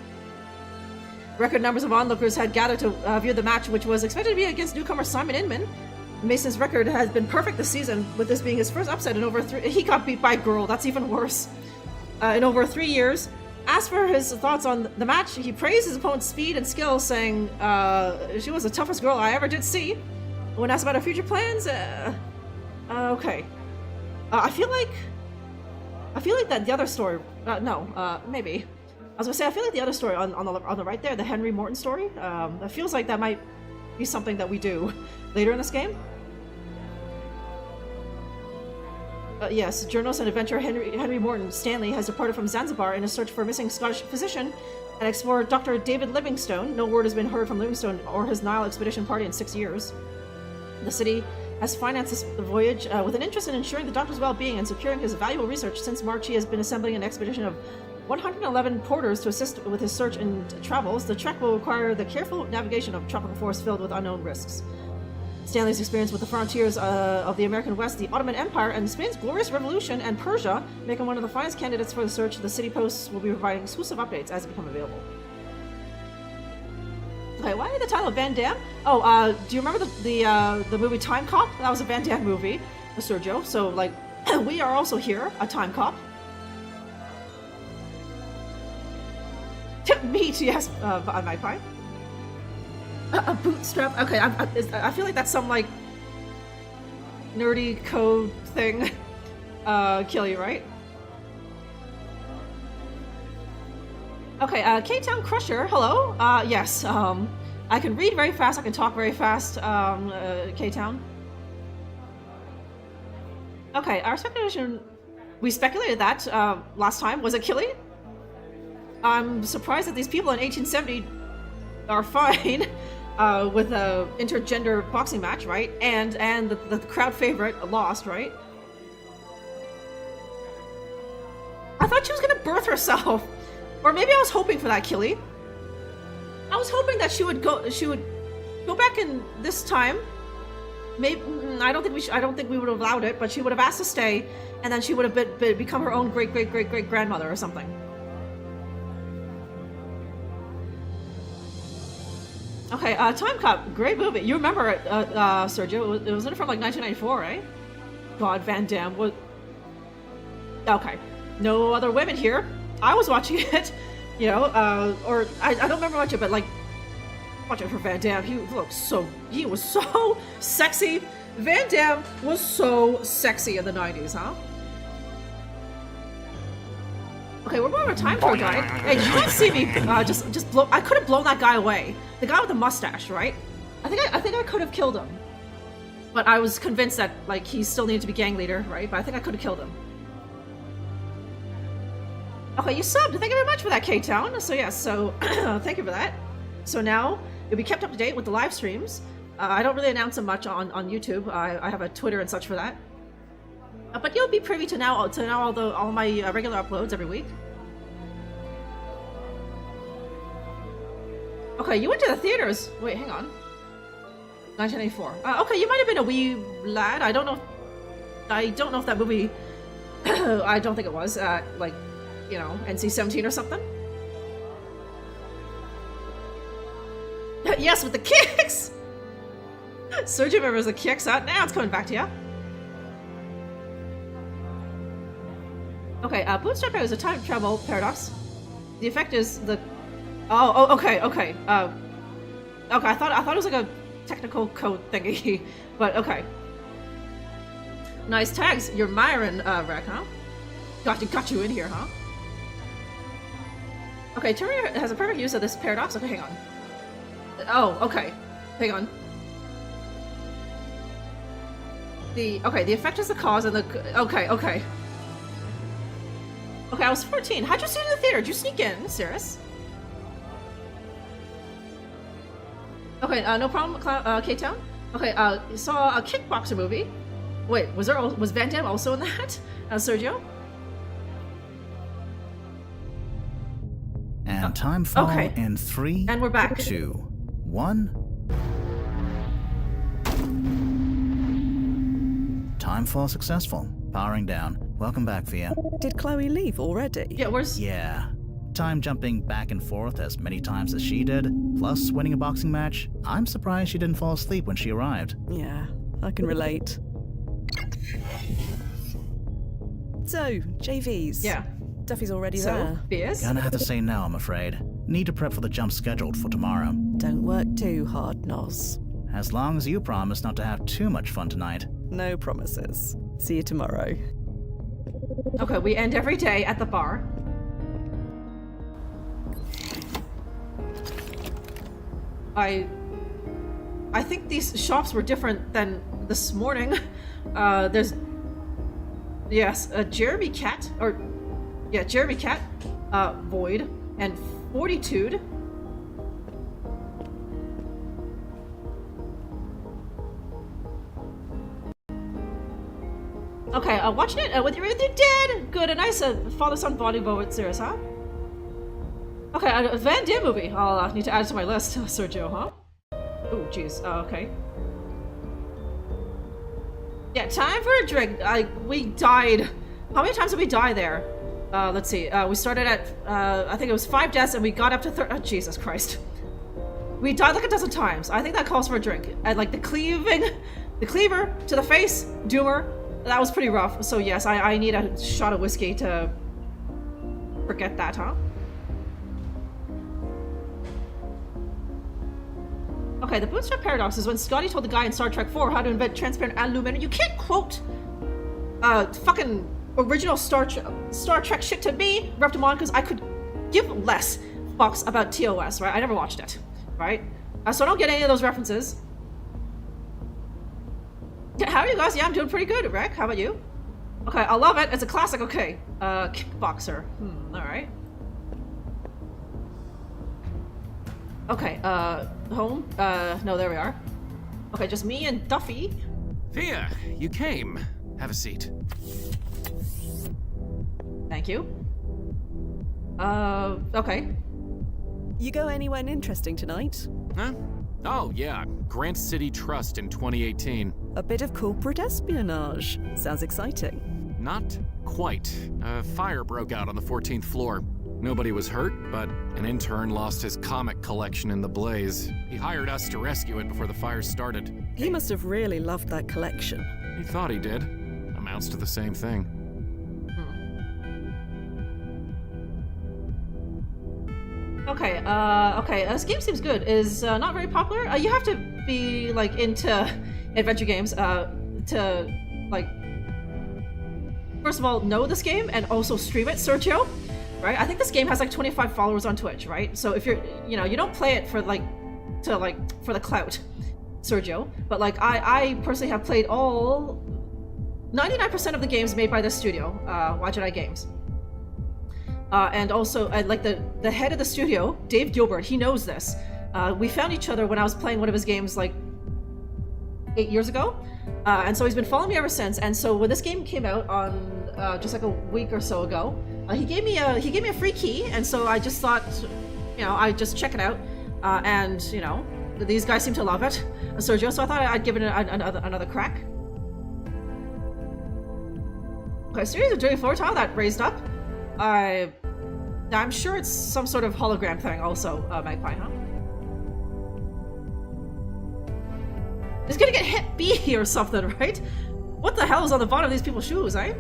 Record numbers of onlookers had gathered to view the match, which was expected to be against newcomer Simon Inman. Mason's record has been perfect this season, with this being his first upset in over 3. He got beat by Girl, that's even worse. In over 3 years. Asked for his thoughts on the match, he praised his opponent's speed and skill, saying, she was the toughest girl I ever did see. When asked about her future plans, okay. I feel like that the other story, maybe. I was gonna say, I feel like the other story on the right there, the Henry Morton story, that feels like that might be something that we do later in this game. Yes, journalist and adventurer Henry Morton Stanley has departed from Zanzibar in a search for a missing Scottish physician and explorer Dr. David Livingstone. No word has been heard from Livingstone or his Nile expedition party in 6 years. The city has financed this voyage with an interest in ensuring the doctor's well-being and securing his valuable research. Since March, he has been assembling an expedition of 111 porters to assist with his search and travels. The trek will require the careful navigation of tropical forests filled with unknown risks. Stanley's experience with the frontiers of the American West, the Ottoman Empire, and Spain's glorious revolution, and Persia make him one of the finest candidates for the search. The city posts will be providing exclusive updates as they become available. Okay, why the title of Van Damme? Oh, do you remember the movie Time Cop? That was a Van Damme movie, Sergio. So, like, we are also here, a Time Cop. Meat, yes, on my pie. A bootstrap. Okay, I feel like that's some like nerdy code thing. Kill you, right? Okay, K-Town Crusher. Hello. Yes. I can read very fast. I can talk very fast. K-Town. Okay, our speculation. We speculated that last time. Was it Killy? I'm surprised that these people in 1870 are fine. With a intergender boxing match, right? And the crowd favorite lost, right? I thought she was gonna birth herself, or maybe I was hoping for that, Killy. I was hoping that she would go back in this time. Maybe I don't think we would have allowed it, but she would have asked to stay, and then she would have become her own great grandmother or something. Okay, Time Cop, great movie. You remember it, Sergio? It was in from like 1994, right? God, Van Damme was. Okay, no other women here. I was watching it, you know, or I don't remember much of it, but like watching it for Van Damme. He was so sexy. Van Damme was so sexy in the 90s, huh? Okay, we're going over time for a guy. Hey, did you guys see me just blow? I could have blown that guy away. The guy with the mustache, right? I think I could have killed him. But I was convinced that like he still needed to be gang leader, right? But I think I could have killed him. Okay, you subbed. Thank you very much for that, K-Town. So yeah, so thank you for that. So now you'll be kept up to date with the live streams. I don't really announce them much on YouTube. I have a Twitter and such for that. But you'll be privy to now all my regular uploads every week. Okay, you went to the theaters. Wait, hang on. 1984. Okay, you might have been a wee lad. I don't know if that movie. I don't think it was like, you know, NC-17 or something. Yes, with the kicks. Sergio remembers the kicks. Now it's coming back to you. Okay, Bootstrap is a time travel paradox. The effect is the. Oh, okay. Okay, I thought it was like a technical code thingy, but okay. Nice tags. You're Myron, Rec, huh? Got you in here, huh? Okay, Terminator has a perfect use of this paradox. Okay, hang on. Oh, okay. Hang on. The effect is the cause and the. Okay. Okay, I was 14. How'd you see it in the theater? Did you sneak in? Serious? Okay, no problem, K-Town. Okay, you saw a kickboxer movie. Wait, was Van Damme also in that? Sergio? And time fall okay. in 3, and we're back. 2, 1. Time fall successful. Powering down. Welcome back, Fia. Did Chloe leave already? Yeah, where's... Yeah. Time jumping back and forth as many times as she did, plus winning a boxing match. I'm surprised she didn't fall asleep when she arrived. Yeah, I can relate. So, JVs. Yeah. Duffy's already So, there. beers? Gonna have to say no, I'm afraid. Need to prep for the jump scheduled for tomorrow. Don't work too hard, Nos. As long as you promise not to have too much fun tonight. No promises. See you tomorrow. Okay, we end every day at the bar. I think these shops were different than this morning. There's... Yes, Jeremy Cat, or... Yeah, Jeremy Cat, Void, and Fortitude. Okay, watching it with your dad. Good, a nice father-son bonding moment series, huh? Okay, a Van Damme movie. I'll need to add it to my list, Sergio, huh? Oh, jeez. Okay. Yeah, time for a drink. We died. How many times did we die there? Let's see. We started at, I think it was 5 deaths, and we got up to oh, Jesus Christ. We died like a dozen times. I think that calls for a drink. And like the cleaver to the face, Doomer. That was pretty rough. So yes, I need a shot of whiskey to forget that, huh? Okay, the bootstrap paradox is when Scotty told the guy in Star Trek 4 how to invent transparent aluminum. You can't quote fucking original Star Trek shit to me, Reptimon, because I could give less fucks about TOS, right? I never watched it, right? So I don't get any of those references. How are you guys? Yeah, I'm doing pretty good, Rick. How about you? Okay, I love it. It's a classic. Okay, kickboxer. Alright. Okay, home? No, there we are. Okay, just me and Duffy. Thea, you came. Have a seat. Thank you. Okay. You go anywhere interesting tonight? Huh? Oh, yeah. Grant City Trust in 2018. A bit of corporate espionage. Sounds exciting. Not quite. A fire broke out on the 14th floor. Nobody was hurt, but an intern lost his comic collection in the blaze. He hired us to rescue it before the fire started. He must have really loved that collection. He thought he did. Amounts to the same thing. Okay, okay, this game seems good. Is not very popular. You have to be, like, into adventure games, to, like, first of all, know this game and also stream it, Sergio, right? I think this game has, like, 25 followers on Twitch, right? So if you're, you know, you don't play it for, like, for the clout, Sergio, but, like, I personally have played all 99% of the games made by this studio, Why Jedi Games. And also, like, the head of the studio, Dave Gilbert, he knows this. We found each other when I was playing one of his games, like, 8 years ago. And so he's been following me ever since. And so when this game came out on just like a week or so ago, he gave me a free key. And so I just thought, you know, I'd just check it out. And, you know, these guys seem to love it, Sergio. So I thought I'd give it another crack. Okay, series of Dirty Floor Tile that raised up. I'm sure it's some sort of hologram thing also, Magpie, huh? It's gonna get hit B or something, right? What the hell is on the bottom of these people's shoes, eh?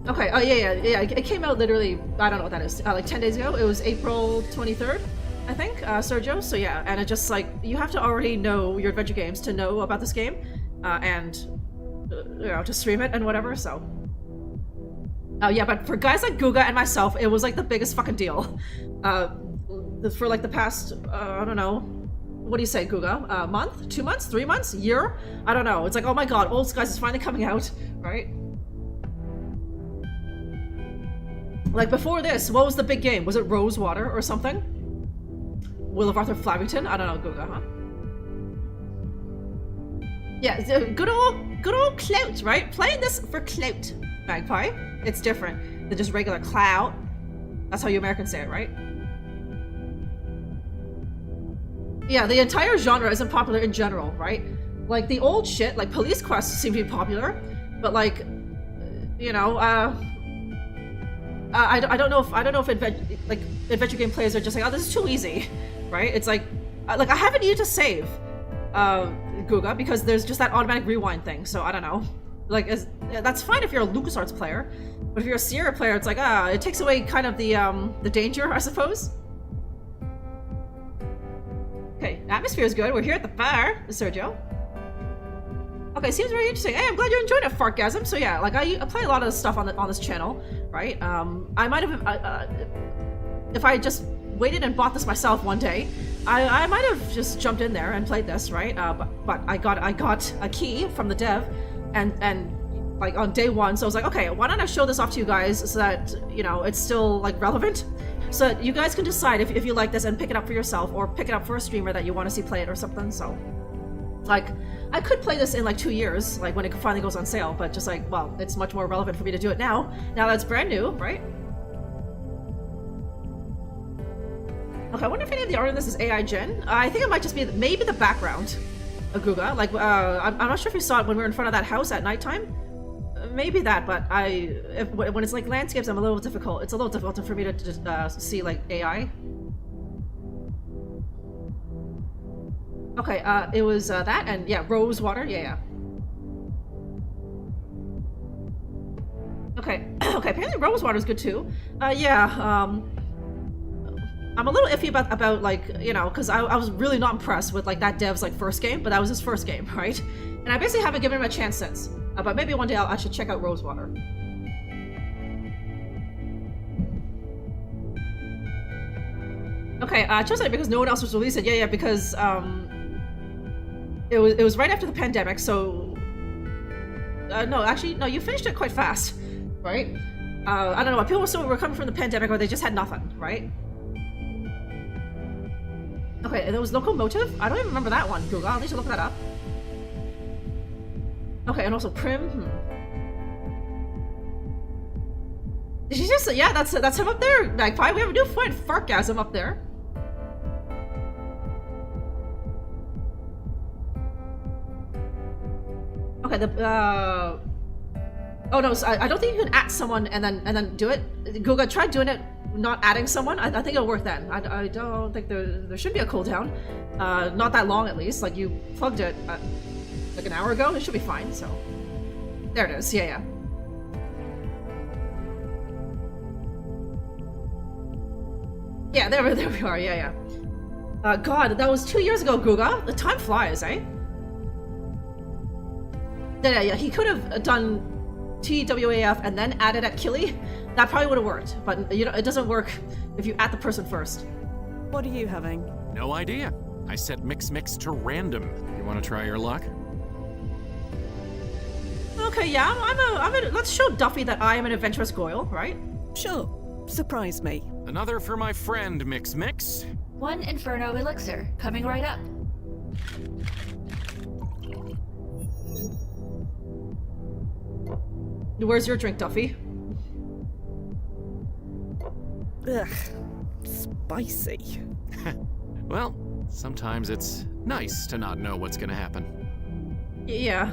Okay, oh yeah, it came out literally, I don't know what that is, like 10 days ago. It was April 23rd, I think, Sergio, so yeah, and it just, like, you have to already know your adventure games to know about this game, and, you know, to stream it and whatever, so... yeah, but for guys like Guga and myself, it was like the biggest fucking deal. For like the past, I don't know, what do you say, Guga? Month? 2 months? 3 months? Year? I don't know. It's like, oh my god, Old Skies is finally coming out, right? Like before this, what was the big game? Was it Rosewater or something? Will of Arthur Flavington? I don't know, Guga, huh? Yeah, good old clout, right? Playing this for clout, Magpie. It's different than just regular clout. That's how you Americans say it, right? Yeah, the entire genre isn't popular in general, right? Like the old shit, like Police Quest seem to be popular, but like, you know, I don't know if adventure game players are just like, oh, this is too easy, right? It's like I haven't needed to save, Guga, because there's just that automatic rewind thing, so I don't know. Like, that's fine if you're a LucasArts player, but if you're a Sierra player, it's like, it takes away kind of the danger, I suppose. Okay, atmosphere is good. We're here at the bar, Sergio. Okay, seems very interesting. Hey, I'm glad you're enjoying it, Fartgasm. So yeah, like I play a lot of this stuff on this channel, right? I might have, if I just waited and bought this myself one day, I might have just jumped in there and played this, right? But I got a key from the dev, and like on day one, so I was like, okay, why don't I show this off to you guys so that, you know, it's still like relevant, so that you guys can decide if you like this and pick it up for yourself or pick it up for a streamer that you want to see play it or something. So like, I could play this in like 2 years, like when it finally goes on sale, but just like, well, it's much more relevant for me to do it now that it's brand new, right? Okay, I wonder if any of the art in this is AI gen. I think it might just be maybe the background, Guga. Like, I'm not sure if you saw it when we were in front of that house at nighttime. Maybe that, but when it's like landscapes, I'm a little difficult. It's a little difficult for me to just see like AI. Okay, it was that, and yeah, rose water, yeah. Okay, okay, apparently rose water is good too. Yeah, I'm a little iffy about like, you know, because I was really not impressed with like that dev's like first game, but that was his first game, right? And I basically haven't given him a chance since. But maybe one day I should check out Rosewater. Okay, just like because no one else was releasing. Yeah, because it was right after the pandemic, so no, actually no, you finished it quite fast, right? I don't know, people were coming from the pandemic or they just had nothing, right? Okay, and there was Locomotive? I don't even remember that one, Google. I'll need to look that up. Okay, and also Prim. Did she just, yeah, that's him up there, Magpie. We have a new friend, Fartgasm, up there. Okay, oh no, so I don't think you can at someone and then do it. Guga, try doing it, not adding someone. I think it'll work then. I don't think there should be a cooldown. Not that long at least. Like you plugged it like an hour ago. It should be fine. So there it is. Yeah. Yeah, there we are. Yeah. God, that was 2 years ago, Guga. The time flies, eh? Yeah. He could have done TWAF and then added at Killy. That probably would have worked, but you know, it doesn't work if you add the person first. What are you having? No idea. I set mix to random. You want to try your luck? Okay, yeah, let's show Duffy that I am an adventurous Goyle, right? Sure. Surprise me. Another for my friend, Mix. 1 Inferno Elixir, coming right up. Where's your drink, Duffy? Ugh, spicy. Well, sometimes it's nice to not know what's gonna happen. Yeah.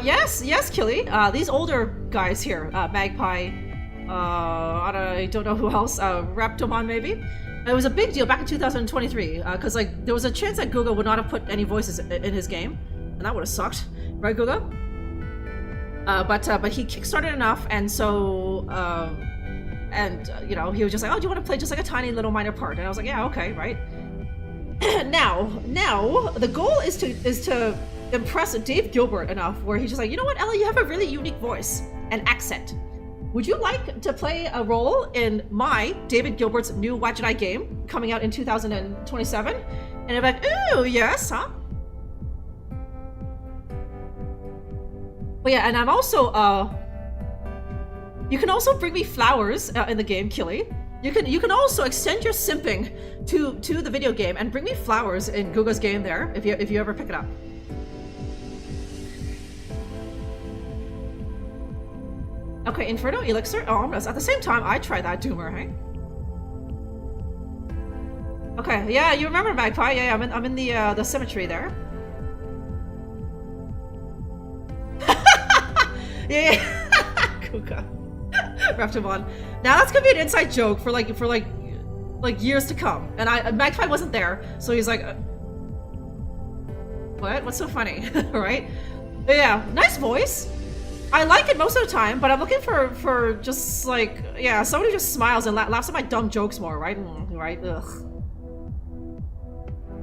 Yes, Killy. These older guys here, Magpie, I don't know who else, Raptomon maybe? It was a big deal back in 2023, because like there was a chance that Guga would not have put any voices in his game, and that would have sucked, right, Guga? But he kickstarted enough, and so you know, he was just like, oh, do you want to play just like a tiny little minor part? And I was like, yeah, okay, right. now the goal is to impress Dave Gilbert enough where he's just like, you know what, Ella, you have a really unique voice and accent. Would you like to play a role in my David Gilbert's new What Did I game coming out in 2027? And I'm like, ooh, yes, huh? But yeah, and I'm also, you can also bring me flowers in the game, Killy. You can also extend your simping to the video game and bring me flowers in Guga's game there, if you ever pick it up. Okay, Inferno Elixir. Oh, almost. At the same time, I tried that Doomer, hey? Okay, yeah, you remember Magpie? Yeah, I'm in the cemetery there. Yeah. Kuka. Raptomon. Now that's gonna be an inside joke for like like years to come. And Magpie wasn't there, so he's like, what? What's so funny, right? Yeah, nice voice. I like it most of the time, but I'm looking for just like, yeah, somebody who just smiles and laughs at my dumb jokes more, right? Right? Ugh.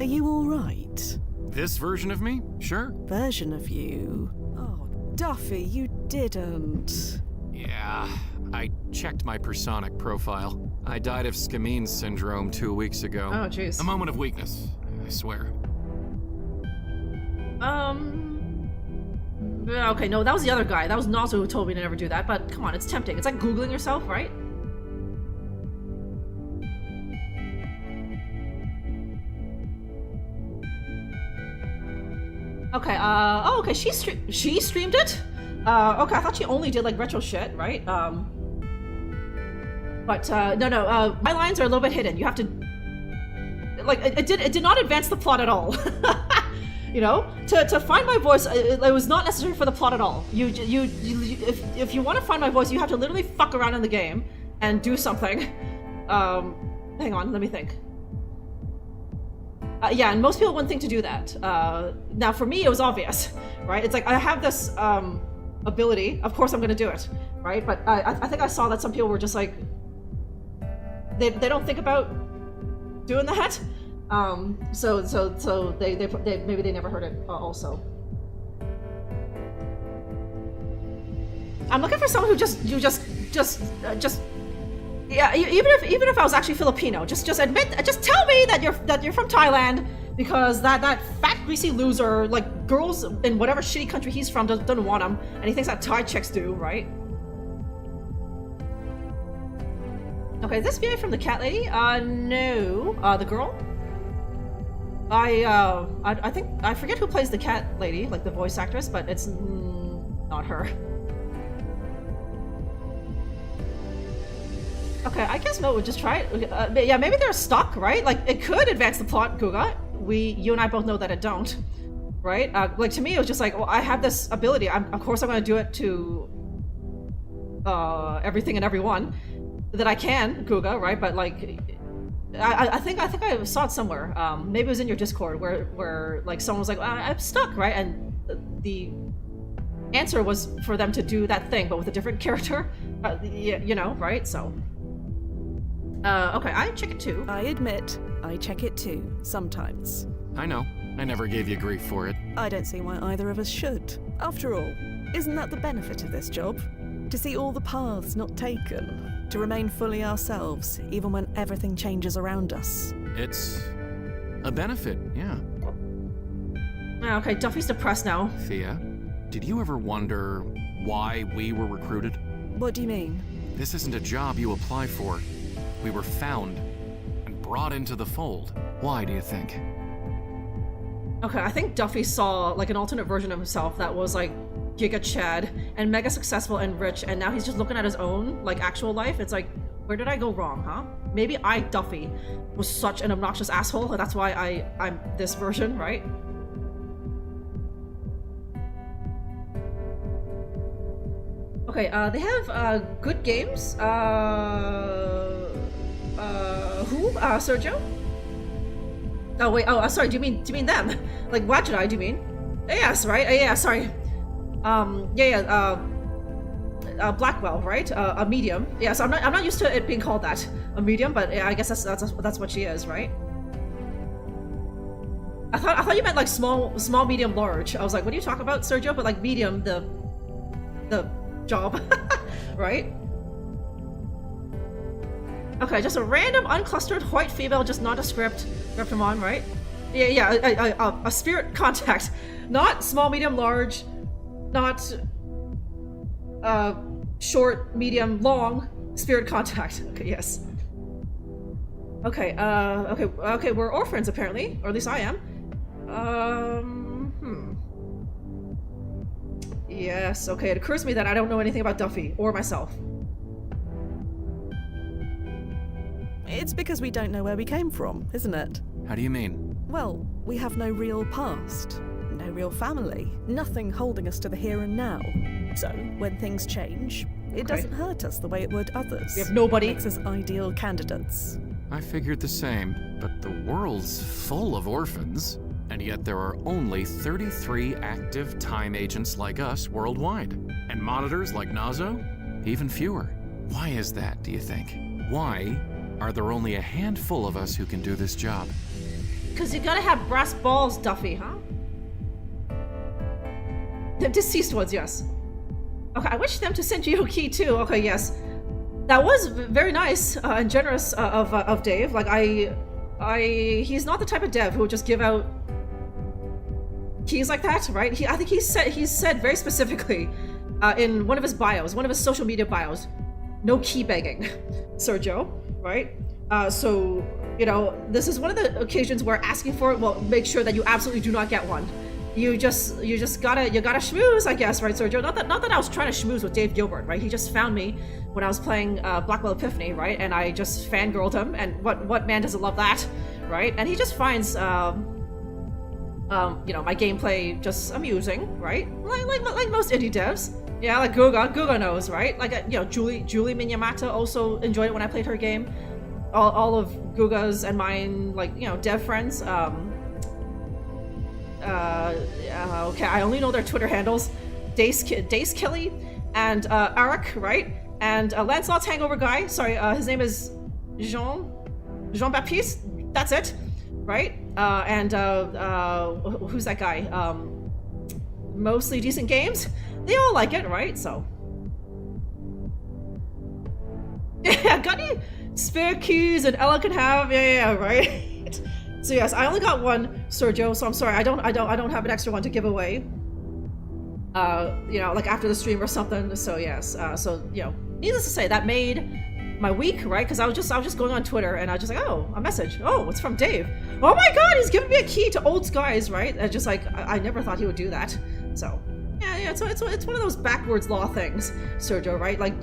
Are you all right? This version of me? Sure. Version of you? Oh, Duffy, you didn't. Yeah, I checked my personic profile. I died of Scamine syndrome 2 weeks ago. Oh, jeez. A moment of weakness, I swear. Okay, no, that was the other guy. That was Nazo who told me to never do that, but come on, it's tempting. It's like Googling yourself, right? Okay, oh, okay, she streamed it? Okay, I thought she only did, like, retro shit, right? No, my lines are a little bit hidden. You have to... Like, it did not advance the plot at all. You know, to find my voice, it was not necessary for the plot at all. If you want to find my voice, you have to literally fuck around in the game and do something. Hang on, let me think. Yeah, and most people wouldn't think to do that. Now, for me, it was obvious, right? It's like, I have this ability, of course I'm gonna do it, right? But I think I saw that some people were just like, they don't think about doing that. So they maybe they never heard it also. I'm looking for someone who just yeah, even if I was actually Filipino, just tell me that you're from Thailand, because that fat greasy loser, like, girls in whatever shitty country he's from doesn't want him, and he thinks that Thai chicks do, right? Okay, this VA from the cat lady? No. The girl? I think, I forget who plays the cat lady, like the voice actress, but it's not her. Okay, I guess Mo would just try it. Yeah, maybe they're stuck, right? Like, it could advance the plot, Guga. You and I both know that it don't, right? Like, to me, it was just like, well, I have this ability. Of course I'm gonna do it to everything and everyone that I can, Guga, right? But, like, I think I saw it somewhere. Maybe it was in your Discord where like someone was like, I'm stuck, right? And the answer was for them to do that thing, but with a different character. You know, right? So, okay, I check it too. I admit, I check it too, sometimes. I know. I never gave you grief for it. I don't see why either of us should. After all, isn't that the benefit of this job? To see all the paths not taken. To remain fully ourselves, even when everything changes around us. It's a benefit, yeah. Okay, Duffy's depressed now. Thea, did you ever wonder why we were recruited? What do you mean? This isn't a job you apply for. We were found and brought into the fold. Why, do you think? Okay, I think Duffy saw, like, an alternate version of himself that was, like, Giga Chad and mega successful and rich, and now he's just looking at his own, like, actual life. It's like, where did I go wrong, huh? Maybe I, Duffy, was such an obnoxious asshole, and that's why I'm this version, right? Okay, they have good games. Who? Sergio? Oh wait. Oh, sorry. Do you mean them? Like, what did I? Do you mean? Yes, right. Yeah. Sorry. Blackwell, right? A medium. Yeah. So I'm not used to it being called that. A medium, but yeah, I guess that's what she is, right? I thought you meant like small, medium, large. I was like, what are you talking about, Sergio? But like medium, the job, right? Okay, just a random unclustered white female, just nondescript Reptimon, right? Yeah, a spirit contact. Not small, medium, large, not short, medium, long, spirit contact. Okay, yes. Okay, okay, we're orphans apparently, or at least I am. Yes, okay, it occurs to me that I don't know anything about Duffy, or myself. It's because we don't know where we came from, isn't it? How do you mean? Well, we have no real past, no real family, nothing holding us to the here and now. So, when things change, it doesn't hurt us the way it would others. We have nobody. It makes us ideal candidates. I figured the same, but the world's full of orphans, and yet there are only 33 active time agents like us worldwide. And monitors like Nazo? Even fewer. Why is that, do you think? Why are there only a handful of us who can do this job? Because you gotta have brass balls, Duffy, huh? The deceased ones, yes. Okay, I wish them to send you a key too. Okay, yes. That was very nice and generous of Dave. Like, he's not the type of dev who would just give out keys like that, right? I think he said very specifically in one of his bios, one of his social media bios, no key begging, Sergio, right? So, you know, this is one of the occasions where asking for it will make sure that you absolutely do not get one. You just gotta schmooze, I guess, right, Sergio? Not that I was trying to schmooze with Dave Gilbert, right? He just found me when I was playing Blackwell Epiphany, right? And I just fangirled him, and what man doesn't love that, right? And he just finds you know, my gameplay just amusing, right? Like most indie devs. Yeah, like Guga knows, right? Like, you know, Julie Minyamata also enjoyed it when I played her game. All of Guga's and mine, like, you know, dev friends. Okay, I only know their Twitter handles. Dace Kelly and Arik, right? And Lancelot's hangover guy. Sorry, his name is Jean Baptiste. That's it, right? And who's that guy? Mostly Decent Games. They all like it, right? So yeah, got any spare keys and Ella can have? Yeah, right. So yes, I only got one, Sergio. So I'm sorry, I don't have an extra one to give away. You know, like after the stream or something. So yes, so you know, needless to say, that made my week, right? Because I was just going on Twitter and I was just like, oh, a message. Oh, it's from Dave. Oh my God, he's giving me a key to Old Skies, right? And just like I never thought he would do that. So yeah. So it's one of those backwards law things, Sergio, right? Like,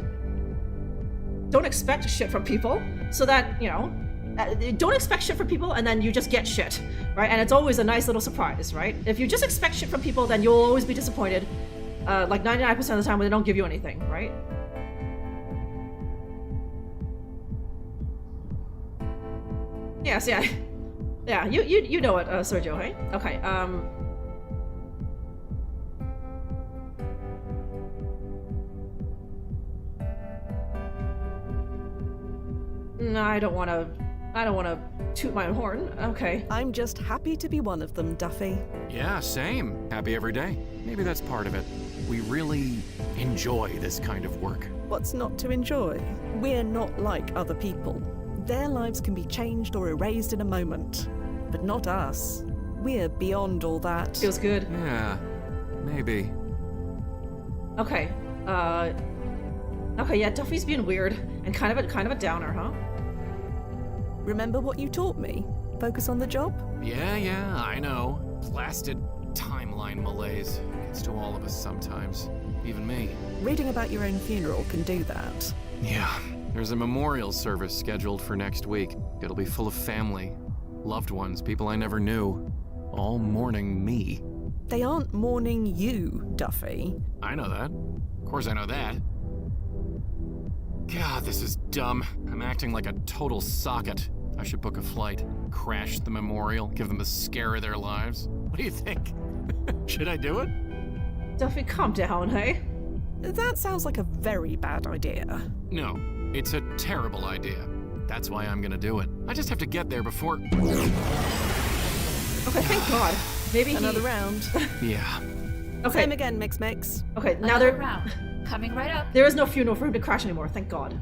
don't expect shit from people, so that, you know. Don't expect shit from people and then you just get shit, right? And it's always a nice little surprise, right? If you just expect shit from people, then you'll always be disappointed, like 99% of the time when they don't give you anything, right? Yes, yeah. Yeah, you know it, Sergio, hey? Okay, no, I don't want to toot my own horn. Okay. I'm just happy to be one of them, Duffy. Yeah, same. Happy every day. Maybe that's part of it. We really enjoy this kind of work. What's not to enjoy? We're not like other people. Their lives can be changed or erased in a moment. But not us. We're beyond all that. Feels good. Yeah, maybe. Okay. Okay, yeah, Duffy's being weird and kind of a downer, huh? Remember what you taught me? Focus on the job? Yeah, I know. Blasted timeline malaise. Gets to all of us sometimes. Even me. Reading about your own funeral can do that. Yeah. There's a memorial service scheduled for next week. It'll be full of family, loved ones, people I never knew. All mourning me. They aren't mourning you, Duffy. I know that. Of course I know that. God, this is dumb. I'm acting like a total socket. I should book a flight, crash the memorial, give them the scare of their lives. What do you think? Should I do it? Duffy, calm down, hey? That sounds like a very bad idea. No, it's a terrible idea. That's why I'm gonna do it. I just have to get there before... Okay, thank God. Maybe Another round. Yeah. Okay. Same again, Mix. Okay, now Another round. Coming right up. There is no funeral for him to crash anymore, thank God.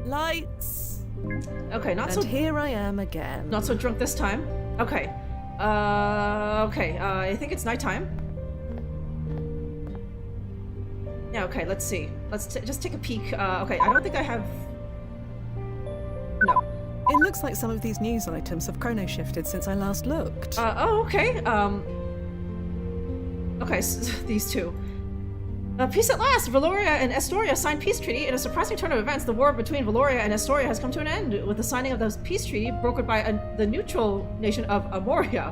Lights. Okay, not so... And here I am again. Not so drunk this time. Okay. I think it's nighttime. Yeah, okay, let's see. Let's just take a peek. Okay, I don't think I have... No. It looks like some of these news items have chrono shifted since I last looked. Okay. Okay, so these two. Peace at last! Valoria and Estoria signed peace treaty. In a surprising turn of events, the war between Valoria and Estoria has come to an end, with the signing of the peace treaty brokered by the neutral nation of Amoria.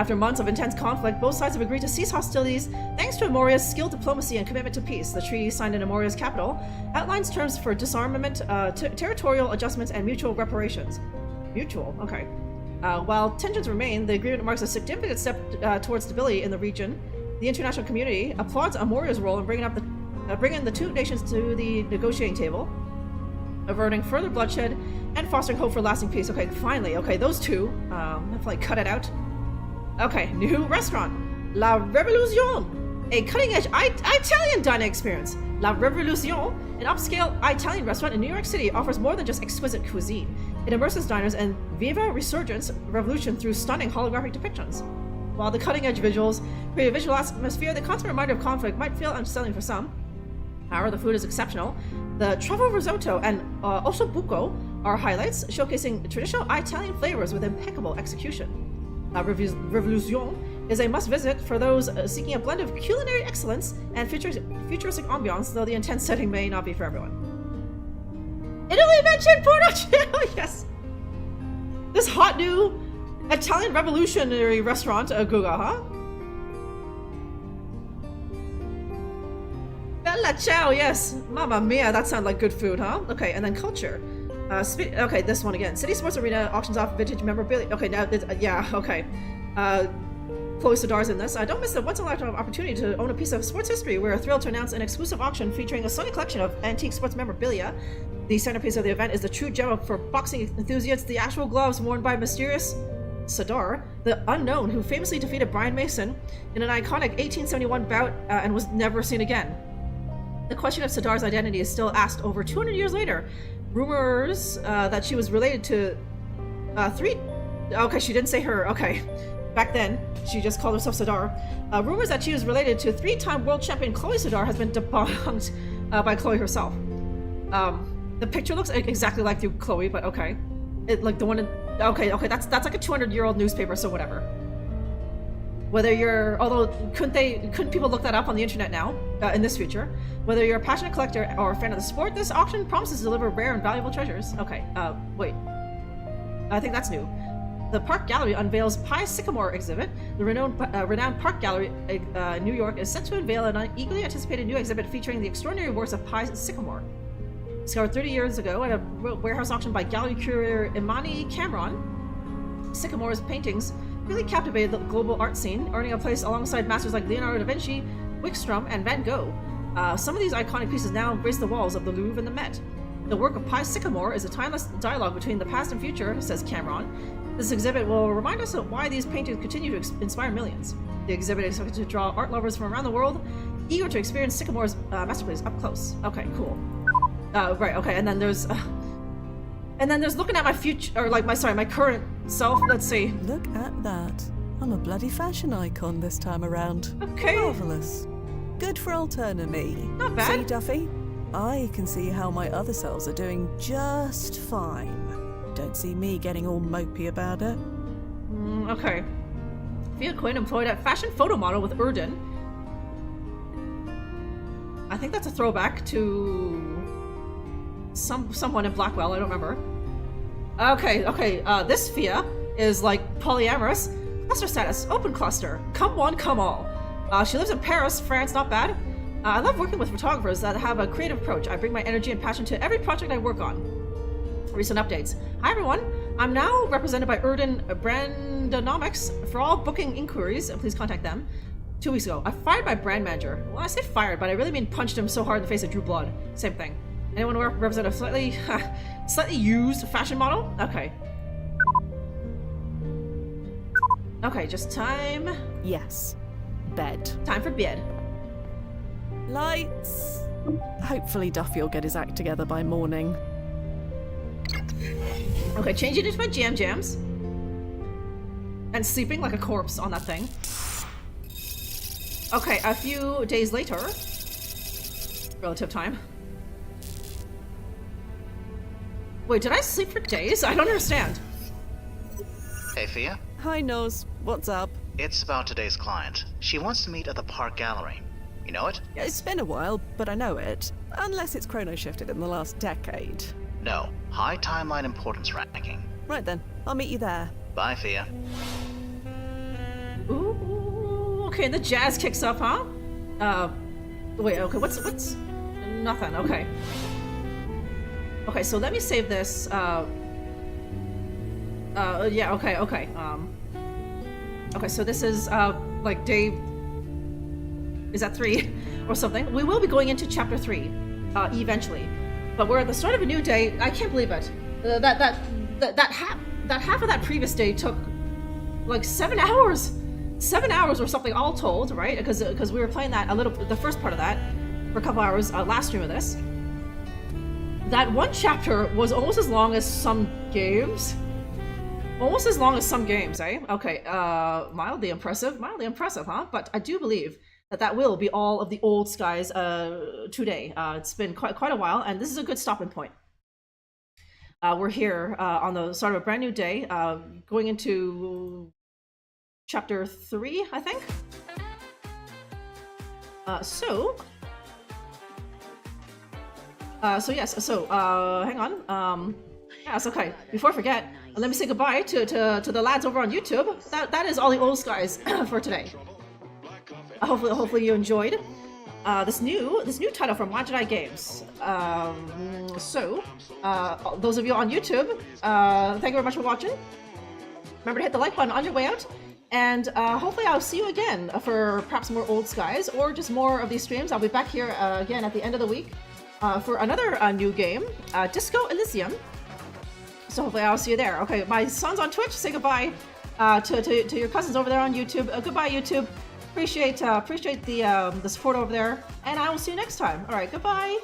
After months of intense conflict, both sides have agreed to cease hostilities thanks to Amoria's skilled diplomacy and commitment to peace. The treaty signed in Amoria's capital outlines terms for disarmament, territorial adjustments, and mutual reparations. Mutual, okay. While tensions remain, the agreement marks a significant step towards stability in the region. The international community applauds Amoria's role in bringing the two nations to the negotiating table, averting further bloodshed and fostering hope for lasting peace. Okay, finally. Okay, those two have like cut it out. Okay, new restaurant, La Revolution, a cutting-edge Italian dining experience. La Revolution, an upscale Italian restaurant in New York City, offers more than just exquisite cuisine. It immerses diners in Viva Resurgence revolution through stunning holographic depictions. While the cutting-edge visuals create a visual atmosphere, the constant reminder of conflict might feel unsettling for some. However, the food is exceptional. The truffle risotto and ossobuco are highlights, showcasing traditional Italian flavors with impeccable execution. Revolution is a must-visit for those seeking a blend of culinary excellence and futuristic ambiance, though the intense setting may not be for everyone. Italy mentioned Porto Channel, yes! This hot new Italian revolutionary restaurant, Guga, huh? Bella ciao, yes! Mamma mia, that sounded like good food, huh? Okay, and then culture. Okay, this one again. City Sports Arena auctions off vintage memorabilia. Okay, now, yeah, okay. Chloe Sadar's in this. Don't miss the once-in-a-lifetime opportunity to own a piece of sports history. We're thrilled to announce an exclusive auction featuring a stunning collection of antique sports memorabilia. The centerpiece of the event is the true gem for boxing enthusiasts, the actual gloves worn by mysterious Sadar, the unknown who famously defeated Brian Mason in an iconic 1871 bout and was never seen again. The question of Sadar's identity is still asked over 200 years later. Rumors that she was related to okay, she didn't say her, okay. Back then, she just called herself Sadar. Rumors that she was related to three-time world champion Chloe Sadar has been debunked by Chloe herself. The picture looks exactly like through Chloe, but okay. It like the one in, okay, that's like a 200-year-old newspaper, so whatever. Whether you're, although couldn't people look that up on the internet now, in this future? Whether you're a passionate collector or a fan of the sport, this auction promises to deliver rare and valuable treasures. Okay, wait. I think that's new. The Park Gallery unveils Pie Sycamore exhibit. The renowned Park Gallery in New York is set to unveil an eagerly anticipated new exhibit featuring the extraordinary works of Pie Sycamore. Discovered 30 years ago at a warehouse auction by gallery curator Imani Cameron, Sycamore's paintings really captivated the global art scene, earning a place alongside masters like Leonardo da Vinci, Wikström, and Van Gogh. Some of these iconic pieces now grace the walls of the Louvre and the Met. The work of Pie Sycamore is a timeless dialogue between the past and future, says Cameron. This exhibit will remind us of why these paintings continue to inspire millions. The exhibit is expected to draw art lovers from around the world, eager to experience Sycamore's masterpiece up close. Okay, cool. Right, okay, and then there's looking at my future, or like my current self. Let's see. Look at that. I'm a bloody fashion icon this time around. Okay. Marvelous. Good for Alterna me. Not bad. See, Duffy? I can see how my other selves are doing just fine. Don't see me getting all mopey about it. Okay. Fia Quinn employed a fashion photo model with Erden. I think that's a throwback to someone in Blackwell, I don't remember. Okay, this Fia is like polyamorous. Cluster status, open cluster. Come one, come all. She lives in Paris, France, not bad. I love working with photographers that have a creative approach. I bring my energy and passion to every project I work on. Recent updates. Hi everyone, I'm now represented by Erden Brandonomics. For all booking inquiries, please contact them. 2 weeks ago, I fired my brand manager. Well, I say fired, but I really mean punched him so hard in the face it drew blood. Same thing. Anyone represent a slightly used fashion model? Okay. Okay, just time. Yes. Bed. Time for bed. Lights. Hopefully Duffy will get his act together by morning. Okay, changing into my jams. And sleeping like a corpse on that thing. Okay, a few days later. Relative time. Wait, did I sleep for days? I don't understand. Hey, Fia. Hi, Nose. What's up? It's about today's client. She wants to meet at the Park Gallery. You know it? It's been a while, but I know it. Unless it's chrono shifted in the last decade. No. High timeline importance ranking. Right then. I'll meet you there. Bye, Fia. Okay, the jazz kicks up, huh? Wait, okay, what's... Nothing, okay. Okay, so let me save this, yeah, okay, okay, okay, so this is, like, day... Is that 3? Or something? We will be going into chapter 3, eventually. But we're at the start of a new day. I can't believe it. That half of that previous day took, like, 7 hours! 7 hours or something all told, right? Because we were playing that the first part of that, for a couple hours last stream of this. That one chapter was almost as long as some games. Almost as long as some games, eh? Okay, mildly impressive, huh? But I do believe that will be all of the old skies today. It's been quite a while, and this is a good stopping point. We're here on the start of a brand new day, going into chapter 3, I think. So yes, so hang on. Yes, okay. Before I forget, let me say goodbye to the lads over on YouTube. That is all the old skies for today. Hopefully you enjoyed this new title from Why Jedi Games. Those of you on YouTube, thank you very much for watching. Remember to hit the like button on your way out, and hopefully I'll see you again for perhaps more old skies or just more of these streams. I'll be back here again at the end of the week for another new game, Disco Elysium. So hopefully I'll see you there. Okay, my son's on Twitch. Say goodbye to your cousins over there on YouTube. Goodbye, YouTube. Appreciate the support over there, and I will see you next time. All right, goodbye.